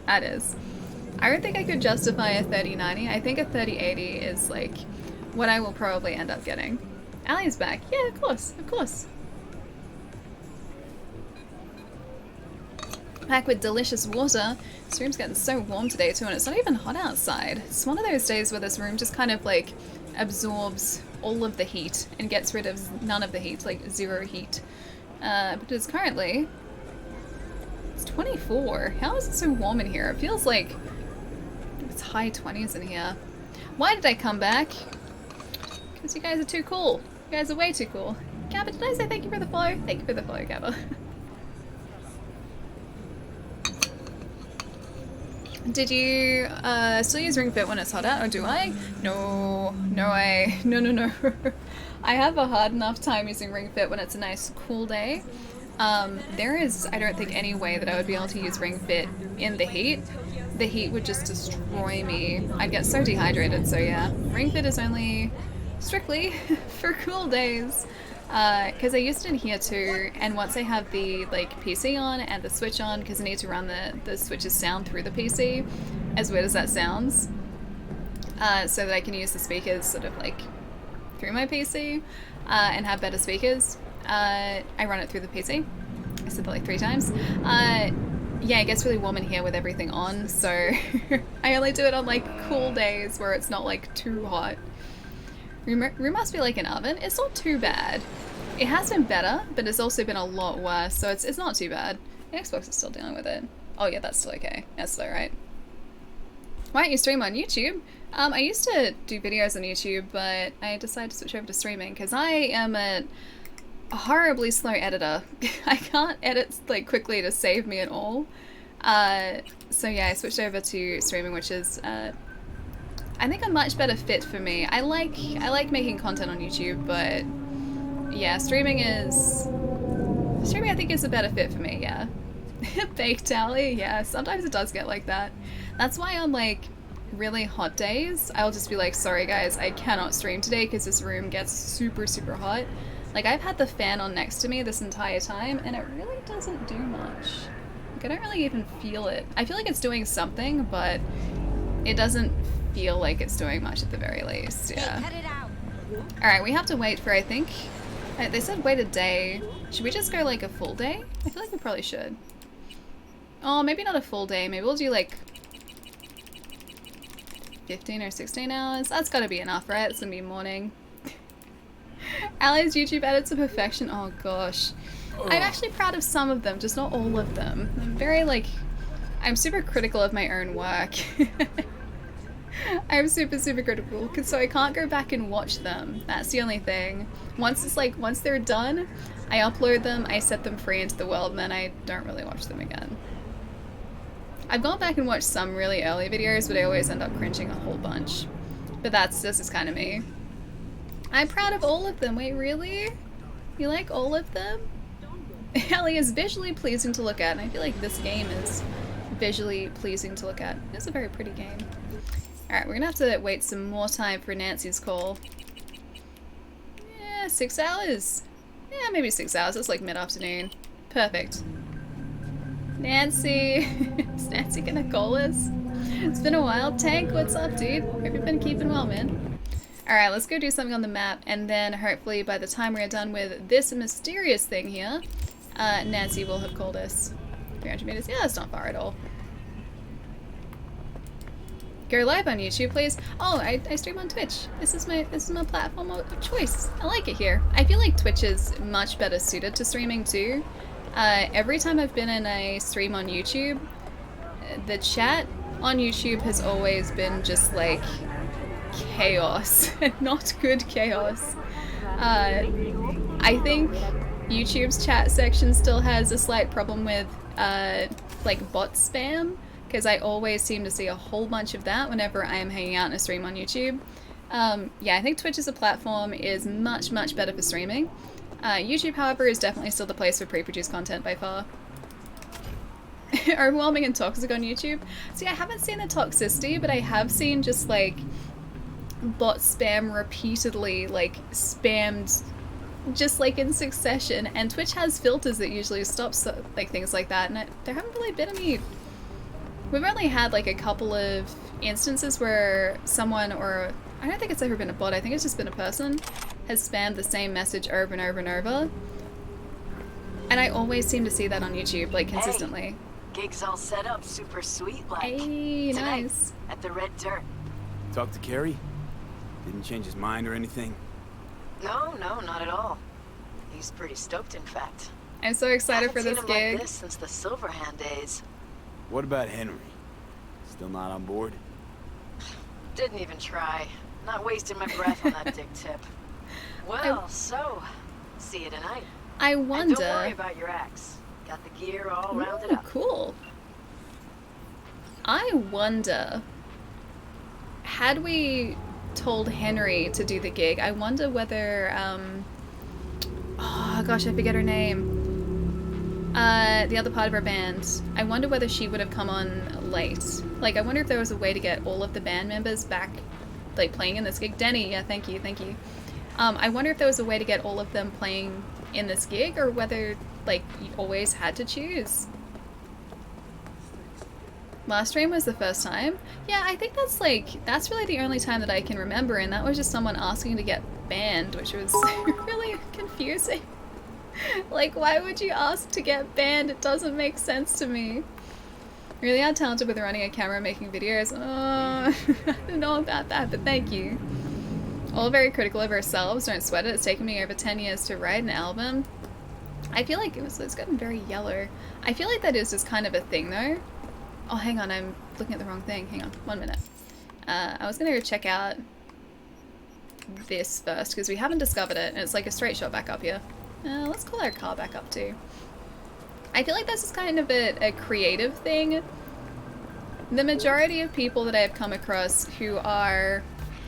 That is. I don't think I could justify a 3090. I think a 3080 is like what I will probably end up getting. Allie's back. Yeah, of course, of course. Back with delicious water. This room's getting so warm today too, and it's not even hot outside. It's one of those days where this room just kind of like absorbs all of the heat and gets rid of none of the heat, like zero heat. But it's currently, it's 24. How is it so warm in here? It feels like it's high 20s in here. Why did I come back? Because you guys are too cool. You guys are way too cool. Gabba, did I say thank you for the follow? Thank you for the follow, Gabba. Did you still use Ring Fit when it's hot out, or do I? No, no. I have a hard enough time using Ring Fit when it's a nice cool day. There is, I don't think, any way that I would be able to use Ring Fit in the heat. The heat would just destroy me. I'd get so dehydrated, so yeah. Ring Fit is only strictly for cool days. Because I used it in here too, and once I have the like PC on and the Switch on, because I need to run the Switch's sound through the PC, as weird as that sounds, so that I can use the speakers sort of like through my PC and have better speakers. I run it through the PC. I said that like 3 times. Yeah, it gets really warm in here with everything on, so I only do it on like cool days where it's not like too hot. Room must be like an oven. It's not too bad. It has been better, but it's also been a lot worse, so it's not too bad. The Xbox is still dealing with it. Oh yeah, that's still okay. That's still right. Why don't you stream on YouTube? I used to do videos on YouTube, but I decided to switch over to streaming because I am a horribly slow editor. I can't edit like quickly to save me at all. So yeah, I switched over to streaming, which is I think a much better fit for me. I like making content on YouTube, but yeah, streaming I think is a better fit for me, yeah. Baked tally, yeah, sometimes it does get like that. That's why on like really hot days, I'll just be like, sorry guys, I cannot stream today because this room gets super, super hot. Like I've had the fan on next to me this entire time and it really doesn't do much. Like I don't really even feel it. I feel like it's doing something, but it doesn't feel like it's doing much at the very least, yeah. Alright, we have to wait for, I think, they said wait a day. Should we just go like a full day? I feel like we probably should. Oh, maybe not a full day. Maybe we'll do like 15 or 16 hours. That's gotta be enough, right? It's gonna be morning. Ali's YouTube edits to perfection. Oh gosh. I'm actually proud of some of them, just not all of them. I'm super critical of my own work. I'm super, super critical, so I can't go back and watch them. That's the only thing. Once they're done, I upload them, I set them free into the world, and then I don't really watch them again. I've gone back and watched some really early videos, but I always end up cringing a whole bunch. But this is kind of me. I'm proud of all of them. Wait, really? You like all of them? Ellie is visually pleasing to look at, and I feel like this game is visually pleasing to look at. It's a very pretty game. Alright, we're gonna have to wait some more time for Nancy's call. Yeah, 6 hours? Yeah, maybe 6 hours. It's like mid-afternoon. Perfect. Nancy! Is Nancy gonna call us? It's been a while. Tank, what's up, dude? Hope you've been keeping well, man. Alright, let's go do something on the map, and then hopefully by the time we're done with this mysterious thing here, Nancy will have called us. 300 meters? Yeah, that's not far at all. Go live on YouTube, please. Oh, I stream on Twitch. This is my platform of choice. I like it here. I feel like Twitch is much better suited to streaming too. Every time I've been in a stream on YouTube, the chat on YouTube has always been just like chaos, not good chaos. I think YouTube's chat section still has a slight problem with like bot spam, because I always seem to see a whole bunch of that whenever I am hanging out in a stream on YouTube. Yeah, I think Twitch as a platform is much, much better for streaming. YouTube, however, is definitely still the place for pre-produced content by far. Overwhelming and toxic on YouTube. See, I haven't seen the toxicity, but I have seen just like bot spam repeatedly, like spammed just like in succession, and Twitch has filters that usually stop like things like that, and there haven't really been any. We've only had like a couple of instances where someone, or I don't think it's ever been a bot, I think it's just been a person, has spammed the same message over and over and over. And I always seem to see that on YouTube, like consistently. Hey, gig's all set up, super sweet like. Hey, tonight, nice. At the Red Dirt. Talk to Kerry? Didn't change his mind or anything? No, not at all. He's pretty stoked, in fact. I'm so excited for this gig. gig. Like this since the Silverhand days. What about Henry? Still not on board? Didn't even try. Not wasting my breath on that dick tip. Well, so, see you tonight. I wonder. And don't worry about your axe. Got the gear all rounded up. Cool. I wonder, had we told Henry to do the gig, I wonder whether, oh gosh, I forget her name. The other part of our band. I wonder whether she would have come on late. Like, I wonder if there was a way to get all of the band members back, like, playing in this gig. Denny, yeah, thank you. I wonder if there was a way to get all of them playing in this gig, or whether, like, you always had to choose. Last stream was the first time. Yeah, I think that's really the only time that I can remember, and that was just someone asking to get banned, which was really confusing. Like, why would you ask to get banned? It doesn't make sense to me. Really are talented with running a camera, making videos. I don't know about that, but thank you. All very critical of ourselves. Don't sweat it. It's taken me over 10 years to write an album. I feel like it's gotten very yellow. I feel like that is just kind of a thing, though. Oh, hang on. I'm looking at the wrong thing. Hang on. 1 minute. I was going to go check out this first, because we haven't discovered it, and it's like a straight shot back up here. Let's call our car back up too. I feel like this is kind of a creative thing. The majority of people that I have come across who are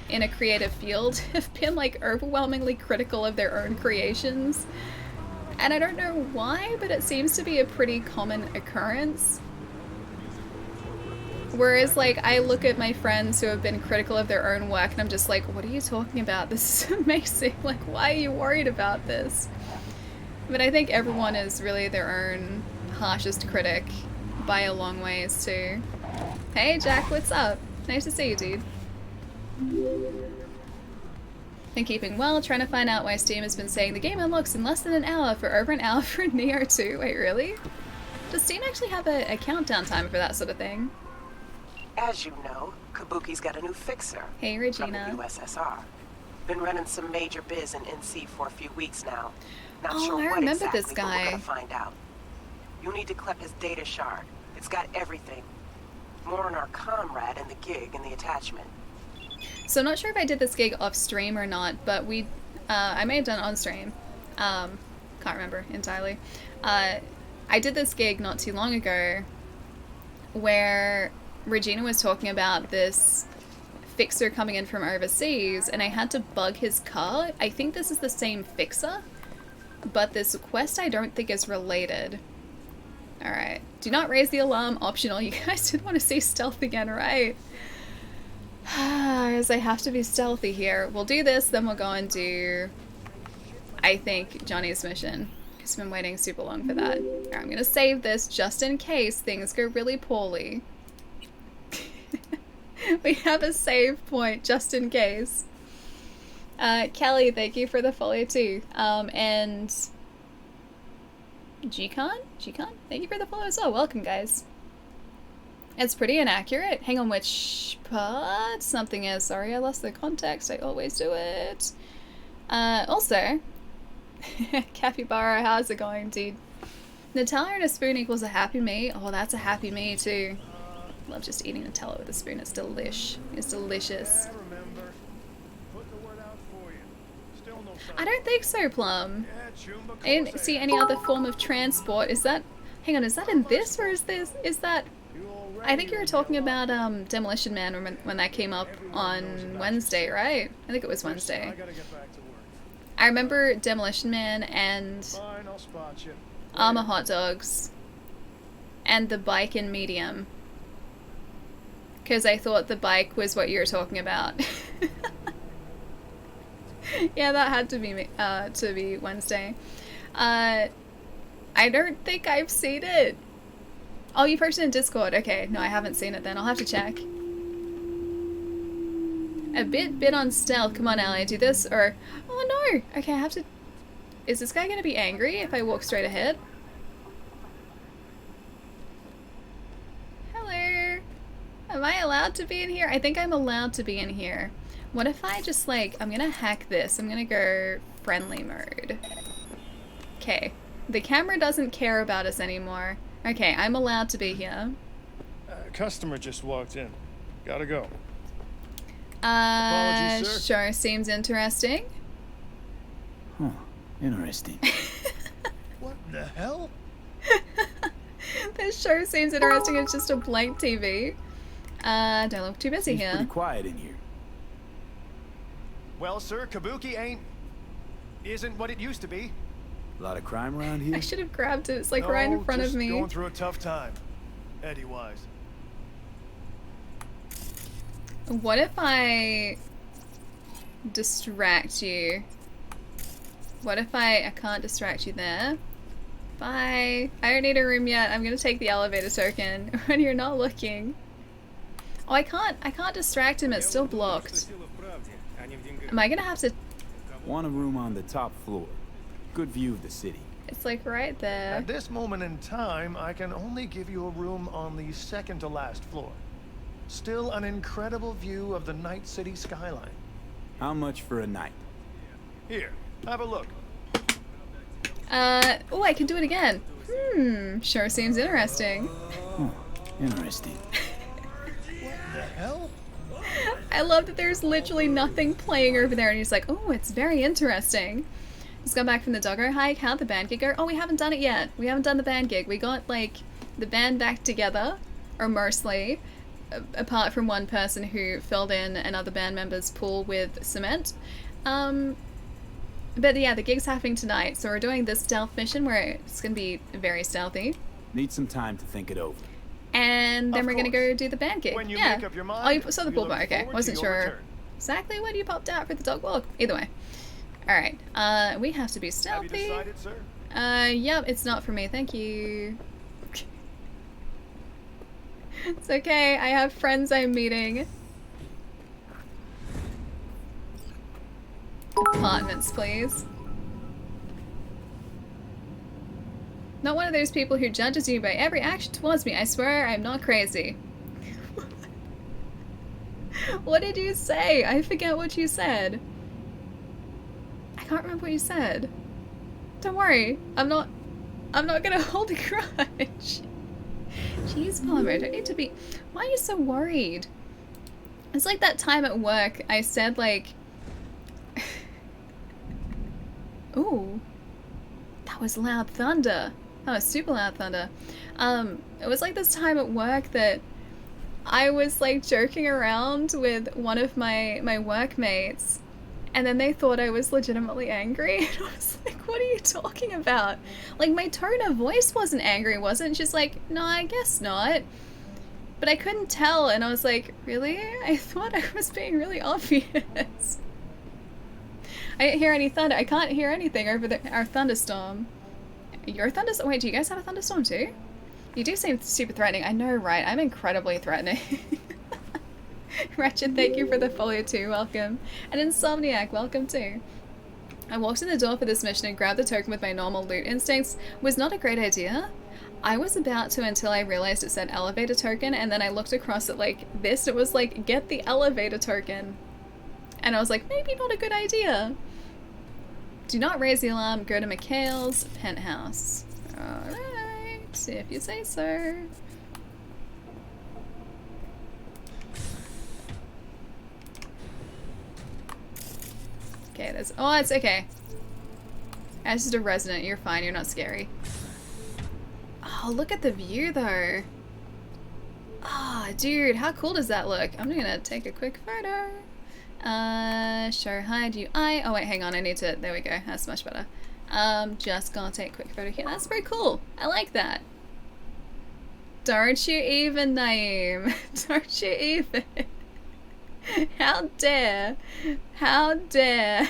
in a creative field have been like overwhelmingly critical of their own creations. And I don't know why, but it seems to be a pretty common occurrence. Whereas, like, I look at my friends who have been critical of their own work and I'm just like, what are you talking about? This is amazing. Like, why are you worried about this? But I think everyone is really their own harshest critic by a long ways, too. Hey, Jack, what's up? Nice to see you, dude. Been keeping well, trying to find out why Steam has been saying the game unlocks in less than an hour for over an hour for Neo 2. Wait, really? Does Steam actually have a countdown timer for that sort of thing? As you know, Kabuki's got a new fixer. Hey, Regina. From the USSR. Been running some major biz in NC for a few weeks now. Not Oh, sure I what remember exactly, this but we're guy. gonna find out. You need to collect his data shard. It's got everything. More on our comrade and the gig and the attachment. So I'm not sure if I did this gig off stream or not, but I may have done it on stream. Can't remember entirely. I did this gig not too long ago where Regina was talking about this fixer coming in from overseas, and I had to bug his car. I think this is the same fixer, but this quest I don't think is related. Alright. Do not raise the alarm, optional. You guys didn't want to see stealth again, right? As I have to be stealthy here. We'll do this, then we'll go and do I think, Johnny's mission. Because I've been waiting super long for that. Alright, I'm gonna save this just in case things go really poorly. We have a save point just in case. Kelly, thank you for the follow too. And G-Con, thank you for the follow as well. Welcome, guys. It's pretty inaccurate. Hang on, which part something is. Sorry, I lost the context. I always do it. Also, Capybara, how's it going, dude? Nutella and a spoon equals a happy me. Oh, that's a happy me too. Love just eating Nutella with a spoon. It's delish. It's delicious. I don't think so, Plum. I didn't see any other form of transport. Is that... Hang on, is that in this or is this... Is that... I think you were talking about Demolition Man when that came up on Wednesday, right? I think it was Wednesday. I remember Demolition Man and Armor Hot Dogs and the bike in Medium. Because I thought the bike was what you were talking about. Yeah, that had to be Wednesday. I don't think I've seen it. Oh, you posted in Discord. Okay, no, I haven't seen it then. I'll have to check. A bit on stealth. Come on, Ellie, do this or... Oh no! Okay, I have to... Is this guy gonna be angry if I walk straight ahead? Hello? Am I allowed to be in here? I think I'm allowed to be in here. What if I just like... I'm gonna hack this. I'm gonna go friendly mode. Okay. The camera doesn't care about us anymore. Okay, I'm allowed to be here. Customer just walked in. Gotta go. Apologies, sir. Sure seems interesting. Huh, interesting. What the hell? This show seems interesting. It's just a blank TV. Don't look too busy Seems here. pretty quiet in here. Well, sir, Kabuki isn't what it used to be. A lot of crime around here? I should have grabbed it. It's like right in front of me. Going through a tough time, Eddie Wise. What if I distract you? What if I can't distract you there? Bye. I don't need a room yet. I'm gonna take the elevator token when you're not looking. Oh, I can't distract him. It's still blocked. Am I gonna have to... Want a room on the top floor. Good view of the city. It's like right there. At this moment in time, I can only give you a room on the second to last floor. Still an incredible view of the Night City skyline. How much for a night? Here, have a look. Oh, I can do it again. Sure seems interesting. Oh, interesting. What the hell? I love that there's literally nothing playing over there and he's like, oh, it's very interesting. Just got back from the doggo hike. How'd the band gig go? Oh, we haven't done it yet. We haven't done the band gig. We got, like, the band back together, or mostly, apart from one person who filled in another band member's pool with cement. But yeah, the gig's happening tonight, so we're doing this stealth mission where it's gonna be very stealthy. Need some time to think it over. And then we're gonna go do the band gig. When you yeah. make up your mind, oh, you saw the pool bar. Okay, forward wasn't to your sure return. exactly when you popped out for the dog walk. Either way. Alright, we have to be stealthy. Have you decided, sir? Yep, it's not for me, thank you. It's okay, I have friends I'm meeting. Apartments, please. Not one of those people who judges you by every action towards me. I swear I'm not crazy. What did you say? I forget what you said. I can't remember what you said. Don't worry, I'm not gonna hold a grudge. Jeez, Palmer, I don't need to be... Why are you so worried? It's like that time at work I said, like... Ooh. That was loud thunder. That was super loud thunder. It was like this time at work that I was, like, joking around with one of my workmates, and then they thought I was legitimately angry, and I was like, what are you talking about? Like, my tone of voice wasn't angry, was it? And she's like, no, I guess not. But I couldn't tell, and I was like, really? I thought I was being really obvious. I didn't hear any thunder. I can't hear anything over our thunderstorm. Your thunderstorm? Wait, do you guys have a thunderstorm too? You do seem super threatening. I know, right? I'm incredibly threatening. Wretched, thank you for the follow too. Welcome. And Insomniac, welcome too. I walked in the door for this mission and grabbed the token with my normal loot instincts. Was not a great idea. I was about to until I realized it said elevator token, and then I looked across at like this. It was like, get the elevator token. And I was like, maybe not a good idea. Do not raise the alarm. Go to Mikhail's penthouse. Alright, if you say so. Okay, there's... Oh, it's okay. As just a resident, you're fine. You're not scary. Oh, look at the view, though. Oh, dude, how cool does that look? I'm gonna take a quick photo. Show hide UI. Oh, wait, hang on. I need to... There we go. That's much better. Just gonna take a quick photo here. That's pretty cool. I like that. Don't you even, Naeem. Don't you even. How dare. How dare.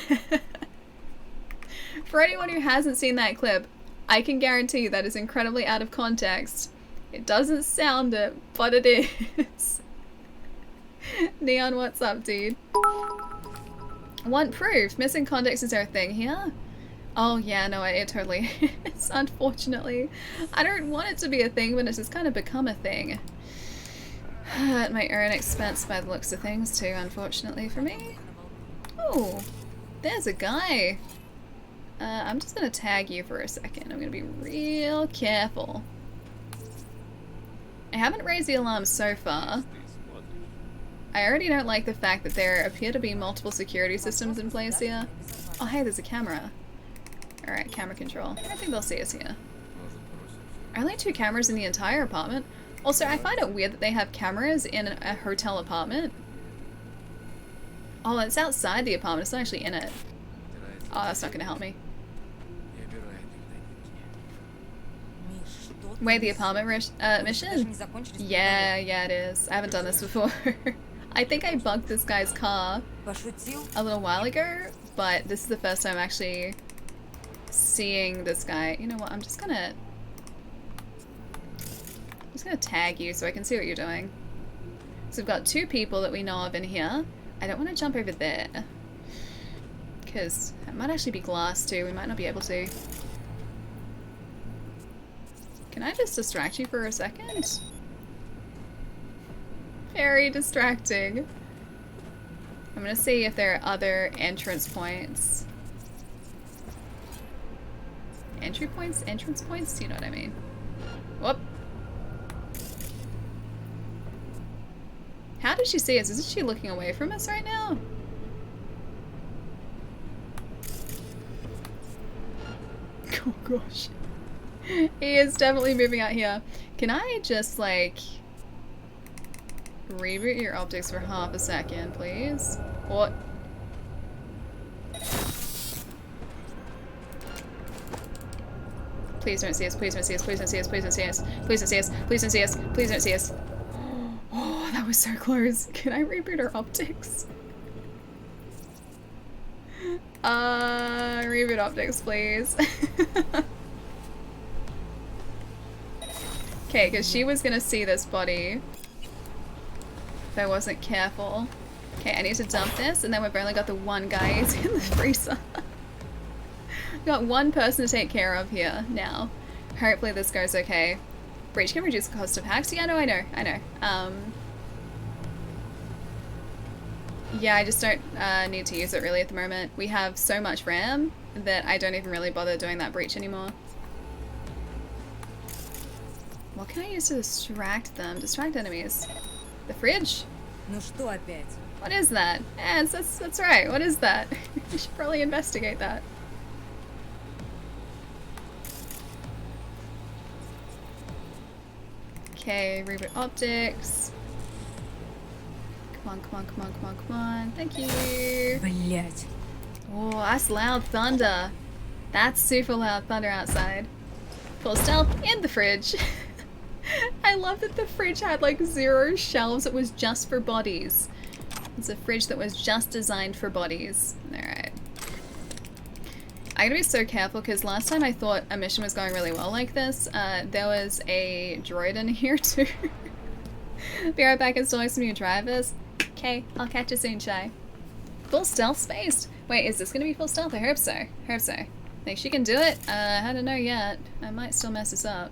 For anyone who hasn't seen that clip, I can guarantee that is incredibly out of context. It doesn't sound it, but it is. Neon, what's up, dude? Want proof? Missing context is our thing here? Oh yeah, no, it totally is, unfortunately. I don't want it to be a thing, but it's just kind of become a thing. At my own expense by the looks of things too, unfortunately for me. Oh, there's a guy. I'm just gonna tag you for a second. I'm gonna be real careful. I haven't raised the alarm so far. I already don't like the fact that there appear to be multiple security systems in place here. Oh hey, there's a camera. Alright, camera control. I don't think they'll see us here. Only 2 cameras in the entire apartment. Also, I find it weird that they have cameras in a hotel apartment. Oh, it's outside the apartment. It's not actually in it. Oh, that's not gonna help me. Wait, the apartment mission? Yeah, it is. I haven't done this before. I think I bugged this guy's car a little while ago, but this is the first time actually seeing this guy. You know what, I'm just gonna tag you so I can see what you're doing. So we've got 2 people that we know of in here. I don't want to jump over there, because it might actually be glass too. We might not be able to. Can I just distract you for a second? Very distracting. I'm gonna see if there are other entrance points. Entry points? Entrance points? You know what I mean. Whoop. How did she see us? Isn't she looking away from us right now? Oh gosh. He is definitely moving out here. Can I just, like, reboot your optics for half a second, please? What? Please don't see us, please don't see us, please don't see us, please don't see us, please don't see us, please don't see us, please don't see us. Oh, that was so close. Can I reboot our optics? Reboot optics, please. Okay, because she was gonna see this body if I wasn't careful. Okay, I need to dump this, and then we've only got the one guy who's in the freezer. We've got one person to take care of here now. Hopefully this goes okay. Breach can reduce the cost of hacks. Yeah, no, I know. Yeah, I just don't need to use it really at the moment. We have so much RAM that I don't even really bother doing that breach anymore. What can I use to distract them? Distract enemies. The fridge? What is that? Yeah, that's right. What is that? We should probably investigate that. Okay, reboot optics. Come on. Thank you. Oh, that's loud thunder. That's super loud thunder outside. Full stealth in the fridge. I love that the fridge had like 0 shelves. It was just for bodies. It's a fridge that was just designed for bodies. Alright. I gotta be so careful because last time I thought a mission was going really well like this, there was a droid in here too. Be right back installing some new drivers. Okay, I'll catch you soon, Shy. Full stealth spaced? Wait, is this gonna be full stealth? I hope so. I hope so. Think she can do it? I don't know yet. I might still mess this up.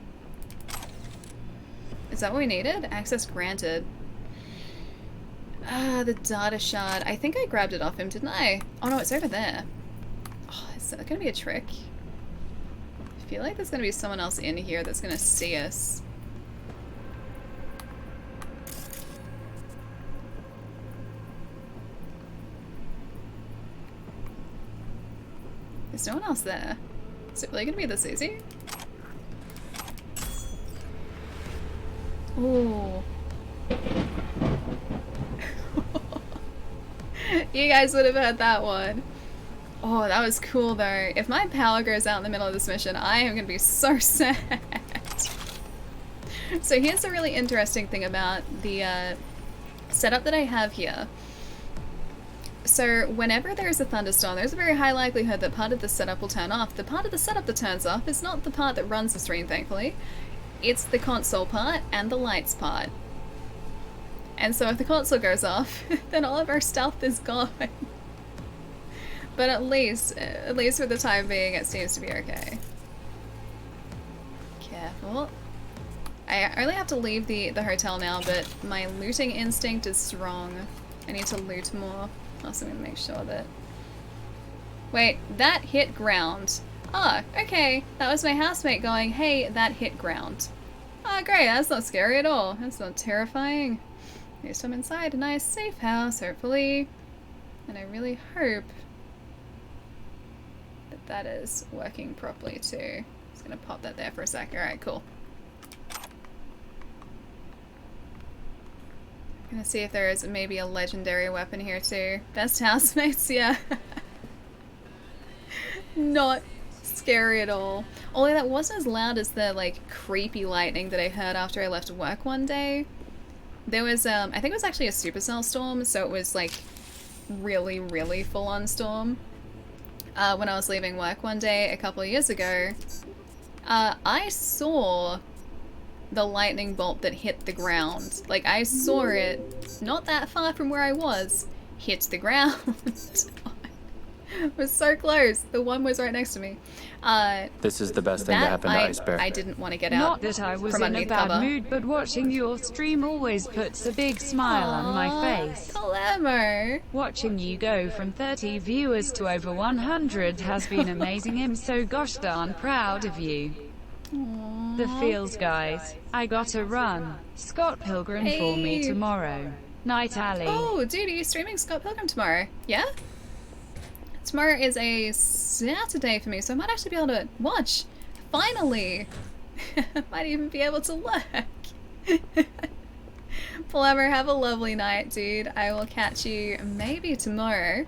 Is that what we needed? Access granted. The data shard. I think I grabbed it off him, didn't I? Oh no, it's over there. Oh, is that gonna be a trick? I feel like there's gonna be someone else in here that's gonna see us. There's no one else there. Is it really gonna be this easy? Ooh. You guys would have heard that one. Oh, that was cool though. If my power goes out in the middle of this mission, I am gonna be so sad. So here's a really interesting thing about the setup that I have here. So whenever there's a thunderstorm, there's a very high likelihood that part of the setup will turn off. The part of the setup that turns off is not the part that runs the stream, thankfully. It's the console part and the lights part. And so if the console goes off, then all of our stealth is gone. But at least for the time being, it seems to be okay. Careful. I only have to leave the hotel now, but my looting instinct is strong. I need to loot more. Also, I'm gonna make sure that... Wait, that hit ground. Ah, okay. That was my housemate going, hey, that hit ground. Ah, great. That's not scary at all. That's not terrifying. At least I'm inside a nice safe house, hopefully. And I really hope that that is working properly too. Just gonna pop that there for a sec. Alright, cool. Gonna see if there is maybe a legendary weapon here too. Best housemates, yeah. Not scary at all. Although that wasn't as loud as the like creepy lightning that I heard after I left work one day. There was I think it was actually a supercell storm, so it was like really, really full on storm. When I was leaving work one day a couple of years ago, I saw the lightning bolt that hit the ground. Like, I saw it, not that far from where I was, hit the ground. It was so close. The one was right next to me. This is the best thing to happen to Iceberg. I didn't want to get out. Not that I was in a bad mood, but watching your stream always puts a big smile on my face. Clever. Watching you go from 30 viewers to over 100 has been amazing. I'm so gosh darn proud of you. Aww. The feels, guys. I gotta run. Scott Pilgrim for me tomorrow. Night Alley. Oh, dude, are you streaming Scott Pilgrim tomorrow? Yeah? Tomorrow is a Saturday for me, so I might actually be able to watch. Finally! Might even be able to lurk. Plemmer, have a lovely night, dude. I will catch you maybe tomorrow.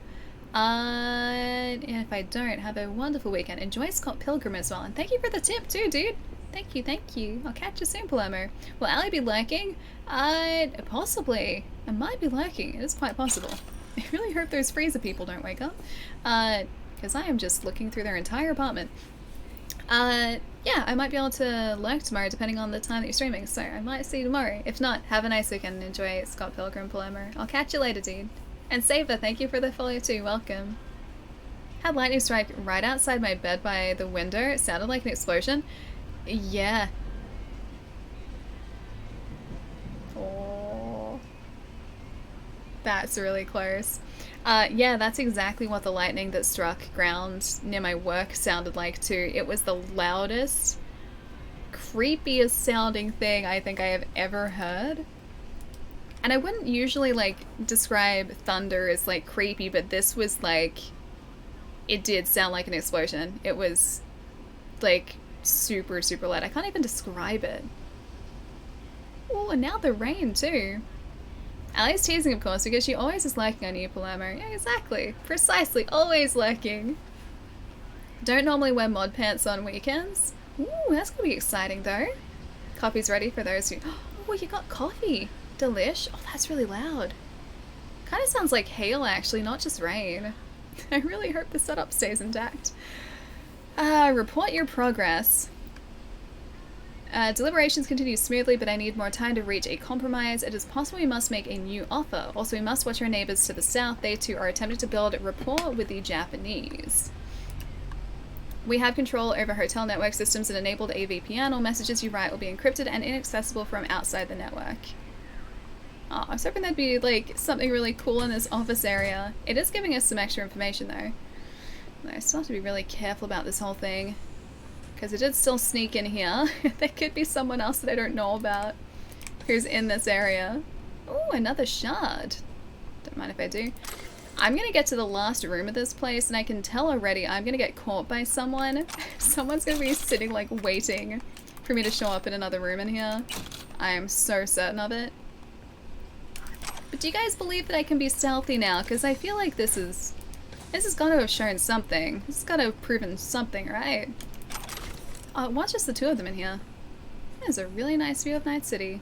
If I don't, have a wonderful weekend. Enjoy Scott Pilgrim as well. And thank you for the tip too, dude. Thank you, thank you. I'll catch you soon, Palermo. Will Ali be lurking? Possibly. I might be lurking. It is quite possible. I really hope those freezer people don't wake up. Because I am just looking through their entire apartment. Yeah, I might be able to lurk tomorrow depending on the time that you're streaming. So I might see you tomorrow. If not, have a nice weekend and enjoy Scott Pilgrim, Palermo. I'll catch you later, dude. And Saber, thank you for the follow too. Welcome. Had lightning strike right outside my bed by the window. It sounded like an explosion. Yeah. Oh. That's really close. Yeah, that's exactly what the lightning that struck ground near my work sounded like too. It was the loudest, creepiest sounding thing I think I have ever heard. And I wouldn't usually, like, describe thunder as, like, creepy, but this was, like, it did sound like an explosion. It was, like, super, super loud. I can't even describe it. Oh, and now the rain, too. Allie's teasing, of course, because she always is lurking on you, Palermo. Yeah, exactly. Precisely. Always lurking. Don't normally wear mod pants on weekends. Ooh, that's gonna be exciting, though. Coffee's ready for those who... Oh, you got coffee. Delish. Oh, that's really loud. Kind of sounds like hail, actually, not just rain. I really hope the setup stays intact. Report your progress. Deliberations continue smoothly, but I need more time to reach a compromise. It is possible we must make a new offer. Also, we must watch our neighbors to the south. They too are attempting to build a rapport with the Japanese. We have control over hotel network systems and enabled a VPN. All messages you write will be encrypted and inaccessible from outside the network. Oh, I was hoping there'd be like something really cool in this office area. It is giving us some extra information though. I still have to be really careful about this whole thing. Because it did still sneak in here. There could be someone else that I don't know about who's in this area. Oh, another shard. Don't mind if I do. I'm gonna get to the last room of this place and I can tell already I'm gonna get caught by someone. Someone's gonna be sitting like waiting for me to show up in another room in here. I am so certain of it. But do you guys believe that I can be stealthy now? Because I feel like this has got to have shown something. This has got to have proven something, right? Oh, it was just the two of them in here. There's a really nice view of Night City.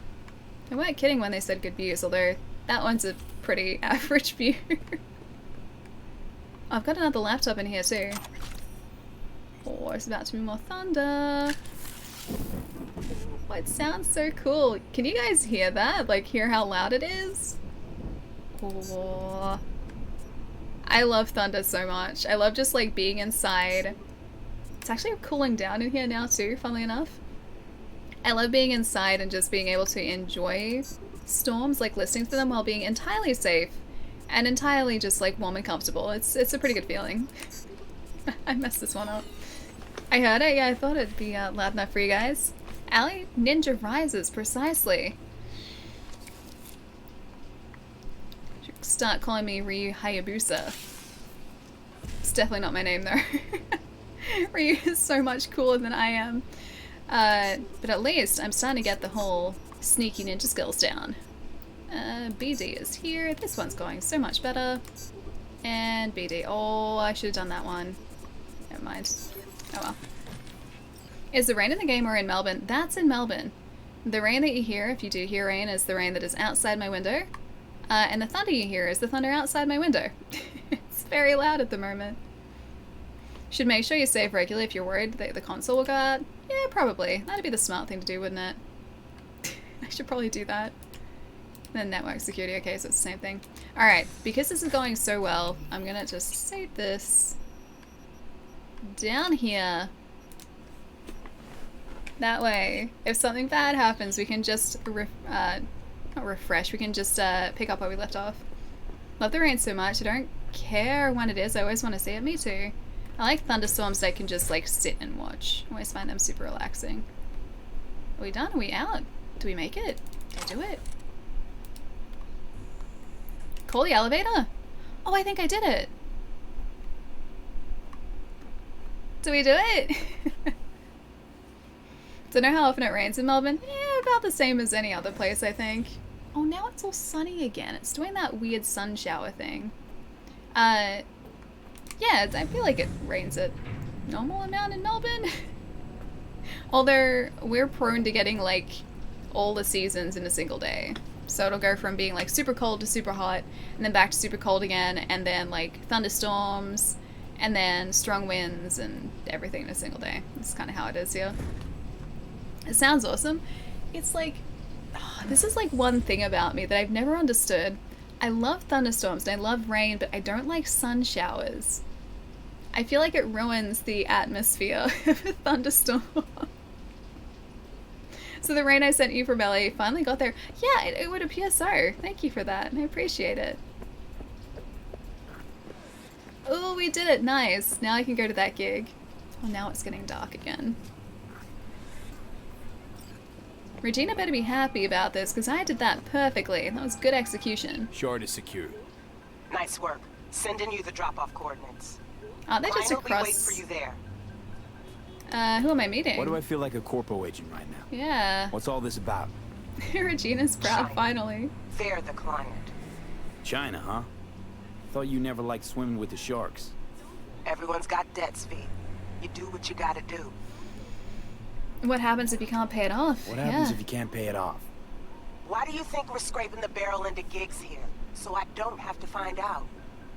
They weren't kidding when they said good views, although that one's a pretty average view. I've got another laptop in here too. Oh, there's about to be more thunder. Oh, it sounds so cool. Can you guys hear that? Like, hear how loud it is? Oh. I love thunder so much. I love just like being inside. It's actually cooling down in here now too, funnily enough. I love being inside and just being able to enjoy storms, like listening to them while being entirely safe and entirely just like warm and comfortable. It's a pretty good feeling. I messed this one up. I heard it, yeah, I thought it'd be loud enough for you guys. Ally Ninja Rises, precisely. Start calling me Ryu Hayabusa. It's definitely not my name though. Ryu is so much cooler than I am. But at least I'm starting to get the whole sneaky ninja skills down. BD is here. This one's going so much better. And BD. Oh, I should have done that one. Never mind. Oh well. Is the rain in the game or in Melbourne? That's in Melbourne. The rain that you hear, if you do hear rain, is the rain that is outside my window. And the thunder you hear is the thunder outside my window. It's very loud at the moment. Should make sure you save regularly if you're worried that the console will go out. Yeah, probably. That'd be the smart thing to do, wouldn't it? I should probably do that. And then network security, okay, so it's the same thing. Alright, because this is going so well, I'm gonna just save this down here. That way, if something bad happens, we can just not refresh, we can just pick up where we left off. Love the rain so much, I don't care when it is, I always want to see it. Me too. I like thunderstorms that I can just like sit and watch. I always find them super relaxing. Are we done? Are we out? Do we make it? Did I do it? Call the elevator? Oh, I think I did it. Did we do it? Don't know how often it rains in Melbourne. Yeah, about the same as any other place, I think. Oh, now it's all sunny again. It's doing that weird sun shower thing. Yeah, I feel like it rains a normal amount in Melbourne. Although, we're prone to getting, like, all the seasons in a single day. So it'll go from being, like, super cold to super hot, and then back to super cold again, and then, like, thunderstorms, and then strong winds, and everything in a single day. That's kind of how it is here. It sounds awesome. It's like, oh, this is, like, one thing about me that I've never understood. I love thunderstorms, and I love rain, but I don't like sun showers. I feel like it ruins the atmosphere of a thunderstorm. So the rain I sent you from LA finally got there. Yeah, it would appear so. Thank you for that, and I appreciate it. Oh, we did it. Nice. Now I can go to that gig. Oh, now it's getting dark again. Regina better be happy about this, because I did that perfectly. That was good execution. Shard is secure. Nice work. Sending you the drop-off coordinates. Oh, they're just across. Wait for you there. Who am I meeting? Why do I feel like a corpo agent right now? Yeah. What's all this about? Regina's proud, China. finally. They're the client. China, huh? Thought you never liked swimming with the sharks. Everyone's got debts, V. You do what you gotta do. What happens if you can't pay it off? What happens if you can't pay it off? Why do you think we're scraping the barrel into gigs here? So I don't have to find out.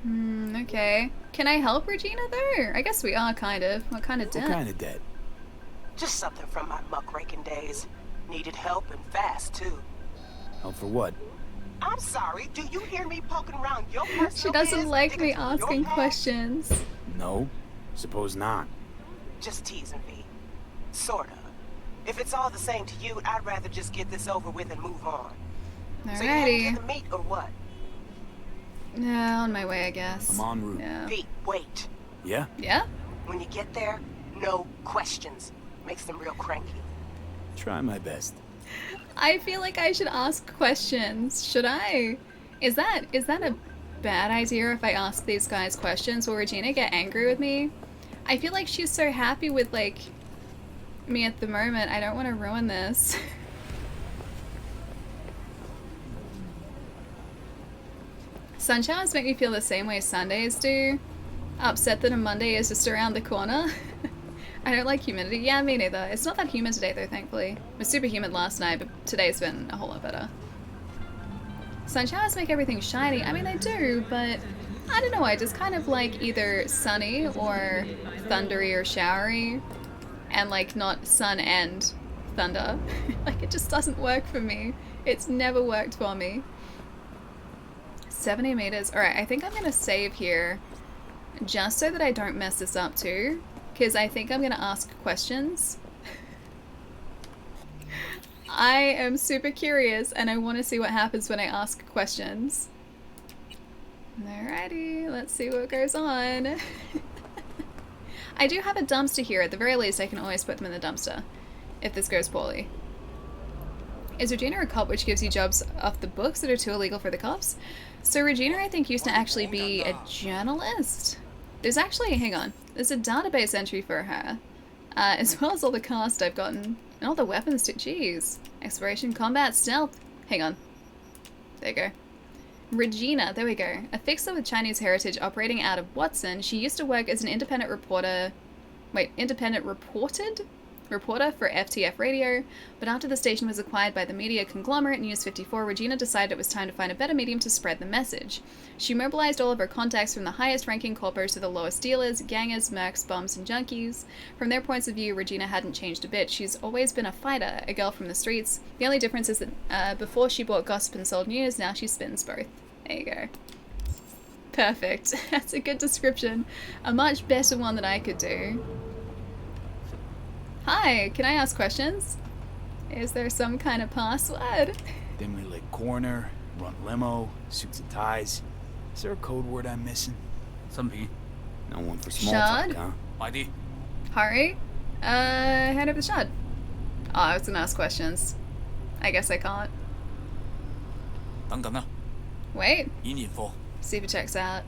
Okay. Can I help Regina though? I guess we are kind of. What kind of debt? What kind of debt? Just something from my muckraking days. Needed help and fast too. Help for what? I'm sorry, do you hear me poking around your personal She doesn't biz, like digging me through your asking past? questions. No. Suppose not. Just teasing, V. Sorta. If it's all the same to you, I'd rather just get this over with and move on. So you heading Alrighty. to the meet or what? Yeah, on my way, I guess. I'm en route. Yeah. V, wait. Yeah? Yeah? When you get there, no questions. Makes them real cranky. Try my best. I feel like I should ask questions. Should I? Is that a bad idea if I ask these guys questions? Will Regina get angry with me? I feel like she's so happy with, like, me at the moment. I don't want to ruin this. Sun showers make me feel the same way Sundays do. Upset that a Monday is just around the corner. I don't like humidity. Yeah, me neither. It's not that humid today though, thankfully. It was super humid last night, but today's been a whole lot better. Sun showers make everything shiny. I mean, they do, but I don't know. I just kind of like either sunny or thundery or showery, and like not sun and thunder. Like it just doesn't work for me. It's never worked for me. 70 meters. Alright, I think I'm gonna save here just so that I don't mess this up too, because I think I'm gonna ask questions. I am super curious and I want to see what happens when I ask questions. Alrighty, let's see what goes on. I do have a dumpster here. At the very least, I can always put them in the dumpster if this goes poorly. Is Regina a cop which gives you jobs off the books that are too illegal for the cops? So Regina, I think, used to actually be a journalist. There's actually, hang on, there's a database entry for her, as well as all the cast I've gotten, and all the weapons too. Jeez. Exploration, combat, stealth. Hang on. There you go. Regina, there we go. A fixer with Chinese heritage operating out of Watson, she used to work as an independent reporter. Wait, independent reporter for FTF Radio, but after the station was acquired by the media conglomerate News 54, Regina decided it was time to find a better medium to spread the message. She mobilized all of her contacts from the highest-ranking corpos to the lowest dealers, gangers, mercs, bums, and junkies. From their points of view, Regina hadn't changed a bit. She's always been a fighter, a girl from the streets. The only difference is that before she bought gossip and sold news, now she spins both. There you go. Perfect. That's a good description. A much better one than I could do. Hi, can I ask questions? Is there some kind of password? Dimly lit corner, run limo, suits and ties. Is there a code word I'm missing? No one for small Shard? talk, huh? Hurry. Hand over the shard. Oh, I was gonna ask questions. I guess I can't. Wait. See if it checks out.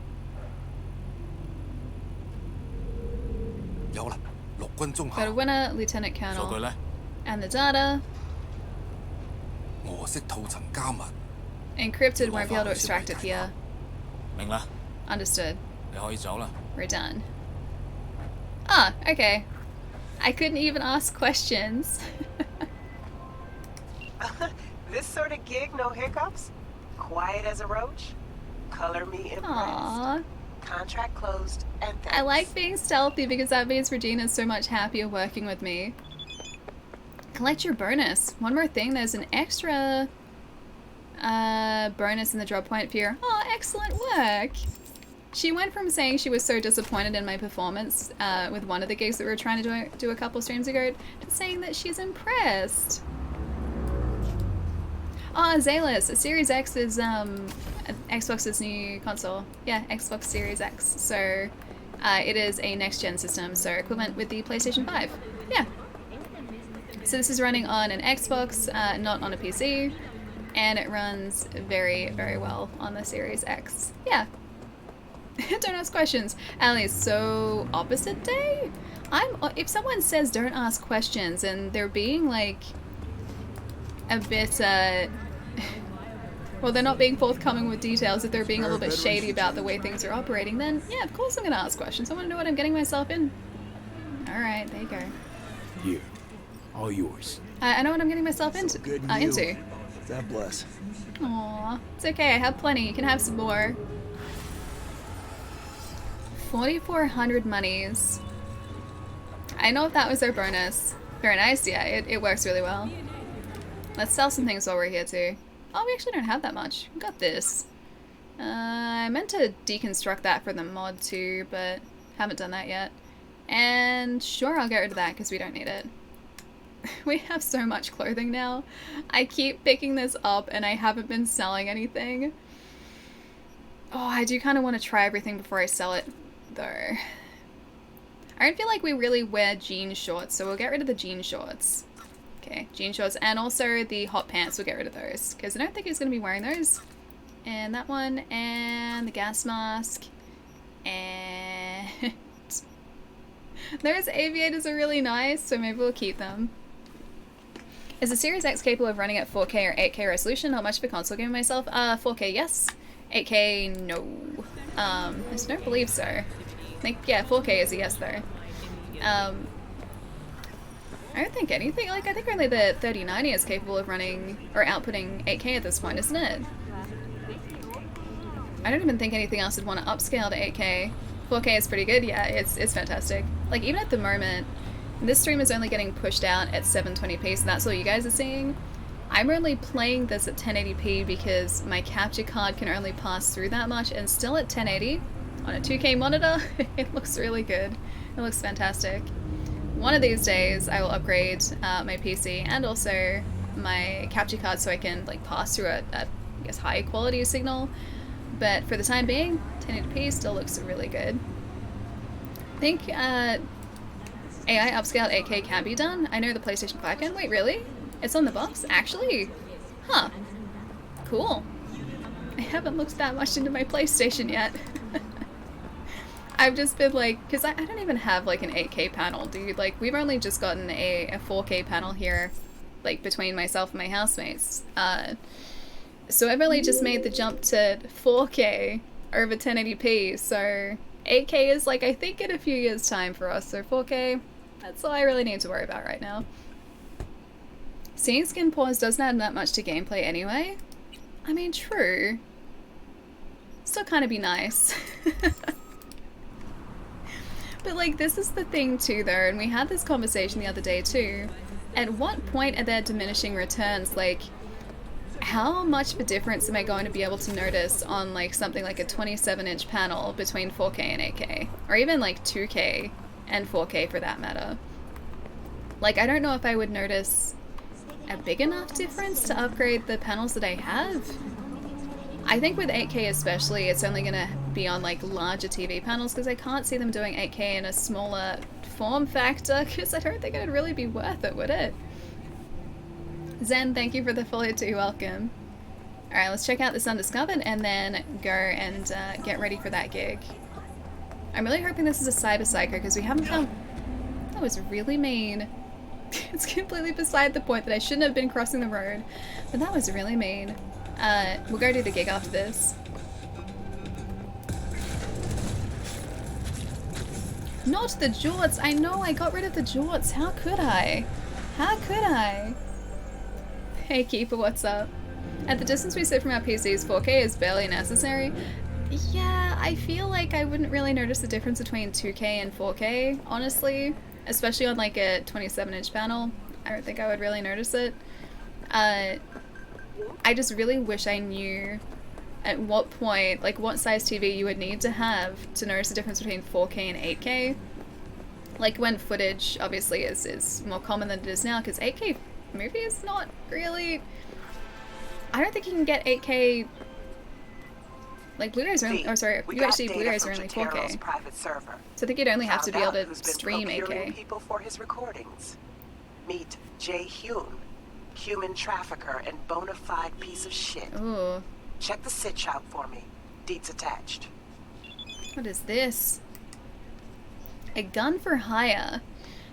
Got a winner, Lieutenant Colonel. And the data. Encrypted, won't be able to extract it here. Understood. We're done. Ah, okay. I couldn't even ask questions. This sort of gig, no hiccups? Quiet as a roach? Color me impressed. Aww. Contract closed, and thanks. I like being stealthy because that means Regina's so much happier working with me. Collect your bonus. One more thing, there's an extra bonus in the drop point for your excellent work. She went from saying she was so disappointed in my performance with one of the gigs that we were trying to do a couple streams ago to saying that she's impressed. Oh, Zalus, Series X is Xbox's new console. Yeah, Xbox Series X. So it is a next-gen system, so equivalent with the PlayStation 5. Yeah. So this is running on an Xbox, not on a PC, and it runs very, very well on the Series X. Yeah. Don't ask questions. Ali, so opposite day? If someone says don't ask questions and they're being like a bit well, they're not being forthcoming with details, if they're being a little bit shady about the way things are operating, then yeah, of course I'm gonna ask questions. I want to know what I'm getting myself in. Alright, there you go. Here. All yours. I know what I'm getting myself into. God bless. Aw, it's okay, I have plenty. You can have some more. 4,400 monies. I know if that was our bonus. Very nice, yeah, it works really well. Let's sell some things while we're here too. Oh, we actually don't have that much. We got this. I meant to deconstruct that for the mod too, but haven't done that yet. And sure, I'll get rid of that because we don't need it. We have so much clothing now. I keep picking this up and I haven't been selling anything. Oh, I do kind of want to try everything before I sell it, though. I don't feel like we really wear jean shorts, so we'll get rid of the jean shorts. Okay, jean shorts, and also the hot pants, we'll get rid of those, because I don't think he's going to be wearing those. And that one, and the gas mask, and... Those aviators are really nice, so maybe we'll keep them. Is the Series X capable of running at 4K or 8K resolution? Not much of a console game myself. 4K, yes. 8K, no. I just don't believe so. I think, yeah, 4K is a yes, though. I don't think anything, like, I think only the 3090 is capable of running, or outputting 8K at this point, isn't it? I don't even think anything else would want to upscale to 8K. 4K is pretty good, yeah, it's fantastic. Like, even at the moment, this stream is only getting pushed out at 720p, so that's all you guys are seeing. I'm only playing this at 1080p because my capture card can only pass through that much, and still at 1080 on a 2K monitor, it looks really good. It looks fantastic. One of these days I will upgrade my PC and also my capture card so I can like pass through a I guess high quality signal, but for the time being 1080p still looks really good. I think AI upscaled 8K can be done. I know the PlayStation 5 can. Wait, really? It's on the box? Actually? Huh. Cool. I haven't looked that much into my PlayStation yet. I've just been like, because I don't even have like an 8K panel, dude. Like, we've only just gotten a 4K panel here, like between myself and my housemates. So I've only just made the jump to 4K over 1080p, so 8K is like, I think in a few years time for us, so 4K, that's all I really need to worry about right now. Seeing skin pores doesn't add that much to gameplay anyway. I mean, true. Still kind of be nice. But like, this is the thing too though, and we had this conversation the other day too. At what point are there diminishing returns? Like, how much of a difference am I going to be able to notice on like something like a 27-inch panel between 4K and 8K? Or even like 2K and 4K for that matter. Like, I don't know if I would notice a big enough difference to upgrade the panels that I have. I think with 8K especially, it's only going to be on like larger TV panels because I can't see them doing 8K in a smaller form factor because I don't think it would really be worth it, would it? Zen, thank you for the follow too, welcome. Alright, let's check out this Undiscovered and then go and get ready for that gig. I'm really hoping this is a Cyber Psycho because we haven't found... That was really mean. It's completely beside the point that I shouldn't have been crossing the road, but that was really mean. We'll go do the gig after this. Not the jorts! I know, I got rid of the jorts. How could I? How could I? Hey Keeper, what's up? At the distance we sit from our PCs, 4K is barely necessary. Yeah, I feel like I wouldn't really notice the difference between 2K and 4K, honestly. Especially on like a 27-inch panel. I don't think I would really notice it. I just really wish I knew at what point, like what size TV you would need to have to notice the difference between 4K and 8K. Like when footage obviously is more common than it is now, because 8K movie is not really... I don't think you can get 8K... Like Blu-rays are only... Oh sorry, UHD Blu-rays are only 4K. Private server. So I think you'd only have to be able to stream 8K. People for his recordings. Meet Jay Hune, human trafficker and bona fide piece of shit. Ooh. Check the sitch out for me. Deets attached. What is this? A gun for hire.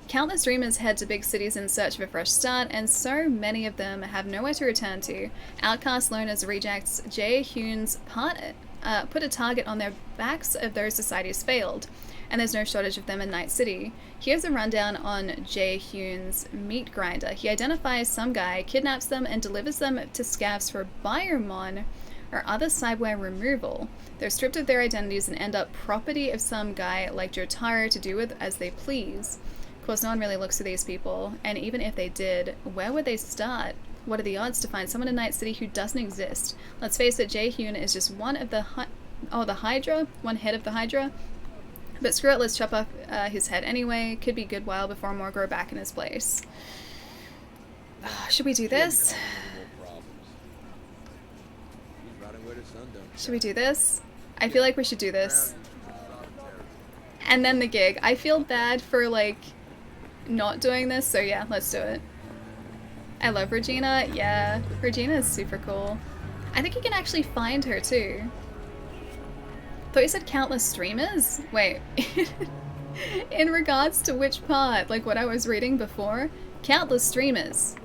Countless dreamers head to big cities in search of a fresh start, and so many of them have nowhere to return to. Outcast loners rejects Jay Hune's put a target on their backs of those societies failed, and there's no shortage of them in Night City. Here's a rundown on Jay Hune's meat grinder. He identifies some guy, kidnaps them, and delivers them to scavs for Biomon, or other cyberware removal. They're stripped of their identities and end up property of some guy like Jotaro to do with as they please. Of course, no one really looks for these people, and even if they did, where would they start? What are the odds to find someone in Night City who doesn't exist? Let's face it, Jae-hyun is just one of the the Hydra, one head of the Hydra. But screw it, let's chop off his head anyway. Could be a good while before more grow back in his place. Should we do this? Should we do this? I feel like we should do this. And then the gig. I feel bad for, like, not doing this, so yeah, let's do it. I love Regina. Yeah, Regina is super cool. I think you can actually find her, too. Thought you said countless streamers? Wait. In regards to which part? Like what I was reading before? Countless streamers.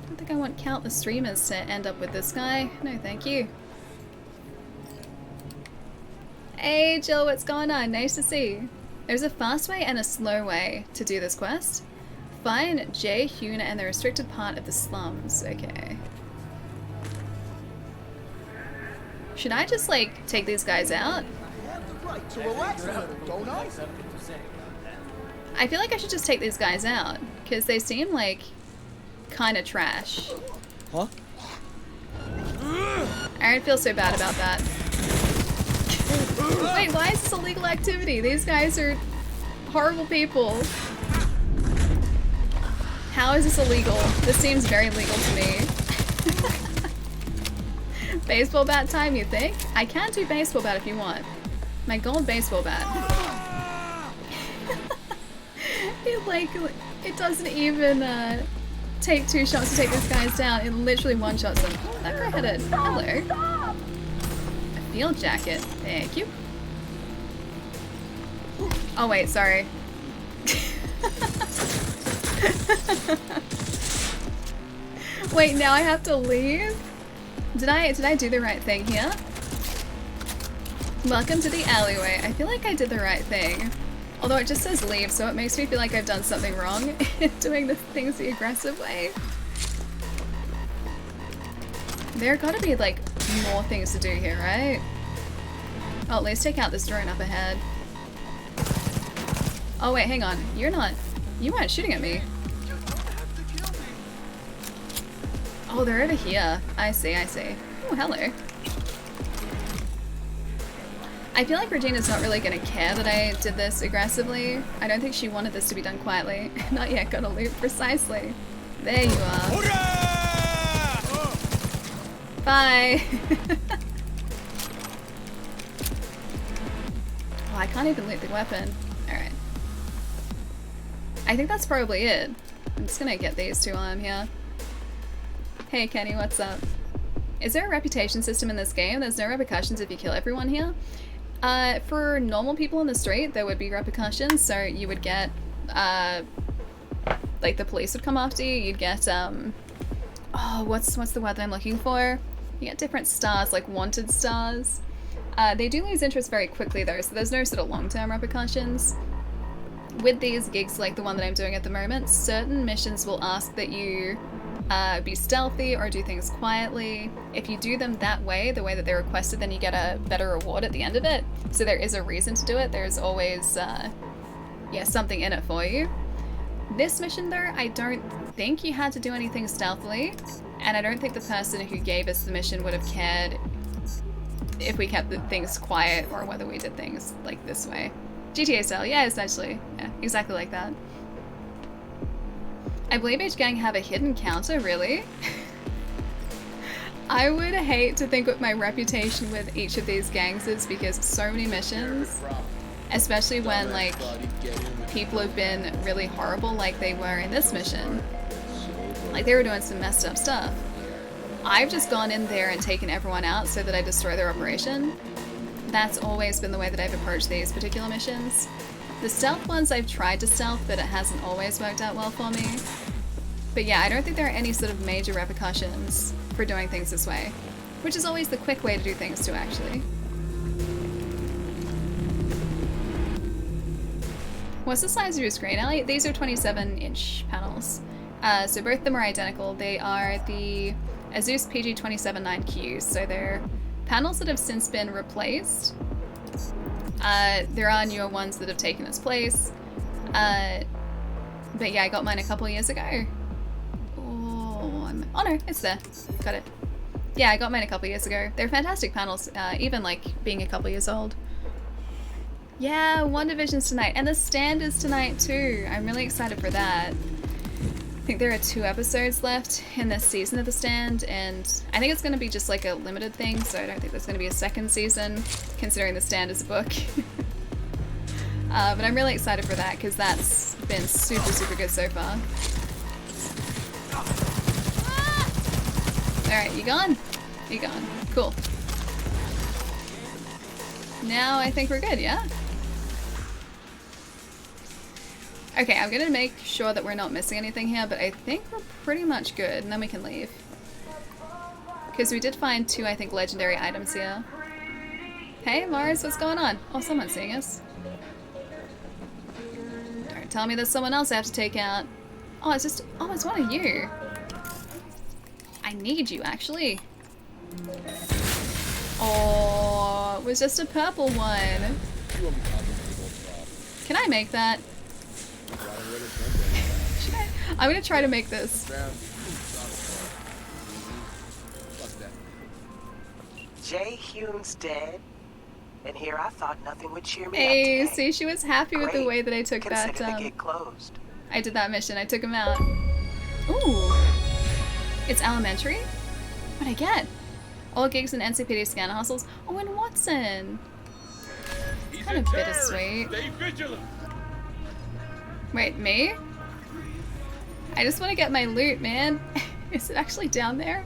I don't think I want countless streamers to end up with this guy. No, thank you. Hey Jill, what's going on? Nice to see you. There's a fast way and a slow way to do this quest. Find Jae-hyun and the restricted part of the slums. Okay. Should I just, like, take these guys out? I feel like I should just take these guys out, because they seem, like, kind of trash. Huh? I don't feel so bad about that. Wait, why is this illegal activity? These guys are horrible people. How is this illegal? This seems very legal to me. Baseball bat time, you think? I can do baseball bat if you want. My gold baseball bat. It doesn't even take 2 shots to take these guys down. It literally one-shots them. That guy had a... Hello. A field jacket. Thank you. Oh wait, sorry. Wait, now I have to leave? Did I do the right thing here? Welcome to the alleyway. I feel like I did the right thing. Although it just says leave, so it makes me feel like I've done something wrong doing the things the aggressive way. There gotta be, like, more things to do here, right? Oh, let's take out this drone up ahead. Oh wait, hang on. You weren't shooting at me. Oh, they're over here. I see, I see. Oh, hello. I feel like Regina's not really gonna care that I did this aggressively. I don't think she wanted this to be done quietly. Not yet got a loot, precisely. There you are. Bye! Oh, I can't even loot the weapon. Alright. I think that's probably it. I'm just gonna get these two while I'm here. Hey Kenny, what's up? Is there a reputation system in this game? There's no repercussions if you kill everyone here. For normal people in the street, there would be repercussions, so you would get, like the police would come after you, you'd get, oh, what's the word that I'm looking for? You get different stars, like wanted stars. They do lose interest very quickly though, so there's no sort of long-term repercussions. With these gigs like the one that I'm doing at the moment, certain missions will ask that you be stealthy or do things quietly. If you do them that way, the way that they're requested, then you get a better reward at the end of it. So there is a reason to do it. There's always, yeah, something in it for you. This mission though, I don't think you had to do anything stealthily, and I don't think the person who gave us the mission would have cared if we kept the things quiet or whether we did things like this way. GTA style, yeah, essentially. Yeah, exactly like that. I believe each gang have a hidden counter, really? I would hate to think what my reputation with each of these gangs is, because so many missions, especially when like people have been really horrible like they were in this mission. Like they were doing some messed up stuff. I've just gone in there and taken everyone out so that I destroy their operation. That's always been the way that I've approached these particular missions. The stealth ones I've tried to stealth, but it hasn't always worked out well for me. But yeah, I don't think there are any sort of major repercussions for doing things this way, which is always the quick way to do things too, actually. What's the size of your screen, Ellie? These are 27-inch panels. So both of them are identical. They are the Asus PG279Qs. So they're panels that have since been replaced. There are newer ones that have taken its place. But yeah, I got mine a couple years ago. Oh no, it's there. Got it. Yeah, I got mine a couple years ago. They're fantastic panels, even like being a couple years old. Yeah, One Division's tonight, and the stand is tonight too. I'm really excited for that. I think there are 2 episodes left in this season of the stand, and I think it's going to be just like a limited thing, so I don't think there's going to be a second season, considering the stand is a book. But I'm really excited for that, because that's been super, super good so far. Alright, you gone? You gone. Cool. Now I think we're good, yeah? Okay, I'm gonna make sure that we're not missing anything here, but I think we're pretty much good, and then we can leave. Because we did find 2, I think, legendary items here. Hey, Mars, what's going on? Oh, someone's seeing us. Don't tell me there's someone else I have to take out. Oh, it's one of you. I need you, actually. Oh, it was just a purple one. Can I make that? I'm gonna try to make this. Jay Hume's dead, and here I thought nothing would cheer me Hey, up today. see, she was happy with the way that I took that. Consider the gate closed. I did that mission. I took him out. Ooh, it's elementary. What'd I get? All gigs and NCPD scanner hustles. Oh, and Watson. Kind of bittersweet. Stay vigilant. Wait, me? I just want to get my loot, man. Is it actually down there?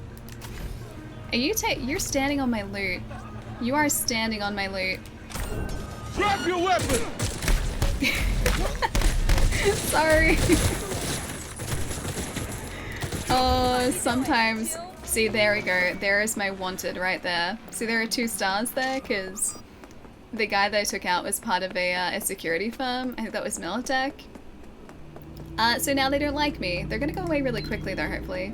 Are you're standing on my loot. You are standing on my loot. Drop your weapon! Sorry. Oh, sometimes. See, there we go. There is my wanted right there. See, there are 2 stars there because the guy that I took out was part of a security firm. I think that was Militech. So now they don't like me. They're gonna go away really quickly though, hopefully.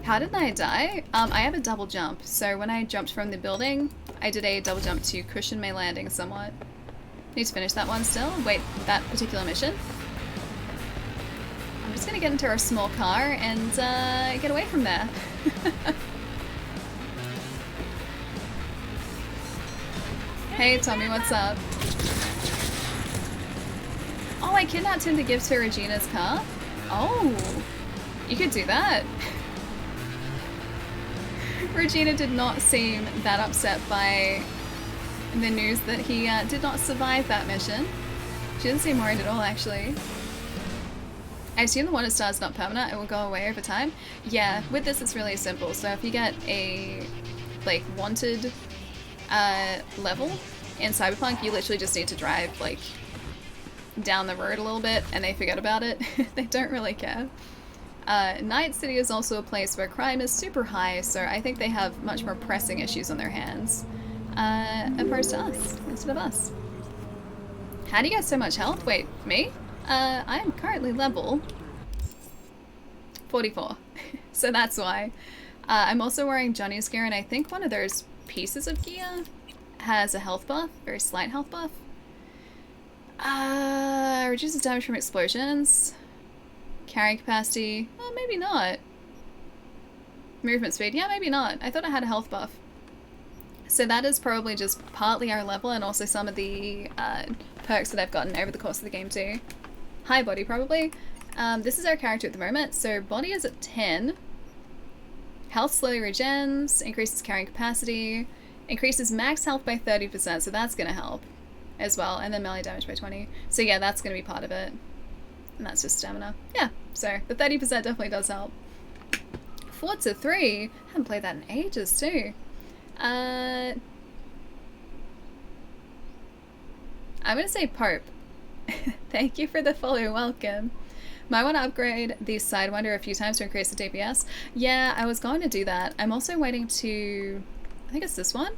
How did I die? I have a double jump. So when I jumped from the building, I did a double jump to cushion my landing somewhat. Need to finish that one still. Wait, that particular mission. I'm just gonna get into our small car and get away from there. Hey Tommy, what's up? Oh, I kidnapped him to give to Regina's car? Oh, you could do that. Regina did not seem that upset by the news that he did not survive that mission. She didn't seem worried at all, actually. I assume the wanted star is not permanent, it will go away over time. Yeah, with this it's really simple. So if you get a, like, wanted level in Cyberpunk, you literally just need to drive, like, down the road a little bit and they forget about it. They don't really care. Night City is also a place where crime is super high, so I think they have much more pressing issues on their hands opposed to us, instead of us. How do you get so much health? Wait, me? I am currently level 44, so that's why. I'm also wearing Johnny's gear, and I think one of those pieces of gear has a health buff, very slight health buff. Reduces damage from explosions. Carrying capacity, well, maybe not. Movement speed, yeah, maybe not. I thought I had a health buff. So that is probably just partly our level and also some of the perks that I've gotten over the course of the game too. High body, probably. This is our character at the moment, so body is at 10. Health slowly regens, increases carrying capacity, increases max health by 30%, so that's gonna help as well, and then melee damage by 20. So yeah, that's gonna be part of it. And that's just stamina. Yeah, so the 30% definitely does help. Forza 3, haven't played that in ages too. I'm gonna say Pope. Thank you for the follow, welcome. Might want to upgrade the Sidewinder a few times to increase the DPS. Yeah, I was going to do that. I'm also waiting to, I think it's this one?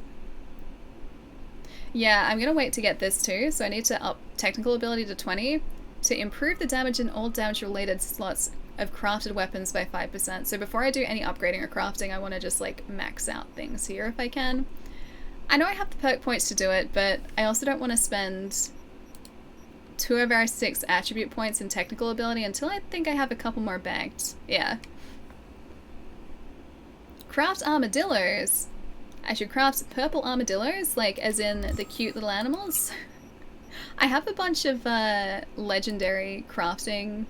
Yeah, I'm gonna wait to get this too, so I need to up technical ability to 20 to improve the damage in all damage related slots of crafted weapons by 5%. So before I do any upgrading or crafting, I want to just like max out things here if I can. I know I have the perk points to do it, but I also don't want to spend 2 of our 6 attribute points in technical ability until I think I have a couple more banked. Yeah. Craft armadillos. I should craft purple armadillos, like as in the cute little animals. I have a bunch of legendary crafting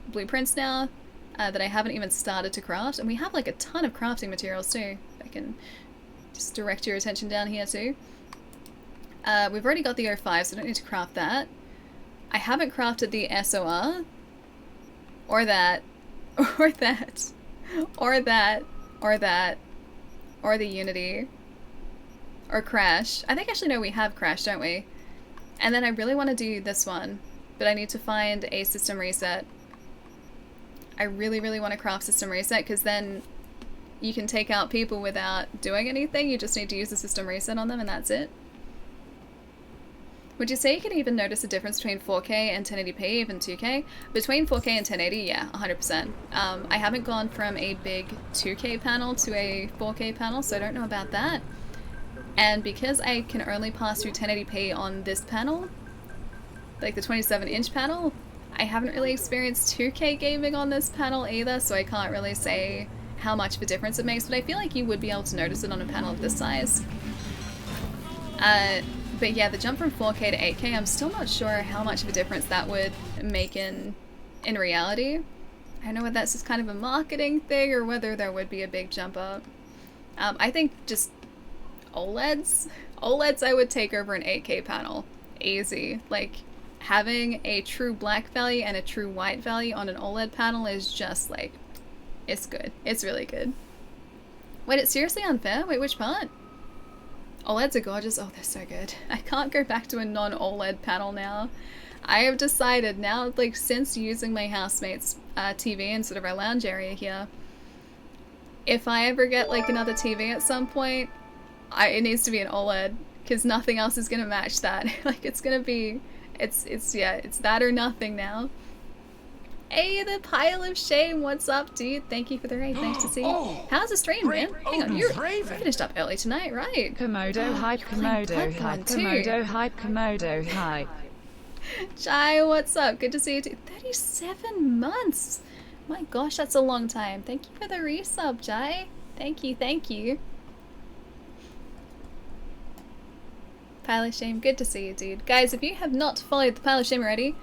blueprints now that I haven't even started to craft, and we have like a ton of crafting materials too. I can just direct your attention down here too. We've already got the O5, so I don't need to craft that. I haven't crafted the SOR, or that, or that, or that, or that, or the Unity, or Crash. I think actually no, we have Crash, don't we? And then I really want to do this one, but I need to find a system reset. I really, really want to craft system reset, because then you can take out people without doing anything. You just need to use the system reset on them and that's it. Would you say you can even notice a difference between 4K and 1080p, even 2K? Between 4K and 1080, yeah, 100%. I haven't gone from a big 2K panel to a 4K panel, so I don't know about that. And because I can only pass through 1080p on this panel, like the 27-inch panel, I haven't really experienced 2K gaming on this panel either, so I can't really say how much of a difference it makes, but I feel like you would be able to notice it on a panel of this size. But yeah, the jump from 4K to 8K, I'm still not sure how much of a difference that would make in reality. I don't know whether that's just kind of a marketing thing or whether there would be a big jump up. I think just OLEDs I would take over an 8K panel. Easy. Like, having a true black value and a true white value on an OLED panel is just like, it's good. It's really good. Wait, it's seriously unfair? Wait, which part? OLEDs are gorgeous. Oh, they're so good. I can't go back to a non-OLED panel now. I have decided now, like, since using my housemate's TV in sort of our lounge area here, if I ever get, like, another TV at some point, it needs to be an OLED, because nothing else is gonna match that. Like, it's gonna be, it's that or nothing now. Hey, the pile of shame, what's up, dude? Thank you for the raid, nice to see you. Oh, how's the stream, man? Hang on, you finished up early tonight, right? Komodo hype, Komodo hype, Komodo hype, Komodo hype. Jai, what's up? Good to see you too. 37 months! My gosh, that's a long time. Thank you for the resub, Jai. Thank you, thank you. Pile of Shame, good to see you, dude. Guys, if you have not followed the Pile of Shame already,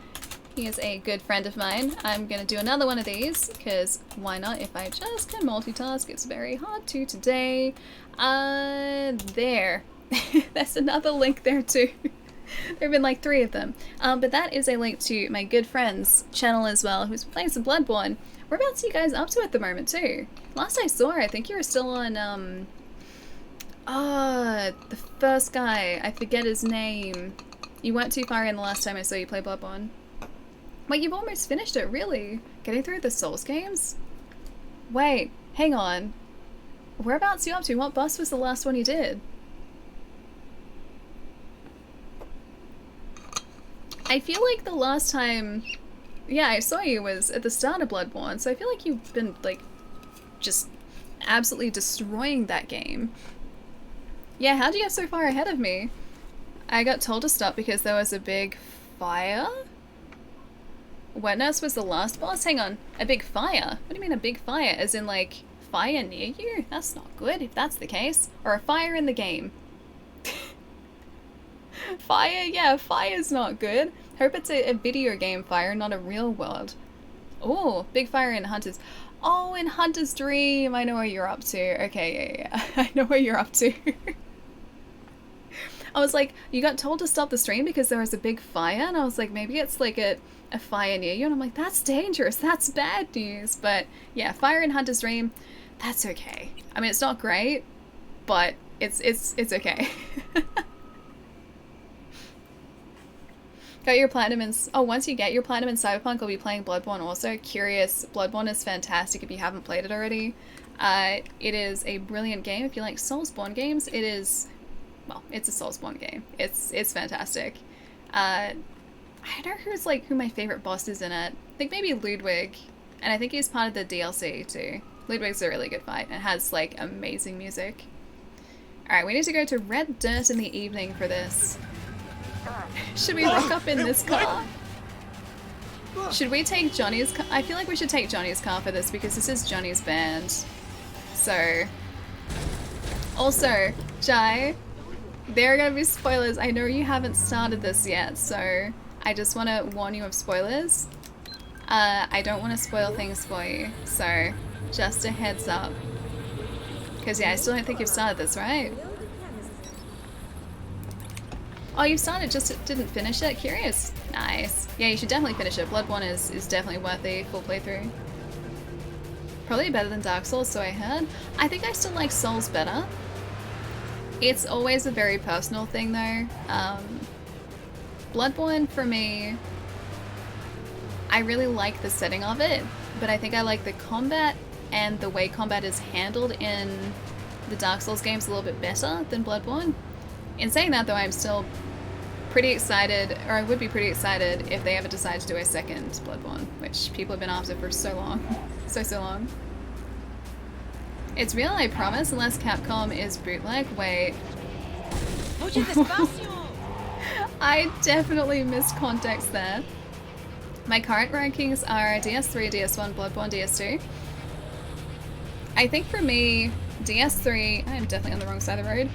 he is a good friend of mine. I'm gonna do another one of these, because why not? If I just can multitask, it's very hard to today. There. There's another link there too. There have been like 3 of them. But that is a link to my good friend's channel as well, who's playing some Bloodborne. Whereabouts are you guys up to at the moment too? Last I saw, I think you were still on, the first guy. I forget his name. You weren't too far in the last time I saw you play Bloodborne. Wait, you've almost finished it, really? Getting through the Souls games? Wait, hang on. Whereabouts are you up to? What boss was the last one you did? I feel like the last time, yeah, I saw you was at the start of Bloodborne, so I feel like you've been, like, just absolutely destroying that game. Yeah, how'd you get so far ahead of me? I got told to stop because there was a big fire? Wetness was the last boss? Hang on, a big fire? What do you mean a big fire? As in, like, fire near you? That's not good if that's the case. Or a fire in the game. Fire? Yeah, fire's not good. Hope it's a video game fire, not a real world. Oh, big fire in Hunter's. Oh, in Hunter's Dream! I know where you're up to. Okay, yeah. I know where you're up to. I was like, you got told to stop the stream because there was a big fire? And I was like, maybe it's like a fire near you. And I'm like, that's dangerous. That's bad news. But yeah, fire in Hunter's Dream, that's okay. I mean, it's not great, but it's okay. Got your platinum in... Oh, once you get your platinum in Cyberpunk, I'll be playing Bloodborne also. Curious. Bloodborne is fantastic if you haven't played it already. It is a brilliant game. If you like Soulsborne games, it is... Well, it's a Soulsborne game. It's fantastic. I don't know who my favorite boss is in it. I think maybe Ludwig, and I think he's part of the DLC too. Ludwig's a really good fight and has like amazing music. Alright, we need to go to Red Dirt in the evening for this. Should we rock up in this car? Should we take Johnny's car? I feel like we should take Johnny's car for this because this is Johnny's band. So... Also, Jai, there are going to be spoilers. I know you haven't started this yet, so I just want to warn you of spoilers. I don't want to spoil things for you, so just a heads up. Because yeah, I still don't think you've started this, right? Oh, you started, just didn't finish it? Curious. Nice. Yeah, you should definitely finish it. Bloodborne is definitely worth a full playthrough. Probably better than Dark Souls, so I heard. I think I still like Souls better. It's always a very personal thing though. Bloodborne for me, I really like the setting of it, but I think I like the combat and the way combat is handled in the Dark Souls games a little bit better than Bloodborne. In saying that though, I'm still pretty excited, or I would be pretty excited if they ever decide to do a second Bloodborne, which people have been after for so long. so long. It's real, I promise, unless Capcom is bootleg. Wait. I definitely missed context there. My current rankings are DS3, DS1, Bloodborne, DS2. I think for me, DS3, I am definitely on the wrong side of the road.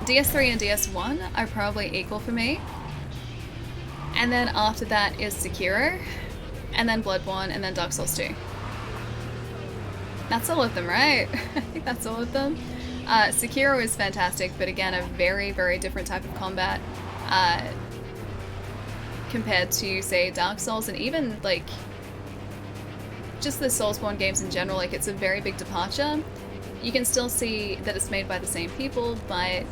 DS3 and DS1 are probably equal for me. And then after that is Sekiro, and then Bloodborne, and then Dark Souls 2. That's all of them, right? I think that's all of them. Sekiro is fantastic, but again, a very, very different type of combat compared to, say, Dark Souls, and even, like, just the Soulsborne games in general. Like, it's a very big departure. You can still see that it's made by the same people, but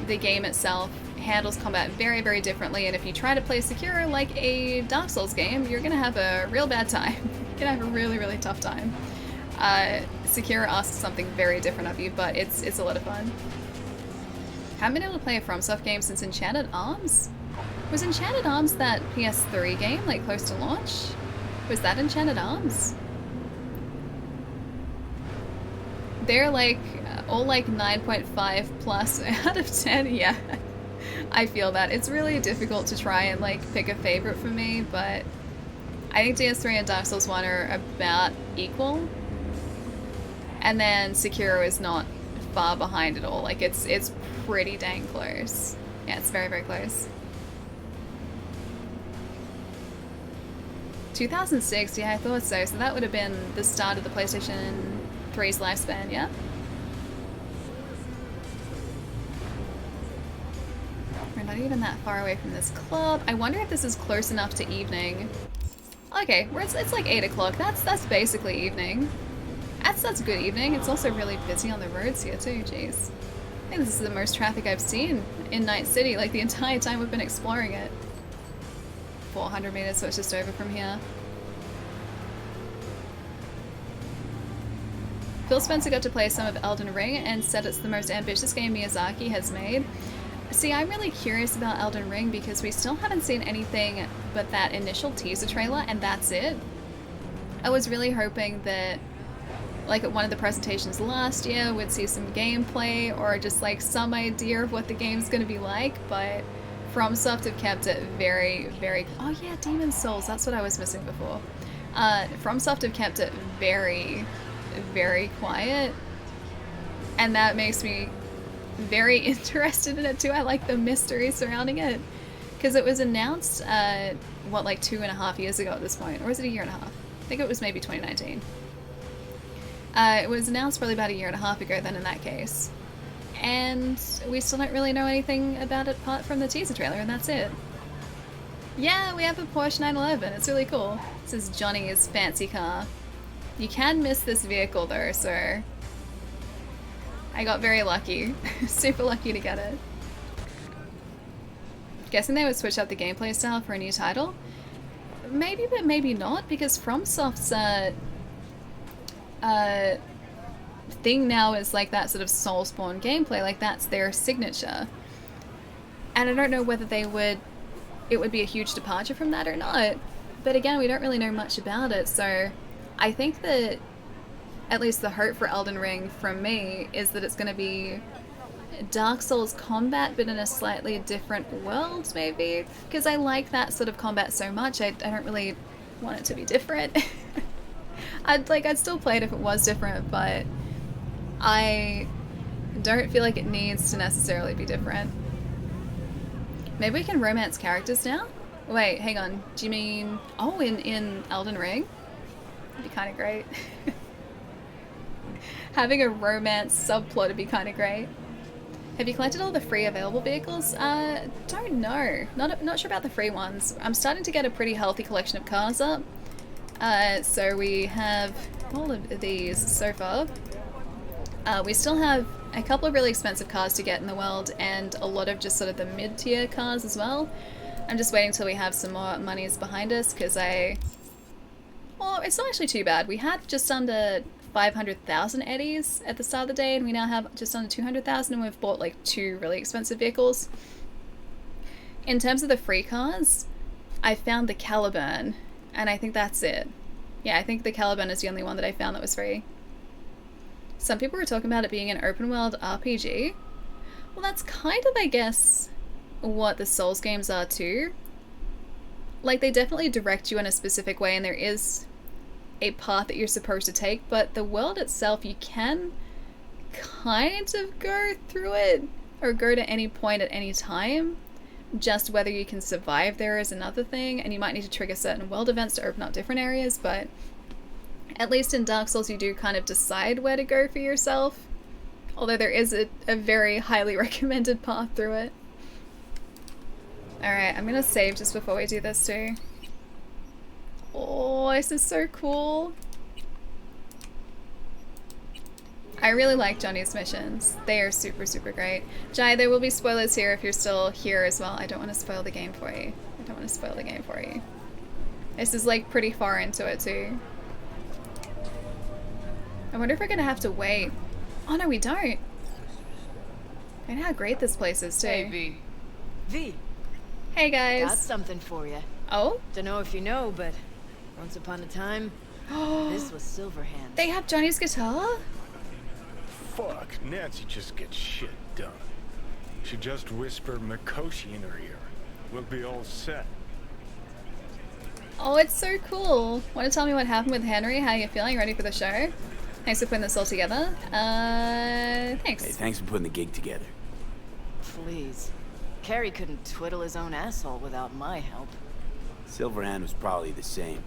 the game itself handles combat very, very differently, and if you try to play Sekiro like a Dark Souls game, you're gonna have a real bad time. You're gonna have a really, really tough time. Sekiro asks something very different of you, but it's a lot of fun. Haven't been able to play a FromSoft game since Enchanted Arms? Was Enchanted Arms that PS3 game, like, close to launch? Was that Enchanted Arms? They're like, all like 9.5 plus out of 10, yeah. I feel that. It's really difficult to try and like pick a favorite for me, but I think DS3 and Dark Souls 1 are about equal. And then Sekiro is not far behind at all. Like, it's pretty dang close. Yeah, it's very, very close. 2006, yeah, I thought so. So that would have been the start of the PlayStation 3's lifespan, yeah? We're not even that far away from this club. I wonder if this is close enough to evening. Okay, it's like 8 o'clock. That's basically evening. That's good evening. It's also really busy on the roads here too, jeez. I think this is the most traffic I've seen in Night City, like the entire time we've been exploring it. 400 meters, so it's just over from here. Phil Spencer got to play some of Elden Ring and said it's the most ambitious game Miyazaki has made. See, I'm really curious about Elden Ring because we still haven't seen anything but that initial teaser trailer, and that's it. I was really hoping that, like at one of the presentations last year, we'd see some gameplay or just like some idea of what the game's gonna be like, but FromSoft have kept it very, very... Oh yeah, Demon's Souls, that's what I was missing before. FromSoft have kept it very, very quiet, and that makes me very interested in it too. I like the mystery surrounding it, because it was announced, what, like 2.5 years ago at this point, or was it a year and a half? I think it was maybe 2019. It was announced probably about a year and a half ago then in that case. And we still don't really know anything about it apart from the teaser trailer, and that's it. Yeah, we have a Porsche 911. It's really cool. This is Johnny's fancy car. You can miss this vehicle though, so I got very lucky. Super lucky to get it. Guessing they would switch up the gameplay style for a new title? Maybe, but maybe not, because FromSoft's thing now is like that sort of Soulsborne gameplay, like that's their signature. And I don't know whether they would it would be a huge departure from that or not. But again, we don't really know much about it, so I think that at least the hope for Elden Ring from me is that it's going to be Dark Souls combat, but in a slightly different world, maybe? Because I like that sort of combat so much, I don't really want it to be different. I'd still play it if it was different, but I don't feel like it needs to necessarily be different. Maybe we can romance characters now? Wait, hang on. Do you mean... Oh, in Elden Ring? That'd be kind of great. Having a romance subplot would be kind of great. Have you collected all the free available vehicles? Don't know. Not sure about the free ones. I'm starting to get a pretty healthy collection of cars up. So we have all of these so far. We still have a couple of really expensive cars to get in the world and a lot of just sort of the mid-tier cars as well. I'm just waiting till we have some more monies behind us because well, it's not actually too bad. We had just under 500,000 eddies at the start of the day and we now have just under 200,000 and we've bought like 2 really expensive vehicles. In terms of the free cars, I found the Caliburn and I think that's it. Yeah, I think the Caliburn is the only one that I found that was free. Some people were talking about it being an open world RPG. Well, that's kind of, I guess, what the Souls games are too. Like, they definitely direct you in a specific way and there is a path that you're supposed to take, but the world itself, you can kind of go through it or go to any point at any time. Just whether you can survive there is another thing, and you might need to trigger certain world events to open up different areas, but at least in Dark Souls you do kind of decide where to go for yourself. Although there is a very highly recommended path through it. Alright, I'm gonna save just before we do this too. Oh, this is so cool. I really like Johnny's missions. They are super, super great. Jai, there will be spoilers here if you're still here as well. I don't want to spoil the game for you. I don't want to spoil the game for you. This is like pretty far into it too. I wonder if we're gonna have to wait. Oh no, we don't. And how great this place is too. Hey, V. V. Hey guys. Got something for you. Oh? Don't know if you know, but once upon a time, this was Silverhand. They have Johnny's guitar? Fuck, Nancy just gets shit done. She just whispered Mikoshi in her ear. We'll be all set. Oh, it's so cool. Want to tell me what happened with Henry? How you feeling? Ready for the show? Thanks for putting this all together. Thanks. Hey, thanks for putting the gig together. Please. Carrie couldn't twiddle his own asshole without my help. Silverhand was probably the same.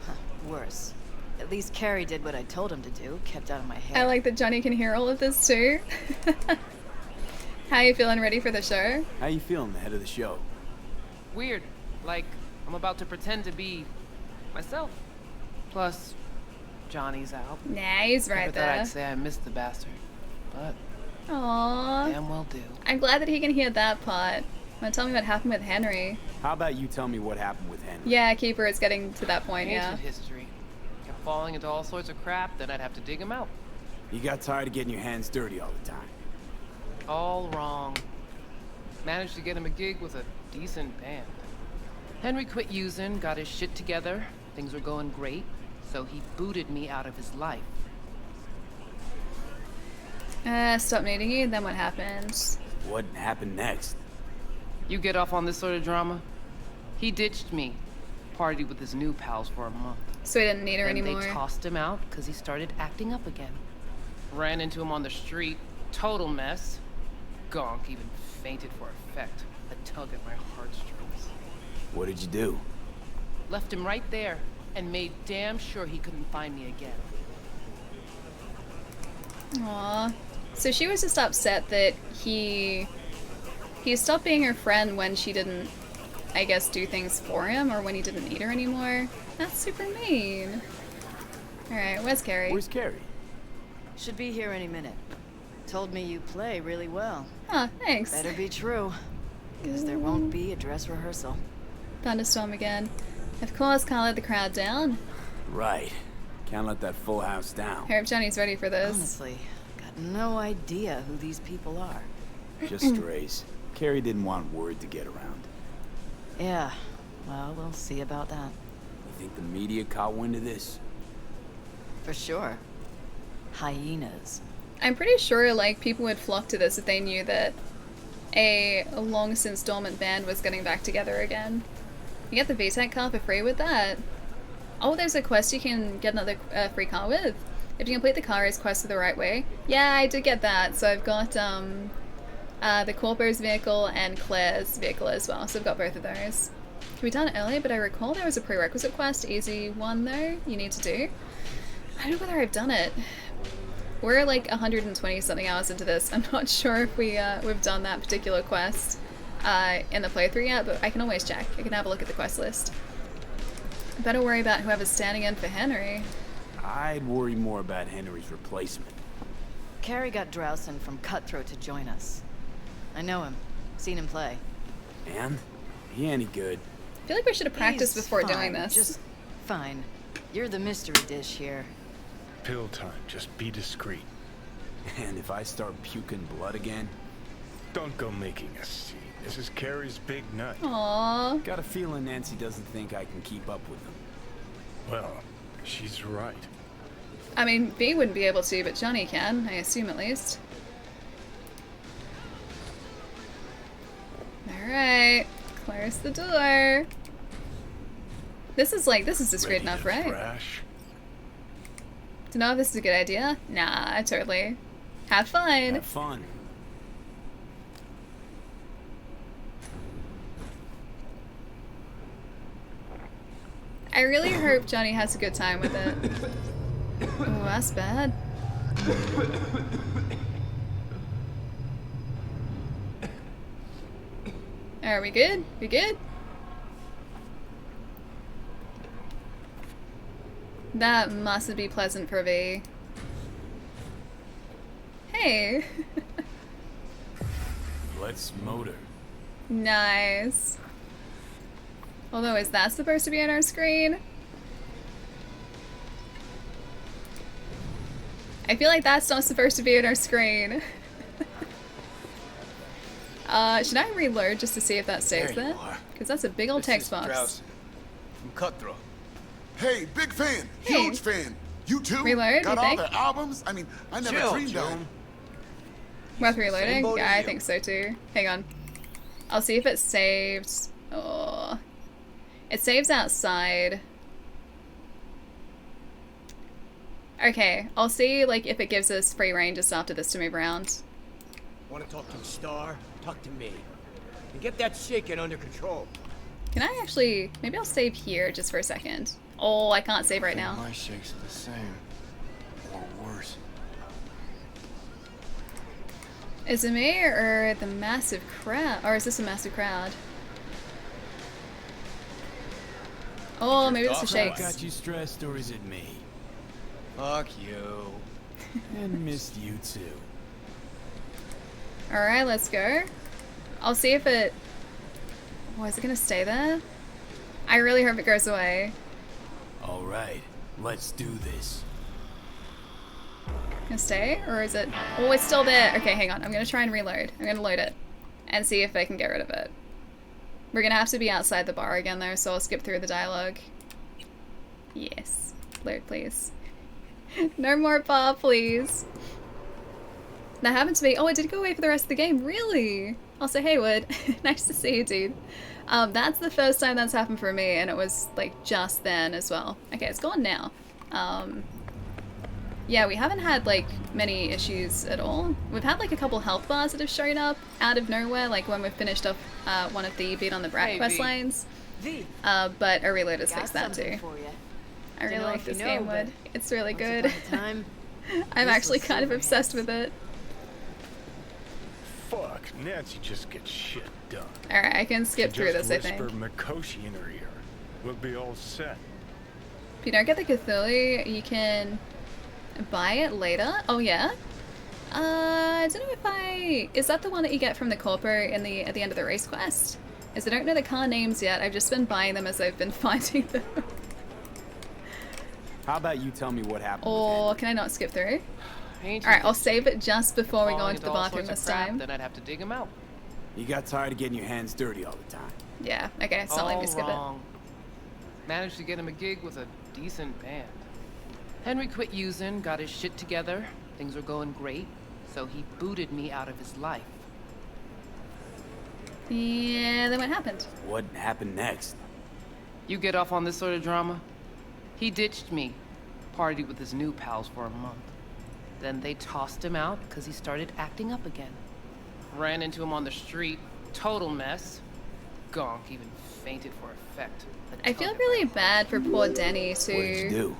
Huh, worse. At least Carrie did what I told him to do, kept out of my hair. I like that Johnny can hear all of this too. How you feeling? Ready for the show? How you feeling ahead of the show? Weird. Like, I'm about to pretend to be myself. Plus, Johnny's out. Nah, he's right Never there. thought I'd say I missed the bastard, but aww. damn well do. I'm glad that he can hear that part. Want to tell me what happened with Henry? How about you tell me what happened with Henry? Yeah, Keeper, it's getting to that point, yeah. Ancient history. Kept falling into all sorts of crap, then I'd have to dig him out. You got tired of getting your hands dirty all the time. All wrong. Managed to get him a gig with a decent band. Henry quit using, got his shit together. Things were going great, so he booted me out of his life. Stop needing you, then what happened? What happened next? You get off on this sort of drama? He ditched me. Partied with his new pals for a month. So he didn't need her then anymore? They tossed him out because he started acting up again. Ran into him on the street. Total mess. Gonk even fainted for effect. A tug at my heartstrings. What did you do? Left him right there and made damn sure he couldn't find me again. Aww. So she was just upset that he stopped being her friend when she didn't, I guess, do things for him, or when he didn't need her anymore. That's super mean. Alright, where's Carrie? Where's Carrie? Should be here any minute. Told me you play really well. Huh, thanks. Better be true, because there won't be a dress rehearsal. Thunderstorm again. Of course, can't let the crowd down. Right. Can't let that full house down. I hope Johnny's ready for this. Honestly, got no idea who these people are. Just strays. Carrie didn't want word to get around. Yeah, well, we'll see about that. You think the media caught wind of this? For sure. Hyenas. I'm pretty sure, like, people would flock to this if they knew that a long since dormant band was getting back together again. You get the VTEC car for free with that. Oh, there's a quest you can get another free car with. If you complete the car race quest the right way. Yeah, I did get that. So I've got the Corpo's vehicle and Claire's vehicle as well. So I've got both of those. We done it earlier, but I recall there was a prerequisite quest, easy one though, you need to do. I don't know whether I've done it. We're like 120 something hours into this. I'm not sure if we've done that particular quest in the playthrough yet, but I can always check. I can have a look at the quest list. Better worry about whoever's standing in for Henry. I'd worry more about Henry's replacement. Carrie got Drowson from Cutthroat to join us. I know him. Seen him play. And? He any good? I feel like we should have practiced before doing this. Just fine. You're the mystery dish here. Pill time. Just be discreet. And if I start puking blood again? Don't go making a scene. This is Carrie's big night. Aww. Got a feeling Nancy doesn't think I can keep up with them. Well, she's right. I mean, B wouldn't be able to, but Johnny can, I assume at least. Alright, close the door. This is discreet enough, right? Crash. To know if this is a good idea? Nah, totally. Have fun. Have fun. I really hope Johnny has a good time with it. Oh, that's bad. Are we good? We good? That must be pleasant for V. Hey! Let's motor. Nice. Although, is that supposed to be on our screen? I feel like that's not supposed to be on our screen. Should I reload just to see if that stays there? Because that's a big old text box. Drowson from Cutthroat. Hey, big fan. Hey. Huge fan. You too? Reload, Got you all think? their albums? I mean, I never dreamed of. Worth reloading? boat Yeah, as I you. think so too. Hang on. I'll see if it's saved. Oh. It saves outside. Okay, I'll see like if it gives us free reign just after this to move around. Want to talk to a star? Talk to me. And get that shaking under control. Can I actually... Maybe I'll save here just for a second. Oh, I can't save right now. My shakes are the same. Or worse. Is it me or the massive crowd? Or is this a massive crowd? Oh, maybe it's the shakes. Got you stressed, or is it me? Fuck you. And missed you too. Alright, let's go. I'll see if it... Oh, is it gonna stay there? I really hope it goes away. Alright, let's do this. Gonna stay? Or is it... Oh, it's still there. Okay, hang on. I'm gonna try and reload. I'm gonna load it. And see if I can get rid of it. We're gonna have to be outside the bar again though, so I'll skip through the dialogue. Yes. Load, please. No more bar, please. That happened to me. Oh, it did go away for the rest of the game. Really? Also, Haywood. Nice to see you, dude. That's the first time that's happened for me, and it was, like, just then as well. Okay, it's gone now. Yeah, we haven't had, like, many issues at all. We've had, like, a couple health bars that have shown up out of nowhere, like when we've finished off one of the Beat on the Brat quest lines. But a reloader's fixed that too. I really like this game, Wood. It's really good. I'm actually kind of obsessed with it. Fuck. Fuck, Nancy just gets shit done. Alright, I can skip through this, I think. Whisper Mikoshi in her ear. We'll be all set. If you don't get the Cthulhu, you can buy it later. Oh yeah? I don't know if I... Is that the one that you get from the Corpo in the at the end of the race quest? As I don't know the car names yet, I've just been buying them as I've been finding them. How about you tell me what happened? Or can I not skip through? Alright, I'll save it just before we go into the bathroom this time. Then I'd have to dig him out. You got tired of getting your hands dirty all the time. Yeah, okay, it's not letting me skip wrong. Managed to get him a gig with a decent band. Henry quit using, got his shit together. Things were going great, so he booted me out of his life. it. Yeah, then what happened? What happened next? You get off on this sort of drama? He ditched me, partied with his new pals for a month. Then they tossed him out because he started acting up again. Ran into him on the street, total mess. Gonk even fainted for effect. I feel really bad for poor Danny too. What did you do?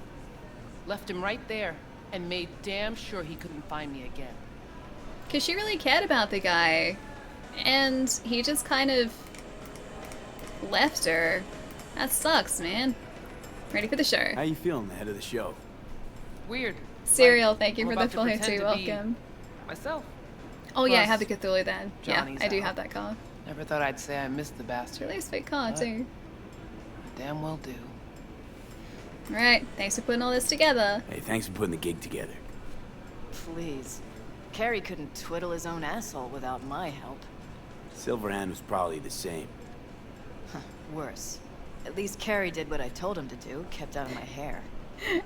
Left him right there and made damn sure he couldn't find me again. Because she really cared about the guy. And he just kind of left her. That sucks, man. Ready for the show. How you feeling ahead of the show? Weird. Serial, Like, thank you I'm for the about to follow pretend too. to be Welcome. Myself. Oh yeah, I Plus, have the Cthulhu then. Johnny's Yeah, I do out. have that card. Never thought I'd say I missed the bastard. Really sweet card too. Damn well do. Alright, thanks for putting all this together. Hey, thanks for putting the gig together. Please. Carrie couldn't twiddle his own asshole without my help. Silverhand was probably the same. Worse. At least Carrie did what I told him to do, kept out of my hair.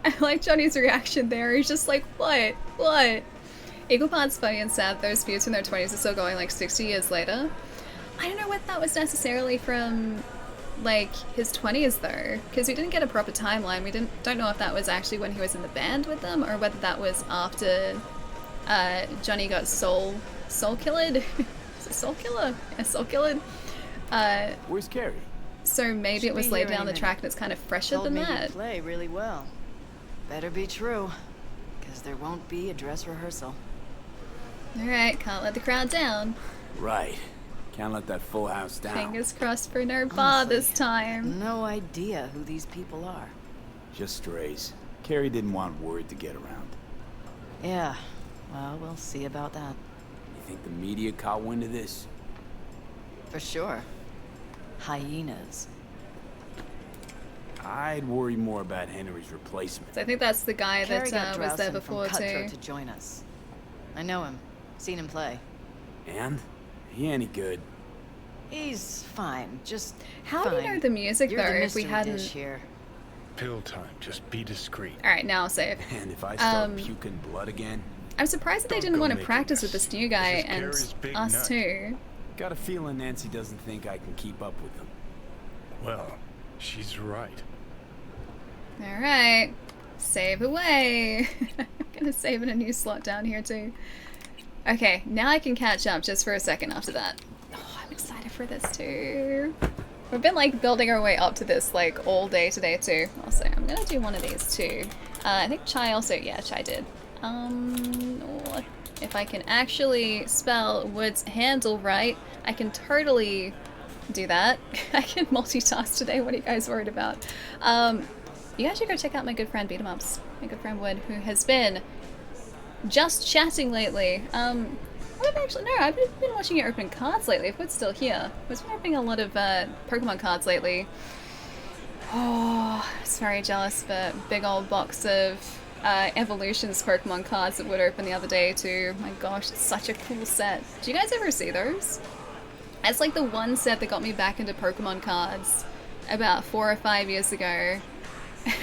I like Johnny's reaction there. He's just like, what? What? Equal parts funny and sad. Those feuds in their 20s are still going like 60 years later. I don't know what that was necessarily from, like, his 20s though, because we didn't get a proper timeline. We don't know if that was actually when he was in the band with them, or whether that was after Johnny got soul killered. Is it soul killer? Yeah, soul killered. Where's Carrie? So maybe it was laid down the track and it's kind of fresher than that. Told me you play really well. Better be true, because there won't be a dress rehearsal. Alright, can't let the crowd down. Right. Can't let that full house down. Fingers crossed for no bar this time. No idea who these people are. Just strays. Carrie didn't want word to get around. Yeah, well, we'll see about that. You think the media caught wind of this? For sure. Hyenas. I'd worry more about Henry's replacement. So I think that's the guy Carrie that got was there Drowson before from Cutthroat too. to join us. I know him. Seen him play. And? He any good? He's fine. Just How fine. do you know the music You're though the if we mystery hadn't... dish here. Pill time. Just be discreet. Alright, now I'll save. And if I start puking blood again? I'm surprised that they didn't want to practice with this new guy and us nut. too. Got a feeling Nancy doesn't think I can keep up with them. Well, she's right. Alright. Save away. I'm gonna save in a new slot down here too. Okay, now I can catch up just for a second after that. Oh, I'm excited for this too. We've been like building our way up to this like all day today too. Also, I'm gonna do one of these too. I think Chai also, yeah, Chai did. If I can actually spell Wood's handle right, I can totally do that. I can multitask today. What are you guys worried about? You guys should go check out my good friend Beat 'em Ups, my good friend Wood, who has been just chatting lately. I've been watching you open cards lately. If Wood's still here, Wood's been opening a lot of Pokemon cards lately. Oh, I was very jealous of a big old box of Evolutions Pokemon cards that Wood opened the other day too. My gosh, it's such a cool set. Do you guys ever see those? It's like the one set that got me back into Pokemon cards about 4 or 5 years ago.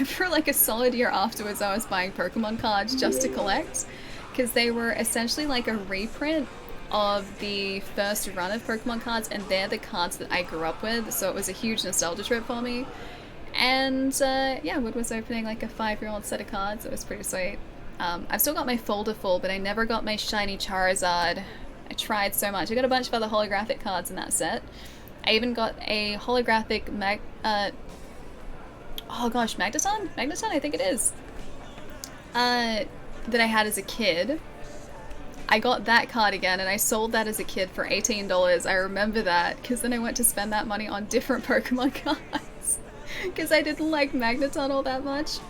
For like a solid year afterwards, I was buying Pokemon cards just to collect, because they were essentially like a reprint of the first run of Pokemon cards, and they're the cards that I grew up with, so it was a huge nostalgia trip for me. And yeah, Wood was opening like a 5-year-old set of cards. It was pretty sweet. I've still got my folder full, but I never got my shiny Charizard. I tried so much. I got a bunch of other holographic cards in that set. I even got a holographic oh gosh, Magneton? Magneton, I think it is. That I had as a kid. I got that card again, and I sold that as a kid for $18. I remember that, because then I went to spend that money on different Pokemon cards. Because I didn't like Magneton all that much.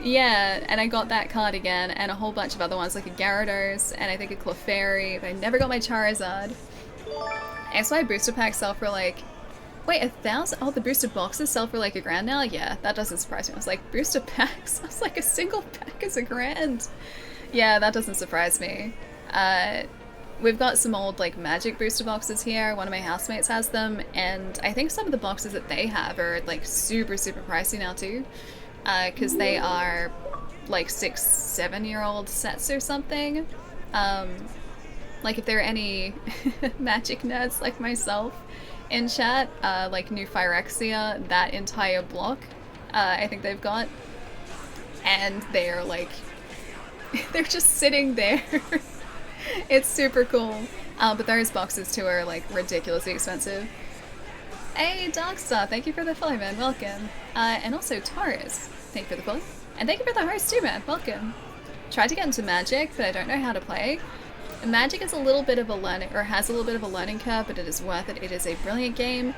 Yeah, and I got that card again, and a whole bunch of other ones, like a Gyarados, and I think a Clefairy, but I never got my Charizard. That's why booster packs sell for like... Wait, 1,000? Oh, the booster boxes sell for like $1,000 now? Yeah, that doesn't surprise me. I was like, booster packs? I was like, a single pack is $1,000. Yeah, that doesn't surprise me. we've got some old like Magic booster boxes here. One of my housemates has them, and I think some of the boxes that they have are like super pricey now too, because they are like 6-7 year old sets or something. Like if there are any Magic nerds like myself in chat, like New Phyrexia, that entire block, I think they've got, and they're like, they're just sitting there. It's super cool. But those boxes too are like ridiculously expensive. Hey Darkstar, thank you for the follow, man, welcome. And also Taurus, thank you for the follow. And thank you for the host too, man, welcome. Tried to get into Magic, but I don't know how to play. Magic is a little bit of a learning, or has a little bit of a learning curve, but it is worth it. It is a brilliant game.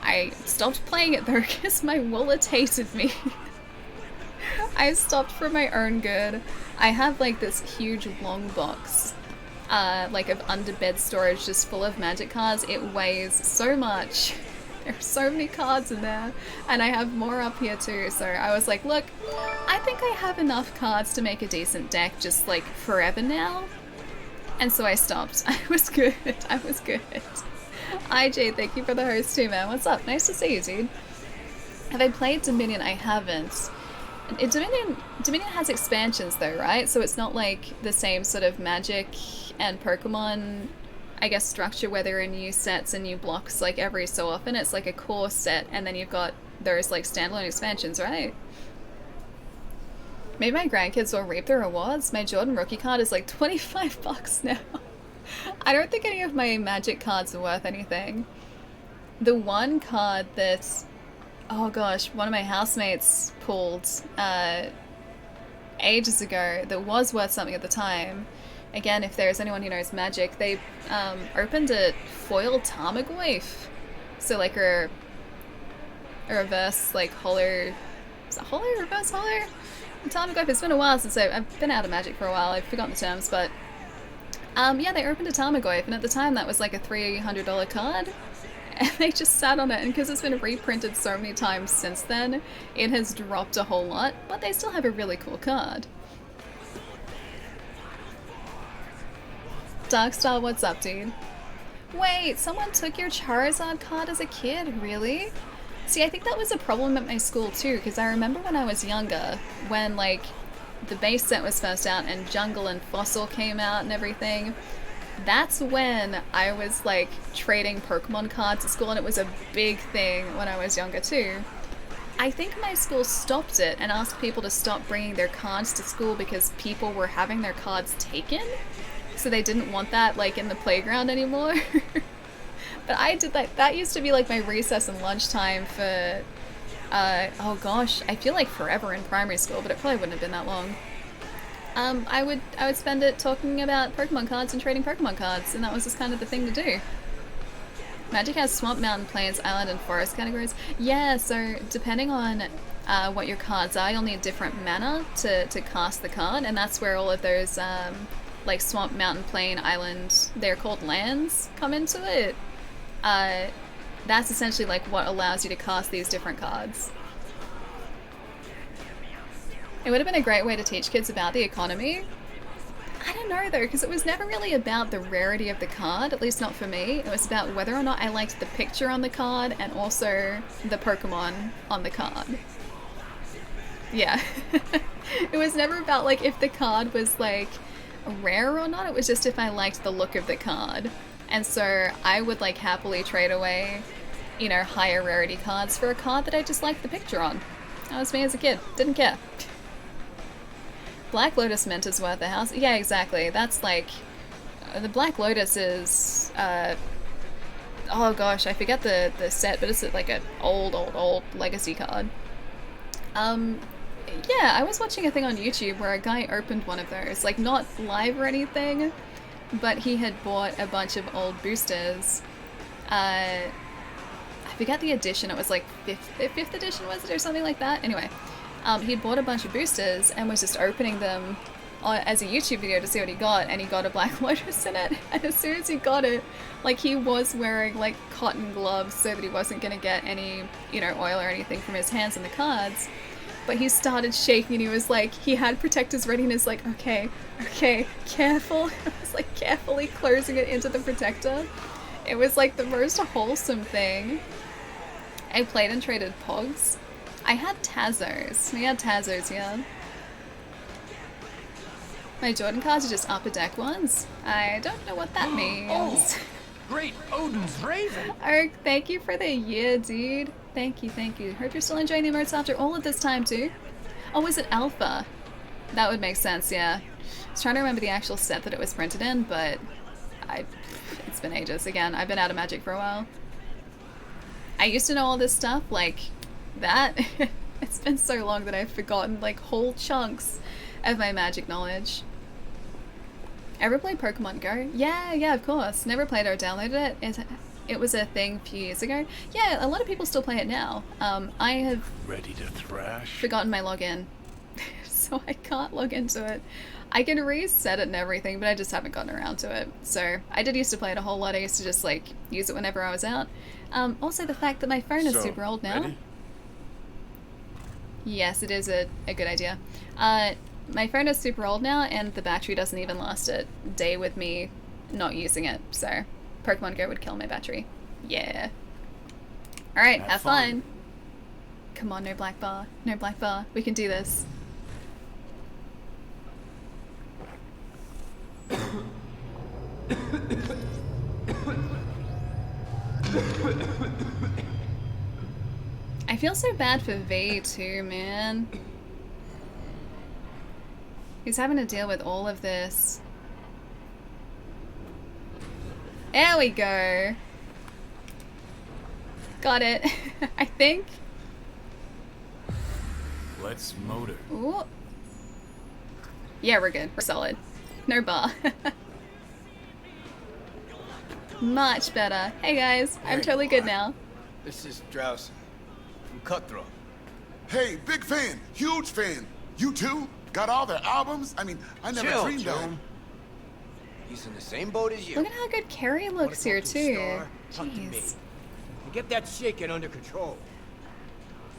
I stopped playing it though because my wallet hated me. I stopped for my own good. I have like this huge long box, like of underbed storage just full of Magic cards. It weighs so much. There are so many cards in there, and I have more up here too, so I was like, look, I think I have enough cards to make a decent deck just like forever now. And so I stopped. I was good. I was good. IJ, thank you for the host too, man. What's up? Nice to see you, dude. Have I played Dominion? I haven't. Dominion has expansions though, right? So it's not like the same sort of Magic and Pokemon, I guess, structure where there are new sets and new blocks like every so often. It's like a core set, and then you've got those like standalone expansions, right? Maybe my grandkids will reap the rewards. My Jordan rookie card is like 25 bucks now. I don't think any of my Magic cards are worth anything. The one card that, oh gosh, one of my housemates pulled ages ago that was worth something at the time. Again, if there's anyone who knows Magic, they opened a foil Tarmogoyf. So like a reverse like holo, is it holo? Reverse holo? Tarmogoyf, it's been a while since I've been out of Magic for a while, I've forgotten the terms, but yeah, they opened a Tarmogoyf, and at the time that was like a $300 card, and they just sat on it, and because it's been reprinted so many times since then, it has dropped a whole lot, but they still have a really cool card. Darkstar, what's up, dude? Wait, someone took your Charizard card as a kid, really? See, I think that was a problem at my school too, because I remember when I was younger, when like the base set was first out and Jungle and Fossil came out and everything, that's when I was like trading Pokemon cards at school, and it was a big thing when I was younger too. I think my school stopped it and asked people to stop bringing their cards to school because people were having their cards taken, so they didn't want that like in the playground anymore. But I did that. That used to be like my recess and lunchtime for, oh gosh, I feel like forever in primary school, but it probably wouldn't have been that long. I would spend it talking about Pokemon cards and trading Pokemon cards, and that was just kind of the thing to do. Magic has Swamp, Mountain, Plains, Island, and Forest categories. Yeah, so depending on what your cards are, you'll need different mana to cast the card, and that's where all of those like Swamp, Mountain, Plain, Island, they're called lands, come into it. That's essentially like what allows you to cast these different cards. It would have been a great way to teach kids about the economy. I don't know though, because it was never really about the rarity of the card, at least not for me. It was about whether or not I liked the picture on the card and also the Pokemon on the card. Yeah. It was never about like if the card was like rare or not, it was just if I liked the look of the card. And so I would like happily trade away, you know, higher rarity cards for a card that I just liked the picture on. That was me as a kid. Didn't care. Black Lotus Mint is worth a house. Yeah, exactly. That's like, the Black Lotus is, oh gosh, I forget the set, but it's like an old legacy card. Yeah, I was watching a thing on YouTube where a guy opened one of those, like not live or anything, but he had bought a bunch of old boosters. I forget the edition, it was like 5th edition was it or something like that? Anyway, he'd bought a bunch of boosters and was just opening them as a YouTube video to see what he got, and he got a Black Lotus in it, and as soon as he got it, like he was wearing like cotton gloves so that he wasn't going to get any, you know, oil or anything from his hands on the cards. but he started shaking and he was like, he had protectors ready and he's like, okay, careful. I was like carefully closing it into the protector. It was like the most wholesome thing. I played and traded Pogs. I had Tazos. We had Tazos, yeah. My Jordan cards are just upper deck ones. I don't know what that means. Oh, great Odin's Raven! Ark, thank you for the year, dude. Thank you, thank you. Hope you're still enjoying the emotes after all of this time, too. Oh, was it Alpha? That would make sense, yeah. I was trying to remember the actual set that it was printed in, but it's been ages. Again, I've been out of Magic for a while. I used to know all this stuff, like that. It's been so long that I've forgotten, like, whole chunks of my Magic knowledge. Ever played Pokemon Go? Yeah, of course. Never played or downloaded it. It was a thing a few years ago. Yeah, a lot of people still play it now. I have ready to thrash. Forgotten my login, so I can't log into it. I can reset it and everything, but I just haven't gotten around to it. So I did used to play it a whole lot. I used to just like use it whenever I was out. Also the fact that my phone is super old now. Ready? Yes, it is a good idea. My phone is super old now, and the battery doesn't even last a day with me not using it. So Pokemon Go would kill my battery. Yeah. All right, have fun. Come on, no black bar. No black bar. We can do this. I feel so bad for V too, man. He's having to deal with all of this. There we go. Got it. I think. Let's motor. Ooh. Yeah, we're good. We're solid. No bar. Much better. Hey guys, I'm totally good now. This is Drowson from Cutthroat. Hey, big fan, huge fan. You too? Got all their albums? I mean, I never dreamed of. He's in the same boat as you. Look at how good Carrie looks here too. Jeez. And get that shaking under control.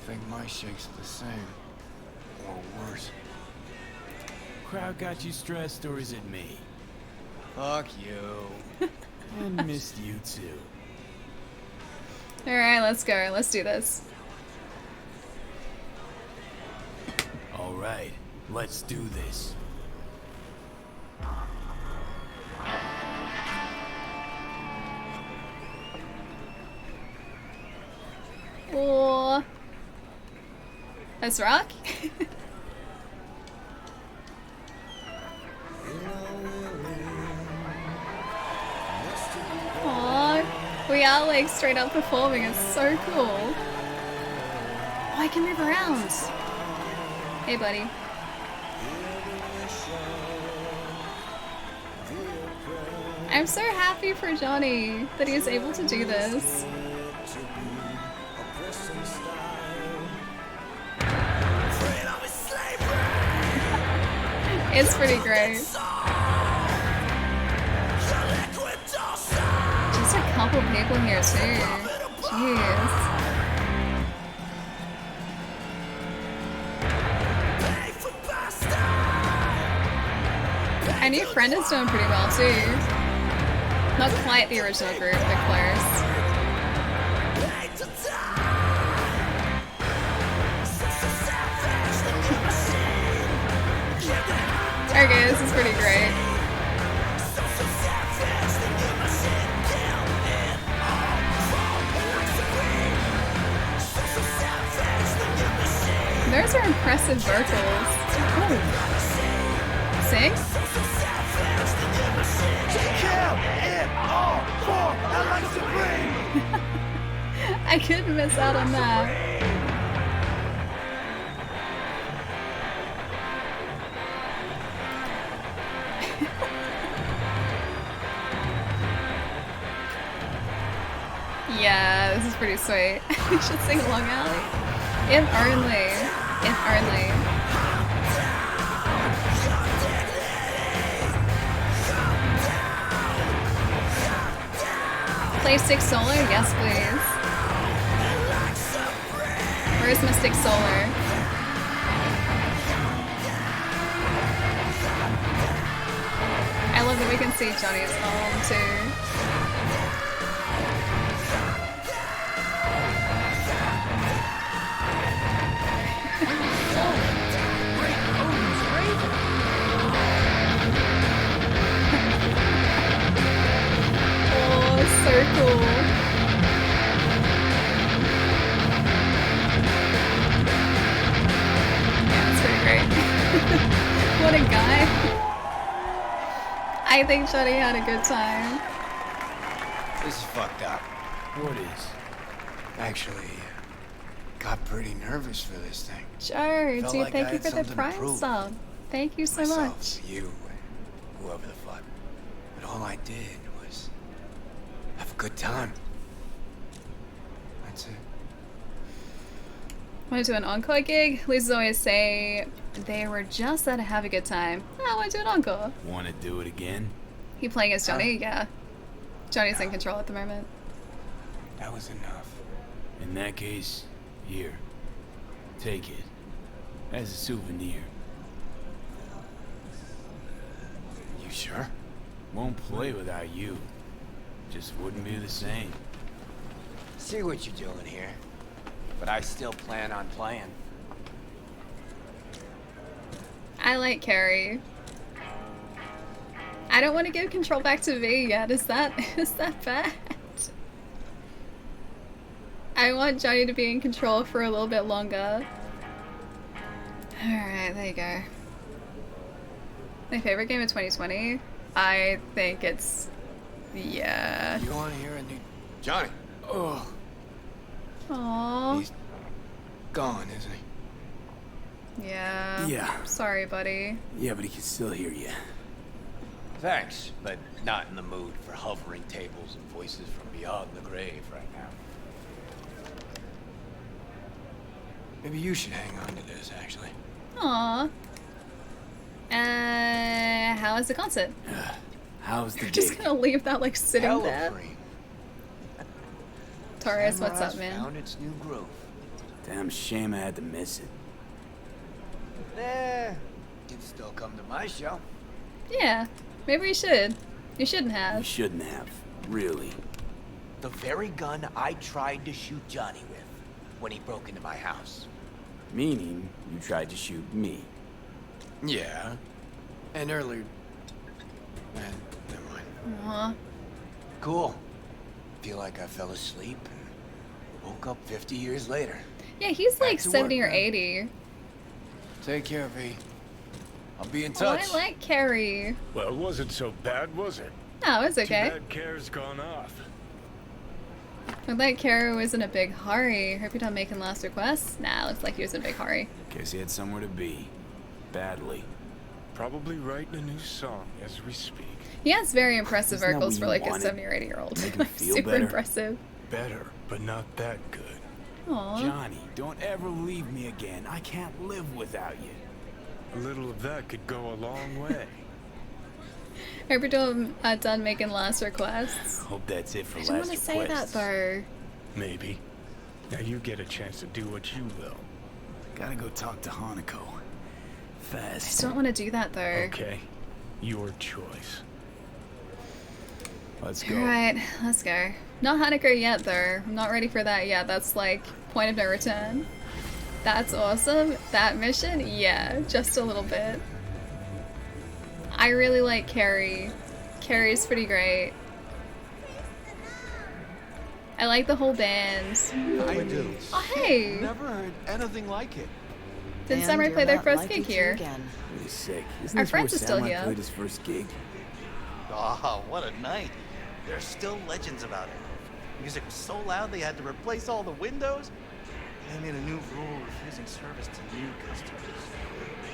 I think my shake's the same. Or worse. Crowd got you stressed, or is it me? Fuck you. And missed you too. Alright, let's go. Let's do this. Alright, let's do this. Oh, let's rock. Aw, we are like straight up performing. It's so cool. Oh, I can move around. Hey, buddy. I'm so happy for Johnny that he is able to do this. It's pretty great. Just a couple people here too. Jeez. Our new friend is doing pretty well too. Not quite the original group, but close. Okay, this is pretty great. Those are impressive vocals. Oh. Sing? I couldn't miss out on that. Yeah, this is pretty sweet. We should sing along, Allie. If only. If only. Play Stick Solar? Yes, please. Where's Mystic Solar? that we can see Johnny's home too. Oh, so cool. Yeah, it's pretty great. What a guy. I think Johnny had a good time. This is fucked up. What is? Actually, got pretty nervous for this thing. Joe, Felt dude, like I thank you had for the something to Prime prove. sub. Thank you so Myself, much. you, whoever the fuck. But all I did was have a good time. That's it. Want to do an encore gig? Losers always say they were just there to have a good time. I want to do an encore. Want to do it again? He playing as Johnny? Yeah. Johnny's in control at the moment. That was enough. In that case, here. Take it. As a souvenir. You sure? Won't play without you. Just wouldn't be the same. See what you're doing here. But I still plan on playing. I like Carrie. I don't want to give control back to V yet. Is that bad? I want Johnny to be in control for a little bit longer. Alright, there you go. My favorite game of 2020? I think it's... yeah. You want to hear a new... Johnny! Oh. Aww. He's gone, isn't he? Yeah. Yeah. Sorry, buddy. Yeah, but he can still hear you. Thanks, but not in the mood for hovering tables and voices from beyond the grave right now. Maybe you should hang on to this, actually. Aww. How was the concert? How's the You're just gonna leave that like sitting there. Free. Taurus, what's up, man? Found its new growth. Damn shame I had to miss it. You can still come to my show. Yeah, maybe we should. You shouldn't have. You shouldn't have. Really. The very gun I tried to shoot Johnny with when he broke into my house. Meaning, you tried to shoot me. Yeah. And earlier... never mind. Aw. Cool. Feel like I fell asleep and woke up 50 years later. Yeah, he's Back like to 70 work, or man. 80. Take care, V. I'll be in Oh, touch. I like Carrie. Well, it wasn't so bad, was it? No, it's Too okay. bad Care's gone off. I like Carrie was in a big hurry. Hope you're done making last requests. Nah, looks like he was in a big hurry. Guess he had somewhere to be. Badly. Probably writing a new song as we speak. He has very impressive Isn't that vocals what for you like a wanted? 70 or 80-year-old. Make him feel Super better? impressive. Better, but not that good. Aww. Johnny, don't ever leave me again. I can't live without you. A little of that could go a long way. Hope you're done making last requests. Hope that's it for I last don't want to say that requests. though. Maybe. Now you get a chance to do what you will. Gotta go talk to Hanako. I Fast. just don't want to do that though. Okay. Your choice. Let's go. Alright, let's go. Not Hanako yet though. I'm not ready for that yet. That's like point of no return. That's awesome. That mission? Yeah, just a little bit. I really like Carrie. Carrie's pretty great. I like the whole band. I do. Oh hey! Never heard anything like it. Did Samurai play their first gig here? Really sick. Isn't Our this where friends are still Samurai here. played his first gig? Oh, what a night. There's still legends about it. Music was so loud they had to replace all the windows. They made a new rule refusing service to new customers.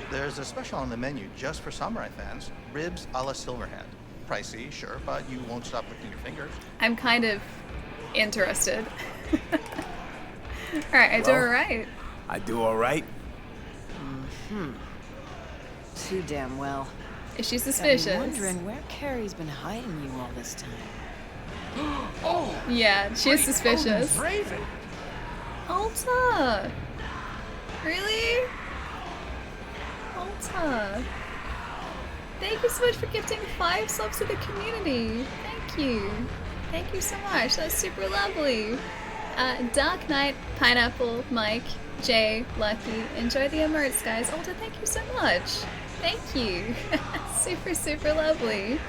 There's a special on the menu just for Samurai fans. Ribs a la Silverhand. Pricey, sure, but you won't stop licking your fingers. I'm kind of interested. Alright, I do Well, alright. I do alright. Too damn well. Is she suspicious? I'm wondering where Carrie's been hiding you all this time. Oh! Yeah, she is suspicious. Alta! Really? Alta. Thank you so much for gifting 5 subs to the community. Thank you. Thank you so much. That's super lovely. Dark Knight, Pineapple, Mike, Jay, Lucky. Enjoy the emotes, guys. Alta, thank you so much. Thank you. Super, super lovely.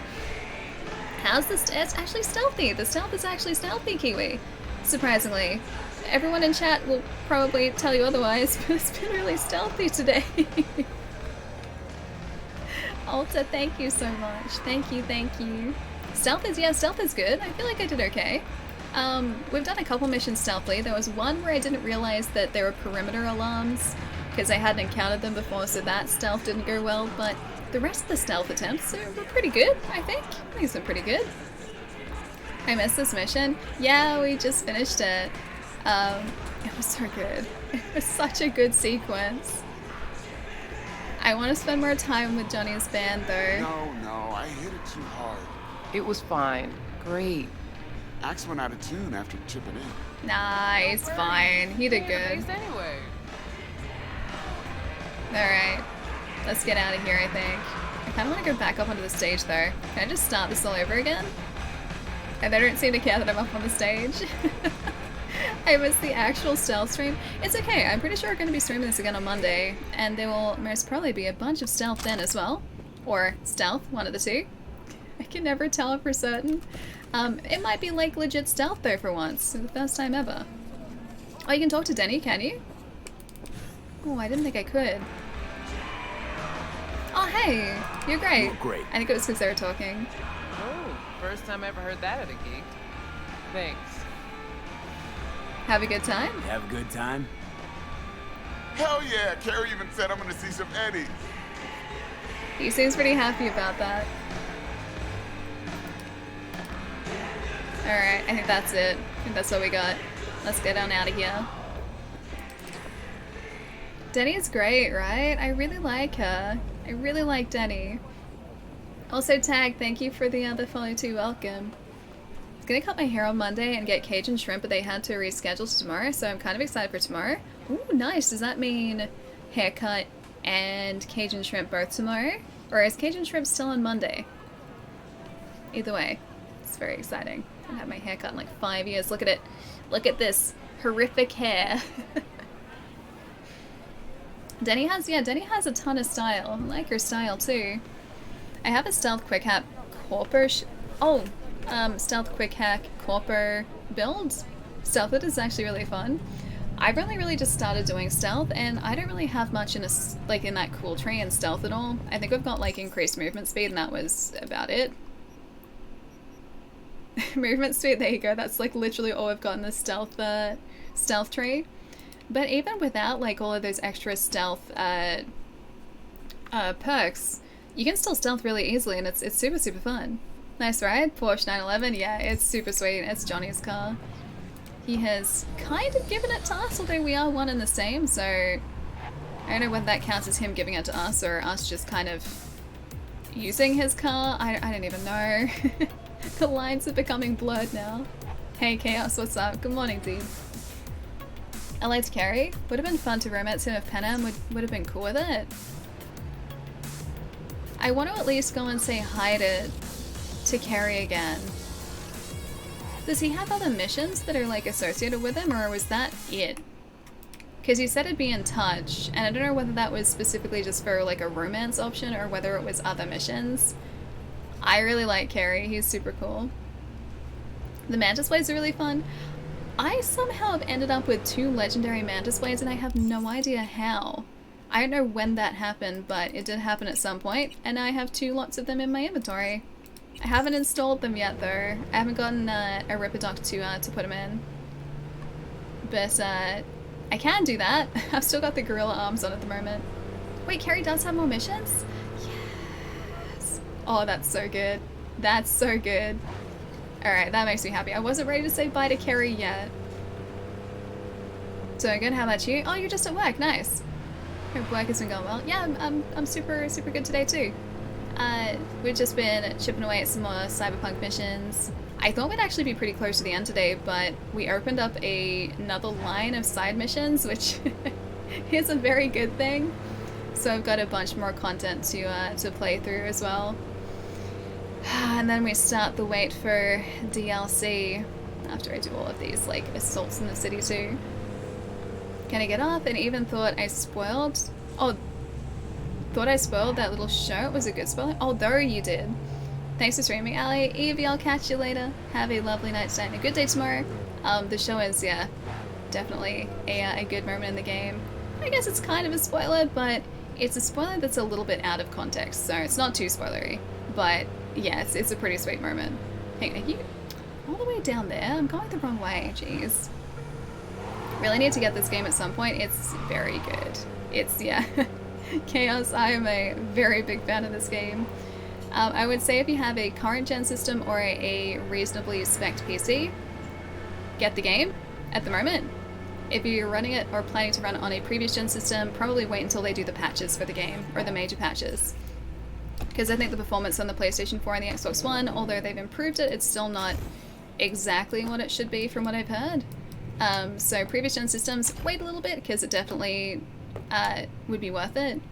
How's this? It's actually stealthy. The stealth is actually stealthy, Kiwi. Surprisingly. Everyone in chat will probably tell you otherwise, but it's been really stealthy today. Alta, thank you so much. Thank you, thank you. Stealth is good. I feel like I did okay. We've done a couple missions stealthily. There was one where I didn't realize that there were perimeter alarms because I hadn't encountered them before, so that stealth didn't go well, but the rest of the stealth attempts were pretty good, I think. I think it's been pretty good. I missed this mission. Yeah, we just finished it. It was so good. It was such a good sequence. I want to spend more time with Johnny's band, though. No, I hit it too hard. It was fine. Great. Axe went out of tune after chipping in. Nice, fine. He did good. Anyway. Alright. Let's get out of here, I think. I kind of want to go back up onto the stage, though. Can I just start this all over again? And they don't seem to care that I'm up on the stage. I missed the actual stealth stream. It's okay, I'm pretty sure we're going to be streaming this again on Monday, and there will most probably be a bunch of stealth then as well. Or stealth, one of the two. I can never tell for certain. It might be like legit stealth though for once. For the first time ever. Oh, you can talk to Denny, can you? Oh, I didn't think I could. Oh, hey! You're great. You're great. I think it was because they were talking. Oh, first time I ever heard that at a gig. Thanks. Have a good time? Have a good time? Hell yeah! Carrie even said I'm gonna see some Eddie. He seems pretty happy about that. Alright, I think that's it. I think that's what we got. Let's get on out of here. Denny's great, right? I really like her. I really like Denny. Also, Tag, thank you for the follow too. Welcome. I was gonna cut my hair on Monday and get Cajun shrimp, but they had to reschedule to tomorrow, so I'm kind of excited for tomorrow. Ooh, nice. Does that mean haircut and Cajun shrimp both tomorrow? Or is Cajun shrimp still on Monday? Either way, it's very exciting. I haven't had my hair cut in like 5 years. Look at it. Look at this horrific hair. Denny has a ton of style. I like her style too. I have a stealth quick hack corper stealth quick hack corper build. Stealth it is actually really fun. I've only really just started doing stealth, and I don't really have much in in that cool tree in stealth at all. I think I've got like increased movement speed, and that was about it. Movement speed, there you go. That's like literally all I've got in the stealth tree. But even without like all of those extra stealth perks, you can still stealth really easily, and it's super, super fun. Nice ride, Porsche 911. Yeah, it's super sweet. It's Johnny's car. He has kind of given it to us, although we are one and the same, so I don't know whether that counts as him giving it to us or us just kind of using his car. I don't even know. The lines are becoming blurred now. Hey Chaos, what's up? Good morning, dude. I liked Carrie. Would have been fun to romance him if Panam would have been cool with it. I want to at least go and say hi to Carrie again. Does he have other missions that are like associated with him, or was that it? Because he said it'd be in touch, and I don't know whether that was specifically just for like a romance option or whether it was other missions. I really like Carrie. He's super cool. The Mantis Blades are really fun. I somehow have ended up with 2 legendary Mantis Blades, and I have no idea how. I don't know when that happened, but it did happen at some point, and I have 2 lots of them in my inventory. I haven't installed them yet, though. I haven't gotten a Ripidoc to put them in. But I can do that. I've still got the gorilla arms on at the moment. Wait, Carrie does have more missions? Yes. Oh, that's so good. That's so good. Alright, that makes me happy. I wasn't ready to say bye to Carrie yet. So good, how about you? Oh, you're just at work, nice. Hope work has been going well. Yeah, I'm super, super good today too. We've just been chipping away at some more Cyberpunk missions. I thought we'd actually be pretty close to the end today, but we opened up another line of side missions, which is a very good thing. So so I've got a bunch more content to play through as well. And then we start the wait for DLC after I do all of these like assaults in the city too. Can I get up? And even thought I spoiled. Oh, thought I spoiled that little show. It was a good spoiler. Although you did. Thanks for streaming, Ali. Evie, I'll catch you later. Have a lovely night tonight and a good day tomorrow. The show is, yeah, definitely a good moment in the game. I guess it's kind of a spoiler, but it's a spoiler that's a little bit out of context, so it's not too spoilery. But yeah, it's a pretty sweet moment. Hey, are you all the way down there? I'm going the wrong way, jeez. Really need to get this game at some point. It's very good. It's, yeah, Chaos. I am a very big fan of this game. I would say if you have a current gen system or a reasonably spec'd PC, get the game at the moment. If you're running it or planning to run it on a previous gen system, probably wait until they do the patches for the game, or the major patches. Because I think the performance on the PlayStation 4 and the Xbox One, although they've improved it, it's still not exactly what it should be from what I've heard. So previous gen systems, wait a little bit, because it definitely would be worth it.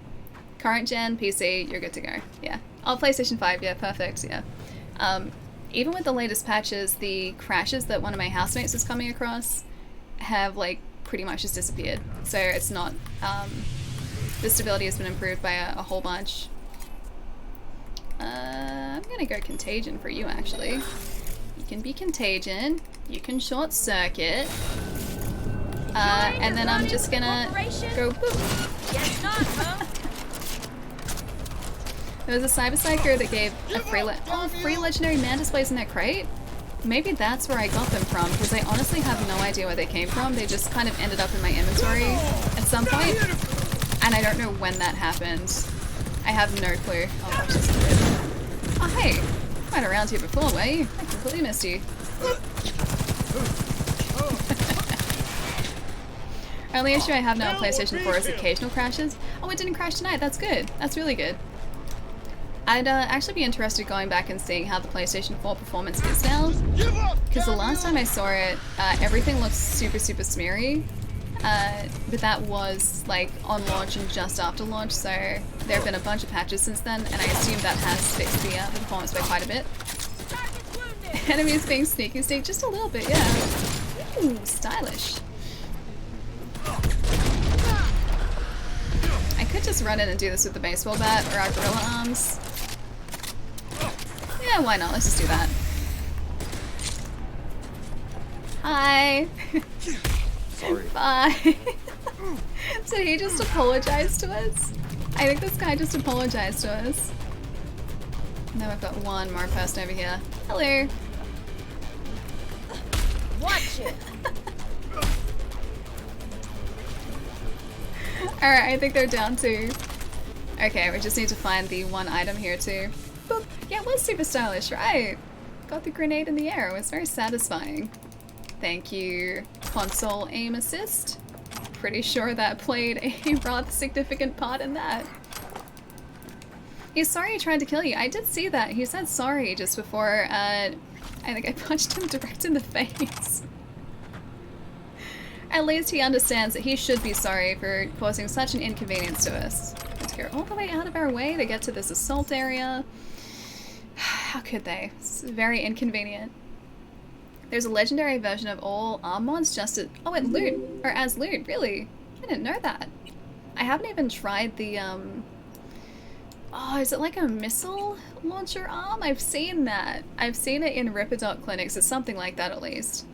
Current gen, PC, you're good to go, yeah. Oh, PlayStation 5, yeah, perfect, yeah. Even with the latest patches, the crashes that one of my housemates was coming across have, like, pretty much just disappeared. So it's not, the stability has been improved by a whole bunch. I'm gonna go Contagion for you, actually. You can be Contagion, you can Short Circuit, and then I'm just gonna go boop. Guess not, huh? There was a Cyber Psycho that gave a free legendary man displays in their crate. Maybe that's where I got them from, because I honestly have no idea where they came from. They just kind of ended up in my inventory at some point, and I don't know when that happened. I have no clue. Oh gosh, that's good. Oh hey, right around here before, were you? I completely missed you. Only issue I have now on PlayStation 4 is occasional crashes. Oh, it didn't crash tonight. That's good. That's really good. I'd actually be interested going back and seeing how the PlayStation 4 performance is now, because the last time I saw it, everything looks super smeary, but that was like on launch and just after launch, so there have been a bunch of patches since then, and I assume that has fixed the performance by quite a bit. Enemies being sneaky sneak just a little bit, yeah. Ooh, stylish. I could just run in and do this with the baseball bat or our gorilla arms. Yeah, why not? Let's just do that. Hi. Sorry. Bye. Did he just apologize to us? I think this guy just apologized to us. Now we've got one more person over here. Hello. Watch it. Alright, I think they're down too. Okay, we just need to find the one item here too. Boop. Yeah, it was super stylish, right? Got the grenade in the air. It was very satisfying. Thank you, console aim assist. Pretty sure that played a rather significant part in that. He's sorry he tried to kill you. I did see that. He said sorry just before, I think I punched him direct in the face. At least he understands that he should be sorry for causing such an inconvenience to us. Let's go all the way out of our way to get to this assault area. How could they? It's very inconvenient. There's a legendary version of all arm mods just as— oh, at loot! Or as loot, really? I didn't know that. I haven't even tried the, oh, is it like a missile launcher arm? I've seen that. I've seen it in Ripperdoc clinics. It's something like that at least.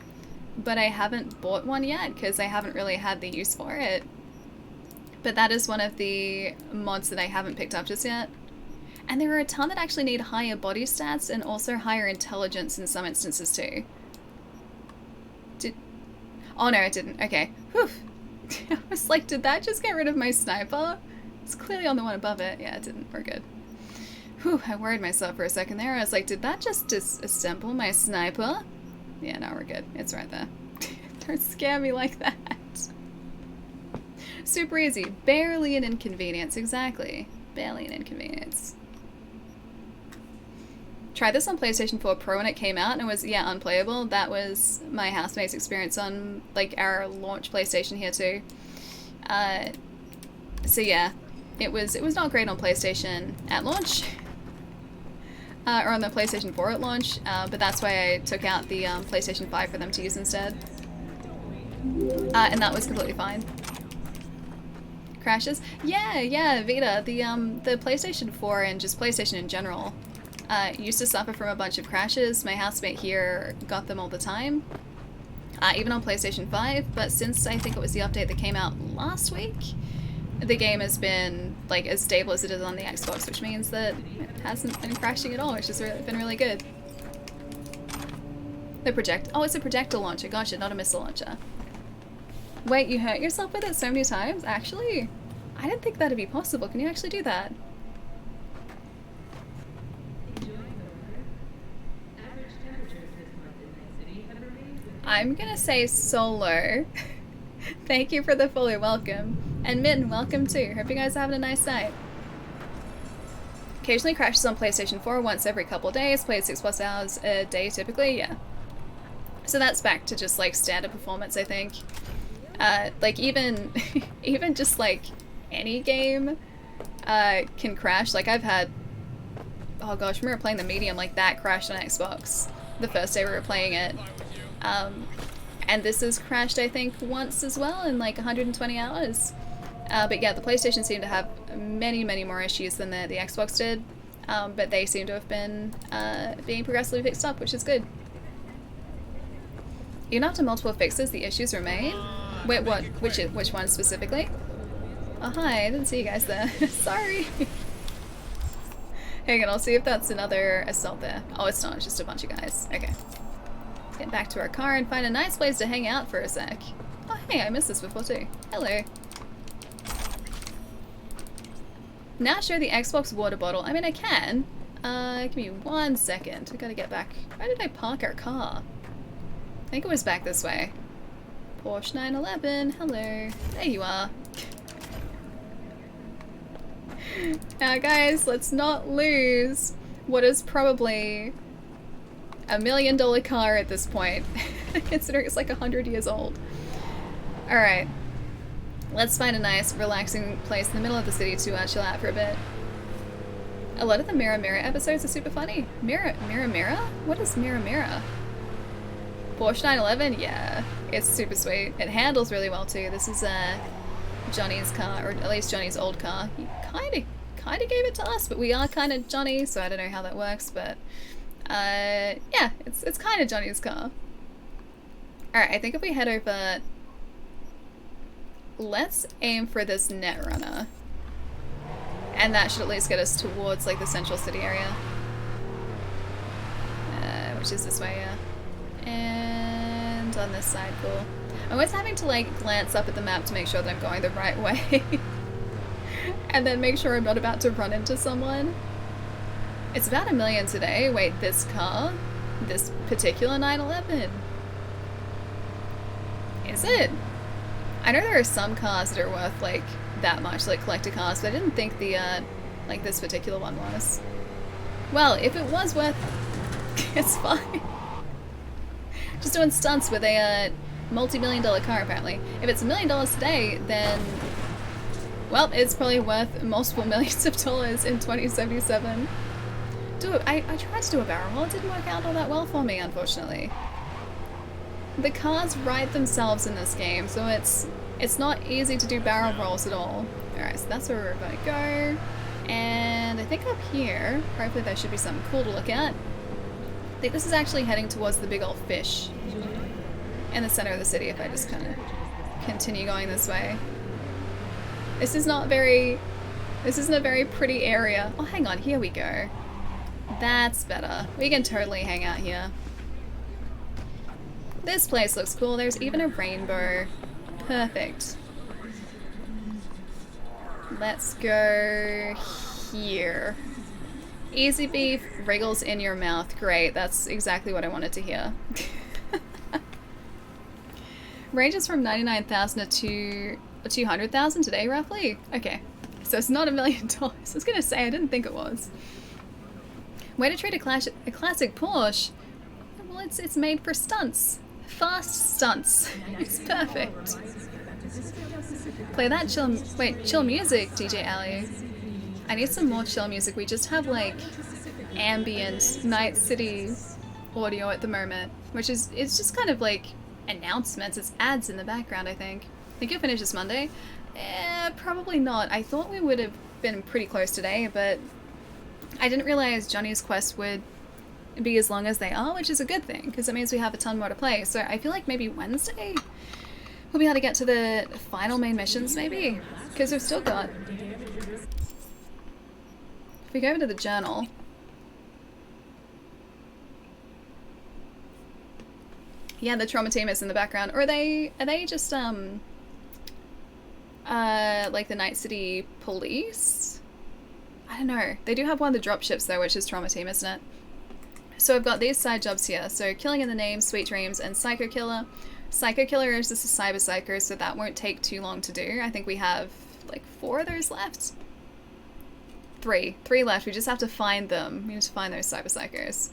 But I haven't bought one yet because I haven't really had the use for it. But that is one of the mods that I haven't picked up just yet. And there are a ton that actually need higher body stats and also higher intelligence in some instances too. Oh no, it didn't. Okay. Whew. I was like, did that just get rid of my sniper? It's clearly on the one above it. Yeah, it didn't. We're good. Whew, I worried myself for a second there. I was like, did that just disassemble my sniper? Yeah, no, we're good. It's right there. Don't scare me like that. Super easy. Barely an inconvenience. Exactly. Barely an inconvenience. Tried this on PlayStation 4 Pro when it came out and it was, yeah, unplayable. That was my housemate's experience on, like, our launch PlayStation here too. So yeah, it was not great on PlayStation at launch, or on the PlayStation 4 at launch, but that's why I took out the PlayStation 5 for them to use instead. And that was completely fine. Crashes? Yeah, Vita. The PlayStation 4 and just PlayStation in general used to suffer from a bunch of crashes. My housemate here got them all the time, even on PlayStation 5, but since I think it was the update that came out last week, the game has been like as stable as it is on the Xbox, which means that it hasn't been crashing at all, which has been really good. It's a projectile launcher, gotcha, not a missile launcher. Wait, you hurt yourself with it so many times? Actually, I didn't think that'd be possible. Can you actually do that? I'm gonna say solo. Thank you for the follow, welcome. And Mitten, welcome too. Hope you guys are having a nice night. Occasionally crashes on PlayStation 4 once every couple of days, played 6+ hours a day typically, yeah. So that's back to just like standard performance, I think. Like even just like any game can crash. Like I've had, oh gosh, we were playing the Medium, like that crashed on Xbox the first day we were playing it. And this has crashed I think once as well in like 120 hours. But yeah, the PlayStation seemed to have many more issues than the Xbox did. But they seem to have been being progressively fixed up, which is good. Even after multiple fixes, the issues remain? Wait, what? Which one specifically? Oh, hi, I didn't see you guys there. Sorry. Hang on, I'll see if that's another assault there. Oh, it's not, it's just a bunch of guys. Okay. Get back to our car and find a nice place to hang out for a sec. Oh, hey, I missed this before too. Hello. Now show the Xbox water bottle. I mean, I can. Give me 1 second. I gotta get back. Where did I park our car? I think it was back this way. Porsche 911, hello. There you are. Now guys, let's not lose what is probably $1 million car at this point, considering it's like 100 years old. Alright. Let's find a nice, relaxing place in the middle of the city to chill out for a bit. A lot of the Mirror Mirror episodes are super funny. Mirror Mirror? What is Mirror Mirror? Porsche 911? Yeah, it's super sweet. It handles really well too. This is Johnny's car, or at least Johnny's old car. He kinda gave it to us, but we are kind of Johnny, so I don't know how that works, but yeah, it's kind of Johnny's car. Alright, I think if we head over, let's aim for this Netrunner. And that should at least get us towards like the central city area. Which is this way, yeah. And on this side, cool. I'm always having to like glance up at the map to make sure that I'm going the right way. And then make sure I'm not about to run into someone. It's about $1 million today. Wait, this car? This particular 911? Is it? I know there are some cars that are worth like that much, like collector cars, but I didn't think the like this particular one was. Well, if it was worth, it's fine. Just doing stunts with a multi-million-dollar car apparently. If it's $1 million today, then well, it's probably worth multiple millions of dollars in 2077. I tried to do a barrel roll, it didn't work out all that well for me, unfortunately. The cars ride themselves in this game, so it's not easy to do barrel rolls at all. Alright, so that's where we're going to go. And I think up here, hopefully there should be something cool to look at. I think this is actually heading towards the big old fish in the center of the city if I just kind of continue going this way. This isn't a very pretty area. Oh, hang on, here we go. That's better. We can totally hang out here. This place looks cool. There's even a rainbow. Perfect. Let's go here. Easy beef, wriggles in your mouth. Great, that's exactly what I wanted to hear. Ranges from 99,000 to 200,000 today, roughly? Okay, so it's not $1 million. I was gonna say, I didn't think it was. Way to treat a classic Porsche. Well, it's made for stunts. Fast stunts. It's perfect. Play that chill. Wait, chill music, DJ Ali. I need some more chill music. We just have like ambient Night City audio at the moment, which is it's just kind of like announcements. It's ads in the background. I think you'll finish this Monday. Probably not. I thought we would have been pretty close today, but I didn't realize Johnny's quests would be as long as they are, which is a good thing because it means we have a ton more to play. So I feel like maybe Wednesday we'll be able to get to the final main missions, maybe, because we've still got. If we go over to the journal. Yeah, the trauma team is in the background. Or are they just like the Night City police? I don't know. They do have one of the dropships though, which is trauma team, isn't it? So I've got these side jobs here. So Killing in the Name, Sweet Dreams, and Psycho Killer. Psycho Killer is just a cyber psycho, so that won't take too long to do. I think we have like 4 of those left. 3 left. We just have to find them. We need to find those cyber psychos.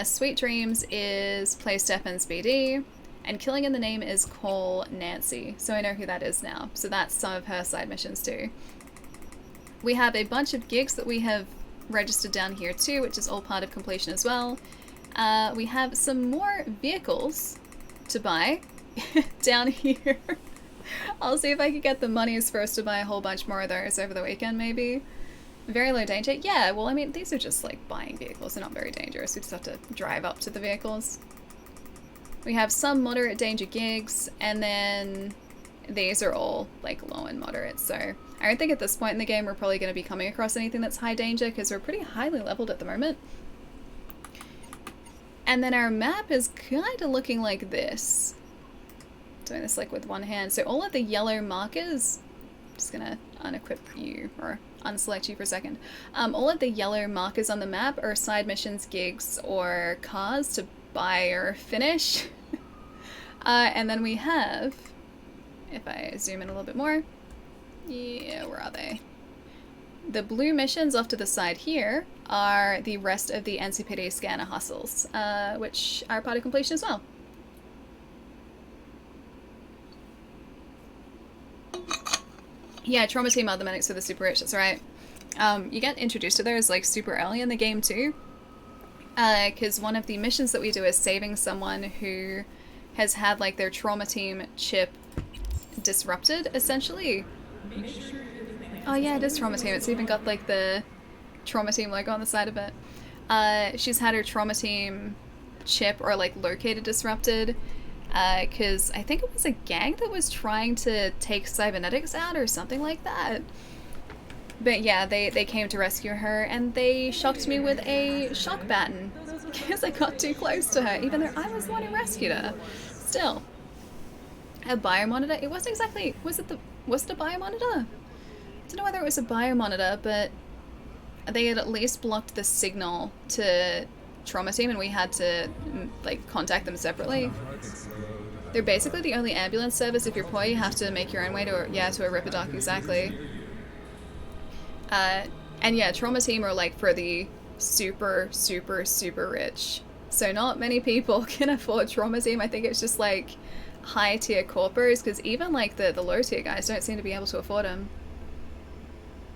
Sweet Dreams is Play Stefan's BD, and Killing in the Name is Call Nancy. So I know who that is now. So that's some of her side missions too. We have a bunch of gigs that we have registered down here too, which is all part of completion as well. We have some more vehicles to buy down here. I'll see if I can get the monies for us to buy a whole bunch more of those over the weekend maybe. Very low danger. Yeah, well, I mean, these are just like buying vehicles. They're not very dangerous. We just have to drive up to the vehicles. We have some moderate danger gigs, and then these are all like low and moderate. So I don't think at this point in the game we're probably going to be coming across anything that's high danger because we're pretty highly leveled at the moment. And then our map is kind of looking like this. Doing this like with one hand. So all of the yellow markers, I'm just going to unequip you or unselect you for a second. All of the yellow markers on the map are side missions, gigs, or cars to buy or finish. And then we have, if I zoom in a little bit more, yeah, where are they? The blue missions off to the side here are the rest of the NCPD scanner hustles, which are part of completion as well. Yeah, trauma team are the medics for the super rich, that's right. You get introduced to those like super early in the game too. Because one of the missions that we do is saving someone who has had like their trauma team chip disrupted, essentially. Oh yeah, it is trauma team. It's even got like the trauma team logo on the side of it. She's had her trauma team chip or like located disrupted because I think it was a gang that was trying to take cybernetics out or something like that. But yeah, they came to rescue her and they shocked me with a shock baton because I got too close to her, even though I was the one who rescued her. Still. A biomonitor? It wasn't exactly... Was it a biomonitor? I don't know whether it was a biomonitor, but they had at least blocked the signal to trauma team and we had to like contact them separately. They're basically the only ambulance service. If you're poor, you have to make your own way to a Ripperdoc, exactly. And yeah, trauma team are like for the super, super, super rich. So not many people can afford trauma team. I think it's just like high tier corpers, because even like the low tier guys don't seem to be able to afford them.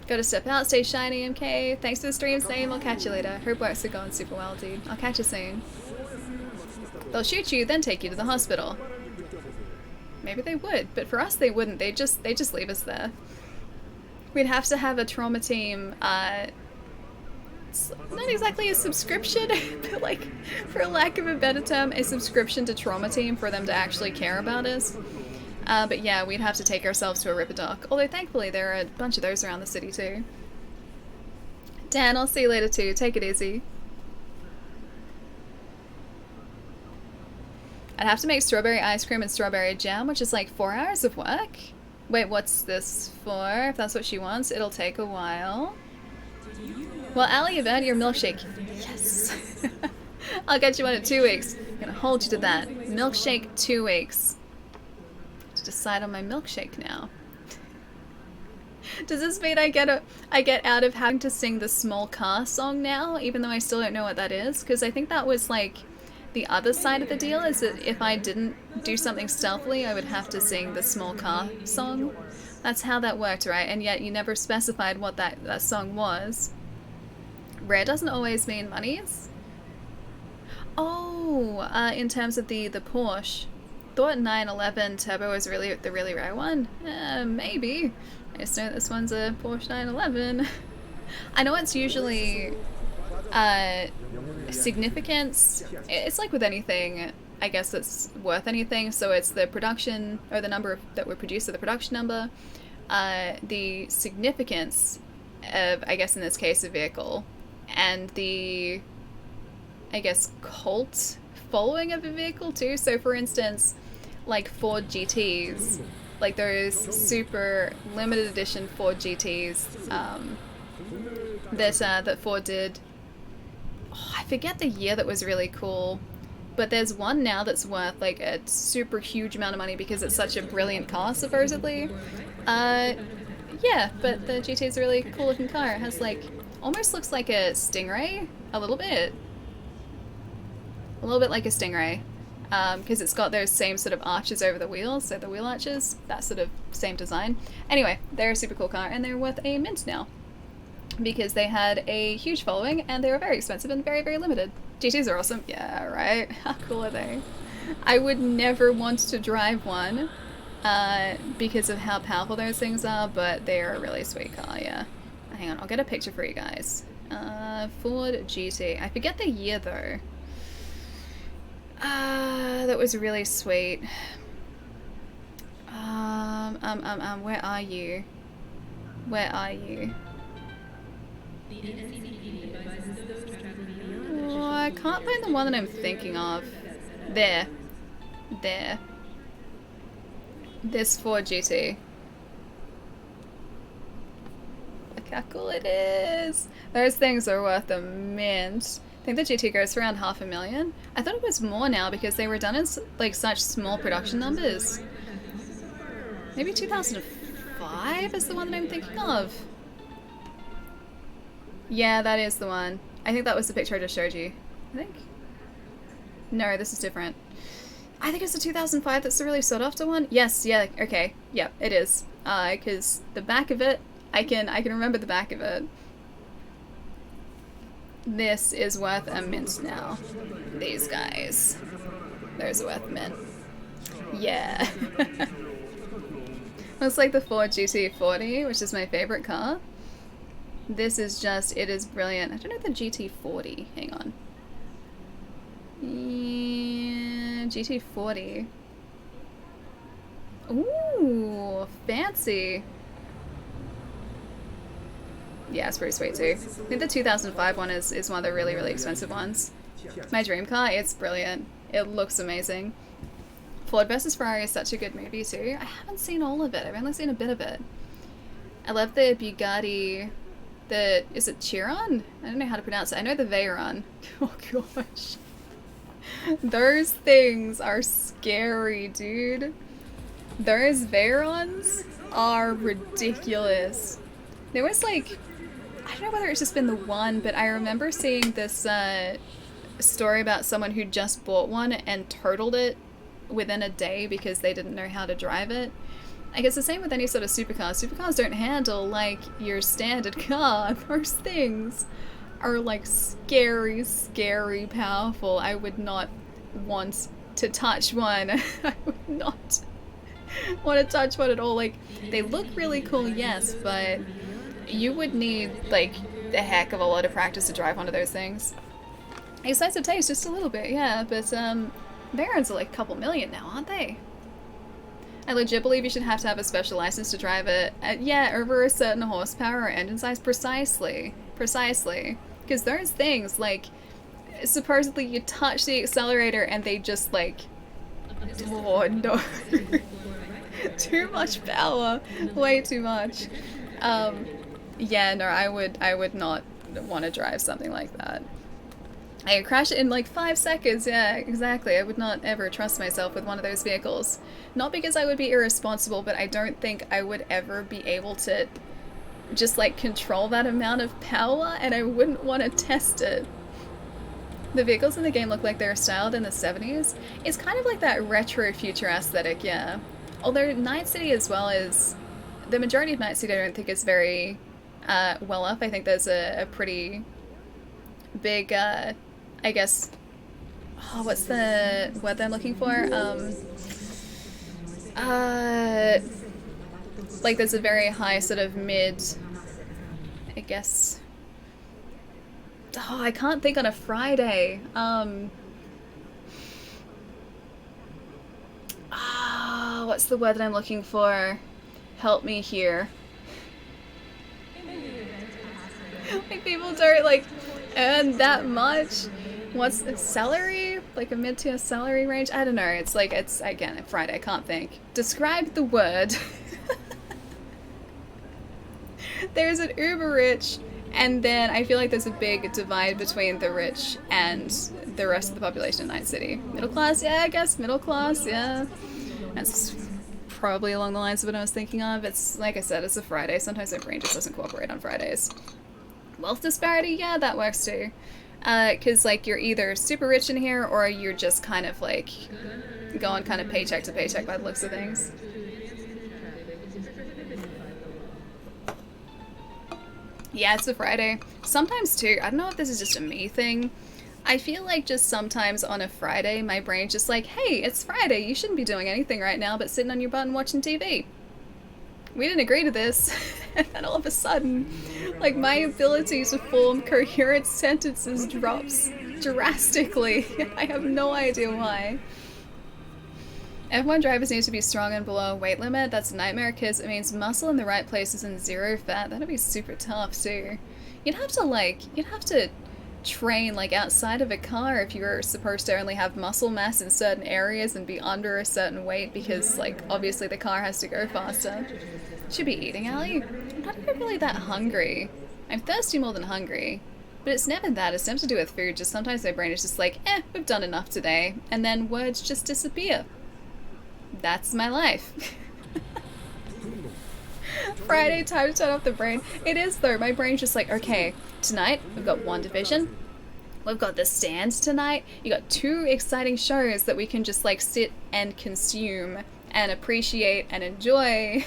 Gotta step out, stay shiny, MK. Thanks for the stream, Same. I'll catch you later. Hope works are going super well, dude. I'll catch you soon. They'll shoot you, then take you to the hospital. Maybe they would, but for us they wouldn't. They just leave us there. We'd have to have a trauma team, not exactly a subscription, but like, for lack of a better term, a subscription to trauma team for them to actually care about us. But yeah, we'd have to take ourselves to a Ripperdoc, although thankfully there are a bunch of those around the city too. Dan, I'll see you later too. Take it easy. I'd have to make strawberry ice cream and strawberry jam, which is like 4 hours of work. Wait, what's this for? If that's what she wants, it'll take a while. Well, Allie, you've earned your milkshake. Yes! I'll get you one in 2 weeks. I'm gonna hold you to that. Milkshake 2 weeks. To decide on my milkshake now. Does this mean I get out of having to sing the Small Car song now, even though I still don't know what that is? Because I think that was like the other side of the deal is that if I didn't do something stealthily, I would have to sing the small car song. That's how that worked, right? And yet you never specified what that song was. Rare doesn't always mean monies. Oh, in terms of the Porsche. Thought 911 Turbo was really the really rare one. Maybe. I just know this one's a Porsche 911. I know it's usually significance. It's like with anything, I guess that's worth anything. So it's the production or the number that were produced, or the production number, the significance of, I guess in this case, a vehicle, and the, I guess, cult following of a vehicle too. So for instance, like Ford GTs, like those super limited edition Ford GTs that Ford did. Oh, I forget the year that was really cool, but there's one now that's worth like a super huge amount of money because it's such a brilliant car, supposedly. Yeah, but the GT is a really cool looking car. It has like, almost looks like a Stingray, a little bit like a Stingray, because it's got those same sort of arches over the wheels, so the wheel arches, that sort of same design. Anyway, they're a super cool car, and they're worth a mint now, because they had a huge following, and they were very expensive and very, very limited. GTs are awesome. Yeah, right? How cool are they? I would never want to drive one, because of how powerful those things are, but they are a really sweet car, yeah. Hang on, I'll get a picture for you guys. Ford GT. I forget the year, though. That was really sweet. Where are you? Where are you? Oh, I can't find the one that I'm thinking of. There. There. This Ford GT. Look how cool it is. Those things are worth a mint. I think the GT goes for around $500,000. I thought it was more now because they were done in like such small production numbers. Maybe 2005 is the one that I'm thinking of. Yeah, that is the one. I think that was the picture I just showed you. I think. No, this is different. I think it's the 2005 that's the really sought after one. Yes, yeah, okay. Yeah, it is. Because the back of it, I can remember the back of it. This is worth a mint now. These guys. Those are worth a mint. Yeah. It's like the Ford GT40, which is my favorite car. This is just, it is brilliant. I don't know the GT40. Hang on. Yeah, GT40. Ooh, fancy. Yeah, it's pretty sweet too. I think the 2005 one is one of the really, really expensive ones. My dream car, it's brilliant. It looks amazing. Ford vs Ferrari is such a good movie too. I haven't seen all of it. I've only seen a bit of it. I love the Bugatti. Is it Chiron? I don't know how to pronounce it. I know the Veyron. Oh gosh. Those things are scary, dude. Those Veyrons are ridiculous. There was like, I don't know whether it's just been the one, but I remember seeing this story about someone who just bought one and totaled it within a day because they didn't know how to drive it. I guess the same with any sort of supercar. Supercars don't handle like your standard car. Those things are like scary, scary powerful. I would not want to touch one. I would not want to touch one at all. Like, they look really cool, yes, but you would need like a heck of a lot of practice to drive one of those things. Excites of taste just a little bit, yeah, but Barons are like a couple million now, aren't they? I legit believe you should have to have a special license to drive it. Yeah, over a certain horsepower or engine size, precisely. Precisely. Because those things, like, supposedly you touch the accelerator and they just like, oh no. Too much power. Way too much. Yeah, no, I would not want to drive something like that. I could crash it in like 5 seconds, yeah, exactly. I would not ever trust myself with one of those vehicles. Not because I would be irresponsible, but I don't think I would ever be able to just like control that amount of power, and I wouldn't want to test it. The vehicles in the game look like they were styled in the 70s. It's kind of like that retro future aesthetic, yeah. Although Night City, as well as the majority of Night City, I don't think is very well up. I think there's a pretty big, I guess, what's the word I'm looking for? Like there's a very high sort of mid, I guess. Oh, I can't think on a Friday. What's the word that I'm looking for? Help me here. Like people don't like earn that much. What's salary? Like a mid-tier salary range? I don't know. It's like, it's again Friday. I can't think. Describe the word. There's an uber rich, and then I feel like there's a big divide between the rich and the rest of the population in Night City. Middle class, yeah, I guess middle class, yeah. That's probably along the lines of what I was thinking of. It's like I said, it's a Friday. Sometimes my brain just doesn't cooperate on Fridays. Wealth disparity, yeah, that works too. Cause like you're either super rich in here or you're just kind of like going kind of paycheck to paycheck by the looks of things. Yeah, it's a Friday. Sometimes too, I don't know if this is just a me thing. I feel like just sometimes on a Friday, my brain's just like, hey, it's Friday, you shouldn't be doing anything right now but sitting on your butt and watching TV. We didn't agree to this. And then all of a sudden, like my ability to form coherent sentences drops drastically. I have no idea why. F1 drivers need to be strong and below weight limit. That's a nightmare because it means muscle in the right places and zero fat. That'd be super tough too. You'd have to train like outside of a car if you were supposed to only have muscle mass in certain areas and be under a certain weight because like obviously the car has to go faster. Should be eating, Allie. I'm not even really that hungry. I'm thirsty more than hungry. But it's never that. It's never to do with food. Just sometimes my brain is just like, we've done enough today. And then words just disappear. That's my life. Friday, time to turn off the brain. It is though. My brain's just like, okay, tonight we've got WandaVision. We've got The Stand tonight. You got 2 exciting shows that we can just like sit and consume and appreciate and enjoy.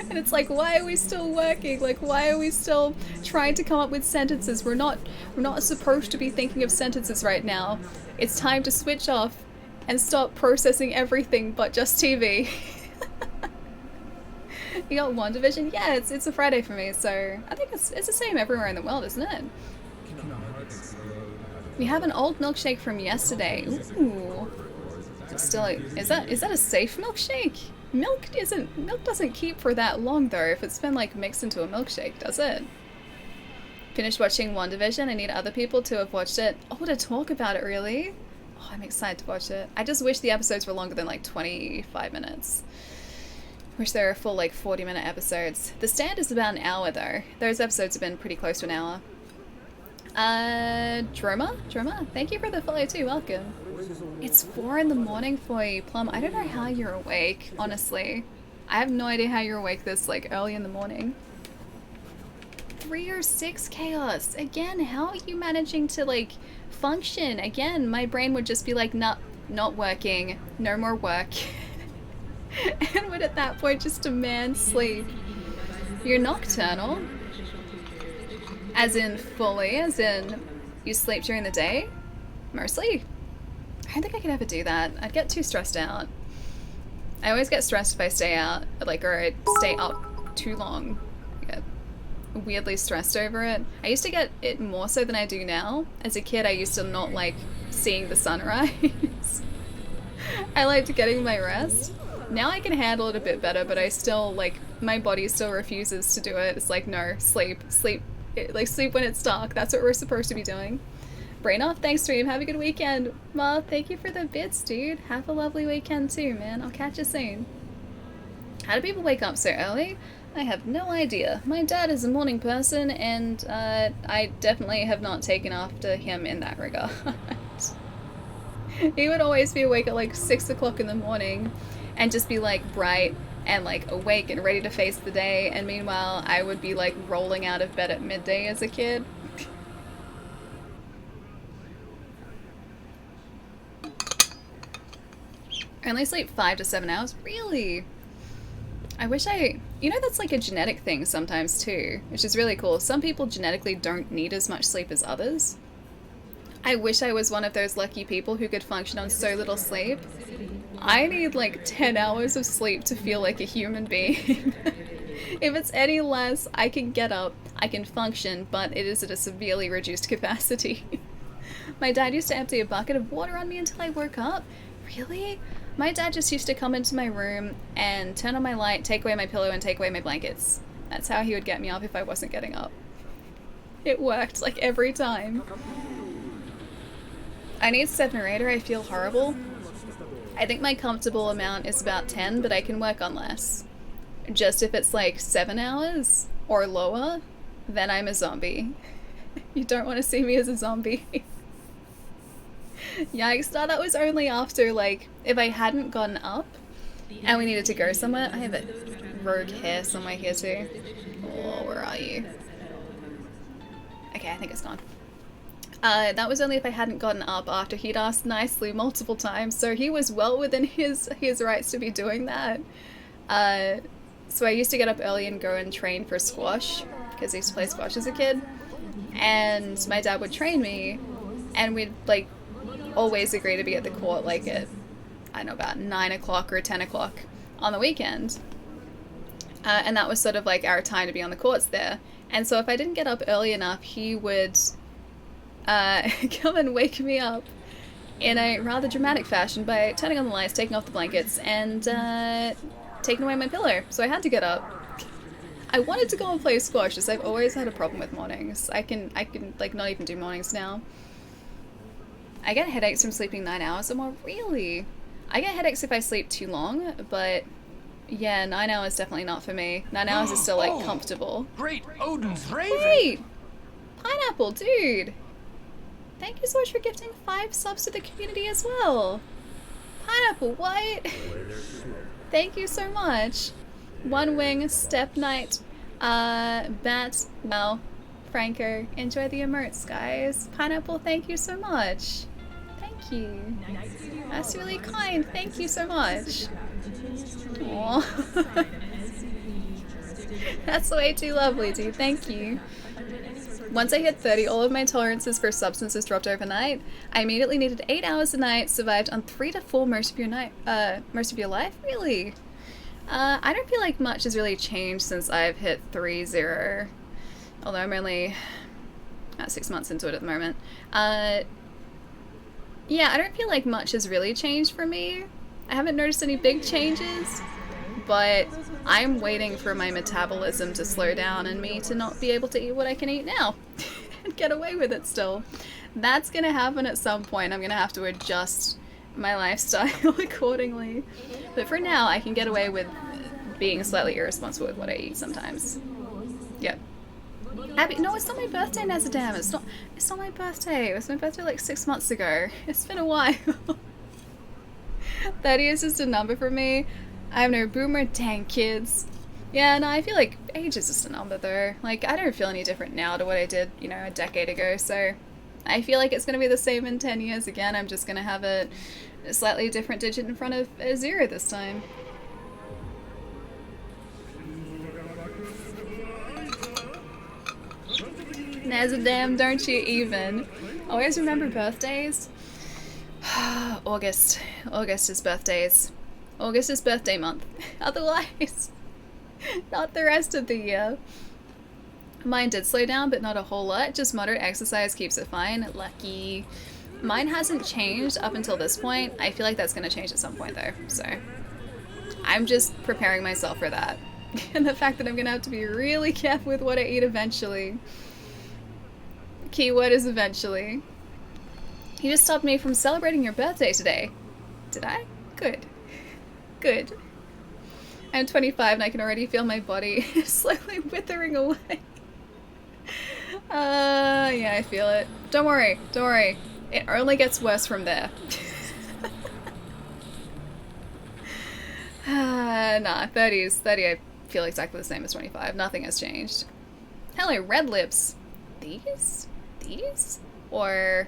And it's like, why are we still working? Like, why are we still trying to come up with sentences? We're not supposed to be thinking of sentences right now. It's time to switch off and stop processing everything but just TV. You got WandaVision? Yeah, it's a Friday for me, so I think it's the same everywhere in the world, isn't it? We have an old milkshake from yesterday. Ooh. Still, is that a safe milkshake? Milk doesn't keep for that long though if it's been like mixed into a milkshake, does it? Finished watching WandaVision. I need other people to have watched it. Oh, to talk about it, really? Oh, I'm excited to watch it. I just wish the episodes were longer than like 25 minutes. Wish they were full like 40-minute episodes. The Stand is about an hour though. Those episodes have been pretty close to an hour. Droma, thank you for the follow too, welcome. It's 4 in the morning for you, Plum. I don't know how you're awake, honestly. I have no idea how you're awake this like early in the morning. 3 or 6 chaos. Again, how are you managing to like function? Again, my brain would just be like, not working, no more work. And would at that point just demand sleep. You're nocturnal. As in fully, as in you sleep during the day? Mostly? I don't think I could ever do that. I'd get too stressed out. I always get stressed if I stay out, like, or I stay up too long. I get weirdly stressed over it. I used to get it more so than I do now. As a kid, I used to not like seeing the sunrise. I liked getting my rest. Now I can handle it a bit better, but I still, like, my body still refuses to do it. It's like, no, sleep, like, sleep when it's dark. That's what we're supposed to be doing. Brain off, thanks stream, have a good weekend. Ma, thank you for the bits, dude. Have a lovely weekend too, man. I'll catch you soon. How do people wake up so early? I have no idea. My dad is a morning person, and I definitely have not taken after him in that regard. He would always be awake at like 6 o'clock in the morning and just be like bright and like awake and ready to face the day, and meanwhile I would be like rolling out of bed at midday as a kid. I only sleep 5 to 7 hours. Really? I wish you know, that's like a genetic thing sometimes too, which is really cool. Some people genetically don't need as much sleep as others. I wish I was one of those lucky people who could function on so little sleep. I need like 10 hours of sleep to feel like a human being. If it's any less, I can get up, I can function, but it is at a severely reduced capacity. My dad used to empty a bucket of water on me until I woke up. Really? My dad just used to come into my room and turn on my light, take away my pillow, and take away my blankets. That's how he would get me up if I wasn't getting up. It worked, like, every time. I need 7 or 8 or I feel horrible. I think my comfortable amount is about 10, but I can work on less. Just if it's like 7 hours or lower, then I'm a zombie. You don't want to see me as a zombie. Yikes, no, that was only after, like, if I hadn't gotten up and we needed to go somewhere. I have a rogue hair somewhere here too. Oh, where are you? Okay, I think it's gone. That was only if I hadn't gotten up after he'd asked nicely multiple times, so he was well within his rights to be doing that. So I used to get up early and go and train for squash, because I used to play squash as a kid, and my dad would train me, and we'd, like, always agree to be at the court, like, at, I don't know, about 9 o'clock or 10 o'clock on the weekend. And that was sort of, like, our time to be on the courts there. And so if I didn't get up early enough, he would come and wake me up in a rather dramatic fashion by turning on the lights, taking off the blankets, and taking away my pillow. So I had to get up. I wanted to go and play squash, as I've always had a problem with mornings. I can like, not even do mornings now. I get headaches from sleeping 9 hours or more. Really? I get headaches if I sleep too long, but yeah, 9 hours definitely not for me. 9 hours is still, like, comfortable. Great, Odin's Raven! Wait! Pineapple, dude! Thank you so much for gifting 5 subs to the community as well. Pineapple, what? Thank you so much. One Wing, Step Knight, Bat, wow, Franco, enjoy the emotes, guys. Pineapple, thank you so much. Thank you. That's really kind. Thank you so much. Aww. That's way too lovely, dude. Thank you. Once I hit 30, all of my tolerances for substances dropped overnight. I immediately needed 8 hours a night, survived on 3 to 4 most of your life? Really? I don't feel like much has really changed since I've hit 3-0. Although I'm only 6 months into it at the moment. Yeah, I don't feel like much has really changed for me. I haven't noticed any big changes, but I'm waiting for my metabolism to slow down and me to not be able to eat what I can eat now and get away with it still. That's gonna happen at some point. I'm gonna have to adjust my lifestyle accordingly. But for now, I can get away with being slightly irresponsible with what I eat sometimes. Yep. Abby, no, it's not my birthday, Nazadam. It's not my birthday. It was my birthday like 6 months ago. It's been a while. 30 is just a number for me. I'm no boomer, dang kids. Yeah, no, I feel like age is just a number though. Like, I don't feel any different now to what I did, you know, a decade ago, so I feel like it's gonna be the same in 10 years again. I'm just gonna have a slightly different digit in front of a 0 this time. Nazadam, don't you even. Always remember birthdays. August is birthdays. August is birthday month. Otherwise, not the rest of the year. Mine did slow down, but not a whole lot. Just moderate exercise keeps it fine. Lucky. Mine hasn't changed up until this point. I feel like that's going to change at some point though, so I'm just preparing myself for that. And the fact that I'm going to have to be really careful with what I eat eventually. Keyword is eventually. You just stopped me from celebrating your birthday today. Did I? Good. Good. I'm 25 and I can already feel my body slowly withering away. Yeah, I feel it. Don't worry, don't worry. It only gets worse from there. Nah, 30 I feel exactly the same as 25. Nothing has changed. Hello, red lips. These? These? Or...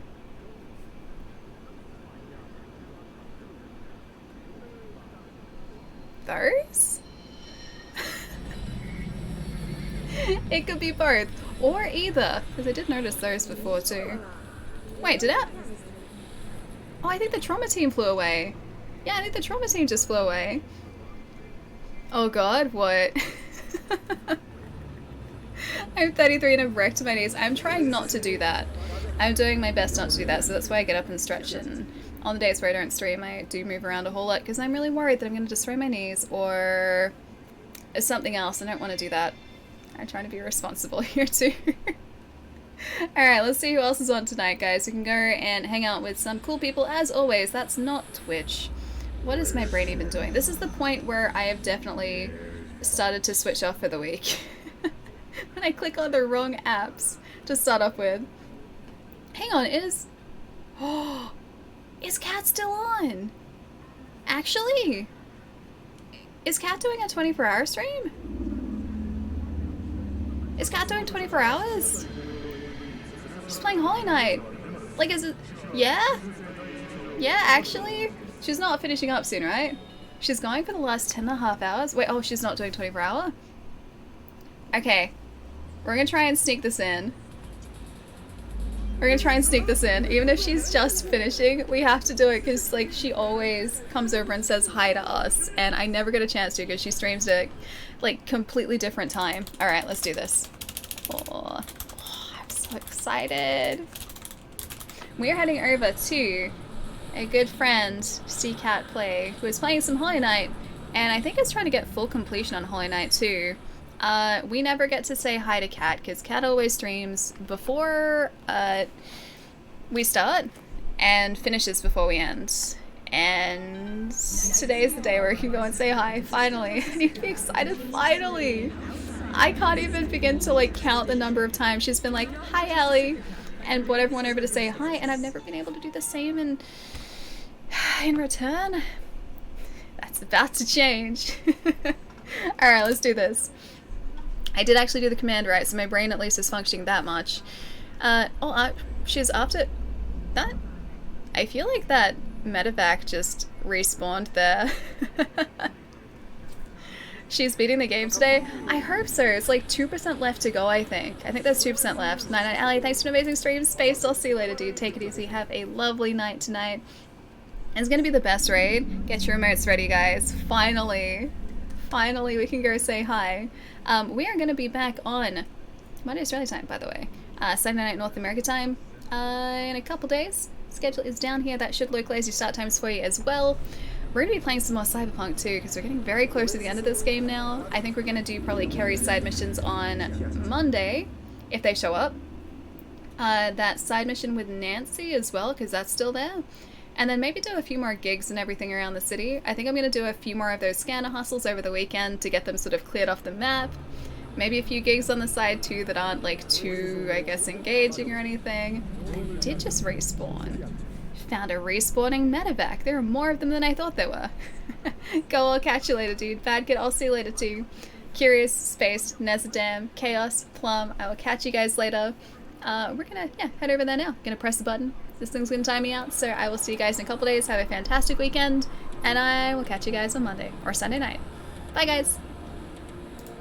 It could be both. Or either. Because I did notice those before too. Wait, did that? Oh, I think the trauma team flew away. Yeah, I think the trauma team just flew away. Oh god, what? I'm 33 and I've wrecked my knees. I'm trying not to do that. I'm doing my best not to do that, so that's why I get up and stretch. And on the days where I don't stream, I do move around a whole lot because I'm really worried that I'm going to destroy my knees or something else. I don't want to do that. I'm trying to be responsible here too. Alright, let's see who else is on tonight, guys. We can go and hang out with some cool people. As always, that's not Twitch. What is my brain even doing? This is the point where I have definitely started to switch off for the week. When I click on the wrong apps to start off with. Hang on, is Kat still on? Actually? Is Kat doing a 24-hour stream? Is Kat doing 24 hours? She's playing Holy Knight. Like, is it... Yeah? Yeah, actually? She's not finishing up soon, right? She's going for the last 10.5 hours? Wait, oh, she's not doing 24 hour? Okay. We're gonna try and sneak this in. We're gonna try and sneak this in. Even if she's just finishing, we have to do it because, like, she always comes over and says hi to us. And I never get a chance to because she streams at, like, completely different time. Alright, let's do this. Oh, I'm so excited. We're heading over to a good friend, see Kat play, who is playing some Holy Knight. And I think is trying to get full completion on Holy Knight too. We never get to say hi to Kat because Kat always streams before we start and finishes before we end. And today is the day where we can go and say hi, finally. I need to be excited, finally! I can't even begin to, like, count the number of times she's been like, hi Ellie, and brought everyone over to say hi, and I've never been able to do the same in return. That's about to change. Alright, let's do this. I did actually do the command right, so my brain at least is functioning that much. She's after that. I feel like that medevac just respawned there. She's beating the game today. I hope so. It's like 2% left to go, I think. I think there's 2% left. Night night, Ali. Thanks for an amazing stream. Space. I'll see you later, dude. Take it easy. Have a lovely night tonight. And it's gonna be the best raid. Get your emotes ready, guys. Finally. Finally, we can go say hi. We are going to be back on Monday, Australia time, by the way. Saturday night, North America time in a couple days. Schedule is down here. That should localize your start times for you as well. We're going to be playing some more Cyberpunk too, because we're getting very close to the end of this game now. I think we're going to do probably Carrie's side missions on Monday, if they show up. That side mission with Nancy as well, because that's still there. And then maybe do a few more gigs and everything around the city. I think I'm going to do a few more of those scanner hustles over the weekend to get them sort of cleared off the map. Maybe a few gigs on the side too that aren't like too, I guess, engaging or anything. I did just respawn. Found a respawning medevac. There are more of them than I thought there were. Go, I'll catch you later, dude. Bad kid, I'll see you later too. Curious, Space, Nezadam, Chaos, Plum. I will catch you guys later. We're gonna, head over there now. Gonna press the button. This thing's gonna time me out, so I will see you guys in a couple days. Have a fantastic weekend, and I will catch you guys on Monday or Sunday night. Bye, guys!